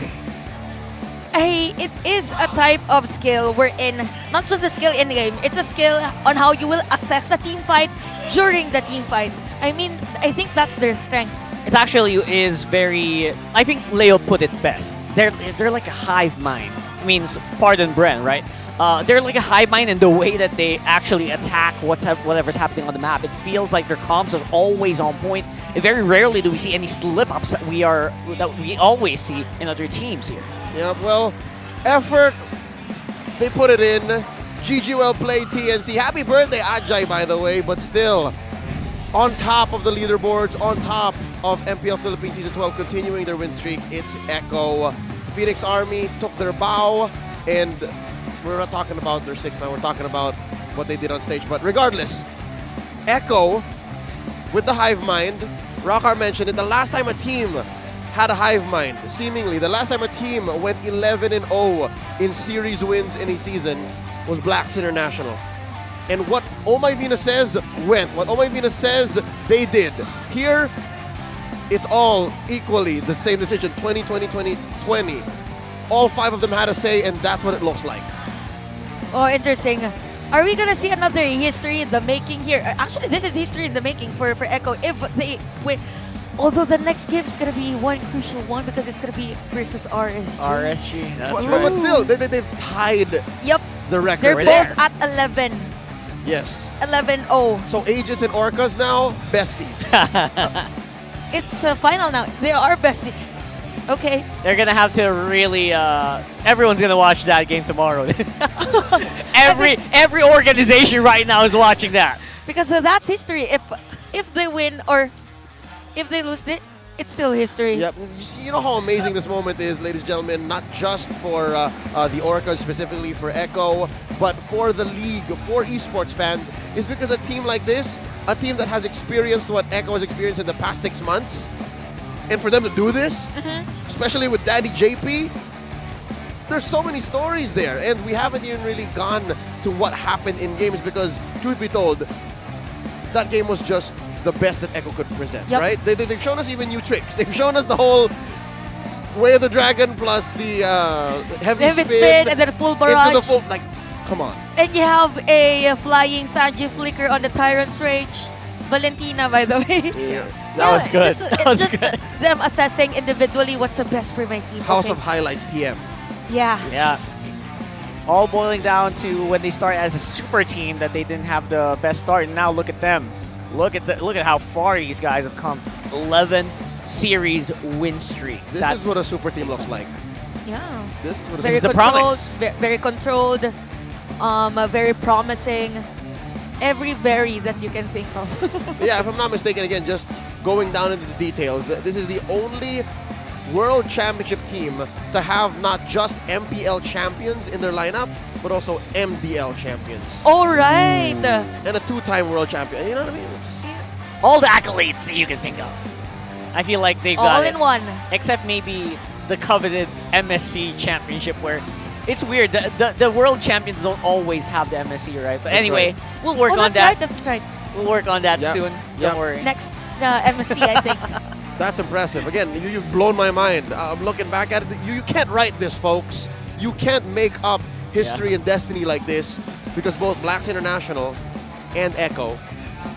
It is a type of skill wherein, not just a skill in game, it's a skill on how you will assess a team fight during the team fight. I mean, I think that's their strength. It actually is very. I think Leo put it best. They're like a hive mind. I mean, pardon Bren, right? They're like a hive mind in the way that they actually attack whatever's happening on the map. It feels like their comms are always on point. And very rarely do we see any slip-ups that we always see in other teams here. Yeah, well, effort, they put it in. GG well played, TNC. Happy birthday, Ajay, by the way, but still on top of the leaderboards, on top of MPL Philippines Season 12, continuing their win streak. It's Echo. Phoenix Army took their bow, and we're not talking about their 6-man, we're talking about what they did on stage. But regardless, Echo with the hive mind. Rockar mentioned it, the last time a team had a hive mind, seemingly, the last time a team went 11-0 in series wins in a season was Blacks International. And what Oh My Venus says went. What Oh My Venus says they did. Here, it's all equally the same decision. 2020, 2020. All 5 of them had a say, and that's what it looks like. Oh, interesting. Are we gonna see another history in the making here? Actually, this is history in the making for Echo if they win. Although the next game is gonna be one crucial one because it's gonna be versus RSG. RSG, that's But still, they've tied Yep. the record. They're both at 11. Yes. 11-0. So Aegis and Orcas now, besties. It's final now. They are besties. Okay. They're gonna have to really. Everyone's gonna watch that game tomorrow. every organization right now is watching that Because that's history. If they win or if they lose, it's still history. Yep. You know how amazing this moment is, ladies and gentlemen, not just for the Orcas, specifically for Echo, but for the league, for esports fans, is because a team like this, a team that has experienced what Echo has experienced in the past 6 months, and for them to do this, especially with Daddy JP, there's so many stories there, and we haven't even really gone to what happened in games because, truth be told, that game was just the best that Echo could present, right? They've shown us even new tricks. They've shown us the whole Way of the Dragon plus the heavy spin and then full barrage. into the full, like, come on. And you have a flying Sanji flicker on the Tyrant's Rage. Valentina, by the way. Yeah. That was good. It's just them assessing individually what's the best for my team. House of Highlights TM. Yeah. Yeah. All boiling down to when they start as a super team that they didn't have the best start, and now look at them. Look at how far these guys have come. 11 series win streak. This is what a super team looks like. Yeah. This is what This is the promise. Very controlled. Very promising. Every very that you can think of. Yeah, if I'm not mistaken, again, just going down into the details, this is the only World Championship team to have not just MPL champions in their lineup, but also MDL champions. All right. And a 2-time World Champion. You know what I mean? All the accolades that you can think of. I feel like they've got All it. in one. Except maybe the coveted MSC championship where it's weird. The world champions don't always have the MSC, right? But That's anyway, right. we'll work on that's that. Right, that's right. We'll work on that Yep. soon. Yep. Don't worry. Next MSC, I think. That's impressive. Again, you've blown my mind. I'm looking back at it. You can't write this, folks. You can't make up history and destiny like this because both Blacks International and Echo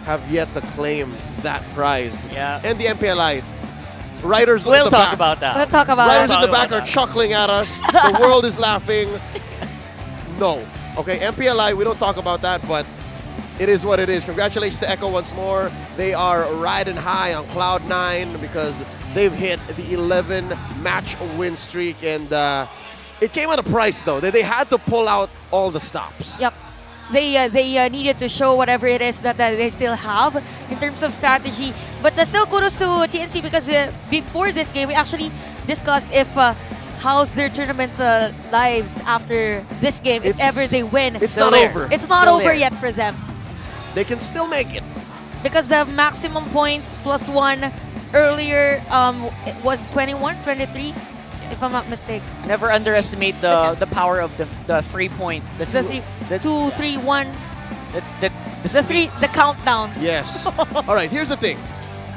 have yet to claim that prize. Yeah. And the MPLI. Writers We'll in the talk back. about that. We'll talk about Writers it. in the back are chuckling at us. The world is laughing. No. Okay, MPLI, we don't talk about that, but it is what it is. Congratulations to Echo once more. They are riding high on cloud 9 because they've hit the 11-match win streak, and it came at a price, though. They had to pull out all the stops. Yep. They needed to show whatever it is that they still have in terms of strategy. But still kudos to TNC because before this game, we actually discussed if how's their tournament lives after this game, if ever they win. It's not over. It's not Still over there. yet for them. They can still make it. Because the maximum points +1 earlier was 21, 23, if I'm not mistaken. Never underestimate the power of the 3 point. The 2, 3, 1. The countdowns. Yes. All right, here's the thing.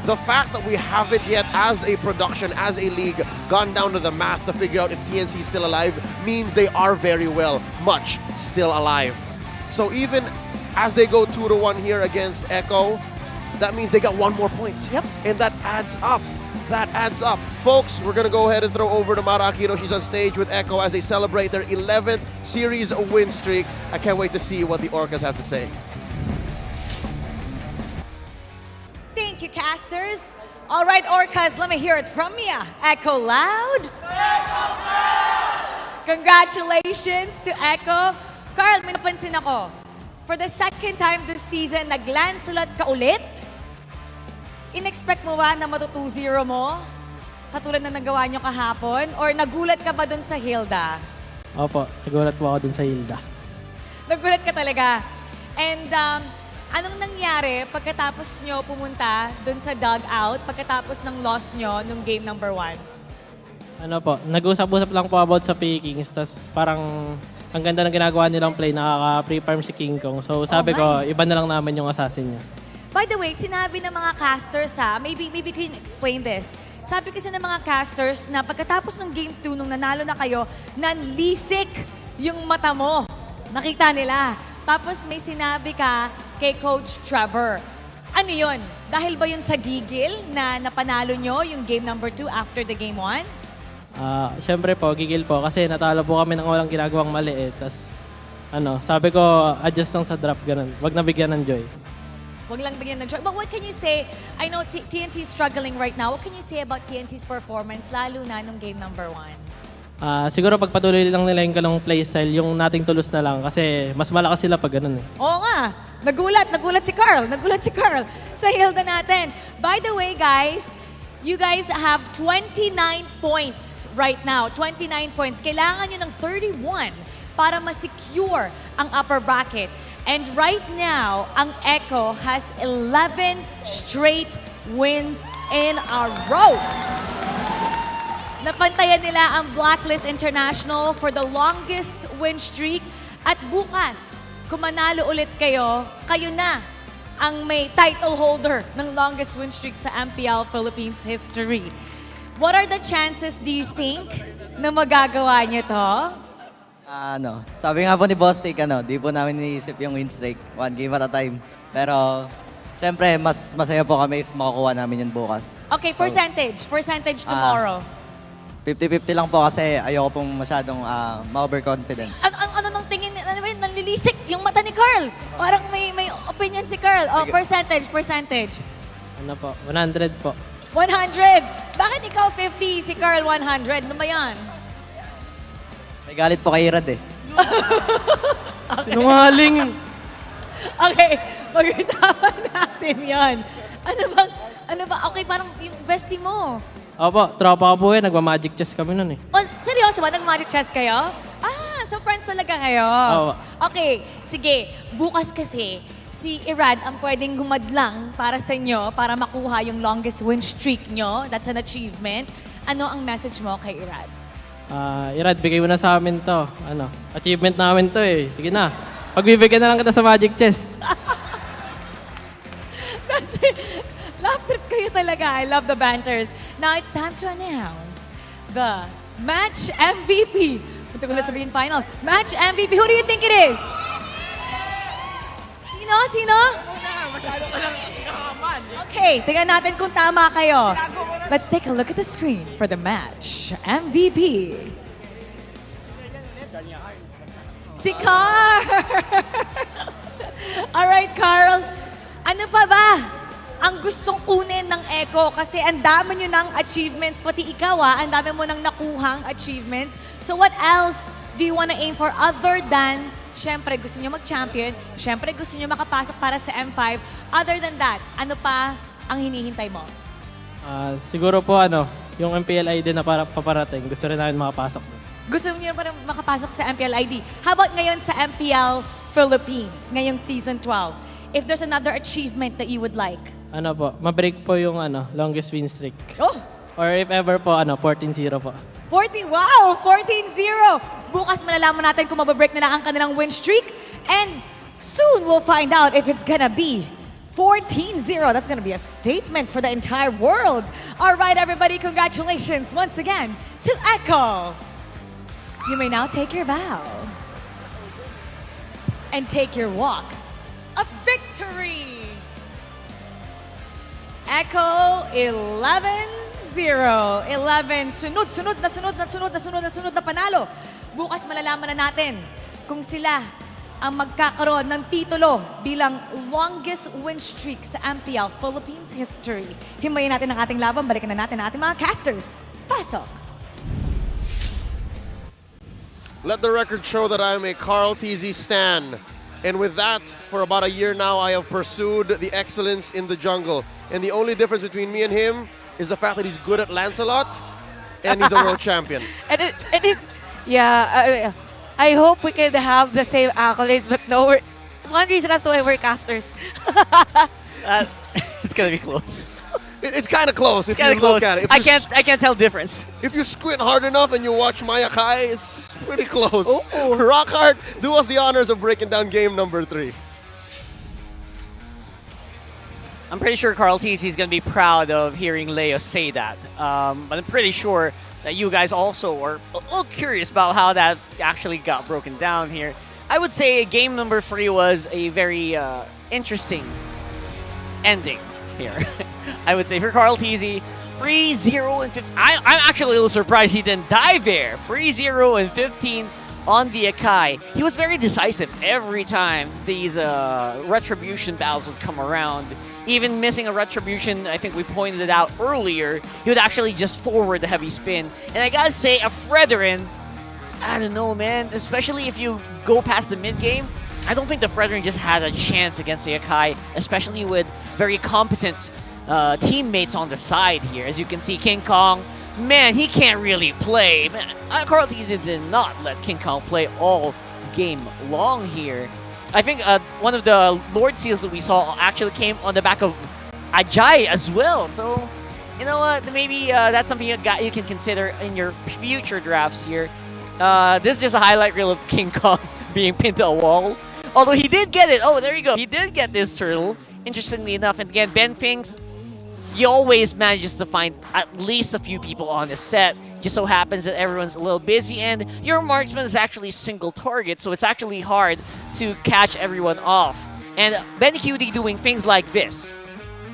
The fact that we haven't yet, as a production, as a league, gone down to the math to figure out if TNC is still alive means they are very well, much still alive. So even as they go 2-1 here against Echo, that means they got one more point. Yep. And that adds up. That adds up. Folks, we're going to go ahead and throw over to Mara Aquino. She's on stage with Echo as they celebrate their 11th series win streak. I can't wait to see what the Orcas have to say. Thank you, casters. All right, Orcas, let me hear it from you. Echo loud. Echo loud. Congratulations to Echo. Carl, may napansin ako. For the second time this season, nag-landslide ka ulit. In-expect mo ba na matu-2-0 mo? Katulad na nagawa nyo kahapon? Or nagulat ka ba dun sa Hilda? Opo, nagulat po ako dun sa Hilda. Nagulat ka talaga. And anong nangyari pagkatapos nyo pumunta dun sa dugout, pagkatapos ng loss nyo nung game number 1? Ano po, nag-usap-usap lang po about sa P-Kings, tas parang ang ganda ng ginagawa nilang play, nakaka-pre-farm si King Kong. So sabi ko, iba na lang namin yung assassin niya. By the way, sinabi ng mga casters maybe can you explain this? Sabi kasi ng mga casters na pagkatapos ng game 2, nung nanalo na kayo, nanlisik yung mata mo. Nakita nila. Tapos may sinabi ka kay Coach Trevor. Ano yun? Dahil ba yun sa gigil na napanalo nyo yung game number 2 after the game 1? Siyempre po, gigil po kasi natalo po kami ng walang ginagawang mali Tas sabi ko, adjust lang sa drop, ganun. Wag nabigyan ng joy. Wag lang bigyan ng joy. But what can you say? I know TNC is struggling right now. What can you say about TNC's performance, lalo na nung game number 1? Siguro pagpatuloy lang nila yung ganong playstyle, yung nating tulos na lang kasi mas malakas sila pag ganun eh. Oo nga. Nagulat si Carl. Nagulat si Carl sa Hilda natin. By the way, guys, you guys have 29 points right now. 29 points. Kailangan nyo ng 31 para ma-secure ang upper bracket. And right now, ang Echo has 11 straight wins in a row. Napantayan nila ang Blacklist International for the longest win streak. At bukas, kung manalo ulit kayo, kayo na ang may title holder ng longest win streak sa MPL Philippines history. What are the chances, do you think, na magagawa niyo to? Sabi nga po ni Boss Take, di po namin iniisip yung win streak, 1 game at a time. Pero, syempre, mas masaya po kami if makukuha namin yun bukas. Okay, percentage tomorrow. 50-50 lang po kasi ayoko pong masyadong ma-overconfident. Ano nang tingin, nanlilisik yung mata ni Carl. Parang may opinion si Carl. Oh, percentage. 100 po. 100! Bakit ikaw 50, si Carl 100? Ano ba yan? May galit po kay Irad eh. Sinungaling! Okay, mag-usapan natin yan. Ano ba? Okay, parang yung bestie mo. Opo, tropa ko po nagma-magic chess kami nun eh. Oh, seryoso ba? Nag-magic chess kayo? So friends talaga kayo. Oo. Okay, sige. Bukas kasi, si Irad ang pwedeng gumadlang para sa inyo para makuha yung longest win streak nyo. That's an achievement. Ano ang message mo kay Irad? Irad, bigay mo na sa amin to. Achievement namin to eh. Sige na. Pagbibigyan na lang kita sa magic chess. That's it. Laugh trip kayo talaga. I love the banters. Now it's time to announce the match MVP. dito ko na sabihin finals. Match MVP, who do you think it is? Sino? Masyado ka lang ikaman. Okay, tingnan natin kung tama kayo. Let's take a look at the screen for the match MVP. Si Carl! Alright, Carl. Ano pa ba ang gustong kunin ng Echo? Kasi ang dami nyo ng achievements, pati ikaw ang dami mo ng nakuhang achievements. So what else do you want to aim for other than, syempre gusto nyo mag-champion, syempre gusto nyo makapasok para sa M5. Other than that, ano pa ang hinihintay mo? Siguro po yung MPL ID na paparating. Gusto rin namin makapasok. Gusto niyo pa rin makapasok sa MPL ID. How about ngayon sa MPL Philippines, ngayong Season 12? If there's another achievement that you would like? Ma-break po yung longest win streak. Oh! Or if ever po, 14-0 po. 14, wow! 14-0! Bukas malalaman natin kung mababreak nila ang kanilang win streak. And soon we'll find out if it's gonna be 14-0. That's gonna be a statement for the entire world. All right, everybody, congratulations once again to Echo. You may now take your bow and take your walk of victory. Echo 11-0. 11. Sunod na panalo. Bukas malalaman na natin kung sila ang magkakaroon ng titulo bilang longest win streak sa MPL Philippines history. Himayin natin ang ating laban. Balikan na natin ang ating mga casters. Pasok! Let the record show that I am a Carl TZ stan. And with that, for about a year now, I have pursued the excellence in the jungle. And the only difference between me and him is the fact that he's good at Lancelot and he's a world champion. And it is, yeah, I hope we can have the same accolades, but no, one reason as to why we're casters. It's gonna be close. It's kind of close if you close. look at it. I can't tell difference. If you squint hard enough and you watch Maya Kai, it's pretty close. Rockhart, do us the honors of breaking down game number 3. I'm pretty sure Carl TC is going to be proud of hearing Leo say that. But I'm pretty sure that you guys also are a little curious about how that actually got broken down here. I would say game number 3 was a very interesting ending here. I would say for Carl TZ, 3-0 and 15. I'm actually a little surprised he didn't die there. 3-0 and 15 on the Akai. He was very decisive every time these retribution battles would come around. Even missing a retribution, I think we pointed it out earlier, he would actually just forward the heavy spin. And I gotta say, a Fredrin, I don't know, man. Especially if you go past the mid game, I don't think the Fredrin just had a chance against the Akai, especially with very competent teammates on the side here. As you can see, King Kong, man, he can't really play. Man, Carl TZ did not let King Kong play all game long here. I think one of the Lord Seals that we saw actually came on the back of Ajay as well. So, you know what? Maybe that's something you can consider in your future drafts here. This is just a highlight reel of King Kong being pinned to a wall. Although he did get it. Oh, there you go. He did get this turtle, interestingly enough. And again, Ben Pings, he always manages to find at least a few people on the set. Just so happens that everyone's a little busy, and your marksman is actually single target, so it's actually hard to catch everyone off. And Ben Cutie doing things like this,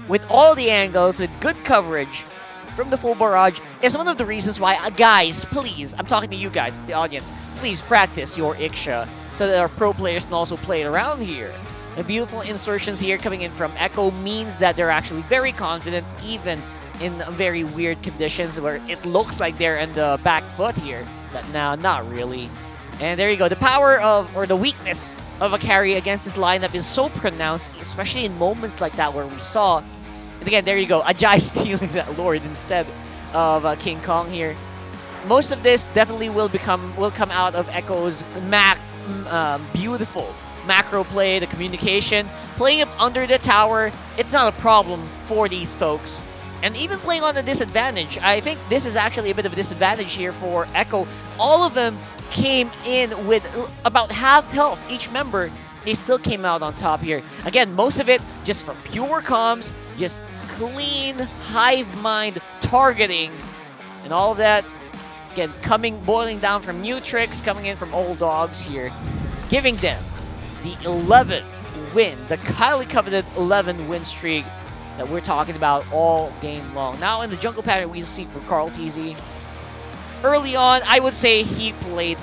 with all the angles, with good coverage from the full barrage, is one of the reasons why, guys, please, I'm talking to you guys, the audience, please practice your Iksha so that our pro players can also play it around here. The beautiful insertions here coming in from Echo means that they're actually very confident, even in very weird conditions where it looks like they're in the back foot here. But now, not really. And there you go. The power of, or the weakness of a carry against this lineup is so pronounced, especially in moments like that where we saw. And again, there you go. Ajay stealing that Lord instead of King Kong here. Most of this definitely will come out of Echo's beautiful macro play, the communication, playing up under the tower. It's not a problem for these folks. And even playing on the disadvantage, I think this is actually a bit of a disadvantage here for Echo. All of them came in with about half health each member. They still came out on top here. Again, most of it just from pure comms, just clean hive mind targeting, and all of that again, boiling down from new tricks, coming in from old dogs here, giving them the 11th win, the highly coveted 11 win streak that we're talking about all game long. Now in the jungle pattern we see for Carl TZ, early on, I would say he played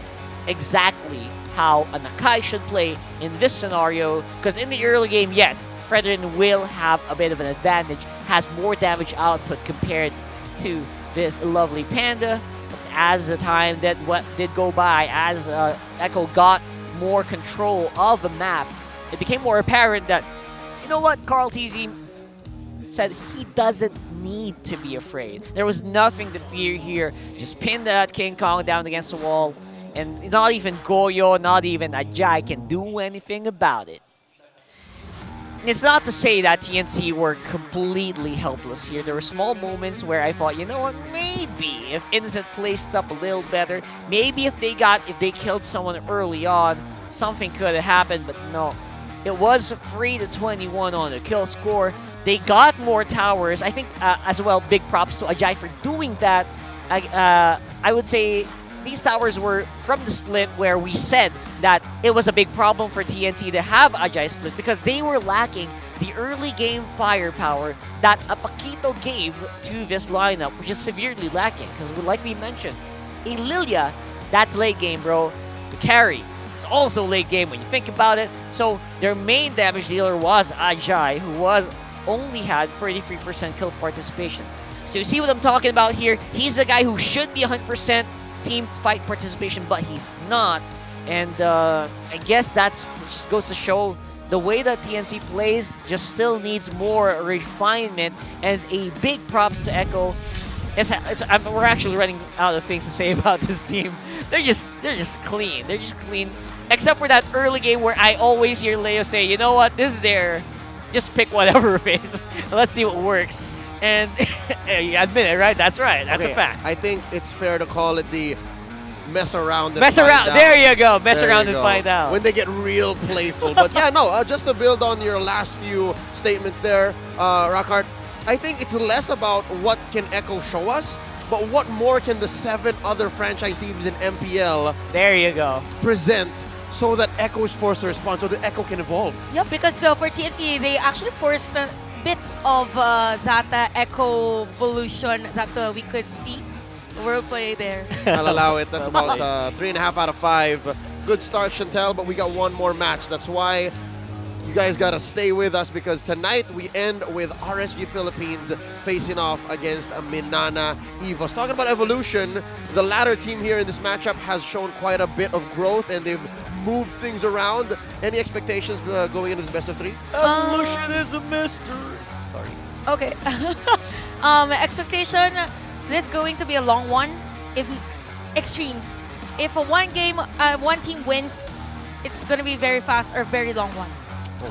exactly how a Nakai should play in this scenario, because in the early game, yes, Fredrin will have a bit of an advantage, has more damage output compared to this lovely Panda. As the time that did go by, as Echo got more control of the map, it became more apparent that, you know what, Carl TZ said he doesn't need to be afraid. There was nothing to fear here. Just pin that King Kong down against the wall, and not even Goyo, not even Ajay can do anything about it. It's not to say that TNC were completely helpless here. There were small moments where I thought, you know what, maybe if Innocent placed up a little better, maybe if they killed someone early on, something could have happened, but no. It was 3-21 on the kill score. They got more towers. I think as well, big props to Ajay for doing that. I would say these towers were from the split where we said that it was a big problem for TNC to have Ajay split because they were lacking the early game firepower that Paquito gave to this lineup, which is severely lacking. Because like we mentioned, a Lilia, that's late game, bro. The carry, it's also late game when you think about it. So their main damage dealer was Ajay, who only had 33% kill participation. So you see what I'm talking about here? He's the guy who should be 100% team fight participation, but he's not. And I guess that's just goes to show the way that TNC plays just still needs more refinement. And a big props to Echo. We're actually running out of things to say about this team. They're just clean. They're just clean. Except for that early game where I always hear Leo say, you know what, this is their, just pick whatever phase. Let's see what works. And you admit it, right? That's right. That's a fact. I think it's fair to call it the mess around and mess find around. out. There you go. Mess There around you and go. find out. When they get real playful. But yeah, no, just to build on your last few statements there, Rockhart, I think it's less about what can Echo show us, but what more can the 7 other franchise teams in MPL there you go present so that Echo is forced to respond, so that Echo can evolve. Yeah, because for TNC, they actually forced bits of that Echo evolution that we could see. World play there. I'll allow it. That's about 3.5 out of 5. Good start, Chantel, but we got one more match. That's why you guys got to stay with us, because tonight we end with RSG Philippines facing off against MNNE EVOS. Talking about evolution, the latter team here in this matchup has shown quite a bit of growth, and they've moved things around. Any expectations going into this best of 3? Evolution is a mystery. Sorry. Okay. Expectation, this is going to be a long one. If extremes. If one team wins, it's going to be very fast or very long one.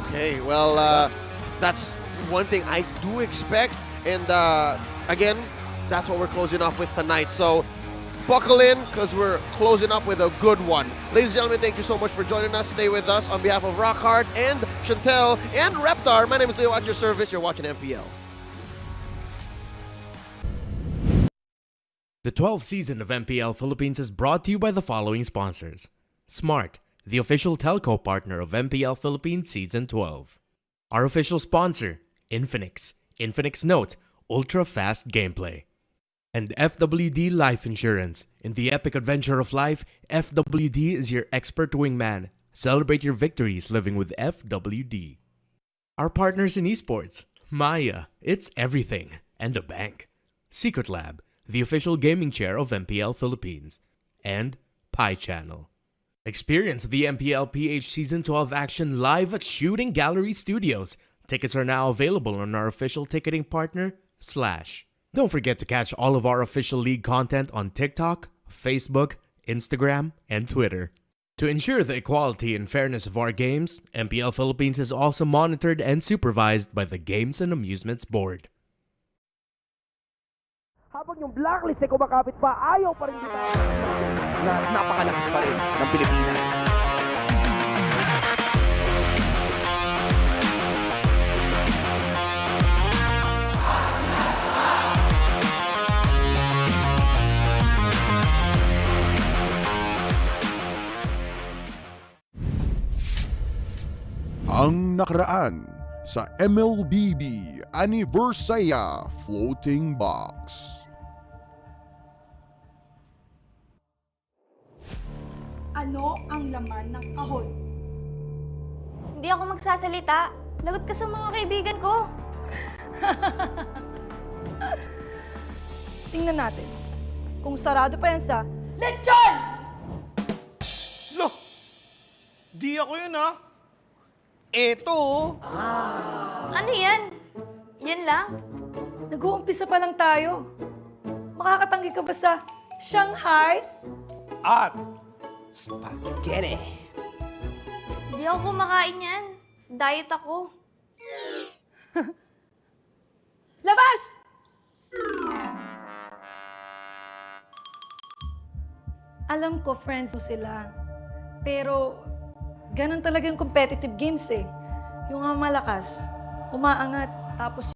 Okay, well, that's one thing I do expect. And again, that's what we're closing off with tonight. So buckle in, because we're closing up with a good one. Ladies and gentlemen, thank you so much for joining us. Stay with us. On behalf of Rockhart and Chantel and Reptar, my name is Leo at your service. You're watching MPL. The 12th season of MPL Philippines is brought to you by the following sponsors. Smart, the official telco partner of MPL Philippines Season 12. Our official sponsor, Infinix. Infinix Note, ultra-fast gameplay. And FWD Life Insurance. In the epic adventure of life, FWD is your expert wingman. Celebrate your victories living with FWD. Our partners in esports, Maya, it's everything, and a bank. Secret Lab, the official gaming chair of MPL Philippines. And Pi Channel. Experience the MPL-PH Season 12 action live at Shooting Gallery Studios. Tickets are now available on our official ticketing partner, Slash. Don't forget to catch all of our official league content on TikTok, Facebook, Instagram, and Twitter. To ensure the equality and fairness of our games, MPL Philippines is also monitored and supervised by the Games and Amusements Board. Habang yung blacklist ay kumakapit pa, ayaw pa rin kita na napakalakas pa rin ng Pilipinas. ang nakaraan sa MLBB Anniversaya Floating Box. Ano ang laman ng kahon? Hindi ako magsasalita. Lagot ka sa mga kaibigan ko. Tingnan natin. Kung sarado pa yan sa lechon! Lo! Di ako yun, ha? Eto, Ano yan? Yan lang? Nag-uumpisa pa lang tayo. Makakatanggi ka ba sa Shanghai? At spaghetti. Hindi ako kumakain yan. Diet ako. Labas! Alam ko, friends mo sila. Pero, ganun talaga yung competitive games eh. Yung nga malakas, umaangat, tapos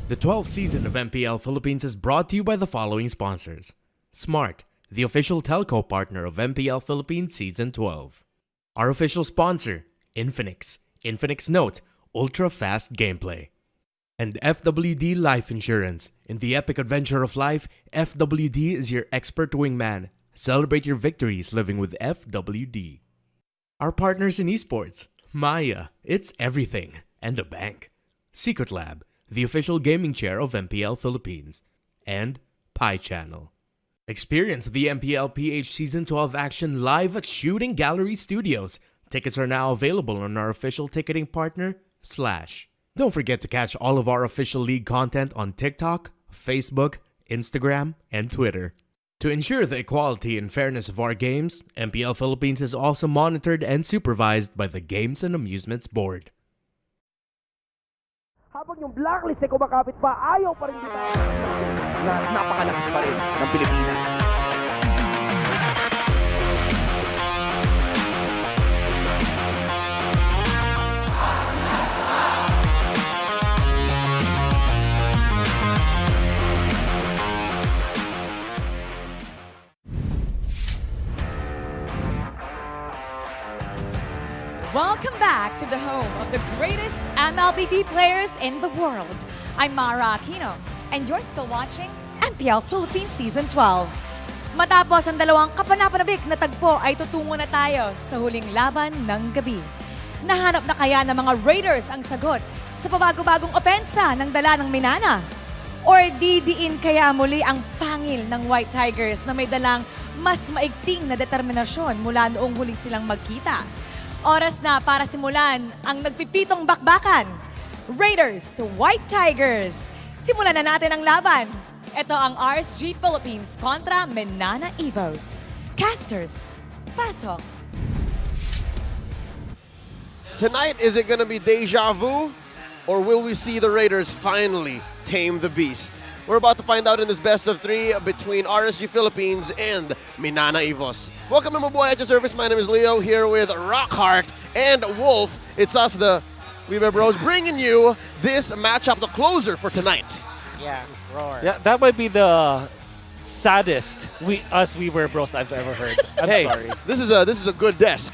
The 12th season of MPL Philippines is brought to you by the following sponsors. Smart, the official telco partner of MPL Philippines Season 12. Our official sponsor, Infinix. Infinix Note, ultra-fast gameplay. And FWD Life Insurance. In the epic adventure of life, FWD is your expert wingman. Celebrate your victories living with FWD. Our partners in esports, Maya, it's everything, and a bank. Secret Lab, the official gaming chair of MPL Philippines. And Pi Channel. Experience the MPL-PH Season 12 action live at Shooting Gallery Studios. Tickets are now available on our official ticketing partner, Slash. Don't forget to catch all of our official league content on TikTok, Facebook, Instagram, and Twitter. To ensure the equality and fairness of our games, MPL Philippines is also monitored and supervised by the Games and Amusements Board. Habang yung blacklist ay kumakapit pa, ayaw pa rin kita. Napakalakas pa rin ng Pilipinas. Welcome back to the home of the greatest MLBB players in the world. I'm Mara Aquino, and you're still watching MPL Philippines Season 12. Matapos ang dalawang kapanapanabik na tagpo ay tutungo na tayo sa huling laban ng gabi. Nahanap na kaya ng mga Raiders ang sagot sa pabago-bagong opensa ng dala ng Minana? Or didiin kaya muli ang pangil ng White Tigers na may dalang mas maigting na determinasyon mula noong huli silang magkita? Oras na para simulan ang nagpipitong bakbakan. Raiders, White Tigers. Simulan na natin ang laban. Ito ang RSG Philippines kontra MNNE Evos. Casters, pasok. Tonight, is it going to be deja vu? Or will we see the Raiders finally tame the beast? We're about to find out in this best of three between RSG Philippines and MNNE Evos. Welcome to my boy at your service. My name is Leo, here with Rockhart and Wolf. It's us, the Weaver Bros, bringing you this matchup, the closer for tonight. Yeah, roar. Yeah, that might be the saddest Weaver Bros I've ever heard. I'm sorry. This is a good desk.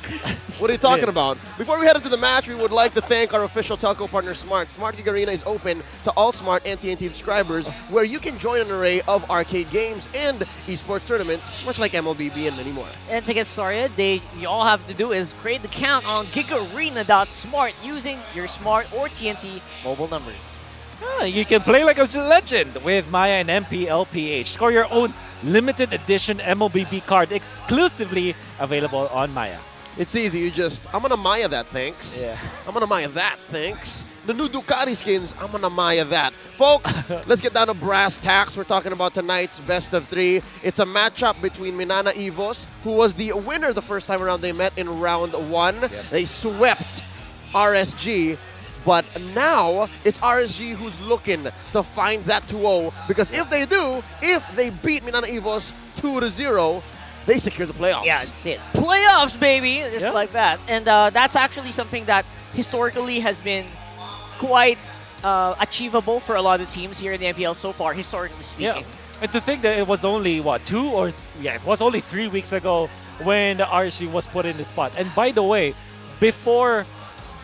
What are you talking about? Before we head into the match, we would like to thank our official telco partner, Smart. Smart Gig Arena is open to all Smart and TNT subscribers, where you can join an array of arcade games and esports tournaments, much like MLBB and many more. And to get started, you all have to do is create the account on gigarena.smart using your Smart or TNT mobile numbers. You can play like a legend with Maya and MPL-PH. Score your own limited edition MLBB card exclusively available on Maya. It's easy. I'm gonna Maya that, thanks. Yeah. I'm gonna Maya that, thanks. The new Ducati skins, I'm gonna Maya that. Folks, let's get down to brass tacks. We're talking about tonight's best of three. It's a matchup between MNNE Evos, who was the winner the first time around they met in round one. Yep. They swept RSG. But now, it's RSG who's looking to find that 2-0. Because if they beat MNNE Evos 2-0, they secure the playoffs. Yeah, that's it. Playoffs, baby! Just like that. And that's actually something that historically has been quite achievable for a lot of teams here in the MPL so far, historically speaking. Yeah. And to think that it was only, it was only 3 weeks ago when the RSG was put in the spot. And by the way, before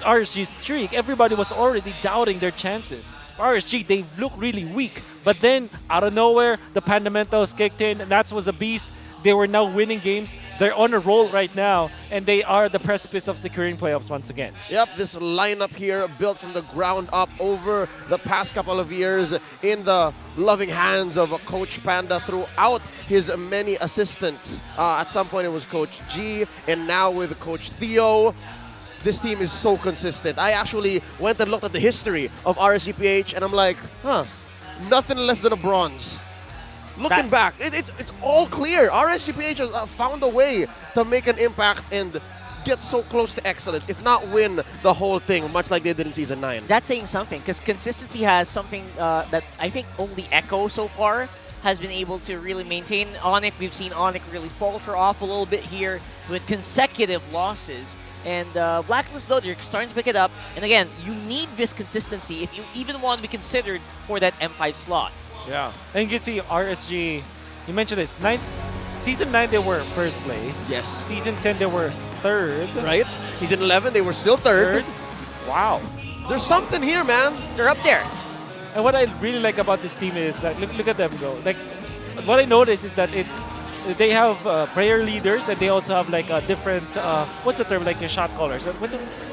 RSG's streak, everybody was already doubting their chances. RSG, they look really weak. But then, out of nowhere, the Pandamentals kicked in, and that was a beast. They were now winning games. They're on a roll right now, and they are the precipice of securing playoffs once again. Yep, this lineup here built from the ground up over the past couple of years in the loving hands of Coach Panda throughout his many assistants. At some point, it was Coach G, and now with Coach Theo. This team is so consistent. I actually went and looked at the history of RSG-PH, and I'm like, nothing less than a bronze. Looking back, it's all clear. RSG-PH has found a way to make an impact and get so close to excellence, if not win the whole thing, much like they did in Season 9. That's saying something, because consistency has something that I think only Echo so far has been able to really maintain. ONIC, we've seen ONIC really falter off a little bit here with consecutive losses. And Blacklist, though, they're starting to pick it up. And again, you need this consistency if you even want to be considered for that M5 slot. Yeah. And you can see RSG, you mentioned this, Season 9 they were first place. Yes. Season 10 they were third. Right. Season 11 they were still third. Wow. There's something here, man. They're up there. And what I really like about this team is that look at them go. Like what I noticed is that they have prayer leaders and they also have like a different what's the term, like your shot callers.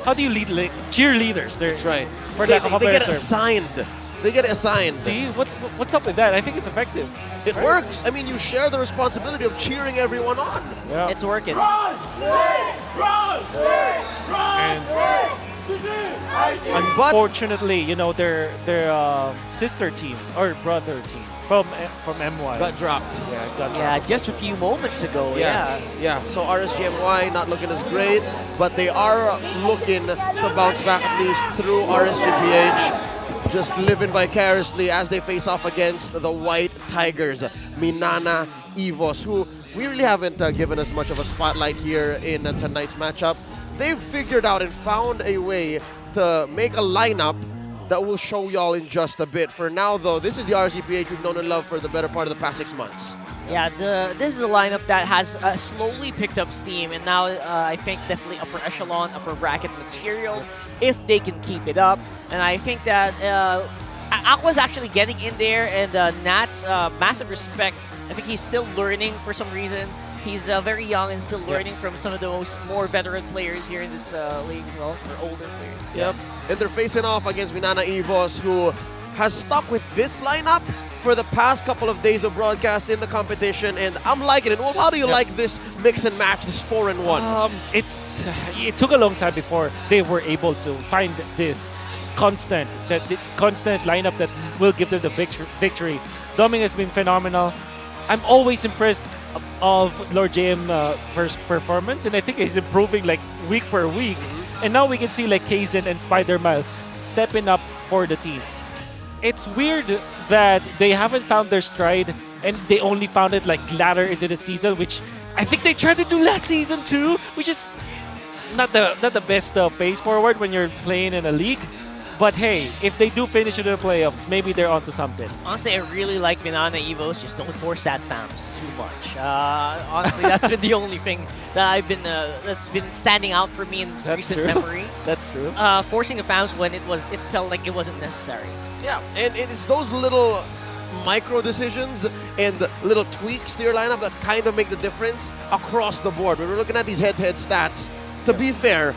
How do you lead, like cheerleaders? That's right. For lack of a they better get term. assigned. They get assigned. See what's up with that? I think it's effective. It works. I mean, you share the responsibility of cheering everyone on. Yeah. It's working. Unfortunately, you know, their sister team or brother team from MY got dropped. Yeah, got dropped. Yeah, just a few moments ago. Yeah. So RSGMY not looking as great, but they are looking to bounce back at least through RSGPH, just living vicariously as they face off against the White Tigers, Minana Evos, who we really haven't given as much of a spotlight here in tonight's matchup. They've figured out and found a way to make a lineup that will show y'all in just a bit. For now, though, this is the RSGPH we've known and loved for the better part of the past 6 months. Yeah, this is a lineup that has slowly picked up steam, and now I think definitely upper echelon, upper bracket material, if they can keep it up. And I think that Aqua's actually getting in there, and Nat's massive respect. I think he's still learning for some reason. He's very young and still learning from some of the more veteran players here in this league as well, or older players. Yep, and they're facing off against Minana Evos, who has stuck with this lineup for the past couple of days of broadcast in the competition, and I'm liking it. Well, how do you like this mix and match, this 4-1? It took a long time before they were able to find this constant lineup that will give them the victory. Doming has been phenomenal. I'm always impressed of Lord JM first performance, and I think he's improving like week per week. And now we can see like Kaizen and Spider Miles stepping up for the team. It's weird that they haven't found their stride, and they only found it like latter into the season, which I think they tried to do last season too, which is not the best phase forward when you're playing in a league. But hey, if they do finish in the playoffs, maybe they're onto something. Honestly, I really like Minana Evos. Just don't force that fams too much. Honestly, that's been the only thing that that's been standing out for me in recent memory. That's true. Forcing the fams when it felt like it wasn't necessary. Yeah, and it's those little micro decisions and little tweaks to your lineup that kind of make the difference across the board. When we're looking at these head-to-head stats, to be fair,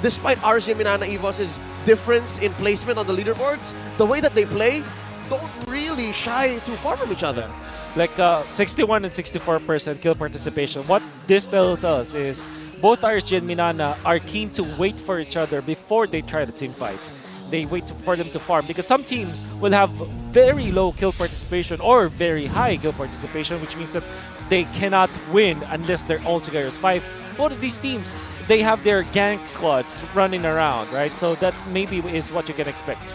despite RSG and Minana Evos' difference in placement on the leaderboards, the way that they play don't really shy too far from each other. Like 61 and 64% kill participation. What this tells us is both RSG and Minana are keen to wait for each other before they try the team fight. They wait for them to farm, because some teams will have very low kill participation or very high kill participation, which means that they cannot win unless they're all together as 5. Both of these teams, they have their gank squads running around, right? So that maybe is what you can expect.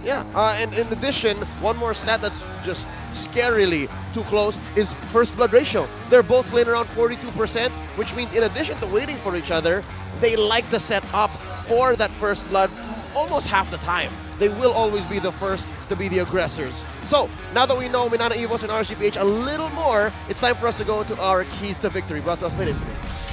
Yeah, and in addition, one more stat that's just scarily too close is first blood ratio. They're both playing around 42%, which means in addition to waiting for each other, they like to set up for that first blood almost half the time. They will always be the first to be the aggressors. So, now that we know Minana Evos and RSGPH a little more, it's time for us to go into our keys to victory, brought to us by Infinix.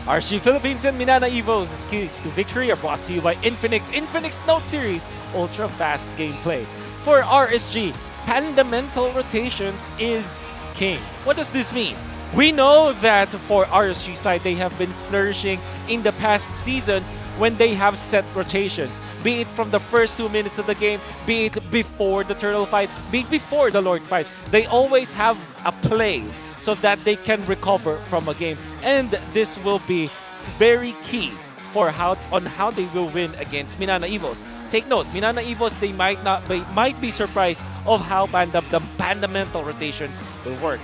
RSG Philippines and Minana Evos' keys to victory are brought to you by Infinix. Infinix Note Series, ultra fast gameplay. For RSG, fundamental rotations is king. What does this mean? We know that for RSG side, they have been flourishing in the past seasons when they have set rotations. Be it from the first 2 minutes of the game, be it before the turtle fight, be it before the Lord fight. They always have a play so that they can recover from a game. And this will be very key for how they will win against Minana Evos. Take note, Minana Evos, they might be surprised of how the fundamental rotations will work.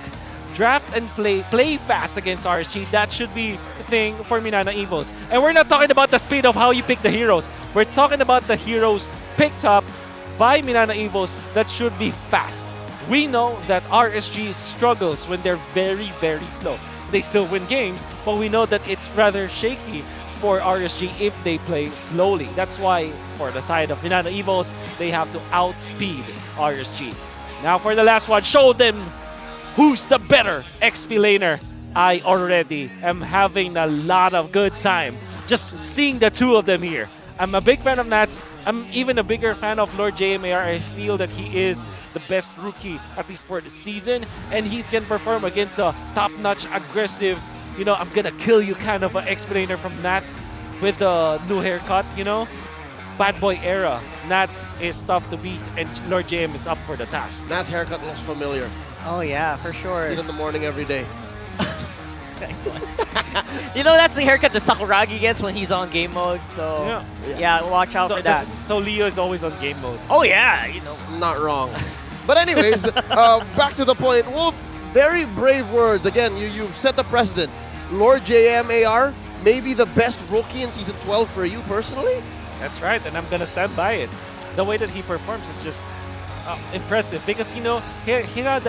Draft and play fast against RSG. That should be the thing for Minana Evos. And we're not talking about the speed of how you pick the heroes. We're talking about the heroes picked up by Minana Evos that should be fast. We know that RSG struggles when they're very, very slow. they still win games, but we know that it's rather shaky for RSG if they play slowly. That's why for the side of Minana Evos, they have to outspeed RSG. Now for the last one, show them who's the better XP laner. I already am having a lot of good time just seeing the two of them here. I'm a big fan of Nats. I'm even a bigger fan of Lord JMAR. I feel that he is the best rookie, at least for the season, and he can perform against a top-notch, aggressive, I'm gonna kill you kind of an explainer from Nats with the new haircut, Bad boy era. Nats is tough to beat, and Lord JM is up for the task. Nats' haircut looks familiar. Oh yeah, for sure. See it in the morning every day. That's the haircut that Sakuragi gets when he's on game mode. So yeah, watch out for that. So Leo is always on game mode. Oh yeah, Not wrong. But anyways, back to the point. Wolf, very brave words. Again, you've set the precedent. Lord JMAR, maybe the best rookie in Season 12 for you personally? That's right, and I'm gonna stand by it. The way that he performs is just impressive because, he had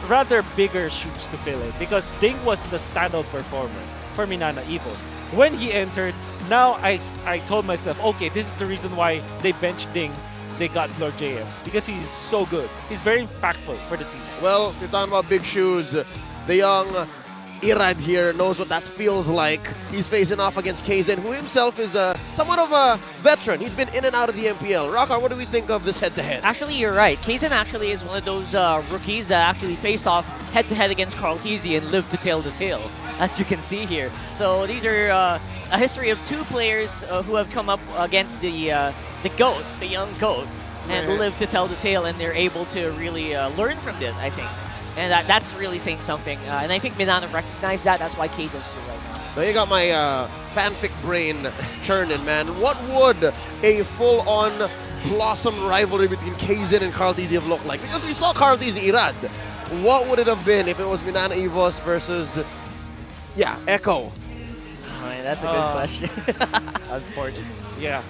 rather bigger shoes to fill in because Ding was the standout performer for Minana Evos. When he entered, now I told myself, okay, this is the reason why they benched Ding. They got Lord JM because he's so good. He's very impactful for the team. Well, if you're talking about big shoes, the young Irad here knows what that feels like. He's facing off against Kaizen, who himself is somewhat of a veteran. He's been in and out of the MPL. Rockar, what do we think of this head-to-head? Actually, you're right. Kaizen actually is one of those rookies that actually face off head-to-head against Carl Tizzy and live to tail, as you can see here. So these are a history of two players who have come up against the GOAT, the young GOAT, and live to tell the tale, and they're able to really learn from this, I think. And that's really saying something. And I think Minana recognized that. That's why Kaizen's here right now. Now you got my fanfic brain churning, man. What would a full-on blossom rivalry between Kaizen and Carl Tizzy have looked like? Because we saw Carl Tizzy Irad. What would it have been if it was Minana Evos versus, Echo? That's a good question. Unfortunately. Yeah,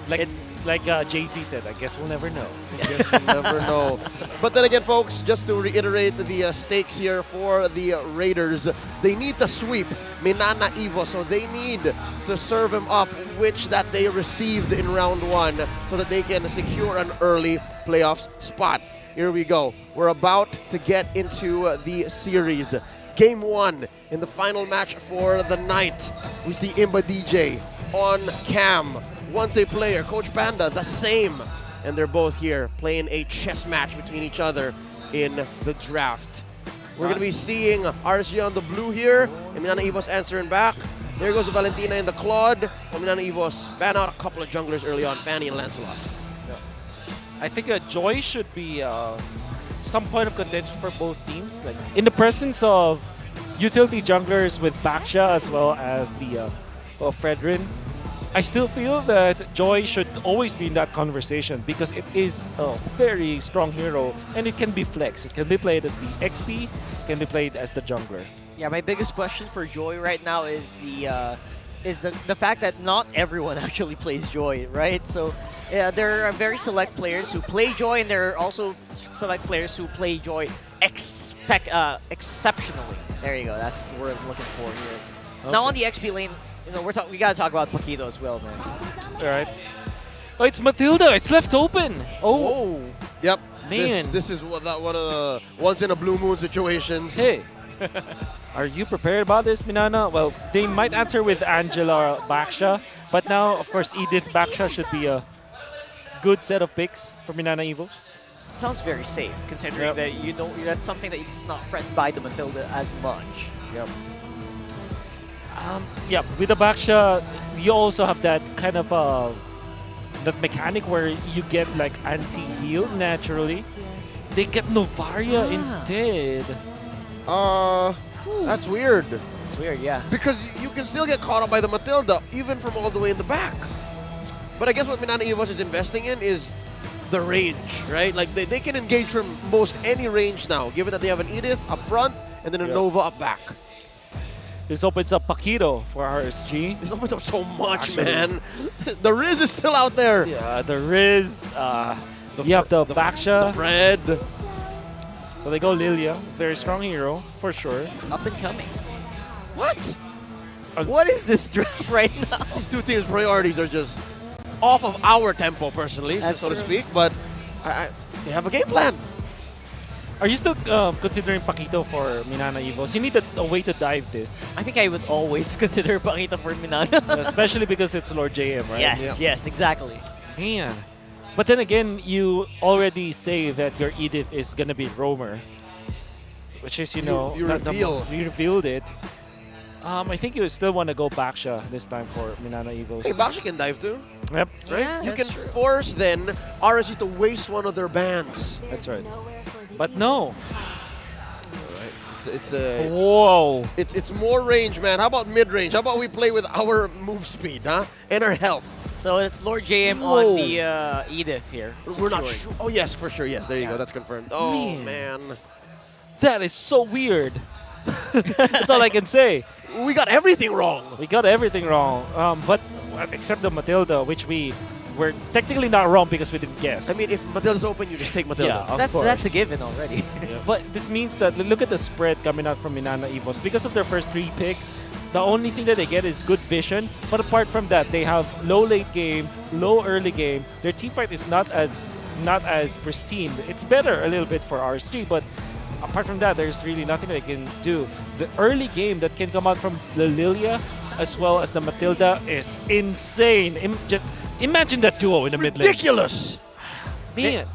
like Jay-Z said, I guess we'll never know. I guess we'll never know. But then again, folks, just to reiterate the stakes here for the Raiders, they need to sweep Minana Evo, so they need to serve him up, which that they received in round 1, so that they can secure an early playoffs spot. Here we go. We're about to get into the series. Game 1 in the final match for the night. We see Imba DJ on cam. Once a player, Coach Panda, the same. And they're both here playing a chess match between each other in the draft. We're going to be seeing RSG on the blue here, and Minana Evos answering back. There goes Valentina in the Claude. And Minana Evos ban out a couple of junglers early on, Fanny and Lancelot. Yeah. I think Joy should be some point of contention for both teams. Like in the presence of utility junglers with Baksha as well as the Fredrin, I still feel that Joy should always be in that conversation because it is a very strong hero and it can be flexed. It can be played as the XP, it can be played as the jungler. Yeah, my biggest question for Joy right now is the fact that not everyone actually plays Joy, right? So there are very select players who play Joy, and there are also select players who play Joy exceptionally. There you go. That's the word I'm looking for here. Okay. Now on the XP lane, we gotta talk about Paquito as well, man. All right. Oh, it's Matilda. It's left open. Oh. Yep. Man. This is one of the once in a blue moon situations. Hey. Are you prepared about this, Minana? Well, they might answer with Angela Baksha, but now, of course, Edith Baksha should be a good set of picks for Minana Evos. Sounds very safe, considering that that's something that it's not threatened by the Matilda as much. Yep. With the Baksha, you also have that kind of that mechanic where you get like anti-heal naturally. They get Novaria instead. That's weird. It's weird, yeah. Because you can still get caught up by the Matilda, even from all the way in the back. But I guess what Minana Evos is investing in is the range, right? Like they can engage from most any range now, given that they have an Edith up front and then a Nova up back. This opens up Paquito for RSG. This opens up so much, man. The Riz is still out there. Yeah, the Riz. You have the Baksha. The Fred. So they go Lilia. Very strong hero, for sure. Up and coming. What? What is this draft right now? These two teams' priorities are just off of our tempo, personally, so to speak. But they have a game plan. Are you still considering Paquito for Minana Evos? You need a way to dive this. I think I would always consider Paquito for Minana. Especially because it's Lord JM, right? Yes, exactly. Man. But then again, you already say that your Edith is going to be roamer. Which is, you revealed it. I think you still want to go Baksha this time for Minana Evos. Hey, Baksha can dive too. Yep. Right? Yeah, you can force then RSG to waste one of their bands. That's right. But no. Whoa. It's more range, man. How about mid-range? How about we play with our move speed, huh? And our health. So it's Lord JM on the Edith here. We're not sure. Oh, yes, for sure. Yes, there you go. That's confirmed. Oh, man. That is so weird. That's all I can say. We got everything wrong. We got everything wrong. But except the Matilda, which we were technically not wrong because we didn't guess. I mean, if Matilda's open, you just take Matilda. Yeah, of course. That's a given already. But this means that look at the spread coming out from Minana Evos. Because of their first 3 picks, the only thing that they get is good vision. But apart from that, they have low late game, low early game. Their team fight is not as pristine. It's better a little bit for RSG, but apart from that, there's really nothing they can do. The early game that can come out from the Lilia as well as the Matilda is insane. Just imagine that duo in the mid lane. Ridiculous!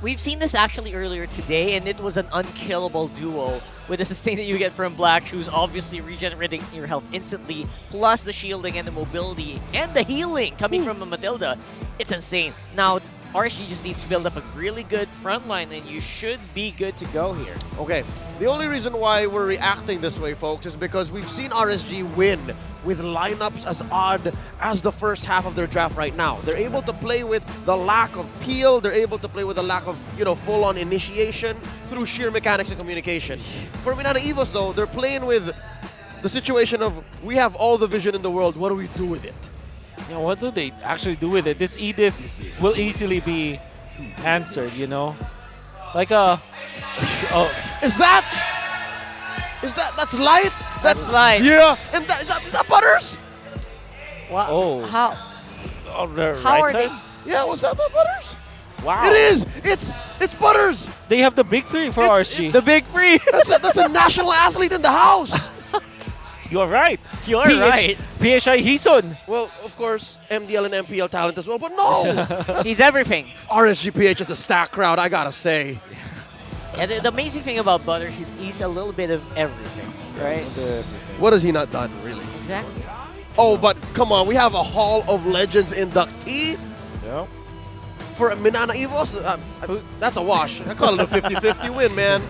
We've seen this actually earlier today, and it was an unkillable duo with the sustain that you get from Black Shoes, obviously regenerating your health instantly, plus the shielding and the mobility and the healing coming from the Matilda. It's insane. Now, RSG just needs to build up a really good front line, and you should be good to go here. Okay, the only reason why we're reacting this way, folks, is because we've seen RSG win with lineups as odd as the first half of their draft right now. They're able to play with the lack of peel, they're able to play with the lack of, full-on initiation through sheer mechanics and communication. For Minana Evos, though, they're playing with the situation of, we have all the vision in the world, what do we do with it? What do they actually do with it? This Edith will easily be answered, Like That's light? That's light. Yeah. And is that Butters? Wow. Oh. How? On the How right are side? Yeah, was that Butters? Wow. It is. It's Butters. They have the big 3 for RSG. The big 3. That's a national athlete in the house. You're right. You're right. PHI Hison. Well, of course, MDL and MPL talent as well, but no. He's everything. RSGPH is a stacked crowd, I gotta say. And the amazing thing about Butters is he's a little bit of everything, right? What has he not done, really? Exactly. Oh, but come on, we have a Hall of Legends inductee. Yeah. For Minana Evos, that's a wash. I call it a 50-50 win, man.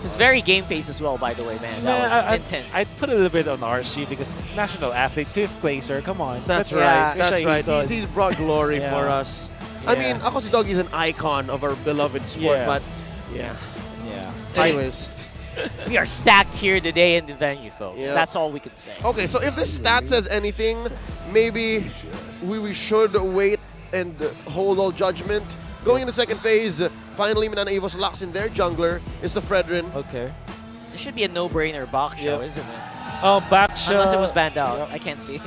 It's very game face as well, by the way, man. That was intense. I'd put a little bit on RSG because national athlete, 5th placer, come on. That's right. That's right. He's brought glory for us. I mean, ako si Doggy is an icon of our beloved sport, but yeah. Anyways. We are stacked here today in the venue, folks. Yeah. That's all we can say. Okay, so if this stat says anything, maybe we should wait and hold all judgment. Going in the second phase, finally Minana Evos locks in their jungler. It's the Fredrin. Okay. This should be a no-brainer box show, isn't it? Baksha. Unless it was banned out. I can't see.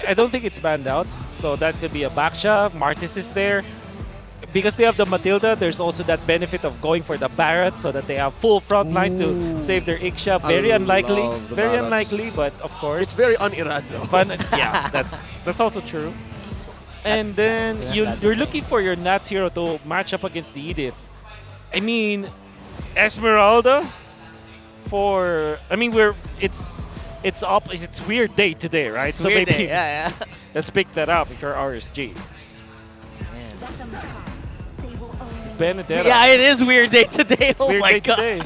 I don't think it's banned out. So that could be a Baksha. Martis is there. Because they have the Matilda, there's also that benefit of going for the Barrett so that they have full front line to save their Iksha. Very unlikely. Very unlikely, but of course. It's very un-Irad though. Yeah, that's also true. And then you're looking for your Nats hero to match up against the Edith. I mean, Esmeralda it's weird day today, right? It's weird day, yeah. Let's pick that up if you're RSG. Benedetta. Yeah, it is weird day today. It's oh weird my day god. Today.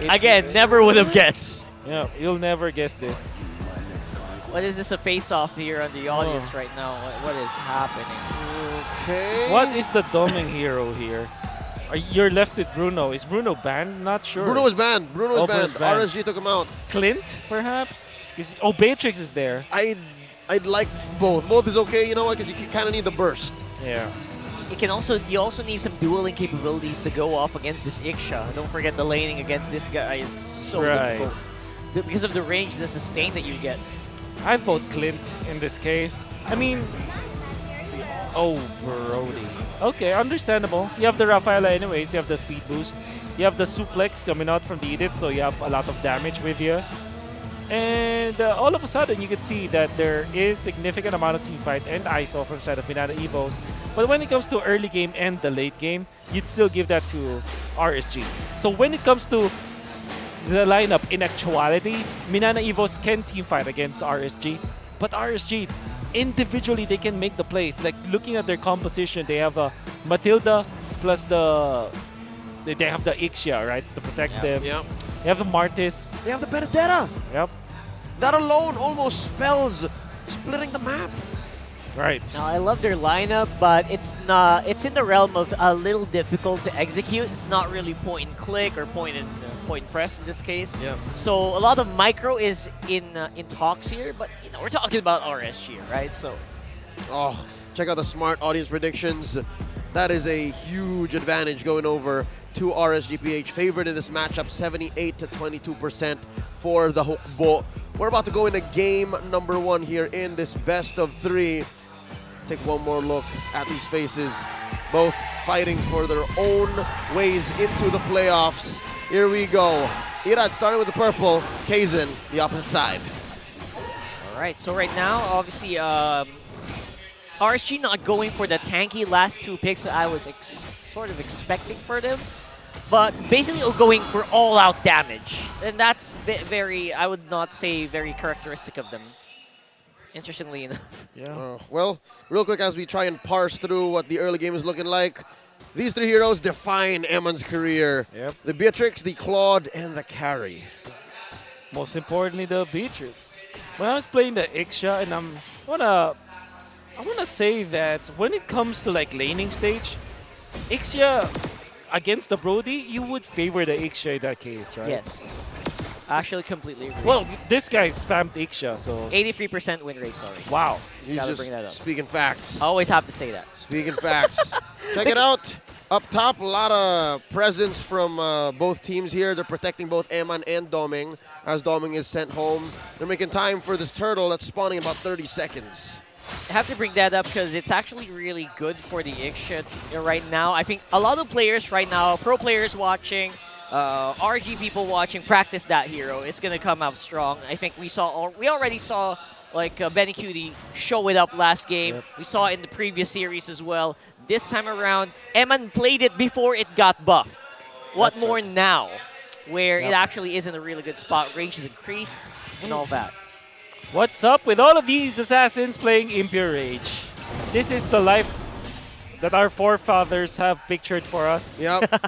Again, never would have guessed. Yeah, you'll never guess this. What is this, a face-off here on the audience right now? What is happening? Okay. What is the doming hero here? You're left with Bruno. Is Bruno banned? Not sure. Bruno was banned. Bruno was banned. RSG took him out. Clint, perhaps? Beatrix is there. I'd like both. Both is okay, you know what? Because you kind of need the burst. Yeah. You also need some dueling capabilities to go off against this Iksha. Don't forget the laning against this guy is so difficult. because of the range, the sustain that you get. I vote Clint in this case. I mean, oh, Brody. Okay, understandable. You have the Rafaela anyways. You have the speed boost. You have the suplex coming out from the Edith, so you have a lot of damage with you. And all of a sudden, you can see that there is significant amount of team fight and ISO from side of Minana Evos. But when it comes to early game and the late game, you'd still give that to RSG. So when it comes to the lineup, in actuality, Minana Evos can team fight against RSG. But RSG, individually, they can make the plays. Like, looking at their composition, they have a Matilda plus they have the Ixia, right, to protect them. Yep. They have the Martis. They have the Benedetta. Yep. That alone almost spells splitting the map. Right. Now, I love their lineup, but it's not. It's in the realm of a little difficult to execute. It's not really point and click or point and press in this case. Yep. So a lot of micro is in talks here, but you know we're talking about RSG, right? So. Oh, check out the smart audience predictions. That is a huge advantage going over to RSGPH. Favored in this matchup, 78 to 22% for the Hukbo. We're about to go into game number 1 here in this best of 3. Take one more look at these faces, both fighting for their own ways into the playoffs. Here we go. Irad starting with the purple, Kaizen, the opposite side. All right, so right now, obviously, RSG not going for the tanky last 2 picks that I was sort of expecting for them, but basically going for all-out damage. And that's very, I would not say very characteristic of them, interestingly enough. Yeah. Well, real quick as we try and parse through what the early game is looking like, these 3 heroes define Eman's career. Yep. The Beatrix, the Claude, and the Carry. Most importantly, the Beatrix. When I was playing the Ixia, and I wanna say that when it comes to like laning stage, Ixia against the Brody, you would favor the Ixia in that case, right? Yes. Actually, completely agree. Well, this guy spammed Ixia, so 83% win rate, sorry. wow. He's gotta just bring that up. speaking facts. Always have to say that. Speaking facts. Check it out. Up top, a lot of presence from both teams here. They're protecting both Eman and Doming as Doming is sent home. They're making time for this turtle that's spawning in about 30 seconds. I have to bring that up because it's actually really good for the Ixia right now. I think a lot of players right now, pro players watching, RG people watching, practice that hero. It's going to come out strong. I think we already saw like Benny Cutie show it up last game. Yep. We saw it in the previous series as well. This time around, Eman played it before it got buffed. What That's more right. now, where Yep. it actually is in a really good spot, range is increased, and all that. What's up with all of these assassins playing Impure Rage? This is the life that our forefathers have pictured for us. Yep.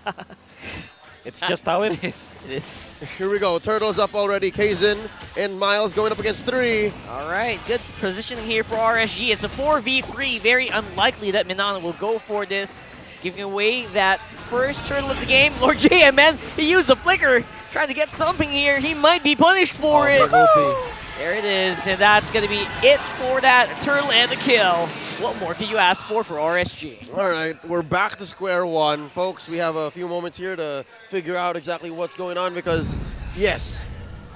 It's just how it is. It is. Here we go. Turtles up already. Kaizen and Miles going up against 3. All right, good positioning here for RSG. It's a 4v3. Very unlikely that Minana will go for this, giving away that first turtle of the game. Lord JMN, he used a flicker, trying to get something here. He might be punished for it. There it is, and that's going to be it for that turtle and the kill. What more can you ask for RSG? All right, we're back to square one. Folks, we have a few moments here to figure out exactly what's going on because, yes,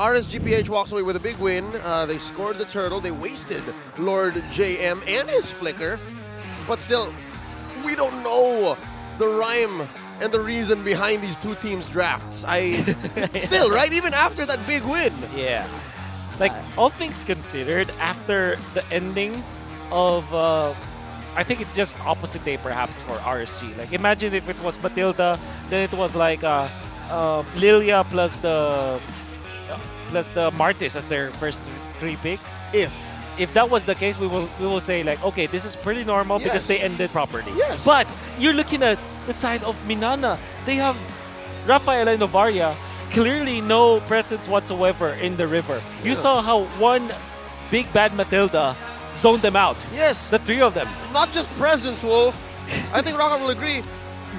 RSGPH walks away with a big win. They scored the turtle. They wasted Lord JM and his flicker. But still, we don't know the rhyme and the reason behind these two teams' drafts. Still, right? Even after that big win. Yeah. Like, all things considered, after the ending of, I think it's just opposite day perhaps for RSG. Like, imagine if it was Matilda, then it was like Lilia plus the Martis as their first 3 picks. If that was the case, we will say like, okay, this is pretty normal because they ended properly. Yes. But you're looking at the side of Minana. They have Rafaela and Novaria. Clearly no presence whatsoever in the river. You saw how one big bad Matilda zoned them out. Yes. The 3 of them. Not just presence, Wolf. I think Rocket will agree.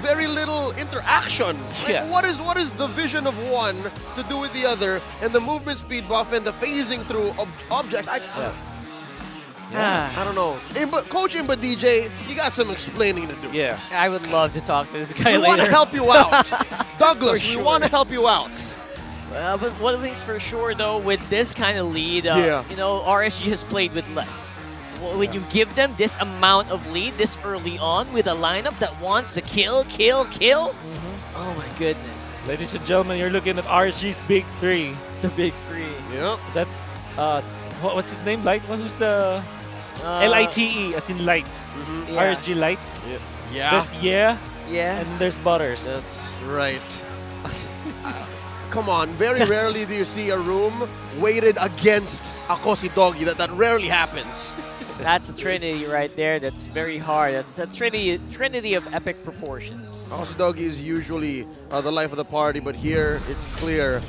Very little interaction. Like, what is the vision of one to do with the other, and the movement speed buff and the phasing through objects? I don't know. Coach Imba DJ, you got some explaining to do. Yeah. I would love to talk to this guy We later. want to help you out. Douglas, we want to help you out. But one thing's for sure, though, with this kind of lead, you know, RSG has played with less. When you give them this amount of lead this early on with a lineup that wants to kill, oh my goodness. Ladies and gentlemen, you're looking at RSG's big three. The big three. Yep. That's, what's his name? Light? Who's the... L-I-T-E, as in light. Yeah. RSG light. Yeah. There's Yeah. and there's Butters. That's right. Come on, very rarely do you see a room weighted against a Kosi Doggy. That rarely happens. That's a trinity right there. That's very hard. That's a trinity of epic proportions. Kosi Doggy is usually the life of the party, but here it's clear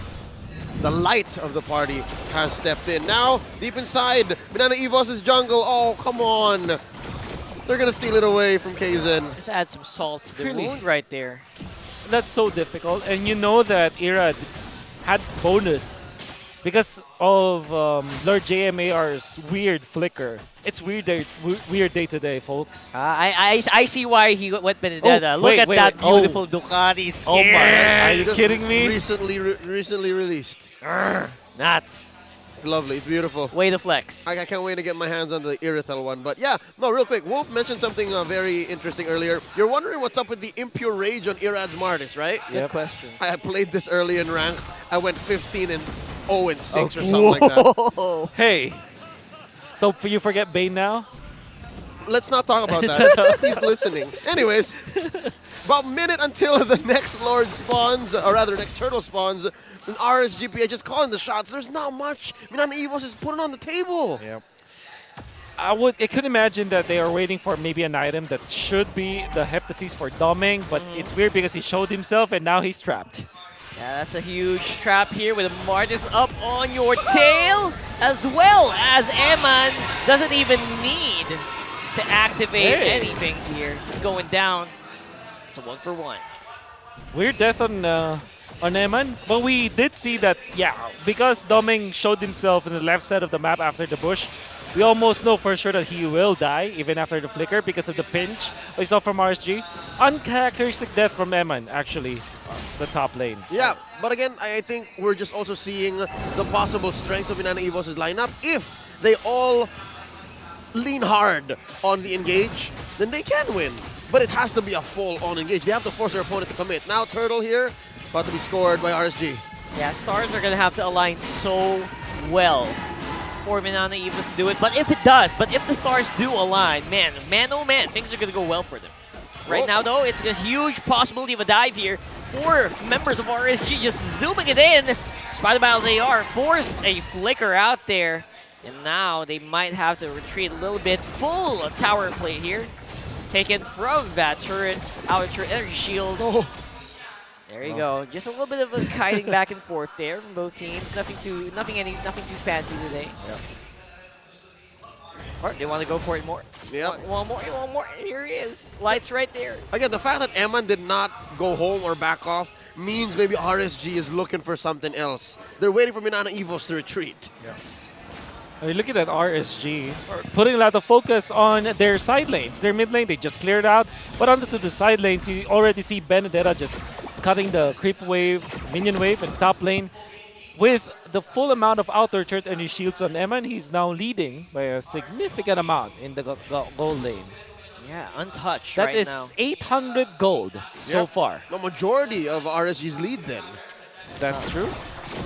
the light of the party has stepped in. Now, deep inside, MNNE Evos' jungle. Oh, come on. They're going to steal it away from Kaizen. Just add some salt to the Really? wound right there. That's so difficult. And you know that Irad had bonus because of Lord JMAR's weird flicker. It's weird day today, folks. I see why he went Benedetta. Look at that beautiful Ducati skin. Oh my, are you kidding me? Recently released. Nuts. It's lovely. It's beautiful. Way to flex. I can't wait to get my hands on the Irithel one. But yeah, no, real quick. Wolf mentioned something very interesting earlier. You're wondering what's up with the impure rage on Irad's Martis, right? Good question. I played this early in rank. I went 15 and 0 and 6 or something like that. Hey, so you forget Bane now? Let's not talk about that. He's listening. Anyways, about a minute until the next Lord spawns, or rather next turtle spawns, RSGPH just calling the shots. There's not much. MNNE Evos is putting on the table. Yep. I could imagine that they are waiting for maybe an item that should be the Heptasis for Doming, but it's weird because he showed himself and now he's trapped. Yeah, that's a huge trap here with a Martis up on your tail, as well as Eman doesn't even need to activate anything here. He's going down. It's a 1-for-1. Weird death on Eman, but we did see that, because Doming showed himself in the left side of the map after the bush, we almost know for sure that he will die even after the flicker because of the pinch we saw from RSG. Uncharacteristic death from Eman, actually, the top lane. Yeah, but again, I think we're just also seeing the possible strengths of MNNE Evos' lineup. If they all lean hard on the engage, then they can win. But it has to be a full-on engage. They have to force their opponent to commit. Now Turtle here, about to be scored by RSG. Yeah, Stars are going to have to align so well for MNNE Evos to do it. But if the Stars do align, man, oh man, things are going to go well for them. Right now, though, it's a huge possibility of a dive here for members of RSG just zooming it in. Spider Battles AR forced a flicker out there. And now they might have to retreat a little bit. Full tower play here. Taken from that turret. Outer turret energy shield. There you go. Just a little bit of a kiting back and forth there from both teams. Nothing too fancy today. Yep. Or they want to go for it more. Yep. You want more? Here he is. Lights right there. Again, the fact that Eman did not go home or back off means maybe RSG is looking for something else. They're waiting for MNNE Evos to retreat. Yeah. I mean, looking at RSG, putting a lot of focus on their side lanes. Their mid lane, they just cleared out. But onto the side lanes, you already see Benedetta just cutting the creep wave, minion wave, and top lane. With the full amount of outer turret energy shields on Eman, he's now leading by a significant amount in the gold lane. Yeah, untouched That right is now. 800 gold so far. The majority of RSG's lead then. That's true.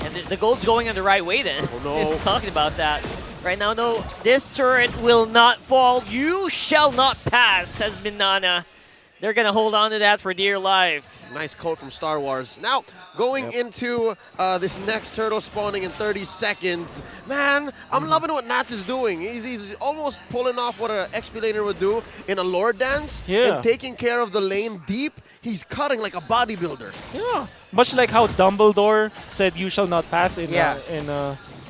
And the gold's going in the right way then. Oh, no. Talking about that. Right now, no, this turret will not fall. You shall not pass, says Minana. They're going to hold on to that for dear life. Nice quote from Star Wars. Now, going into this next turtle spawning in 30 seconds. Man, I'm loving what Nats is doing. He's almost pulling off what an XP laner would do in a Lord dance. Yeah. And taking care of the lane deep. He's cutting like a bodybuilder. Yeah. Much like how Dumbledore said you shall not pass in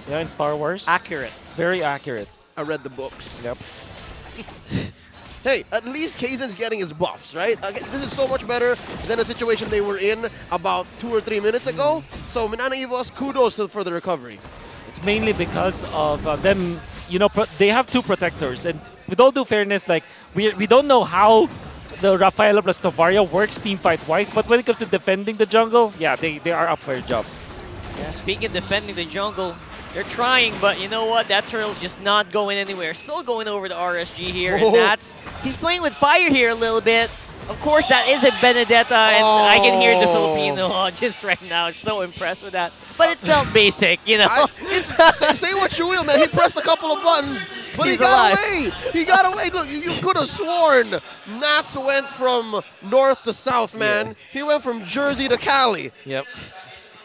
in Star Wars. Accurate. Very accurate. I read the books. Yep. Hey, at least Kaizen's getting his buffs, right? This is so much better than a situation they were in about 2 or 3 minutes ago. So MNNE Evos, kudos for the recovery. It's mainly because of them, they have two protectors. And with all due fairness, like, we don't know how the Rafaela plus Novaria works team fight-wise, but when it comes to defending the jungle, yeah, they are up for a job. Yeah, speaking of defending the jungle, they're trying, but you know what? That turtle's just not going anywhere. Still going over to RSG here, and he's playing with fire here a little bit. Of course, that is a Benedetta, and I can hear the Filipino audience right now. It's so impressed with that. But it felt basic, you know? Say what you will, man. He pressed a couple of buttons, but he got away. He got away. Look, you could have sworn Nats went from north to south, man. He went from Jersey to Cali. Yep.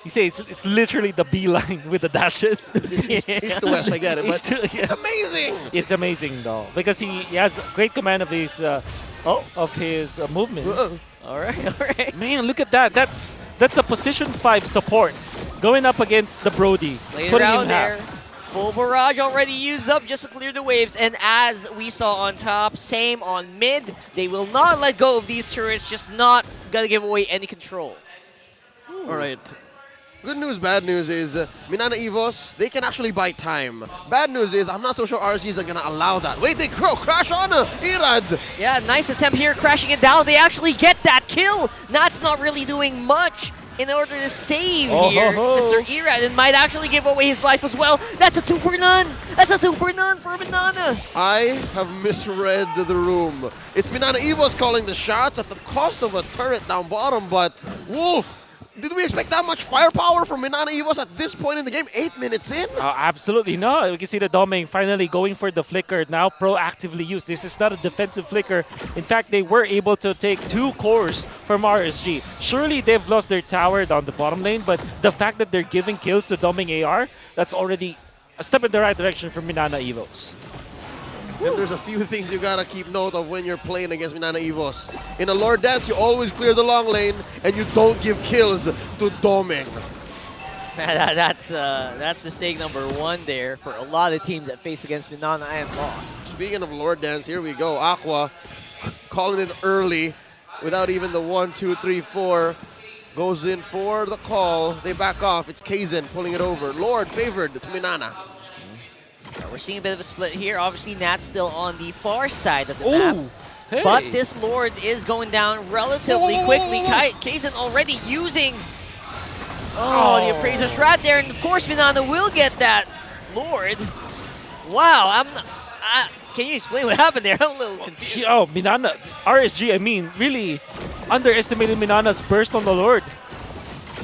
You say it's literally the B line with the dashes. East to west, I get it. But it's amazing. It's amazing, though, because he has great command of his movements. All right. Man, look at that. That's a position 5 support going up against the Brody. Played putting around him there. half. Full barrage already used up just to clear the waves. And as we saw on top, same on mid. They will not let go of these turrets, just not going to give away any control. All right. Good news, bad news is Minana Evos, they can actually buy time. Bad news is I'm not so sure RSGs are going to allow that. Wait, they crash on Irad. Yeah, nice attempt here, crashing it down. They actually get that kill. Nat's not really doing much in order to save here. Mr. Irad, and might actually give away his life as well. That's a 2 for none. That's a 2 for none for Minana. I have misread the room. It's Minana Evos calling the shots at the cost of a turret down bottom, but Wolf, did we expect that much firepower from Minana Evos at this point in the game? 8 minutes in? Absolutely not. We can see the Doming finally going for the flicker, now proactively used. This is not a defensive flicker. In fact, they were able to take 2 cores from RSG. Surely they've lost their tower down the bottom lane, but the fact that they're giving kills to Doming AR, that's already a step in the right direction from Minana Evos. And there's a few things you gotta keep note of when you're playing against Minana Evos. In a Lord Dance, you always clear the long lane, and you don't give kills to Doming. That's mistake number 1 there for a lot of teams that face against Minana and lost. Speaking of Lord Dance, here we go. Aqua calling it early without even the 1, 2, 3, 4. Goes in for the call. They back off. It's Kaizen pulling it over. Lord favored to Minana. We're seeing a bit of a split here. Obviously, Nat's still on the far side of the map. Hey. But this Lord is going down relatively quickly. Kaizen already using the Appraiser's Rat there. And of course, Minana will get that Lord. Wow. Can you explain what happened there? I'm a little confused. Oh, Minana, RSG, I mean, really underestimated Minana's burst on the Lord.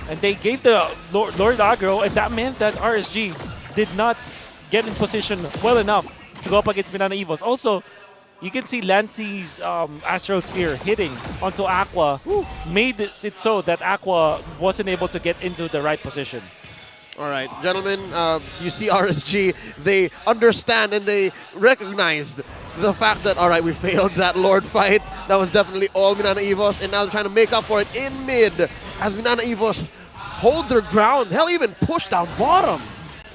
And they gave the Lord aggro, and that meant that RSG did not get in position well enough to go up against Minana Evos. Also, you can see Lancey's Astral Sphere hitting onto Aqua made it so that Aqua wasn't able to get into the right position. All right, gentlemen, you see RSG, they understand and they recognized the fact that, all right, we failed that Lord fight. That was definitely all Minana Evos, and now they're trying to make up for it in mid as Minana Evos hold their ground. Hell, even push down bottom.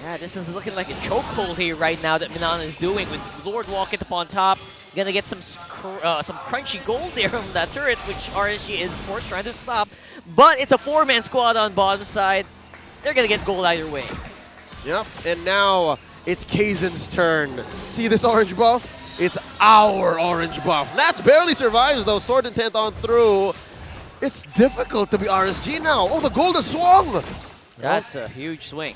Yeah, this is looking like a chokehold here right now that Minana is doing with Lord walking up on top. Gonna get some crunchy gold there from that turret, which RSG is, of course, trying to stop. But it's a 4-man squad on bottom side. They're gonna get gold either way. Yep, and now it's Kaizen's turn. See this orange buff? It's our orange buff. Nats barely survives, though. Sword Intent on through. It's difficult to be RSG now. Oh, the gold has swung. That's a huge swing.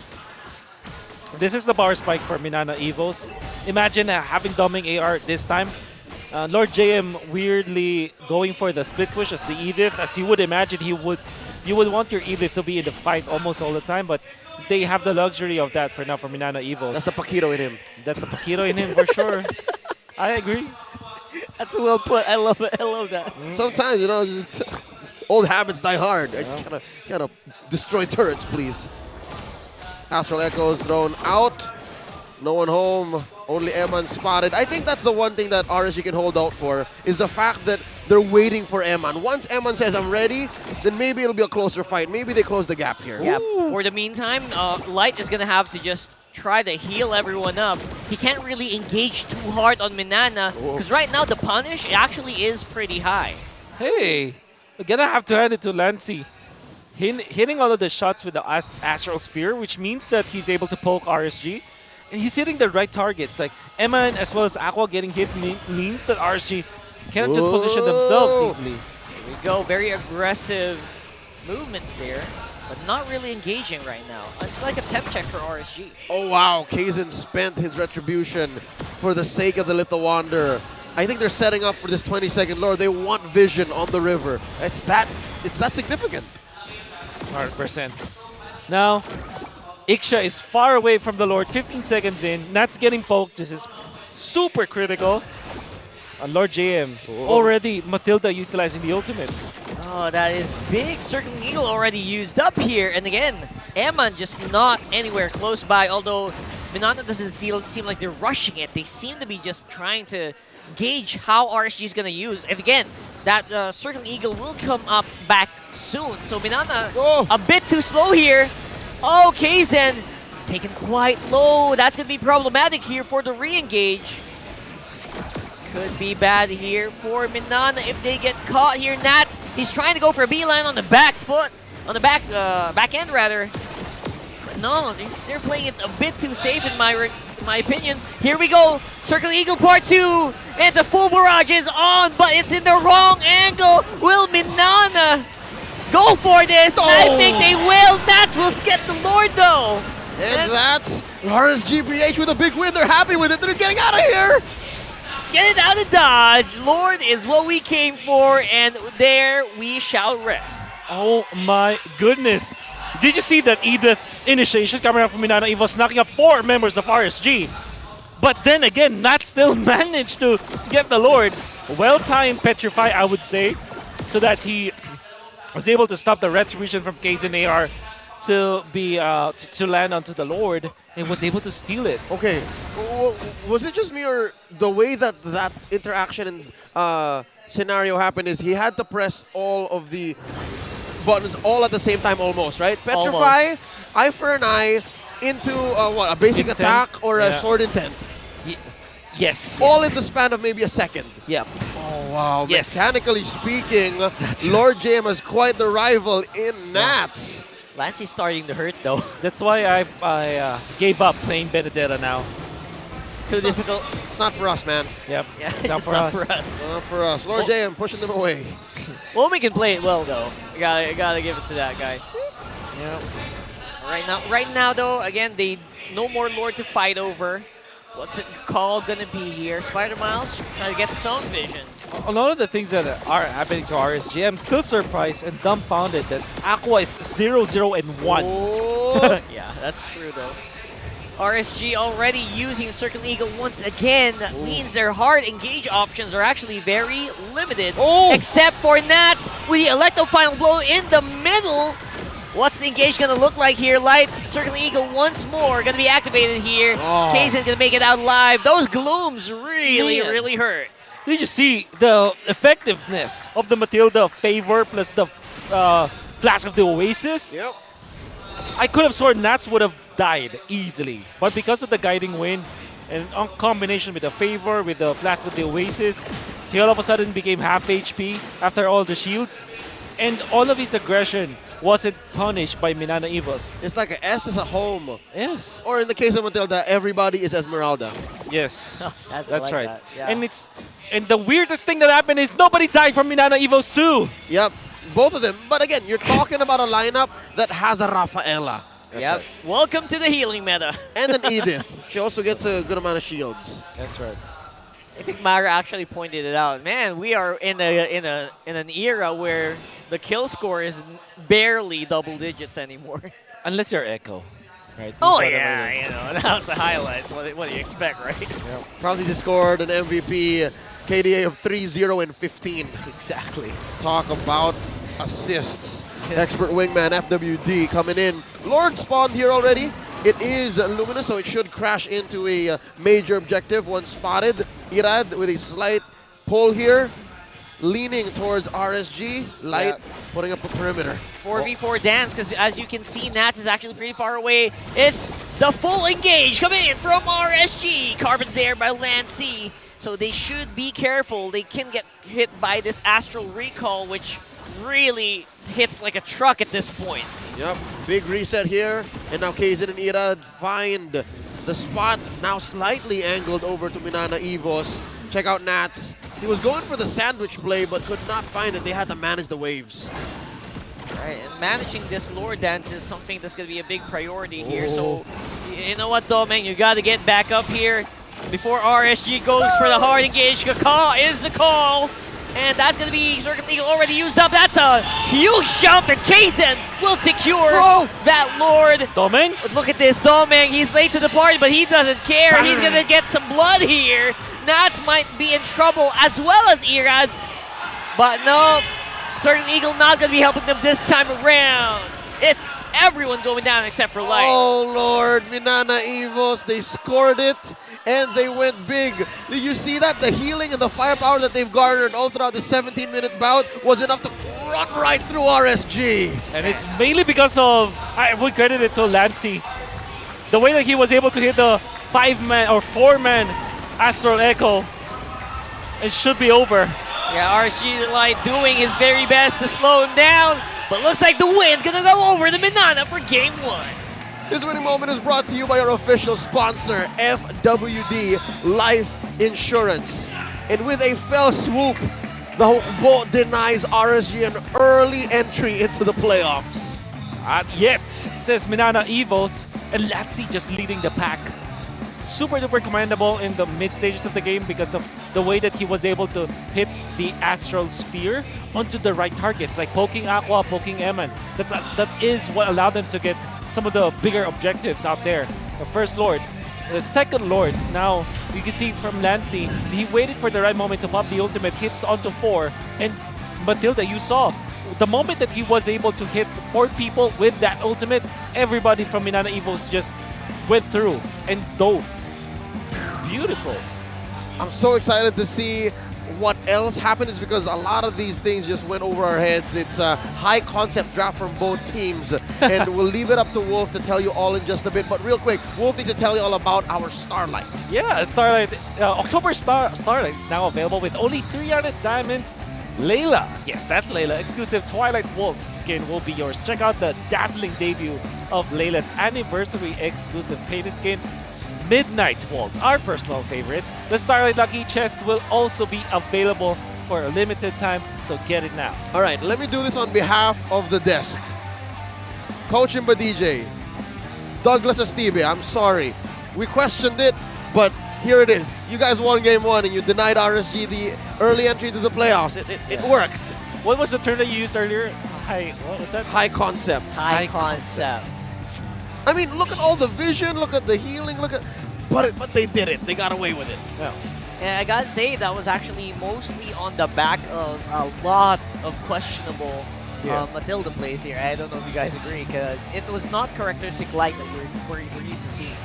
This is the bar spike for Minana Evos. Imagine having Doming AR this time. Lord JM weirdly going for the split push as the Edith. As you would imagine, you would want your Edith to be in the fight almost all the time, but they have the luxury of that for now for Minana Evos. That's the Paquito in him. That's a Paquito in him for sure. I agree. That's well put. I love it. I love that. Sometimes, just old habits die hard. I just gotta destroy turrets, please. Astral Echoes thrown out. No one home. Only Eman spotted. I think that's the one thing that RSG can hold out for, is the fact that they're waiting for Eman. Once Eman says, I'm ready, then maybe it'll be a closer fight. Maybe they close the gap here. Yeah, for the meantime, Light is going to have to just try to heal everyone up. He can't really engage too hard on Minana, because right now the punish actually is pretty high. Hey, we're going to have to hand it to Lancey. Hitting all of the shots with the Astral Sphere, which means that he's able to poke RSG. And he's hitting the right targets. Like, Eman as well as Aqua getting hit means that RSG cannot just position themselves easily. Here we go. Very aggressive movements there. but not really engaging right now. It's like a temp check for RSG. Oh wow, Kaizen spent his retribution for the sake of the Little Wanderer. I think they're setting up for this 20-second lure. They want vision on the river. It's that significant. 100%. Now, Iksha is far away from the Lord, 15 seconds in. Nat's getting poked. This is super critical. And Lord JM already Matilda utilizing the ultimate. Oh, that is big. Circling Eagle already used up here. And again, Eman just not anywhere close by. Although MNNE doesn't seem like they're rushing it. They seem to be just trying to gauge how RSG is going to use. And again, that Circling Eagle will come up back soon. So MNNE a bit too slow here. Oh, Kaizen taken quite low. That's going to be problematic here for the re-engage. Could be bad here for MNNE if they get caught here. Nat, he's trying to go for a beeline on the back foot, on the back end rather. But no, they're playing it a bit too safe in my opinion. Here we go, Circle Eagle Part 2, and the full barrage is on, but it's in the wrong angle. Will MNNE go for this? Oh. I think they will. Nats will get the Lord though. And that's RSGPH with a big win. They're happy with it. They're getting out of here. Get it out of Dodge. Lord is what we came for, and there we shall rest. Oh my goodness. Did you see that Edith initiation coming out from MNNE was knocking up 4 members of RSG? But then again, Nat still managed to get the Lord. Well-timed Petrify, I would say, so that he was able to stop the retribution from Kaizen AR to be to land onto the Lord and was able to steal it. Okay, was it just me or the way that interaction and scenario happened is he had to press all of the buttons all at the same time almost, right? Petrify, Almost. eye for an eye, into a basic Intent. attack or a sword intent. Yes. All in the span of maybe a second. Yep. Oh, wow. Yes. Mechanically speaking, Lord JM is quite the rival in Nats. Lancey's starting to hurt though. That's why I gave up playing Benedetta now. Too difficult. It's not for us, man. Yep. Yeah, It's not for us. Not for us. Lord JM pushing them away. Womi can play it well though. I gotta give it to that guy. Yeah. Right now though, again, they no more Lord to fight over. What's it called gonna be here? Spider Miles trying to get some vision. A lot of the things that are happening to RSG, I'm still surprised and dumbfounded that Aqua is 0-0 and 1. Yeah, that's true though. RSG already using Circle Eagle once again. That means their hard engage options are actually very limited. Except for Nats with the Electro Final Blow in the middle. What's the engage gonna look like here? Life Circle Eagle once more gonna be activated here. Kaizen gonna make it out live. Those glooms really hurt. Did you see the effectiveness of the Matilda favor plus the Flask of the Oasis? Yep. I could have sworn Nats would have died easily, but because of the guiding wind and in combination with the favor with the Flask of the Oasis, he all of a sudden became half HP after all the shields, and all of his aggression wasn't punished by MNNE Evos. It's like a S is a home. Yes. Or in the case of Matilda, everybody is Esmeralda. Yes. That's That's like right. that, yeah. And the weirdest thing that happened is nobody died from MNNE Evos too. Yep, both of them. But again, you're talking about a lineup that has a Rafaela. Yep. Welcome to the healing meta. And an Edith. She also gets a good amount of shields. That's right. I think Mara actually pointed it out. Man, we are in an era where the kill score is barely double digits anymore. Unless you're Echo, right? Oh yeah, you know, that's the highlights. What do you expect, right? Yep. Probably just scored an MVP KDA of 3-0 and 15. Exactly. Talk about assists. Expert wingman FWD coming in. Lord spawned here already. It is luminous, so it should crash into a major objective once spotted. Irad with a slight pull here, leaning towards RSG. Light putting up a perimeter. 4v4 dance, because as you can see, Nats is actually pretty far away. It's the full engage coming in from RSG. Carbon's there by Lancey, so they should be careful. They can get hit by this Astral Recall, which really hits like a truck at this point. Yep, big reset here. And now Kaizen and Irad find the spot, now slightly angled over to MNNE Evos. Check out Nats. He was going for the sandwich play, but could not find it. They had to manage the waves. Right, and managing this lore dance is something that's going to be a big priority here. So, you know what, Domeng? You got to get back up here before RSG goes for the hard engage. Kaka is the call. And that's going to be Circuit Eagle already used up. That's a huge jump, and Kaysen will secure that Lord. Domeng? But look at this, Domeng. He's late to the party, but he doesn't care. He's going to get some blood here. Nats might be in trouble, as well as Irad. But no, Circuit Eagle not going to be helping them this time around. It's everyone going down except for Light. Oh, Lord. Minana Evos, they scored it. And they went big. Did you see that? The healing and the firepower that they've garnered all throughout the 17-minute bout was enough to run right through RSG. And it's mainly because of, I would credit it to Lancey. The way that he was able to hit the 5-man or 4-man Astral Echo, it should be over. Yeah, RSG Light doing his very best to slow him down. But looks like the wind's gonna go over to Minana for game 1. This winning moment is brought to you by our official sponsor, FWD Life Insurance. And with a fell swoop, the Hukbo denies RSG an early entry into the playoffs. Not yet, says Minana Evos, and Latsi just leading the pack. Super duper commendable in the mid stages of the game because of the way that he was able to hit the Astral Sphere onto the right targets, like poking Aqua, poking Eman. That is what allowed them to get some of the bigger objectives out there. The first Lord, the second Lord. Now, you can see from Lancey, he waited for the right moment to pop the ultimate, hits onto 4, and Matilda, you saw, the moment that he was able to hit 4 people with that ultimate, everybody from Minana Evos just went through and dove. Beautiful. I'm so excited to see what else happens because a lot of these things just went over our heads. It's a high concept draft from both teams. And we'll leave it up to Wolf to tell you all in just a bit. But real quick, Wolf needs to tell you all about our Starlight. Yeah, Starlight. October Starlight is now available with only 300 diamonds. Layla, yes, that's Layla. Exclusive Twilight Waltz skin will be yours. Check out the dazzling debut of Layla's anniversary exclusive painted skin. Midnight Waltz, our personal favorite. The Starlight Lucky Chest will also be available for a limited time, so get it now. All right, let me do this on behalf of the desk. Coach and DJ, Douglas Esteve, I'm sorry. We questioned it, but here it is. You guys won game 1 and you denied RSG the early entry to the playoffs. It worked. What was the term that you used earlier? What was that? High concept. High concept. I mean, look at all the vision, look at the healing, but they did it. They got away with it. Yeah. And I gotta say, that was actually mostly on the back of a lot of questionable Matilda plays here. I don't know if you guys agree, because it was not characteristic Light that we're used to seeing.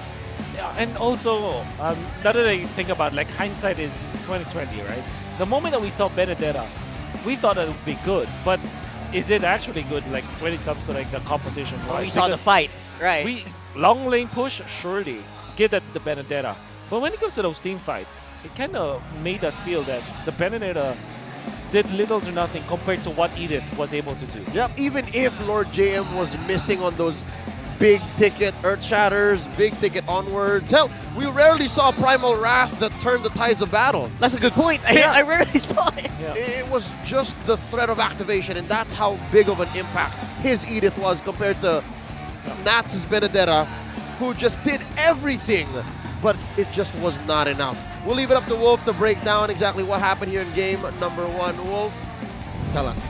Yeah, and also, now that I think about, like, hindsight is 2020, right? The moment that we saw Benedetta, we thought it would be good, but is it actually good, like, when it comes to, like, the composition? Well, we saw the fights, right? We long lane push, surely, give that to the Benedetta. But when it comes to those team fights, it kind of made us feel that the Benedetta did little to nothing compared to what Edith was able to do. Yep, even if Lord JM was missing on those big ticket Earth Shatters, big ticket onwards. Hell, we rarely saw Primal Wrath that turned the tides of battle. That's a good point. I rarely saw it. Yeah. It was just the threat of activation, and that's how big of an impact his Edith was compared to Nats' Benedetta, who just did everything, but it just was not enough. We'll leave it up to Wolf to break down exactly what happened here in game number 1. Wolf, tell us.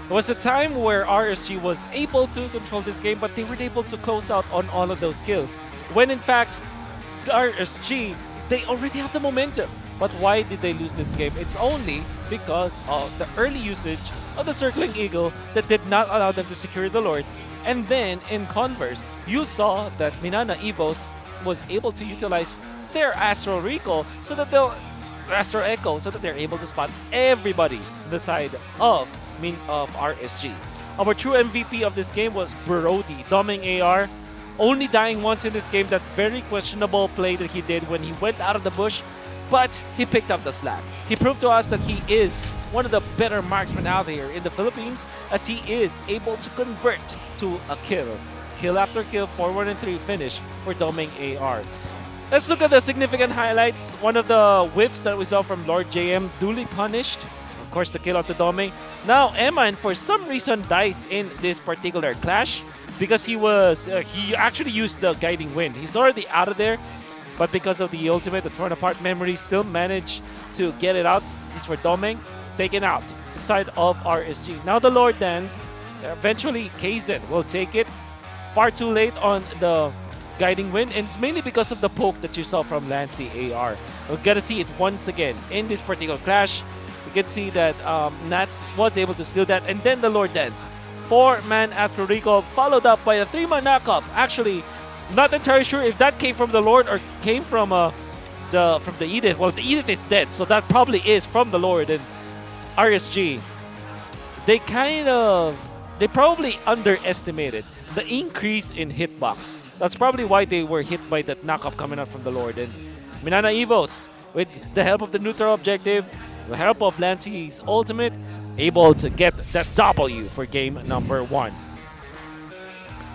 It was a time where RSG was able to control this game, but they weren't able to close out on all of those kills. When in fact, RSG, they already have the momentum. But why did they lose this game? It's only because of the early usage of the Circling Eagle that did not allow them to secure the Lord. And then, in converse, you saw that Minana Evos was able to utilize their Astral Recall so that they'll Astral Echo so that they're able to spot everybody on the side of RSG. Our true MVP of this game was Brody, Doming AR, only dying once in this game. That very questionable play that he did when he went out of the bush, but he picked up the slack. He proved to us that he is one of the better marksmen out here in the Philippines, as he is able to convert to a kill. Kill after kill, 4-1-3 finish for Doming AR. Let's look at the significant highlights. One of the whiffs that we saw from Lord JM, duly punished. course, the kill onto Dome. Now, Eman, for some reason, dies in this particular clash because he actually used the Guiding Wind. He's already out of there, but because of the ultimate, the torn apart memory still managed to get it out. This is for Dome, taken out side of RSG. Now the Lord Dance, eventually Kaizen will take it. Far too late on the Guiding Wind, and it's mainly because of the poke that you saw from Lancy AR. We're gonna see it once again in this particular clash. You can see that Nats was able to steal that, and then the Lord Dance. 4-man Astro Recall, followed up by a 3-man knockup. Actually, not entirely sure if that came from the Lord or came from the Edith. Well, the Edith is dead, so that probably is from the Lord. And RSG, they probably underestimated the increase in hitbox. That's probably why they were hit by that knockup coming out from the Lord. And Minana Evos, with the help of the neutral objective, with the help of Lancy's ultimate, able to get that W for game number 1.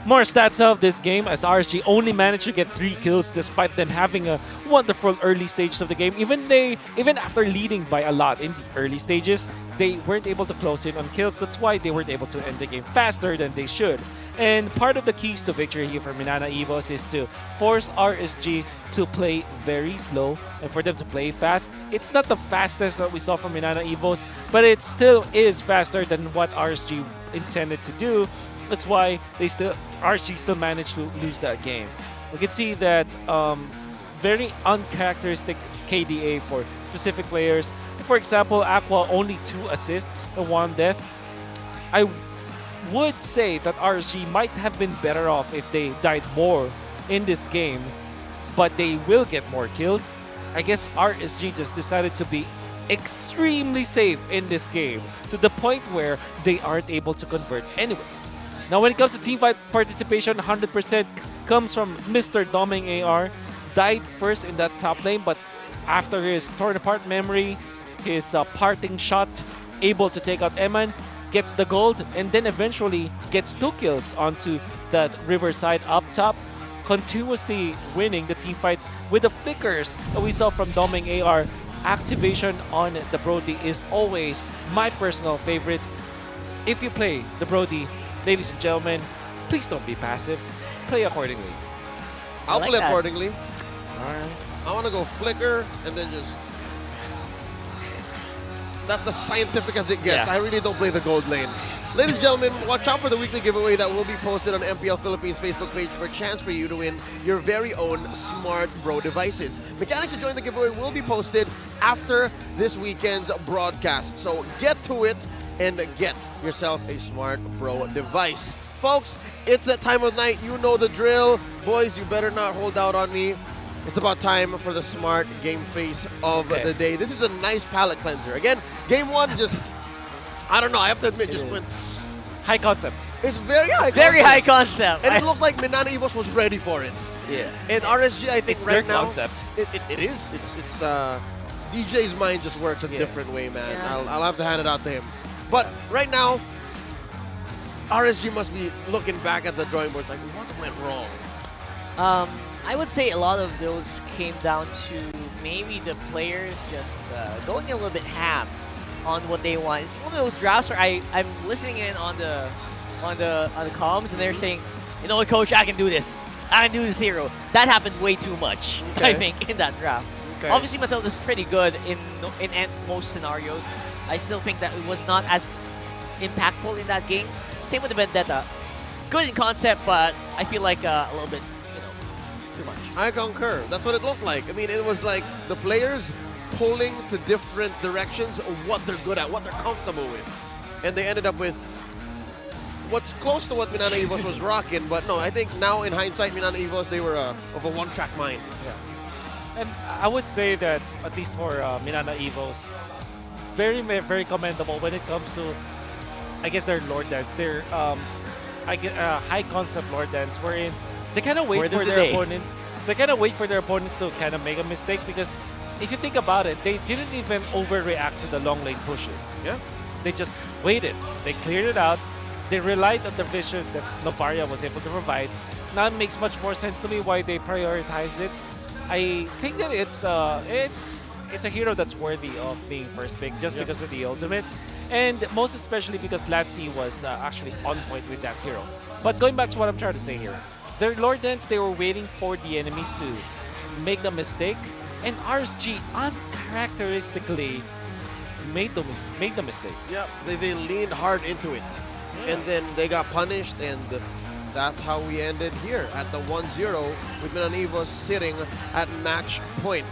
More stats of this game, as RSG only managed to get 3 kills despite them having a wonderful early stages of the game. Even after leading by a lot in the early stages, they weren't able to close in on kills. That's why they weren't able to end the game faster than they should. And part of the keys to victory here for Minana Evos is to force RSG to play very slow and for them to play fast. It's not the fastest that we saw from Minana Evos, but it still is faster than what RSG intended to do. That's why RSG still managed to lose that game. We can see that very uncharacteristic KDA for specific players. For example, Aqua only 2 assists and 1 death. I would say that RSG might have been better off if they died more in this game, but they will get more kills. I guess RSG just decided to be extremely safe in this game to the point where they aren't able to convert anyways. Now, when it comes to teamfight participation, 100% comes from Mr. Doming AR. Died first in that top lane, but after his torn apart memory, his parting shot, able to take out Eman, gets the gold, and then eventually gets 2 kills onto that Riverside up top, continuously winning the teamfights with the flickers that we saw from Doming AR. Activation on the Brody is always my personal favorite. If you play the Brody, ladies and gentlemen, please don't be passive. Play accordingly. I'll like play that. accordingly. Alright. I want to go flicker and then just... That's as scientific as it gets. Yeah. I really don't play the gold lane. Ladies and gentlemen, watch out for the weekly giveaway that will be posted on MPL Philippines Facebook page for a chance for you to win your very own Smart Bro devices. Mechanics to join the giveaway will be posted after this weekend's broadcast. So get to it and get yourself a Smart Bro device. Folks, it's that time of night. You know the drill. Boys, you better not hold out on me. It's about time for the smart game face of the day. This is a nice palate cleanser. Again, game 1 just, I don't know, I have to admit, just went... High concept. It's very high Very high concept. And it looks like Minana Evos was ready for it. Yeah. And RSG, I think It's right their now... concept. It is. It's DJ's mind just works a different way, man. Yeah. I'll have to hand it out to him. But right now, RSG must be looking back at the drawing boards like, what went wrong? I would say a lot of those came down to maybe the players just going a little bit ham on what they want. It's one of those drafts where I'm listening in on the comms and they're saying, you know what, coach, I can do this. I can do this hero. That happened way too much, I think, in that draft. Okay. Obviously, Matilda's pretty good in most scenarios. I still think that it was not as impactful in that game. Same with the Vendetta. Good in concept, but I feel like a little bit, too much. I concur. That's what it looked like. I mean, it was like the players pulling to different directions of what they're good at, what they're comfortable with. And they ended up with what's close to what Minana Evos was rocking. But no, I think now in hindsight, Minana Evos, they were of a one-track mind. Yeah. And I would say that, at least for Minana Evos, very, very commendable when it comes to, I guess, their Lord Dance. Their high concept Lord Dance, wherein they kind of wait for their opponent. They kind of wait for their opponents to kind of make a mistake, because if you think about it, they didn't even overreact to the long lane pushes. Yeah. They just waited. They cleared it out. They relied on the vision that Novaria was able to provide. Now it makes much more sense to me why they prioritized it. I think that it's it's a hero that's worthy of being first pick just because of the ultimate, and most especially because Latsy was actually on point with that hero. But going back to what I'm trying to say here, their Lord Dance, they were waiting for the enemy to make the mistake, and RSG uncharacteristically made the mistake. Yep, they leaned hard into it. Yeah. And then they got punished, and that's how we ended here at the 1-0 with MNNE sitting at match point.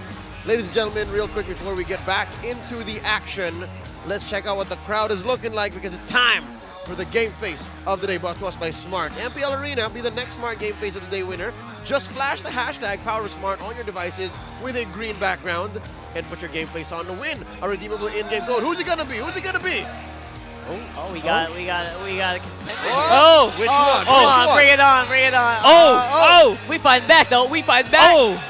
Ladies and gentlemen, real quick before we get back into the action, let's check out what the crowd is looking like because it's time for the game face of the day, brought to us by Smart. MPL Arena, be the next Smart game face of the day winner. Just flash the hashtag PowerSmart on your devices with a green background and put your game face on to win a redeemable in-game code. Who's it gonna be? Who's it gonna be? We got a contender. Oh! Which one? Come on, bring it on, bring it on. Oh! We fight back though, we fight back. Oh!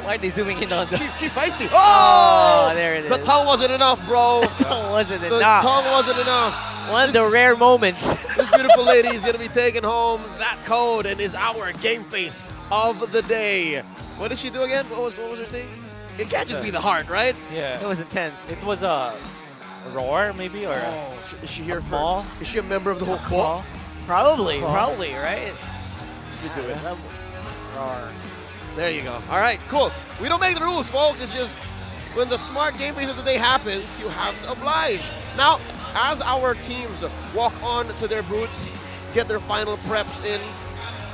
Why are they zooming in on the... She feisty. Oh! There it is. The tongue wasn't enough, bro. The tongue wasn't The enough. tongue wasn't enough. One of the rare moments. This beautiful lady is going to be taking home that code and is our game face of the day. What did she do again? What was her thing? It can't just be the heart, right? Yeah. It was intense. It was a roar, maybe, or is she here for? Is she a member of the whole call? Probably, Call. probably, right? You do it. Roar. There you go. All right, cool. We don't make the rules, folks. It's just when the Smart game face of the day happens, you have to oblige. Now, as our teams walk on to their booths, get their final preps in,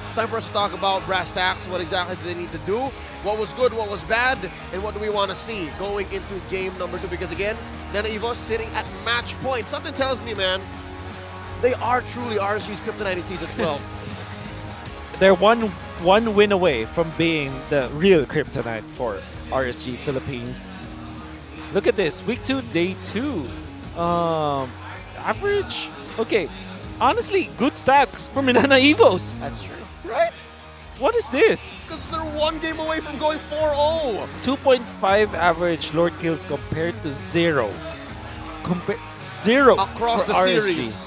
it's time for us to talk about brass tacks. What exactly do they need to do? What was good, what was bad, and what do we want to see going into game number 2? Because again, MNNE sitting at match point. Something tells me, man, they are truly RSG's kryptonite in Season 12. They're one win away from being the real kryptonite for RSG Philippines. Look at this, week 2, day 2. Average? Okay, honestly, good stats for MNNE. That's true. Right? What is this? Because they're one game away from going 4-0. 2.5 average Lord kills compared to 0. Zero across for the RSG. series.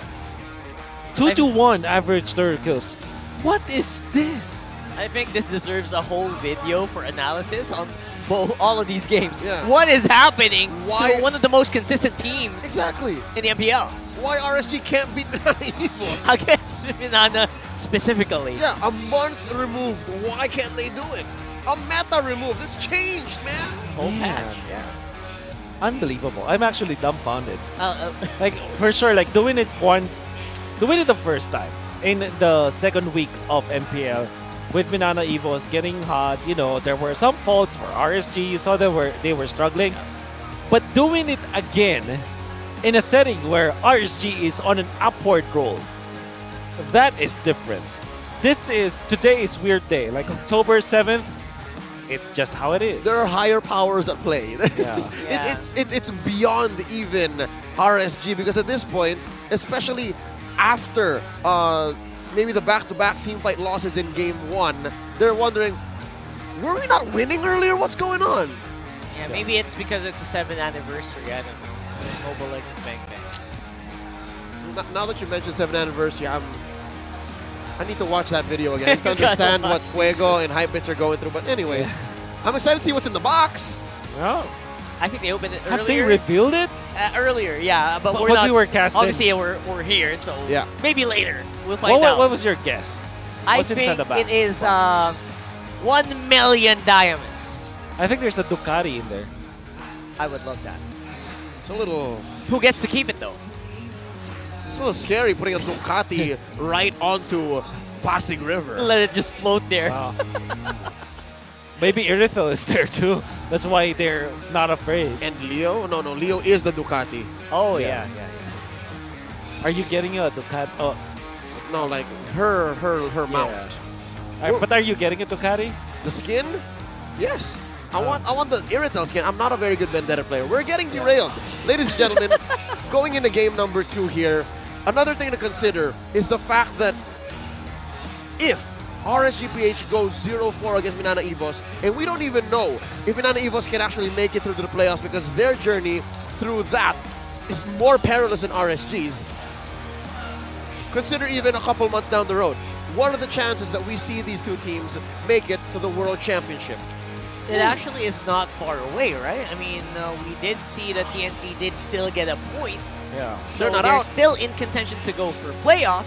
2 to 1 average Lord kills. What is this? I think this deserves a whole video for analysis on all of these games. Yeah. What is happening Why- to one of the most consistent teams Exactly. in the MPL? Why RSG can't beat MNNE? Against Minana specifically. Yeah, a month removed. Why can't they do it? A meta removed. It's changed, man. Whole patch, yeah. Unbelievable. I'm actually dumbfounded. Like, for sure, like, doing it the first time in the second week of MPL with MNNE getting hot, you know, there were some faults for RSG. You saw they were struggling. But doing it again in a setting where RSG is on an upward roll, that is different. Today is weird day. Like October 7th, it's just how it is. There are higher powers at play. It's beyond even RSG because at this point, especially after maybe the back-to-back teamfight losses in Game 1, they're wondering, were we not winning earlier? What's going on? Yeah, maybe it's because it's the 7th anniversary. I don't know. Mobile Legends Bang Bang. Now that you mentioned 7th anniversary, I need to watch that video again to understand what Fuego and Hypebits are going through. But anyways, I'm excited to see what's in the box. Oh. I think they opened it earlier. Have they revealed it? Earlier, yeah. But we're But not. we were casting. Obviously, we're here, so yeah. Maybe later. We'll find out. What was your guess? I What's inside think the box? it is 1 million diamonds. I think there's a Ducati in there. I would love that. It's a little... Who gets to keep it, though? It's a little scary putting a Ducati right onto Pasig River. Let it just float there. Wow. Maybe Irithel is there too. That's why they're not afraid. And Leo? No, Leo is the Ducati. Oh, yeah. Are you getting a Ducati? Oh. No, like her mount. But are you getting a Ducati? The skin? Yes. I want the Irithel skin. I'm not a very good Vendetta player. We're getting derailed. Ladies and gentlemen, going into game number 2 here, another thing to consider is the fact that if RSG-PH goes 0-4 against MNNE, and we don't even know if MNNE can actually make it through to the playoffs because their journey through that is more perilous than RSG's. Consider even a couple months down the road. What are the chances that we see these two teams make it to the World Championship? it actually is not far away, right? I mean, we did see that TNC did still get a point. Yeah. So They're not they're out. still in contention to go for playoffs.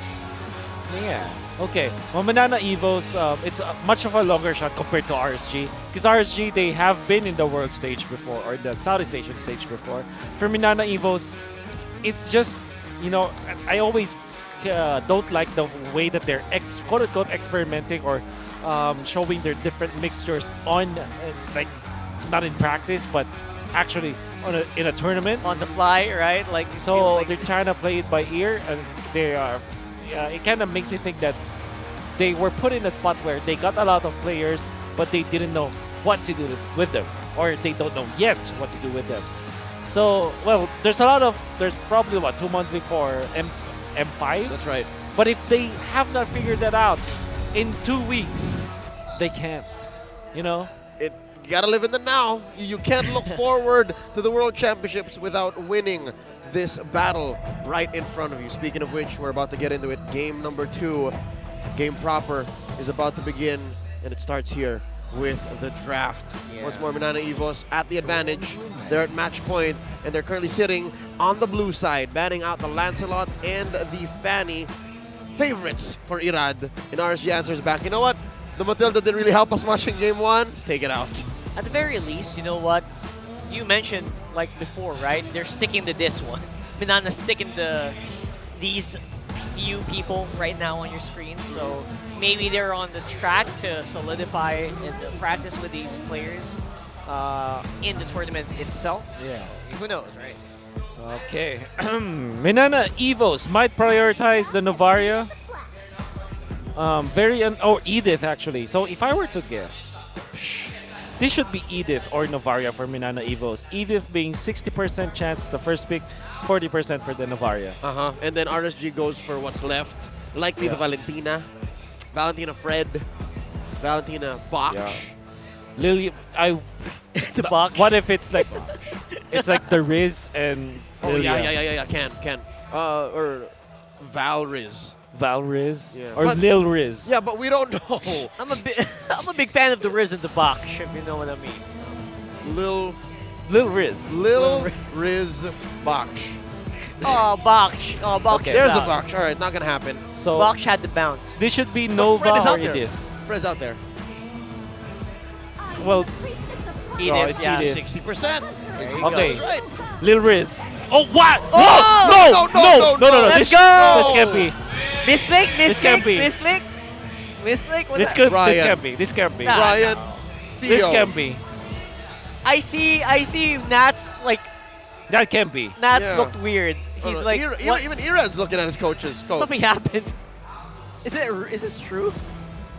Yeah. Okay. Well, Manana Evos, it's much of a longer shot compared to RSG. Because RSG, they have been in the world stage before, or the Southeast Asian stage before. For Manana Evos, it's just, I always don't like the way that they're quote-unquote experimenting or showing their different mixtures on, like, not in practice, but actually in a tournament. On the fly, right? So they're trying to play it by ear, and they are. It kind of makes me think that they were put in a spot where they got a lot of players, but they didn't know what to do with them, or they don't know yet what to do with them. So, well, there's probably 2 months before M5. That's right. But if they have not figured that out in 2 weeks, they can't. You gotta live in the now. You can't look forward to the World Championships without winning this battle right in front of you. Speaking of which, we're about to get into it. Game number 2, game proper, is about to begin, and it starts here with the draft. Once more, Manana Evos at the advantage. They're at match point, and they're currently sitting on the blue side, batting out the Lancelot and the Fanny, favorites for Irad. And RSG answers back, you know what? The Matilda didn't really help us much in game 1. Let's take it out. At the very least, you know what? You mentioned, like before, right? They're sticking to this one. Manana's sticking to these few people right now on your screen. So maybe they're on the track to solidify and practice with these players in the tournament itself. Yeah. Who knows, right? Okay. Manana Evos might prioritize the Novaria. Edith, actually. So if I were to guess, this should be Edith or Novaria for Manana Evos. Edith being 60% chance the first pick, 40% for the Novaria. And then RSG goes for what's left. Likely the Valentina. Valentina Fred. Valentina Bach. Yeah. Lily, the Bach. What if it's like the Riz and Lilia? Yeah. Can. Or Val Riz. Val Riz Yeah. or Lil Riz. Yeah, but we don't know. I'm a big fan of the Riz and the Bach, if you know what I mean. Lil Riz. Lil Riz Bach. Oh, Bach. Oh, Bach. Okay. There's the Bach. All right, not gonna happen. So Bach had the bounce. This should be But Nova Fred is or out there. Edith. Fred's out there. Well, Edith, it's yeah. Edith. 60%. Okay. That's right. Lil Riz. Oh, what? Oh! No. Let's This go! can't be. This can't be. Mislick? This What can't be. This can't be. Nah. Ryan. Theo. This can't be. I see Nats, That can't be. Nats Yeah. looked weird. He's like, what? Even Irad's looking at his coach. Something happened. Is this true?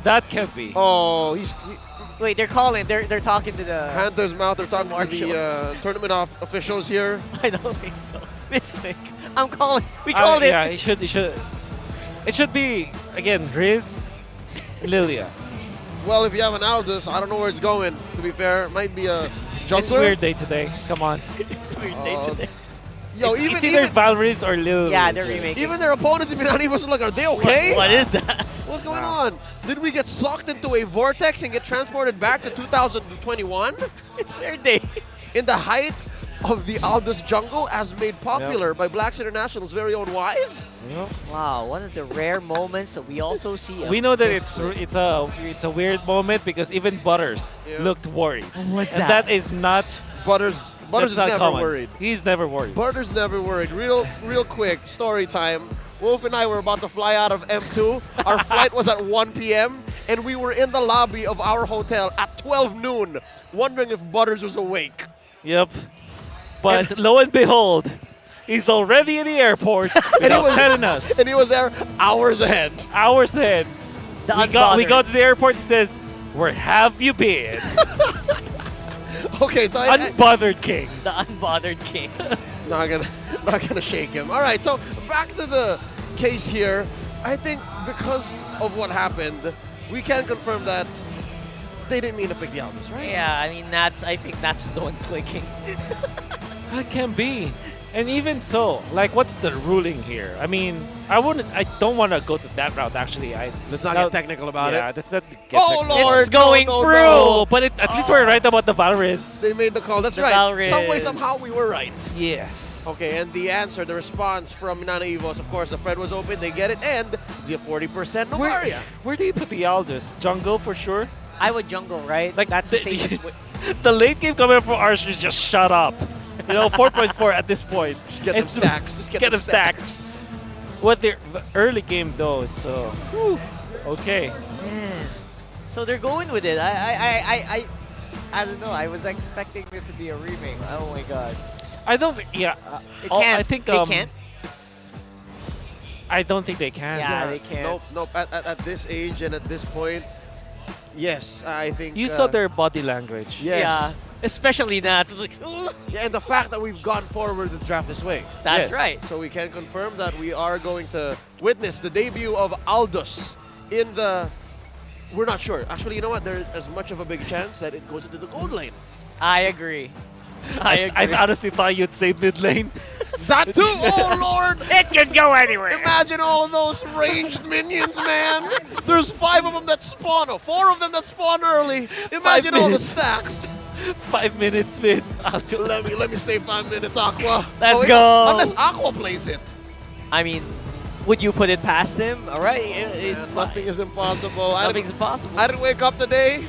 That can't be. Oh, Wait, they're calling. They're talking to the hand to his mouth. They're talking to marshals. the tournament officials here. I don't think so. Misclick. I'm calling. We called it. Yeah, it should. It should be again Riz, Lilia. Well, if you have an Aldous, I don't know where it's going. To be fair, it might be a jungler. It's weird day today. Come on. It's weird day today. Yo, It's either Val Riz or Lil. Yeah, Riz, they're right? remaking. even their opponents in Minani wasn't like, are they okay? What is that? What's going on? Did we get sucked into a vortex and get transported back to 2021? It's weird day. In the height of the Aldous jungle, as made popular by Blacks International's very own Wise? Wow, one of the rare moments that we also see. We know that it's a weird moment because even Butters looked worried. What's and that? that is not. Butters is not never common. worried. He's never worried. Butters never worried. Real quick, story time. Wolf and I were about to fly out of M2. Our flight was at 1 p.m. and we were in the lobby of our hotel at 12 noon, wondering if Butters was awake. Yep. But lo and behold, he's already in the airport without telling us. And he was there hours ahead. Hours ahead. We got to the airport. He says, "Where have you been?" Okay, so Unbothered King. The unbothered king. not gonna shake him. All right, so back to the case here. I think because of what happened, we can confirm that they didn't mean to pick the Aldous, right? Yeah, I mean I think that's the one clicking. That can be. And even so, like, what's the ruling here? I mean, I don't want to go to that route. Actually, let's not get technical about it. Yeah, let's not get Oh technical. Lord, It's going no, through. no. But at least we're right about the Valriz. They made the call. That's The right. Valriz. Some way, somehow, we were right. Yes. Okay, and the answer, the response from MNNE Evos, of course, the Fred was open. They get it, and the 40% Novaria. Where do you put the Aldous? Jungle for sure. I would jungle, right? Like that's the safest way. The late game coming from Arch is just shut up. 4.4 at this point. Just get them stacks. Just get them stacks. What the early game though, so okay. Man. So they're going with it. I don't know. I was expecting it to be a remake. Oh my god. I don't think. Yeah. They can't. I think they can't. I don't think they can. Yeah, they can't. Nope. At this age and at this point, yes, I think. You saw their body language. Yes. Yeah. Especially that. It's like, yeah, and the fact that we've gone forward the draft this way. That's right. So we can confirm that we are going to witness the debut of Aldous in the... We're not sure. Actually, you know what? There's as much of a big chance that it goes into the gold lane. I agree. I agree. I honestly thought you'd say mid lane. That too! Oh, Lord! It can go anywhere. Imagine all of those ranged minions, man. There's 5 of them that spawn, or 4 of them that spawn early. Imagine all the stacks. 5 minutes mid. Let me stay 5 minutes, Aqua. Let's go. Unless Aqua plays it. I mean, would you put it past him? All right. Nothing is impossible. Nothing's impossible. I didn't wake up today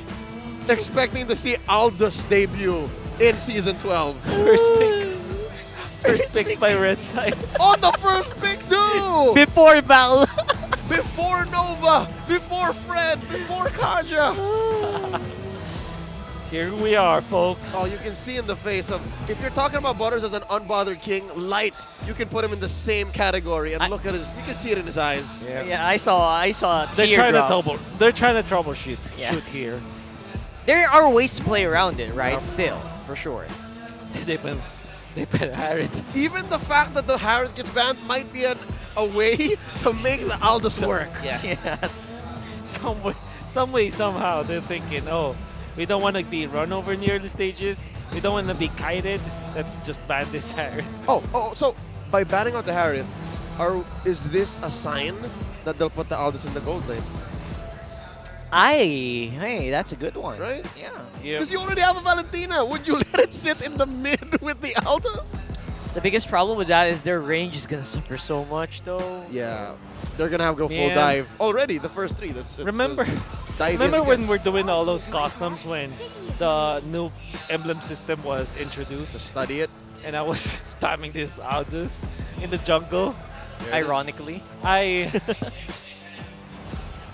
expecting to see Aldous debut in Season 12. First pick by Red Side. On the first pick, dude! Before Val. Before Nova. Before Fred. Before Kaja. Here we are, folks. Oh, you can see in the face of... If you're talking about Butters as an unbothered king, Light, you can put him in the same category. And look at his... You can see it in his eyes. Yeah, I saw a They're tear trying drop. They're trying to troubleshoot shoot here. There are ways to play around it, right? Still, for sure. They better Harriet. Even the fact that the Harriet gets banned might be a way to make the Aldous work. Yes. Some way, somehow, they're thinking, oh, we don't want to be run over in the early stages. We don't want to be kited. Let's just ban this Harriet. Oh, so by banning out the Harriet, is this a sign that they'll put the Aldous in the gold lane? Hey, that's a good one. Right? Yeah. Because you already have a Valentina. Would you let it sit in the mid with the Aldous? The biggest problem with that is their range is gonna suffer so much, though. Yeah, they're gonna have to go full dive already. The first 3. Remember when we're doing all those customs when the new emblem system was introduced? To study it. And I was spamming this Aldous in the jungle. Ironically.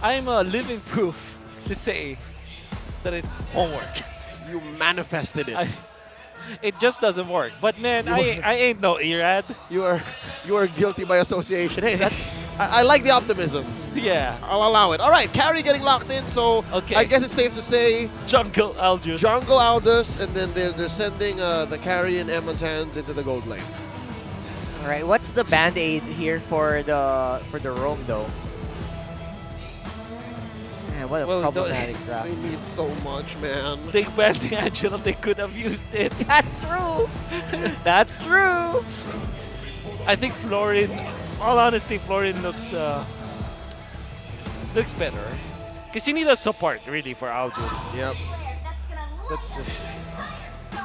I'm a living proof to say that it won't work. You manifested it. It just doesn't work. But man, I ain't no Irad. You are guilty by association. Hey, I like the optimism. Yeah. I'll allow it. All right, carry getting locked in, so okay. I guess it's safe to say Jungle Aldous. Jungle Aldous, and then they're sending the carry in Emma's hands into the gold lane. All right, what's the band-aid here for the roam though? Man, what a problematic draft. They need so much, man. Big banding Angela, they could have used it. That's true. That's true. I think Florin, all honesty, Florin looks better. Because you need a support, really, for Aldous. Yep. That's just...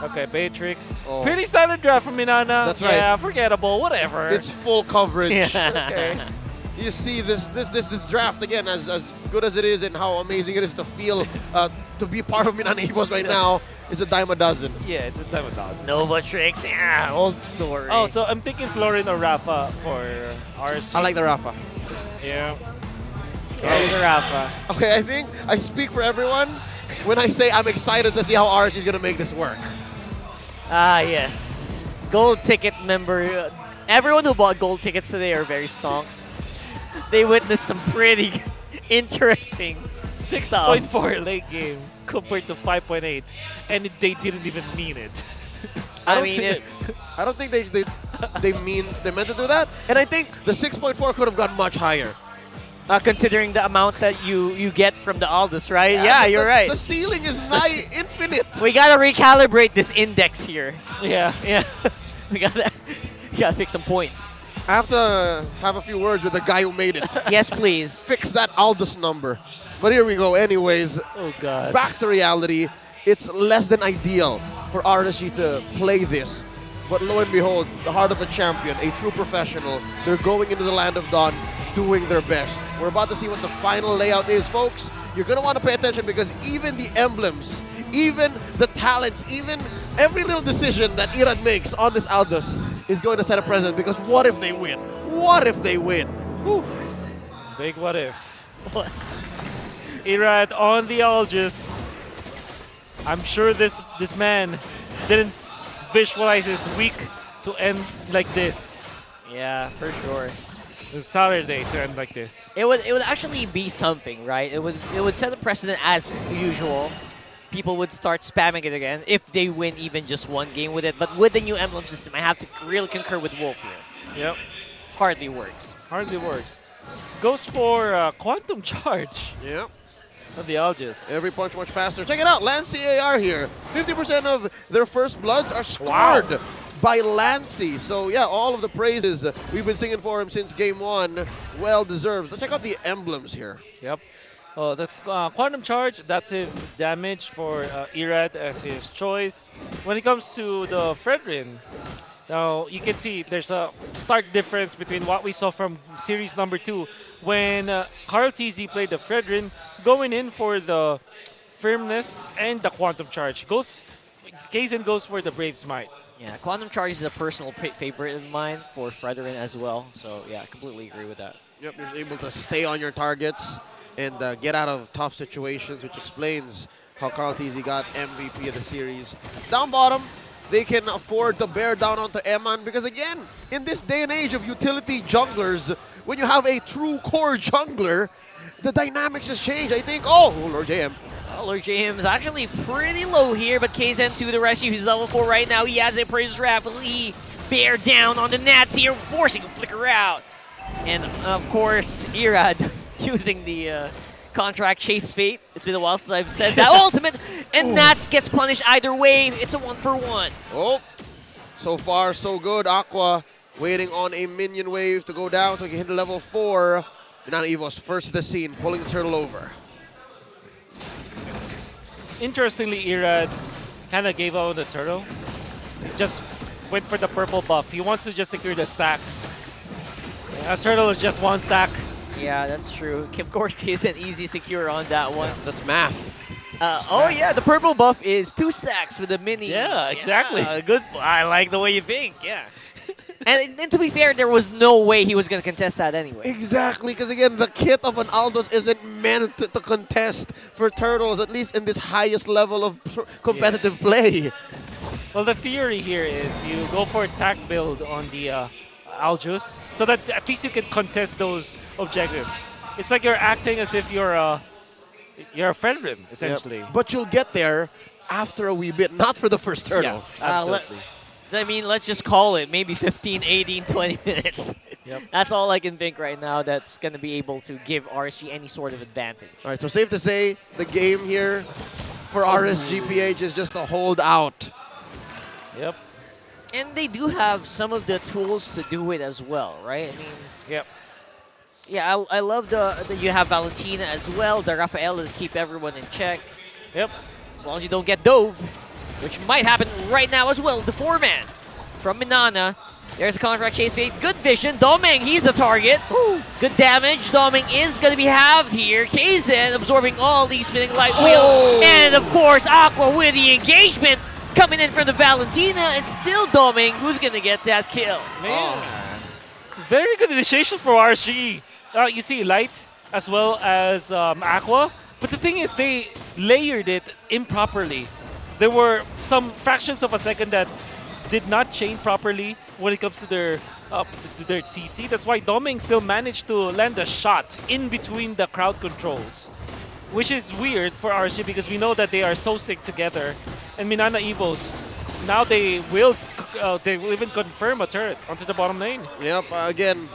Okay, Beatrix. Pretty standard draft from Minana. That's right. Yeah, forgettable, whatever. It's full coverage. Yeah. Okay. You see this draft again, as good as it is and how amazing it is to feel to be part of MNNE Evos right now, is a dime a dozen. Yeah, it's a dime a dozen. Nova Tricks, yeah, old story. Oh, so I'm thinking Florin or Rafa for RSG. I like the Rafa. Yeah. The Rafa. Okay, I think I speak for everyone when I say I'm excited to see how RSG is going to make this work. Ah, yes. Gold ticket member. Everyone who bought gold tickets today are very stonks. They witnessed some pretty interesting 6.4 late game compared to 5.8, and they didn't even mean it. I don't think they meant to do that, and I think the 6.4 could have gone much higher. Considering the amount that you get from the Aldous, right? Yeah, you're right. The ceiling is nigh infinite. We gotta recalibrate this index here. Yeah. We gotta You gotta fix some points. I have to have a few words with the guy who made it. Yes, please. Fix that Aldous number. But here we go anyways. Oh, God. Back to reality. It's less than ideal for RSG to play this. But lo and behold, the heart of a champion, a true professional, they're going into the Land of Dawn doing their best. We're about to see what the final layout is, folks. You're going to want to pay attention because even the emblems, even the talents, even every little decision that Irad makes on this Aldous is going to set a precedent because what if they win? What if they win? Whew. Big what if. Irad on the Aldous. I'm sure this man didn't visualize his week to end like this. Yeah, for sure. It's Saturday to end like this. It would actually be something, right? It would set a precedent as usual. People would start spamming it again if they win even just one game with it. But with the new emblem system, I have to really concur with Wolf here. Yep. Hardly works. Hardly works. Goes for Quantum Charge. Yep. On the Aldous. Every punch much faster. Check it out, Lance CAR here. 50% of their first bloods are scored by Lancey. So yeah, all of the praises we've been singing for him since game one, well deserved. Let's check out the emblems here. Yep. Oh, that's Quantum Charge, adaptive damage for Irad as his choice. When it comes to the Fredrin, now you can see there's a stark difference between what we saw from series number 2 when Carl TZ played the Fredrin, going in for the firmness and the Quantum Charge. Kaizen goes for the Brave Smite. Yeah, Quantum Charge is a personal favorite of mine for Fredrin as well. So yeah, I completely agree with that. Yep, you're able to stay on your targets and get out of tough situations, which explains how Carl TZ got MVP of the series. Down bottom, they can afford to bear down onto Eman because again, in this day and age of utility junglers, when you have a true core jungler, the dynamics has changed. I think, oh, Lord JM. Oh, Lord JM is actually pretty low here, but Kaizen to the rescue. He's level 4 right now. He has a Praise rapidly bear down on the Nats here, forcing a flicker out. And of course, Irad using the contract chase fate. It's been a while since I've said that. Ultimate, and Nats gets punished either way. It's a 1-for-1. Oh, so far so good. Aqua waiting on a minion wave to go down so he can hit level 4. MNNE Evo's first to the scene, pulling the turtle over. Interestingly, Irad kind of gave out the turtle. Just went for the purple buff. He wants to just secure the stacks. A turtle is just 1 stack. Yeah, that's true. Kim Gorky isn't easy secure on that one. That's math. Oh yeah, the purple buff is 2 stacks with the mini. Yeah, exactly. Good. I like the way you think. Yeah. and to be fair, there was no way he was going to contest that anyway. Exactly, because again, the kit of an Aldous isn't meant to contest for turtles, at least in this highest level of competitive play. Well, the theory here is you go for attack build on the Aldous so that at least you can contest those objectives. It's like you're acting as if you're a Fredrin, essentially. Yep. But you'll get there after a wee bit, not for the first turtle. Yeah, absolutely. Let's just call it maybe 15, 18, 20 minutes. Yep. That's all I can think right now that's going to be able to give RSG any sort of advantage. All right, so safe to say the game here for RSGPH is just a hold out. Yep. And they do have some of the tools to do it as well, right? I mean, yep. Yeah, I love the you have Valentina as well, the Rafaela to keep everyone in check. Yep. As long as you don't get dove, which might happen right now as well. The 4-man from Minana. There's a contract chase fate. Good vision. Doming, he's the target. Ooh. Good damage. Doming is going to be halved here. Kaizen absorbing all these spinning light wheel. And of course, Aqua with the engagement coming in from the Valentina. It's still Doming who's going to get that kill. Man. Very good initiations for RSG. You see Light as well as Aqua. But the thing is, they layered it improperly. There were some fractions of a second that did not chain properly when it comes to their CC. That's why Doming still managed to land a shot in between the crowd controls, which is weird for RSG because we know that they are so sick together. And MNNE Evos, now they will even confirm a turret onto the bottom lane. Yep, again,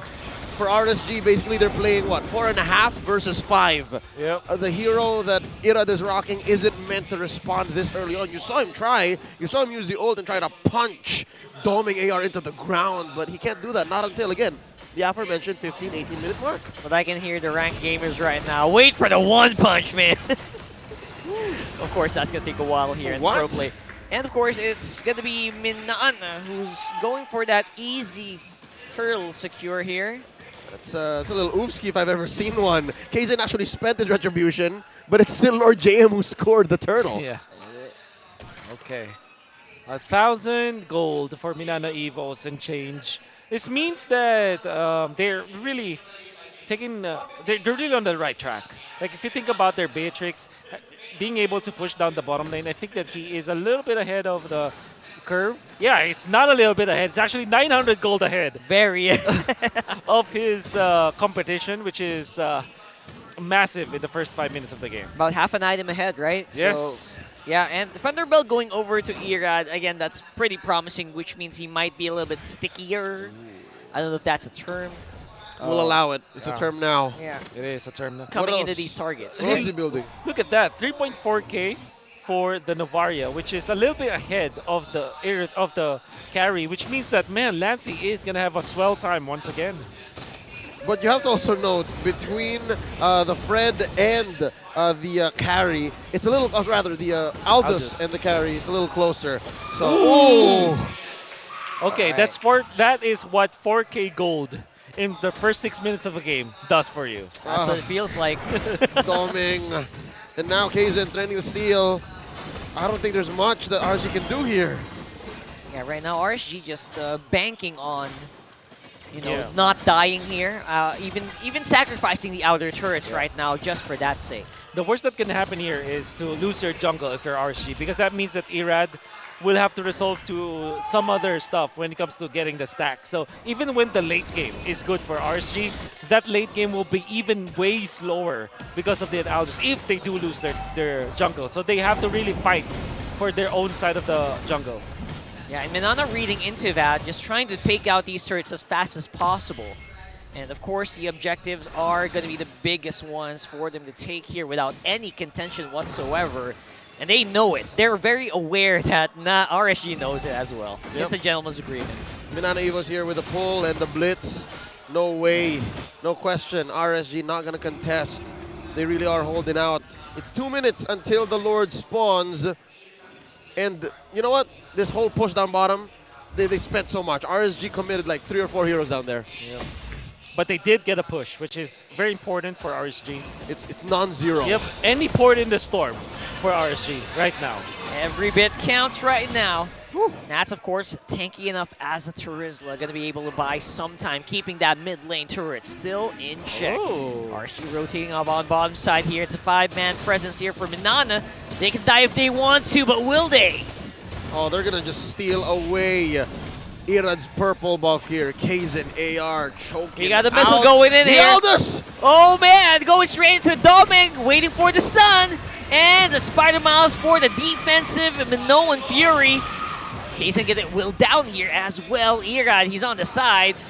for RSG, basically they're playing, what, 4.5 versus 5. Yep. The hero that Irad is rocking isn't meant to respond this early on. You saw him try. You saw him use the ult and try to punch doming AR into the ground, but he can't do that, not until, again, the aforementioned 15, 18-minute mark. But I can hear the ranked gamers right now. Wait for the one punch, man. Of course, that's going to take a while here in pro play. And of course, it's going to be MNNE who's going for that easy turtle secure here. It's a little oofski if I've ever seen one. Kaizen actually spent his retribution, but it's still Lord JM who scored the turtle. Yeah. Okay. 1,000 gold for MNNE Evos and change. This means that they're really taking, they're really on the right track. Like if you think about their Beatrix, being able to push down the bottom lane, I think that he is a little bit ahead of the curve. Yeah, it's not a little bit ahead. It's actually 900 gold ahead. Very of his competition, which is massive in the first 5 minutes of the game. About half an item ahead, right? Yes. So, yeah, and Thunderbell going over to Irad, again, that's pretty promising, which means he might be a little bit stickier. I don't know if that's a term. We'll allow it. It's a term now. Yeah. It is a term now. Coming into these targets. What else is he building? Look at that, 3.4k for the Novaria, which is a little bit ahead of the carry, which means that, man, Lancey is going to have a swell time once again. But you have to also note, between the Fred and the carry, it's a little, rather, the Aldous and the carry, it's a little closer. So, Okay, that is what 4k gold in the first 6 minutes of a game does for you. That's what it feels like. Doming. And now Kaizen training the steal. I don't think there's much that RSG can do here. Yeah, right now RSG just banking on, you know, not dying here. Even sacrificing the outer turrets right now just for that sake. The worst that can happen here is to lose your jungle if you're RSG, because that means that Irad will have to resolve to some other stuff when it comes to getting the stack. So even when the late game is good for RSG, that late game will be even way slower because of the Aldous if they do lose their jungle. So they have to really fight for their own side of the jungle. Yeah, and MNNE reading into that, just trying to take out these turrets as fast as possible. And of course, the objectives are going to be the biggest ones for them to take here without any contention whatsoever. And they know it. They're very aware that RSG knows it as well. Yep. It's a gentleman's agreement. MNNE Evo's here with the pull and the blitz. No way, no question. RSG not going to contest. They really are holding out. It's 2 minutes until the Lord spawns. And you know what? This whole push down bottom, they spent so much. RSG committed like 3 or 4 heroes down there. Yeah. But they did get a push, which is very important for RSG. It's non-zero. Yep, any port in the storm for RSG right now. Every bit counts right now. Whew. That's, of course, tanky enough as a Turizla. Going to be able to buy some time, keeping that mid lane turret still in check. RSG rotating up on bottom side here. It's a 5-man presence here for MNNE. They can die if they want to, but will they? Oh, they're going to just steal away Irad's purple buff here. Kaizen AR choking. He got the missile going in here. Aldous! Oh man, going straight into Doming, waiting for the stun. And the Spider Miles for the defensive Minoan Fury. Kaizen getting willed down here as well. Irad, he's on the sides.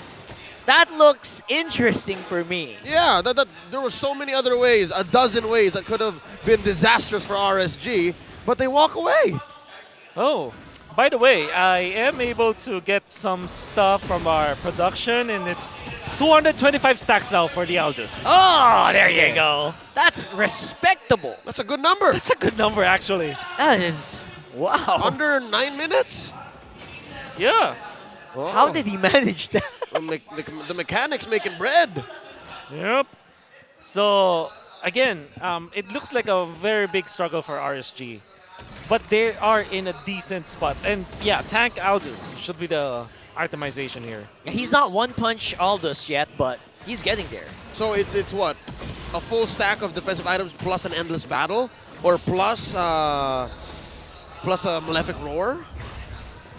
That looks interesting for me. Yeah, there were so many other ways, a dozen ways that could have been disastrous for RSG, but they walk away. Oh. By the way, I am able to get some stuff from our production, and it's 225 stacks now for the Aldous. Oh, there you go. That's respectable. That's a good number. That's a good number, actually. That is, wow. Under 9 minutes? Yeah. Oh. How did he manage that? The mechanics making bread. Yep. So, again, it looks like a very big struggle for RSG. But they are in a decent spot. And yeah, tank Aldous should be the itemization here. Yeah, he's not one-punch Aldous yet, but he's getting there. So it's what? A full stack of defensive items plus an endless battle? Or plus a Malefic Roar?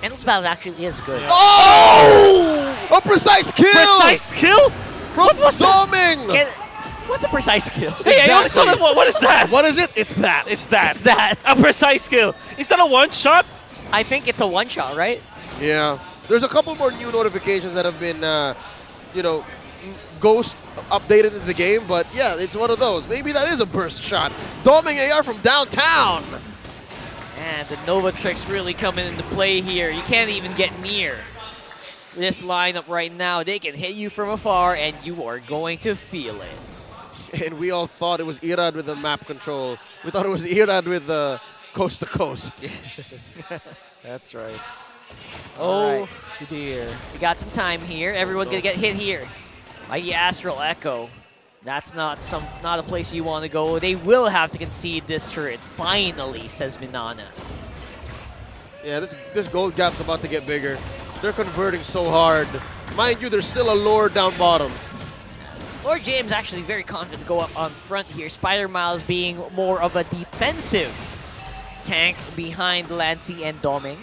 Endless battle actually is good. Yeah. Oh! A precise kill! Precise kill? From Doming! What's a precise kill? Hey, I only saw that one. What is that? What is it? It's that. It's that. It's that. A precise kill. Is that a one-shot? I think it's a one-shot, right? Yeah. There's a couple more new notifications that have been, Ghost updated into the game, but yeah, it's one of those. Maybe that is a burst shot. Doming AR from downtown. And the Nova tricks really coming into play here. You can't even get near this lineup right now. They can hit you from afar, and you are going to feel it. And we all thought it was Irad with the map control. We thought it was Irad with the coast to coast. That's right. Oh, dear. We got some time here. Everyone's going to get hit here by the Astral Echo. That's not a place you want to go. They will have to concede this turret. Finally, says Minana. Yeah, this gold gap's about to get bigger. They're converting so hard. Mind you, there's still a Lord down bottom. Lord James actually very confident to go up on front here. Spider Miles being more of a defensive tank behind Lancy and Doming.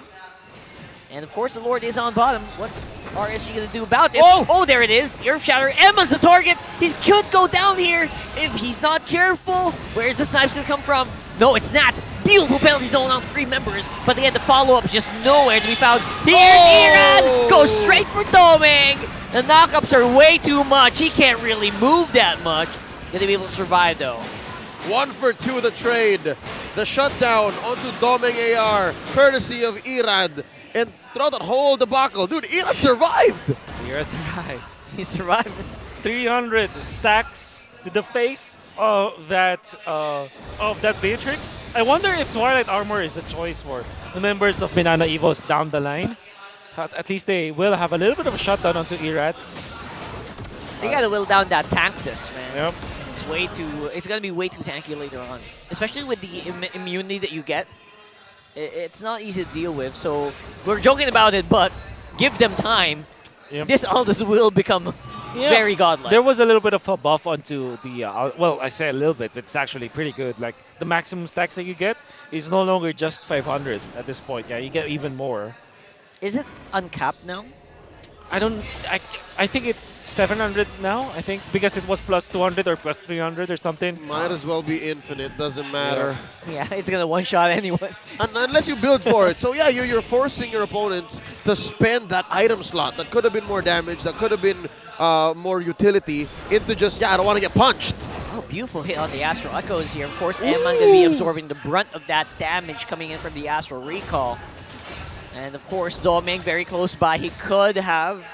And of course, the Lord is on bottom. What's RSG going to do about this? Oh, there it is. Earth Shatter. Emma's the target. He could go down here if he's not careful. Where's the snipes going to come from? No, it's not. Beautiful penalty zone on 3 members, but they had the follow-up just nowhere to be found. Here's Irad. Goes straight for Doming. The knockups are way too much. He can't really move that much. Going to be able to survive, though. 1 for 2 the trade. The shutdown onto Doming AR, courtesy of Irad. And throughout that whole debacle, dude, Irad survived. Irad survived. He survived. 300 stacks to the face of that Beatrix. I wonder if Twilight Armor is a choice for the members of Banana Evos down the line. At least they will have a little bit of a shutdown onto Irad. They gotta whittle down that tankness, man. Yep. It's gonna be way too tanky later on, especially with the immunity that you get. It's not easy to deal with, so we're joking about it, but give them time. Yep. This Aldous will become very godlike. There was a little bit of a buff onto the, well, I say a little bit, it's actually pretty good. Like, the maximum stacks that you get is no longer just 500 at this point. Yeah, you get even more. Is it uncapped now? I think it's 700 now, I think, because it was plus 200 or plus 300 or something. Might as well be infinite, doesn't matter. Yeah, it's gonna one-shot anyone. Unless you build for it. So yeah, you're forcing your opponent to spend that item slot that could have been more damage, that could have been more utility, into just, I don't want to get punched. Oh, beautiful hit on the Astral Echoes here. Of course, Emman gonna be absorbing the brunt of that damage coming in from the Astral Recall. And of course, Doming very close by. He could have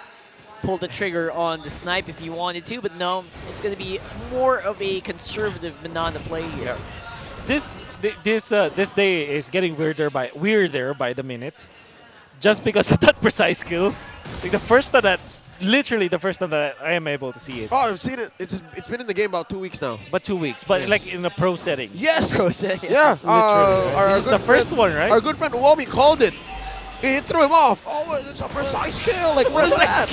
pulled the trigger on the snipe if he wanted to, but no, it's going to be more of a conservative Banana play here. This day is getting weirder by the minute, just because of that precise skill. Like literally the first time that I am able to see it. Oh, I've seen it. It's been in the game about 2 weeks now. But 2 weeks, but like in a pro setting. Yes. Pro setting. Yeah. Literally. It's the first one, right? Our good friend Uomi called it. He threw him off. Oh, it's a precise kill. Like, what is that?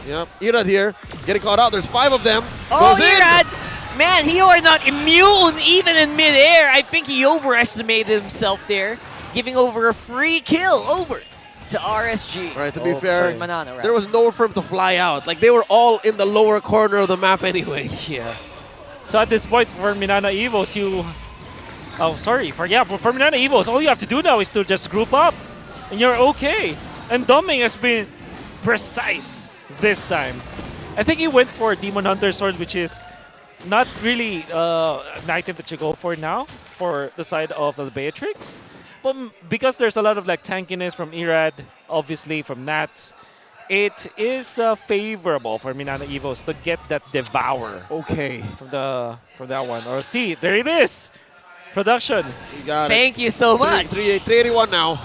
Yep. Irad here, getting caught out. There's 5 of them. Oh, Goes Irad! Man, you are not immune even in midair. I think he overestimated himself there, giving over a free kill over to RSG. Right, to be fair, sorry, Manana, there was nowhere for him to fly out. Like, they were all in the lower corner of the map anyways. Yeah. So at this point, for Minana Evos, for Minana Evos, all you have to do now is to just group up. And you're okay. And Doming has been precise this time. I think he went for Demon Hunter Sword, which is not really an item that you go for now for the side of the Beatrix. But because there's a lot of like tankiness from Irad, obviously from Nats, it is favorable for Minana Evos to get that Devour. Okay. From that one. Or see, there it is. Production. You got Thank you so much. 381 now.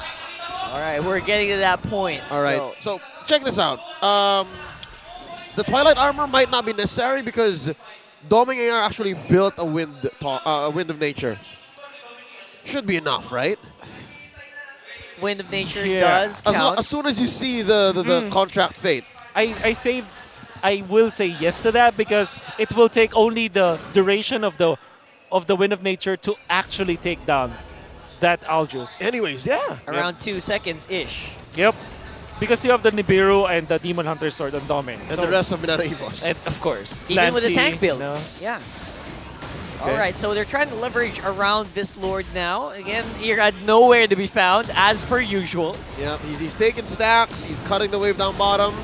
All right, we're getting to that point. All right, so check this out. The Twilight Armor might not be necessary because Doming AR actually built a Wind of Nature. Should be enough, right? Wind of Nature does count. As soon as you see the contract fate. I will say yes to that because it will take only the duration of the Wind of Nature to actually take down that Aldous. Anyways, yeah. Around 2 seconds-ish. Yep. Because you have the Nibiru and the Demon Hunter Sword on Doming. And the rest of Banana Evos. And of course. Even Lancy, with the tank build. No? Yeah. Okay. All right, so they're trying to leverage around this Lord now. Again, Irad nowhere to be found, as per usual. Yep, he's taking stacks. He's cutting the wave down bottom.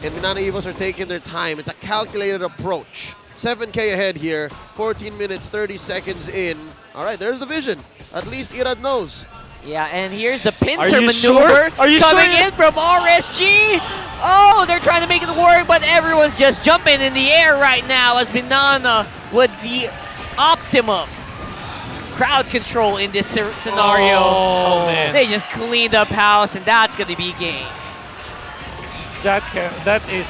and MNNE Evos are taking their time. It's a calculated approach. 7K ahead here, 14 minutes, 30 seconds in. All right, there's the vision. At least Irad knows. Yeah, and here's the pincer maneuver Sure? Are you coming sure? in from RSG. Oh, they're trying to make it work, but everyone's just jumping in the air right now as Banana with the optimum crowd control in this scenario. Oh, man. They just cleaned up house, and that's going to be game. That is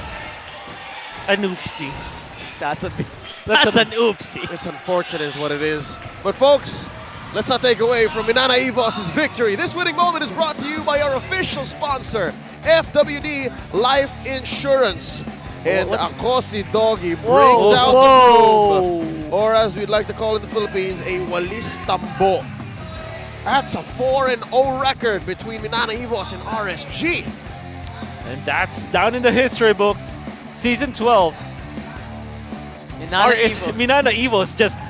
an oopsie. That's an oopsie. It's unfortunate is what it is. But folks, let's not take away from MNNE Evos' victory. This winning moment is brought to you by our official sponsor, FWD Life Insurance. And Akosi Doggy brings out the move, or as we'd like to call it in the Philippines, a Walis Tambo. That's a 4-0 record between MNNE Evos and RSG. And that's down in the history books. Season 12. MNNE Evos just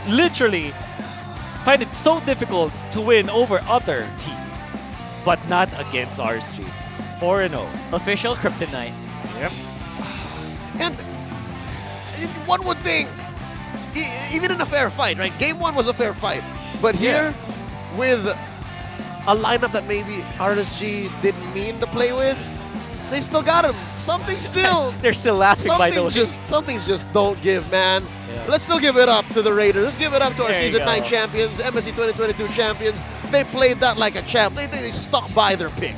literally find it so difficult to win over other teams, but not against RSG. 4-0. Official kryptonite. Yep. And one would think, even in a fair fight, right? Game 1 was a fair fight. But here, with a lineup that maybe RSG didn't mean to play with, they still got him. Something still. They're still laughing by the way. Something's just don't give, man. Yeah. Let's still give it up to the Raiders. Let's give it up to our Season 9 champions, MSC 2022 champions. They played that like a champ. They stuck by their pick.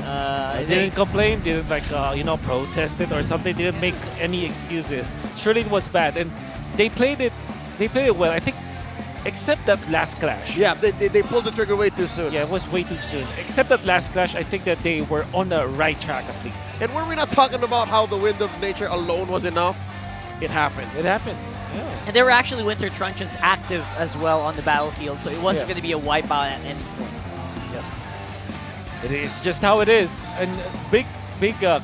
They didn't complain, didn't protest it or something, didn't make any excuses. Surely it was bad, and they played it well. I think, except that last clash. Yeah, they pulled the trigger way too soon. Yeah, it was way too soon. Except that last clash, I think that they were on the right track at least. And were we not talking about how the Wind of Nature alone was enough? It happened. It happened. Yeah. And there were actually Winter Truncheons active as well on the battlefield, so it wasn't going to be a wipeout at any point. It is just how it is. And big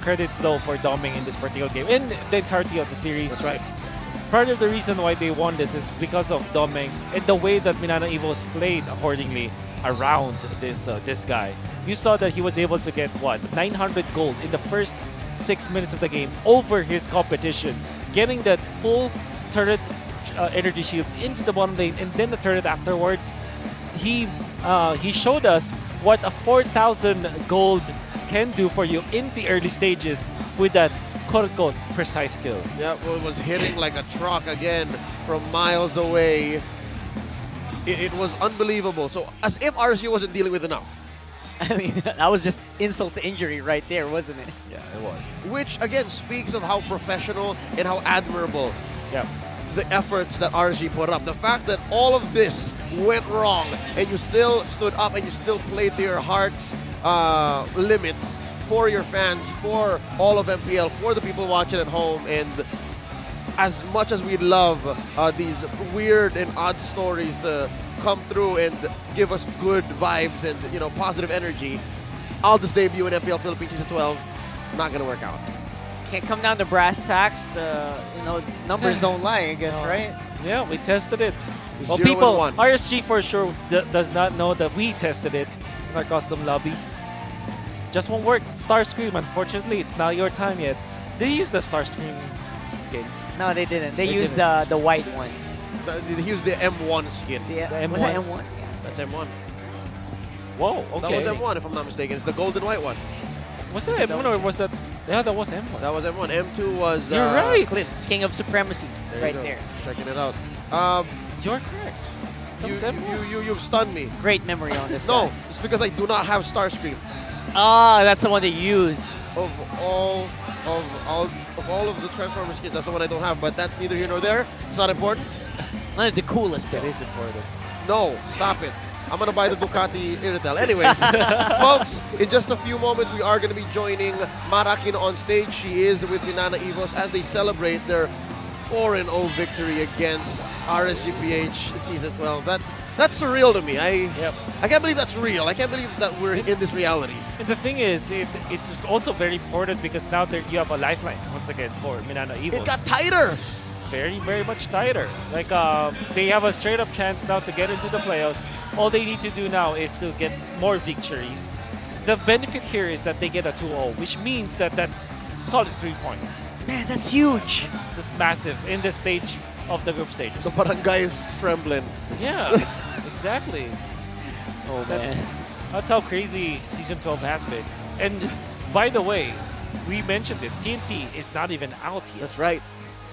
credits, though, for Doming in this particular game and the entirety of the series. That's right. Part of the reason why they won this is because of Doming and the way that MNNE Evos played accordingly around this guy. You saw that he was able to get, 900 gold in the first 6 minutes of the game over his competition, getting that full turret energy shields into the bottom lane and then the turret afterwards. He showed us what a 4,000 gold can do for you in the early stages with that quote-unquote precise kill. Yeah, well, it was hitting like a truck again from miles away. It was unbelievable. So as if RSG wasn't dealing with enough. I mean, that was just insult to injury right there, wasn't it? Yeah, it was. Which again speaks of how professional and how admirable the efforts that RSG put up. The fact that all of this went wrong and you still stood up and you still played to your heart's limits for your fans, for all of MPL, for the people watching at home. And as much as we love these weird and odd stories to come through and give us good vibes and positive energy, Aldous debut in MPL Philippines Season 12, not going to work out. Can't come down to brass tacks. Numbers don't lie, I guess, right? Yeah, we tested it. Well, 0 people, and 1. RSG for sure does not know that we tested it in our custom lobbies. Just won't work. Starscream, unfortunately, it's not your time yet. Did you use the Starscream skin? No, they didn't. They used the white one. He used the M1 skin. The M1? Was that M1? Yeah. That's M1. Whoa, okay. That was M1 if I'm not mistaken. It's the gold and white one. Was that M1 or was that... Yeah, that was M1. That was M1. M2 was You're right. Clint. King of Supremacy, right there. Checking it out. You're correct. That was M1. You've stunned me. Great memory on this No, guy. it's because I do not have Starscream. Ah, that's the one they use. Of all of the Transformer skins, that's the one I don't have. But that's neither here nor there. It's not important. One of the coolest, though. It is important. No, stop it. I'm going to buy the Ducati Iritel. Anyways, folks, in just a few moments, we are going to be joining Marakino on stage. She is with MNNE Evos as they celebrate their 4-0 victory against RSG-PH in Season 12. That's surreal to me. I can't believe that's real. I can't believe that we're in this reality. And the thing is, it's also very important because now you have a lifeline once again for MNNE Evos. It got tighter. Very, very much tighter. Like, they have a straight-up chance now to get into the playoffs. All they need to do now is to get more victories the benefit here is that they get a 2-0, which means that that's solid 3 points. Man, that's huge. That's massive in this stage of the group stages. The barangay is trembling. Yeah, exactly. Oh, That's, man. that's how crazy Season 12 has been. And by the way, we mentioned this, TNC is not even out yet. That's right.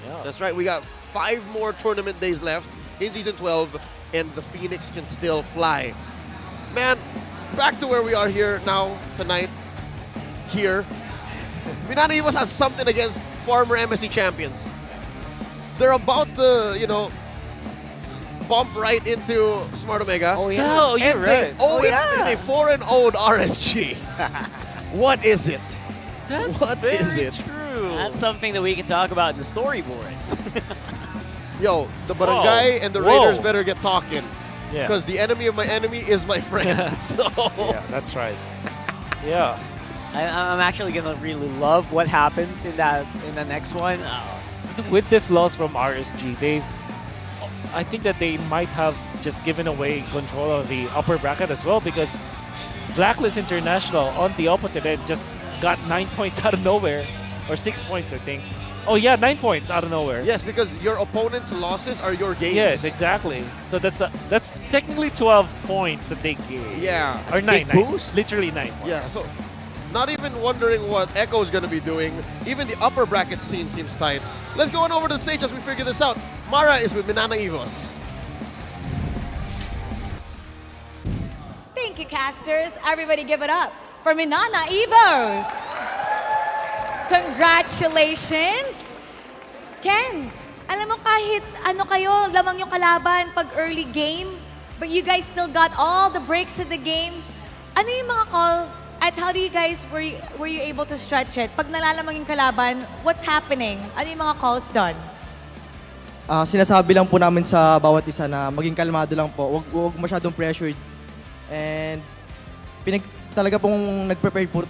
Yeah. That's right. We got 5 more tournament days left in Season 12, and the Phoenix can still fly. Man, back to where we are here now, tonight, here. MNNE has something against former MSC champions. They're about to, you know, bump right into Smart Omega. Oh, yeah. Oh, you're right. They 4-0'd RSG. What is it? That's What very is it? true. That's something that we can talk about in the storyboards. Yo, the barangay and the Raiders better get talking. Yeah. Because the enemy of my enemy is my friend. So Yeah, that's right. Yeah. I'm actually gonna really love what happens in the next one. With this loss from RSG, I think that they might have just given away control of the upper bracket as well, because Blacklist International on the opposite end just got 9 points out of nowhere, or 6 points, I think. Oh yeah, 9 points out of nowhere. yes, because your opponent's losses are your gains. Yes, exactly. So that's technically 12 points that they gave. Yeah. Or Big 9, boost? literally 9 points. Yeah, so not even wondering what Echo is going to be doing. Even the upper bracket scene seems tight. Let's go on over to the stage as we figure this out. Mara is with MNNE. Thank you, casters. Everybody give it up for MNNE. Congratulations! Ken, alam mo kahit ano kayo, lamang yung kalaban pag early game, but you guys still got all the breaks of the games. Ano yung mga call at how do you guys, were you able to stretch it? Pag nalalamang yung kalaban, what's happening? Ano yung mga calls doon? Sinasabi lang po namin sa bawat isa na maging kalmado lang po. Huwag masyadong pressured. And talaga pong nag-prepare po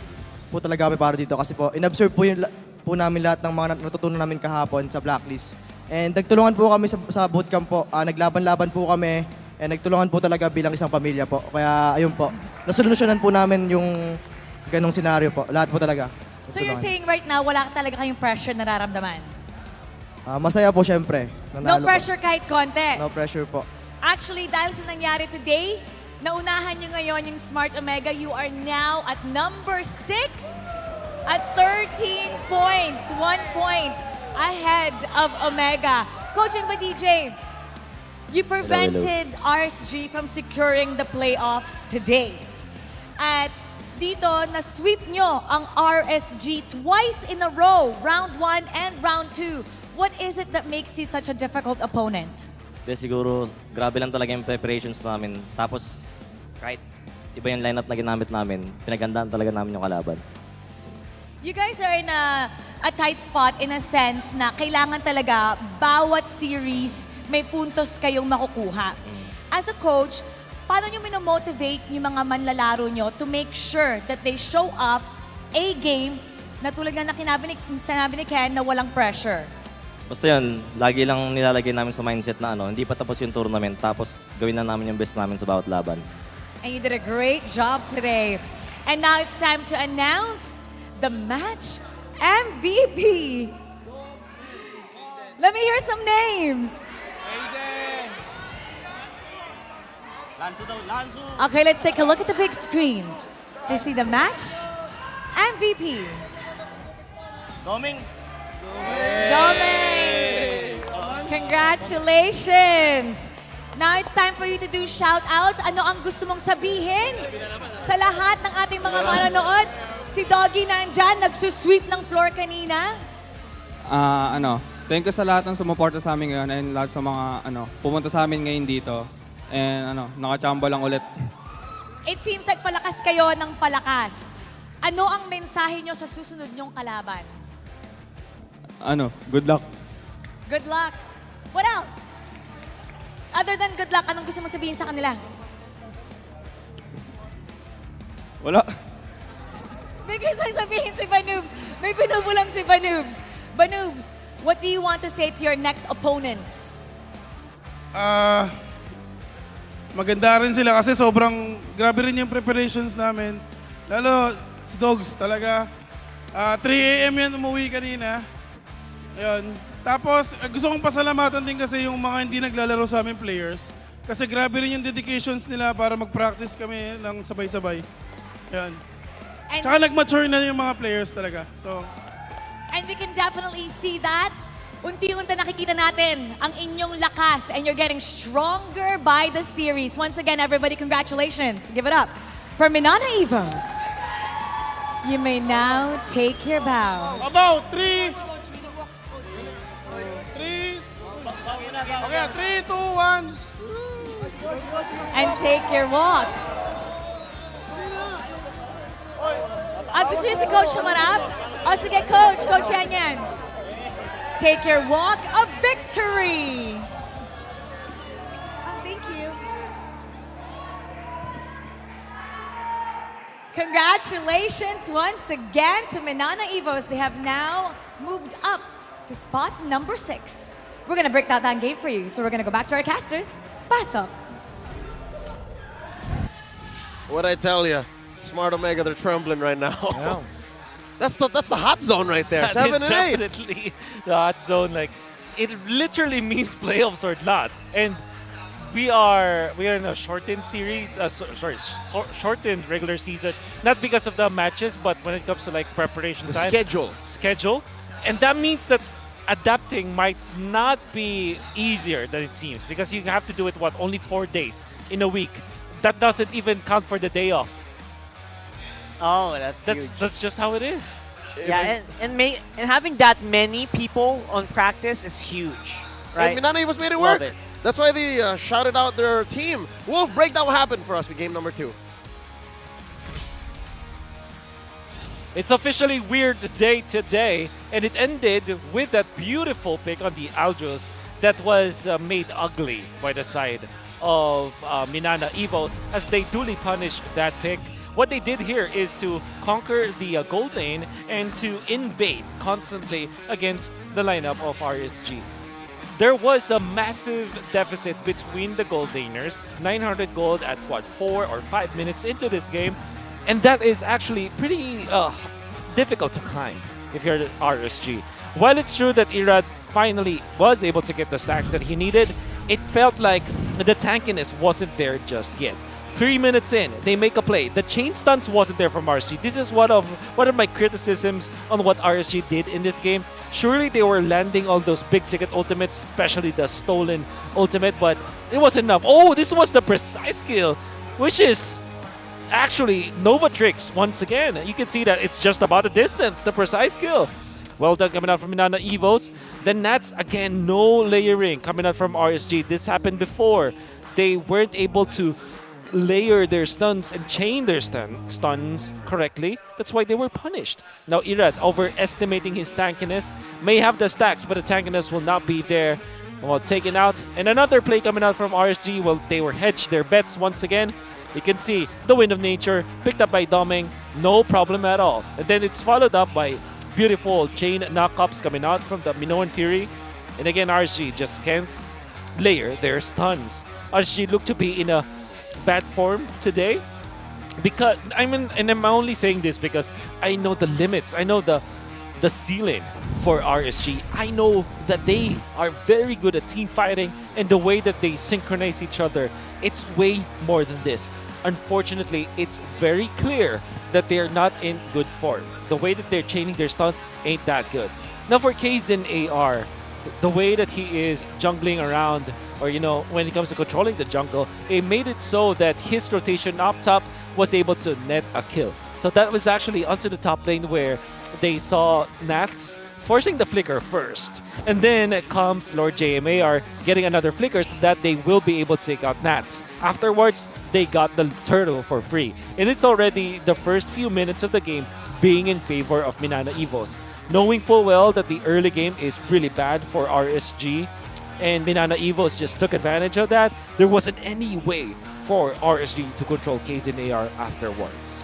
talaga kami para dito kasi po in-observe po namin lahat ng mga natutunan namin kahapon sa Blacklist. And nagtulungan po kami sa bootcamp po. Naglaban-laban po kami and nagtulungan po talaga bilang isang pamilya po. Kaya ayun po. Nasolusyonan po namin yung ganong senaryo po. Lahat po talaga. So you're saying right now, wala talaga kayong pressure nararamdaman? Masaya po syempre. No pressure kahit konti? No pressure po. Actually, dahil sa nangyari today, naunahan nyo ngayon yung Smart Omega. You are now at number 6 at 13 points. 1 point ahead of Omega. Coach and DJ, you prevented RSG from securing the playoffs today. At dito, na-sweep nyo ang RSG twice in a row, round 1 and round 2. What is it that makes you such a difficult opponent? Siguro, grabe lang talaga yung preparations namin. Tapos, kahit iba yung lineup na ginamit namin, pinagandaan talaga namin yung kalaban. You guys are in a tight spot in a sense na kailangan talaga bawat series may puntos kayong makukuha. As a coach, paano nyo minomotivate yung mga manlalaro nyo to make sure that they show up a game na tulad nga na sinabi ni Ken na walang pressure? Basta yun, lagi lang nilalagay namin sa mindset na hindi pa tapos yung tournament, tapos gawin na namin yung best namin sa bawat laban. And you did a great job today. And now it's time to announce the match MVP. Let me hear some names. Okay, let's take a look at the big screen to see the match MVP. Doming. Congratulations! Now it's time for you to do shout-outs. Ano ang gusto mong sabihin sa lahat ng ating mga manonood? Si Doggy nandyan, nagsusweep ng floor kanina. Thank you sa lahat ng sumuporta sa amin ngayon and lahat sa mga pumunta sa amin ngayon dito. And nakachamba lang ulit. It seems like palakas kayo ng palakas. Ano ang mensahe nyo sa susunod nyong kalaban? Good luck. Good luck. What else? Other than good luck, anong gusto mo sabihin sa kanila? Wala. May gusto sabihin si Banoobs. May binubulang si Banoobs. Banoobs, what do you want to say to your next opponents? Maganda rin sila kasi sobrang grabe rin yung preparations namin. Lalo, si Dogs talaga. 3 a.m. yan umuwi kanina. Ayun. Tapos, gusto kong pasalamatan din kasi yung mga hindi naglalaro sa aming players. Kasi grabe rin yung dedications nila para mag-practice kami ng sabay-sabay. Ayun. Tsaka nag-mature na yung mga players talaga. So, And we can definitely see that. Unti-unti nakikita natin ang inyong lakas and you're getting stronger by the series. Once again, everybody, congratulations. Give it up for MNNE Evos. You may now take your bow. about 3. Okay, 3, 2, 1. And take your walk. Gusto niyo si Coach humarap? Sige, Coach. Coach yan. Take your walk of victory. Thank you. Congratulations once again to MNNE Evos. They have now moved up to spot number 6. We're gonna break down that game for you. So we're gonna go back to our casters. Pasok. What'd I tell you? Smart Omega, they're trembling right now. Yeah. That's the hot zone right there. That 7 is and 8. definitely the hot zone. Like, it literally means playoffs or not. And we are in a shortened series. Shortened regular season. Not because of the matches, but when it comes to like preparation time. Schedule. And that means that adapting might not be easier than it seems because you have to do it only 4 days in a week. That doesn't even count for the day off. Oh, that's huge. That's just how it is. Yeah, and having that many people on practice is huge, right? And MNNE was made it work. Love it. That's why they shouted out their team. Wolf, break down what happened for us with game number 2. It's officially weird day today, and it ended with that beautiful pick on the Aldros that was made ugly by the side of MNNE Evos as they duly punished that pick. What they did here is to conquer the gold lane and to invade constantly against the lineup of RSG. There was a massive deficit between the gold laners, 900 gold at 4 or 5 minutes into this game, and that is actually pretty difficult to climb if you're RSG. While it's true that Irad finally was able to get the stacks that he needed, it felt like the tankiness wasn't there just yet. 3 minutes in, they make a play. The chain stunts wasn't there from RSG. This is one of my criticisms on what RSG did in this game. Surely they were landing all those big ticket ultimates, especially the stolen ultimate, but it wasn't enough. Oh, this was the precise kill, which is actually Nova Tricks once again. You can see that it's just about the distance, the precise kill. Well done coming out from MNNE Evos. Then Nats, again, no layering coming out from RSG. This happened before. They weren't able to layer their stuns and chain their stuns correctly. That's why they were punished. Now Irad, overestimating his tankiness, may have the stacks, but the tankiness will not be there. Well, taken out. And another play coming out from RSG. Well, they were hedged their bets once again. You can see the Wind of Nature picked up by Doming. No problem at all. And then it's followed up by beautiful chain knockups coming out from the Minoan Fury. And again, RSG just can't layer their stuns. RSG look to be in a bad form today because and I'm only saying this because I know the limits. I know the ceiling for RSG. I know that they are very good at team fighting and the way that they synchronize each other. It's way more than this. Unfortunately, it's very clear that they're not in good form. The way that they're chaining their stuns ain't that good. Now for Kaizen AR, the way that he is jungling around, or when it comes to controlling the jungle, it made it so that his rotation up top was able to net a kill. So that was actually onto the top lane where they saw Nats forcing the flicker first. And then comes Lord JMAR getting another flicker so that they will be able to take out Nats. Afterwards, they got the turtle for free. And it's already the first few minutes of the game being in favor of MNNE Evos. Knowing full well that the early game is really bad for RSG, and MNNE Evos just took advantage of that, there wasn't any way for RSG to control Kaizen AR afterwards.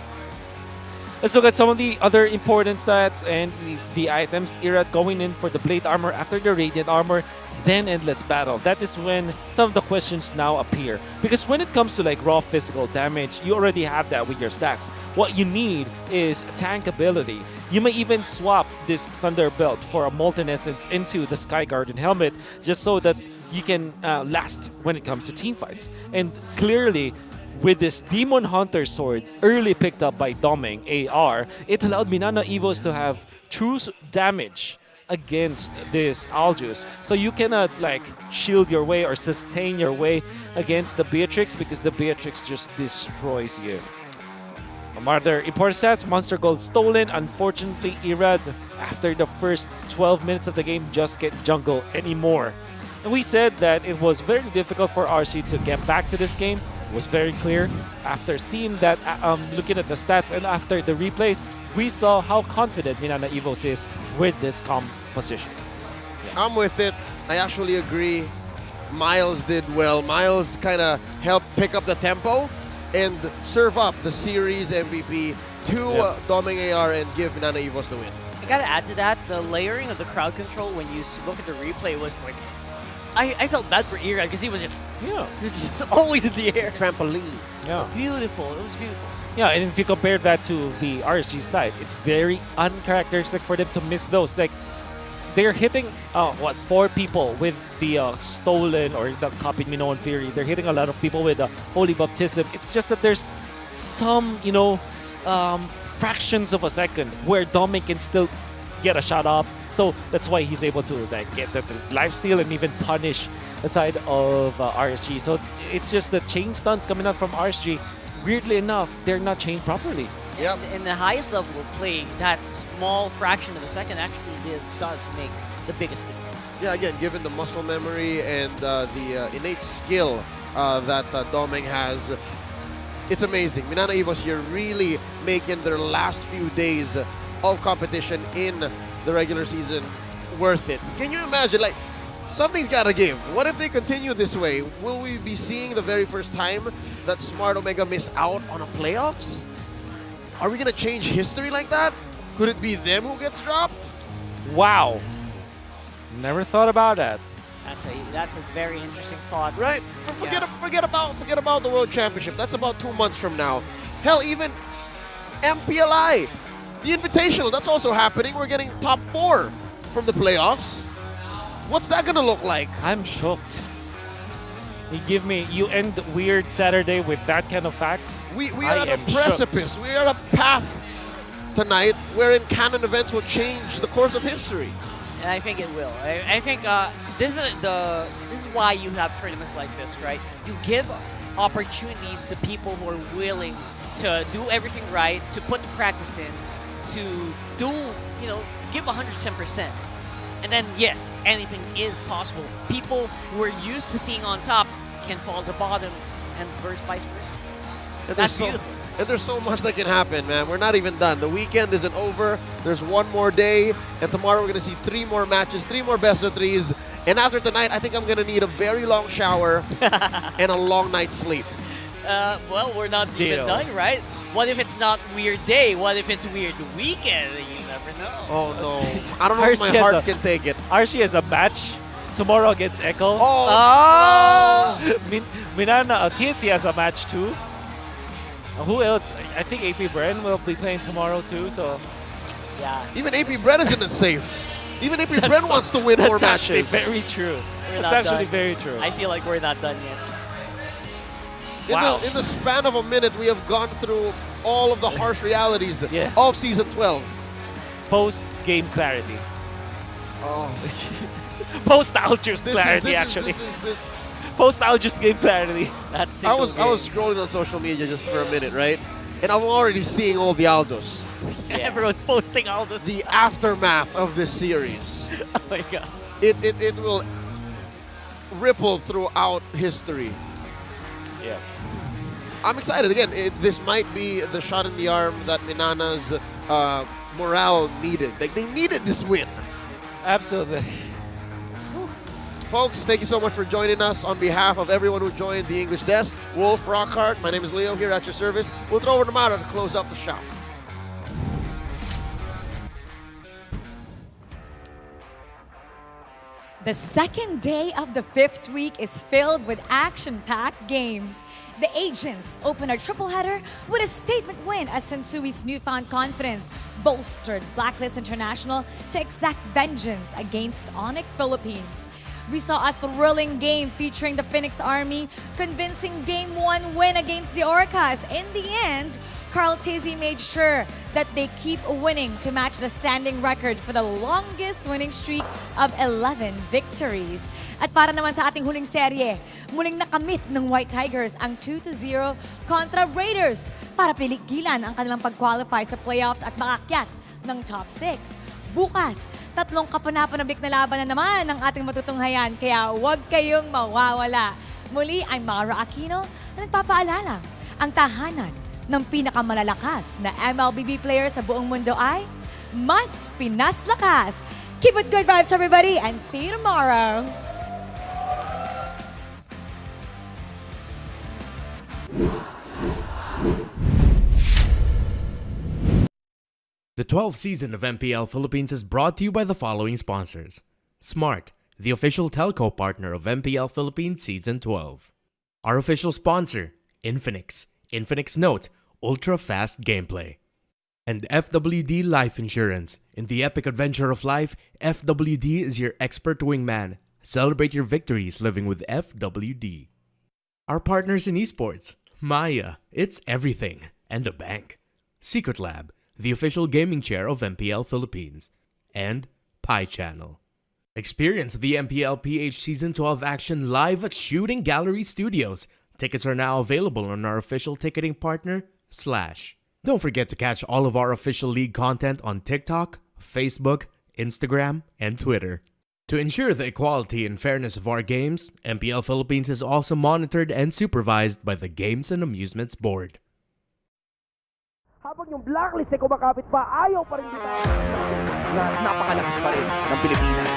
Let's look at some of the other important stats and the items. Irad going in for the Blade Armor after the Radiant Armor. then endless battle. That is when some of the questions now appear. Because when it comes to like raw physical damage, you already have that with your stacks. What you need is tank ability. You may even swap this Thunderbolt for a Molten Essence into the Sky Guardian helmet just so that you can last when it comes to team fights. And clearly, with this Demon Hunter sword early picked up by Doming AR, it allowed MNNE Evos to have true damage against this Aljus. So you cannot like shield your way or sustain your way against the Beatrix because the Beatrix just destroys you. Other important stats, Monster Gold stolen. Unfortunately, Irad, after the first 12 minutes of the game, just get jungle anymore. And we said that it was very difficult for RC to get back to this game. It was very clear. After seeing that, looking at the stats and after the replays, we saw how confident MNNE Evos is with this composition. Yeah. I'm with it. I actually agree. Miles did well. Miles kind of helped pick up the tempo and serve up the series MVP to Doming AR and give MNNE Evos the win. I gotta add to that, the layering of the crowd control when you look at the replay was like, I felt bad for Ira because he was just, he was just always in the air. Trampoline. Yeah. Beautiful. It was beautiful. Yeah, and if you compare that to the RSG side, it's very uncharacteristic for them to miss those. Like, they're hitting, 4 people with the stolen or the copied Minoan Fury. They're hitting a lot of people with the Holy Baptism. It's just that there's some, fractions of a second where Dominic can still get a shot up. So that's why he's able to like get the lifesteal and even punish the side of RSG. So it's just the chain stuns coming out from RSG. Weirdly enough, they're not chained properly. Yep. In the highest level of play, that small fraction of a second actually does make the biggest difference. Yeah, again, given the muscle memory and the innate skill that Doming has, it's amazing. MNNE Evos here really making their last few days of competition in the regular season worth it. Can you imagine, like, something's gotta give. What if they continue this way? Will we be seeing the very first time that Smart Omega miss out on a playoffs? Are we gonna change history like that? Could it be them who gets dropped? Wow. Never thought about that. That's a very interesting thought. Right? Forget about the World Championship. That's about 2 months from now. Hell, even MPLI, the Invitational, that's also happening. We're getting top 4 from the playoffs. What's that gonna look like? I'm shocked. You end Weird Saturday with that kind of fact? We are at a precipice. We are at a path tonight wherein canon events will change the course of history. And I think it will. I think this is why you have tournaments like this, right? You give opportunities to people who are willing to do everything right, to put the practice in, to give 110%. And then, yes, anything is possible. People who are used to seeing on top can fall to bottom and vice versa. That's beautiful. And there's so much that can happen, man. We're not even done. The weekend isn't over. There's one more day. And tomorrow we're going to see 3 more matches, 3 more best of 3s. And after tonight, I think I'm going to need a very long shower and a long night's sleep. Well, we're not even done, right? What if it's not weird day? What if it's weird weekend? You never know. Oh, no. I don't know if my heart can take it. RC has a match tomorrow against Echo. Oh! MNNE, TNC has a match too. Who else? I think AP Bren will be playing tomorrow too, so... Yeah. Even AP Bren isn't safe. Even AP Bren wants to win more matches. That's actually very true. We're That's not actually done. very true. I feel like we're not done yet. In the span of a minute, we have gone through all of the harsh realities of Season 12. Post-game clarity. Oh. Post-Aljus clarity, actually. Post-Aljus game clarity. That's I was scrolling on social media just for a minute, right? And I'm already seeing all the Aldos. Yeah. Everyone's posting Aldos. The aftermath of this series. Oh my god. It will ripple throughout history. Yeah. I'm excited. Again, this might be the shot in the arm that MNNE's morale needed. Like, they needed this win. Absolutely. Folks, thank you so much for joining us. On behalf of everyone who joined the English desk, Wolf, Rockhart, my name is Leo here at your service. We'll throw over to Mara to close up the show. The second day of the 5th week is filled with action-packed games. The Agents open a triple-header with a statement win as Sensui's newfound confidence bolstered Blacklist International to exact vengeance against ONIC Philippines. We saw a thrilling game featuring the Phoenix Army, convincing Game 1 win against the Orcas. In the end, Carl Tizzy made sure that they keep winning to match the standing record for the longest winning streak of 11 victories. At para naman sa ating huling serye, muling nakamit ng White Tigers ang 2-0 kontra Raiders para piligilan ang kanilang pag-qualify sa playoffs at makakyat ng top 6. Bukas, 3 kapanapanabik na laban na naman ang ating matutunghayan, kaya huwag kayong mawawala. Muli, I'm Mara Aquino na nagpapaalala, ang tahanan ng pinakamalalakas na MLBB player sa buong mundo ay mas pinaslakas. Keep it good vibes, everybody, and see you tomorrow. The 12th season of MPL Philippines is brought to you by the following sponsors. Smart, the official telco partner of MPL Philippines Season 12. Our official sponsor, Infinix. Infinix Note, ultra-fast gameplay. And FWD Life Insurance. In the epic adventure of life, FWD is your expert wingman. Celebrate your victories living with FWD. Our partners in esports. Maya, it's everything. And a bank. Secret Lab, the official gaming chair of MPL Philippines. And Pi Channel. Experience the MPL-PH Season 12 action live at Shooting Gallery Studios. Tickets are now available on our official ticketing partner, Slash. Don't forget to catch all of our official league content on TikTok, Facebook, Instagram, and Twitter. To ensure the equality and fairness of our games, MPL Philippines is also monitored and supervised by the Games and Amusements Board. Habang yung blacklist ay kumakapit pa, ayaw pa rin kita na napakalakas pa rin ng Pilipinas.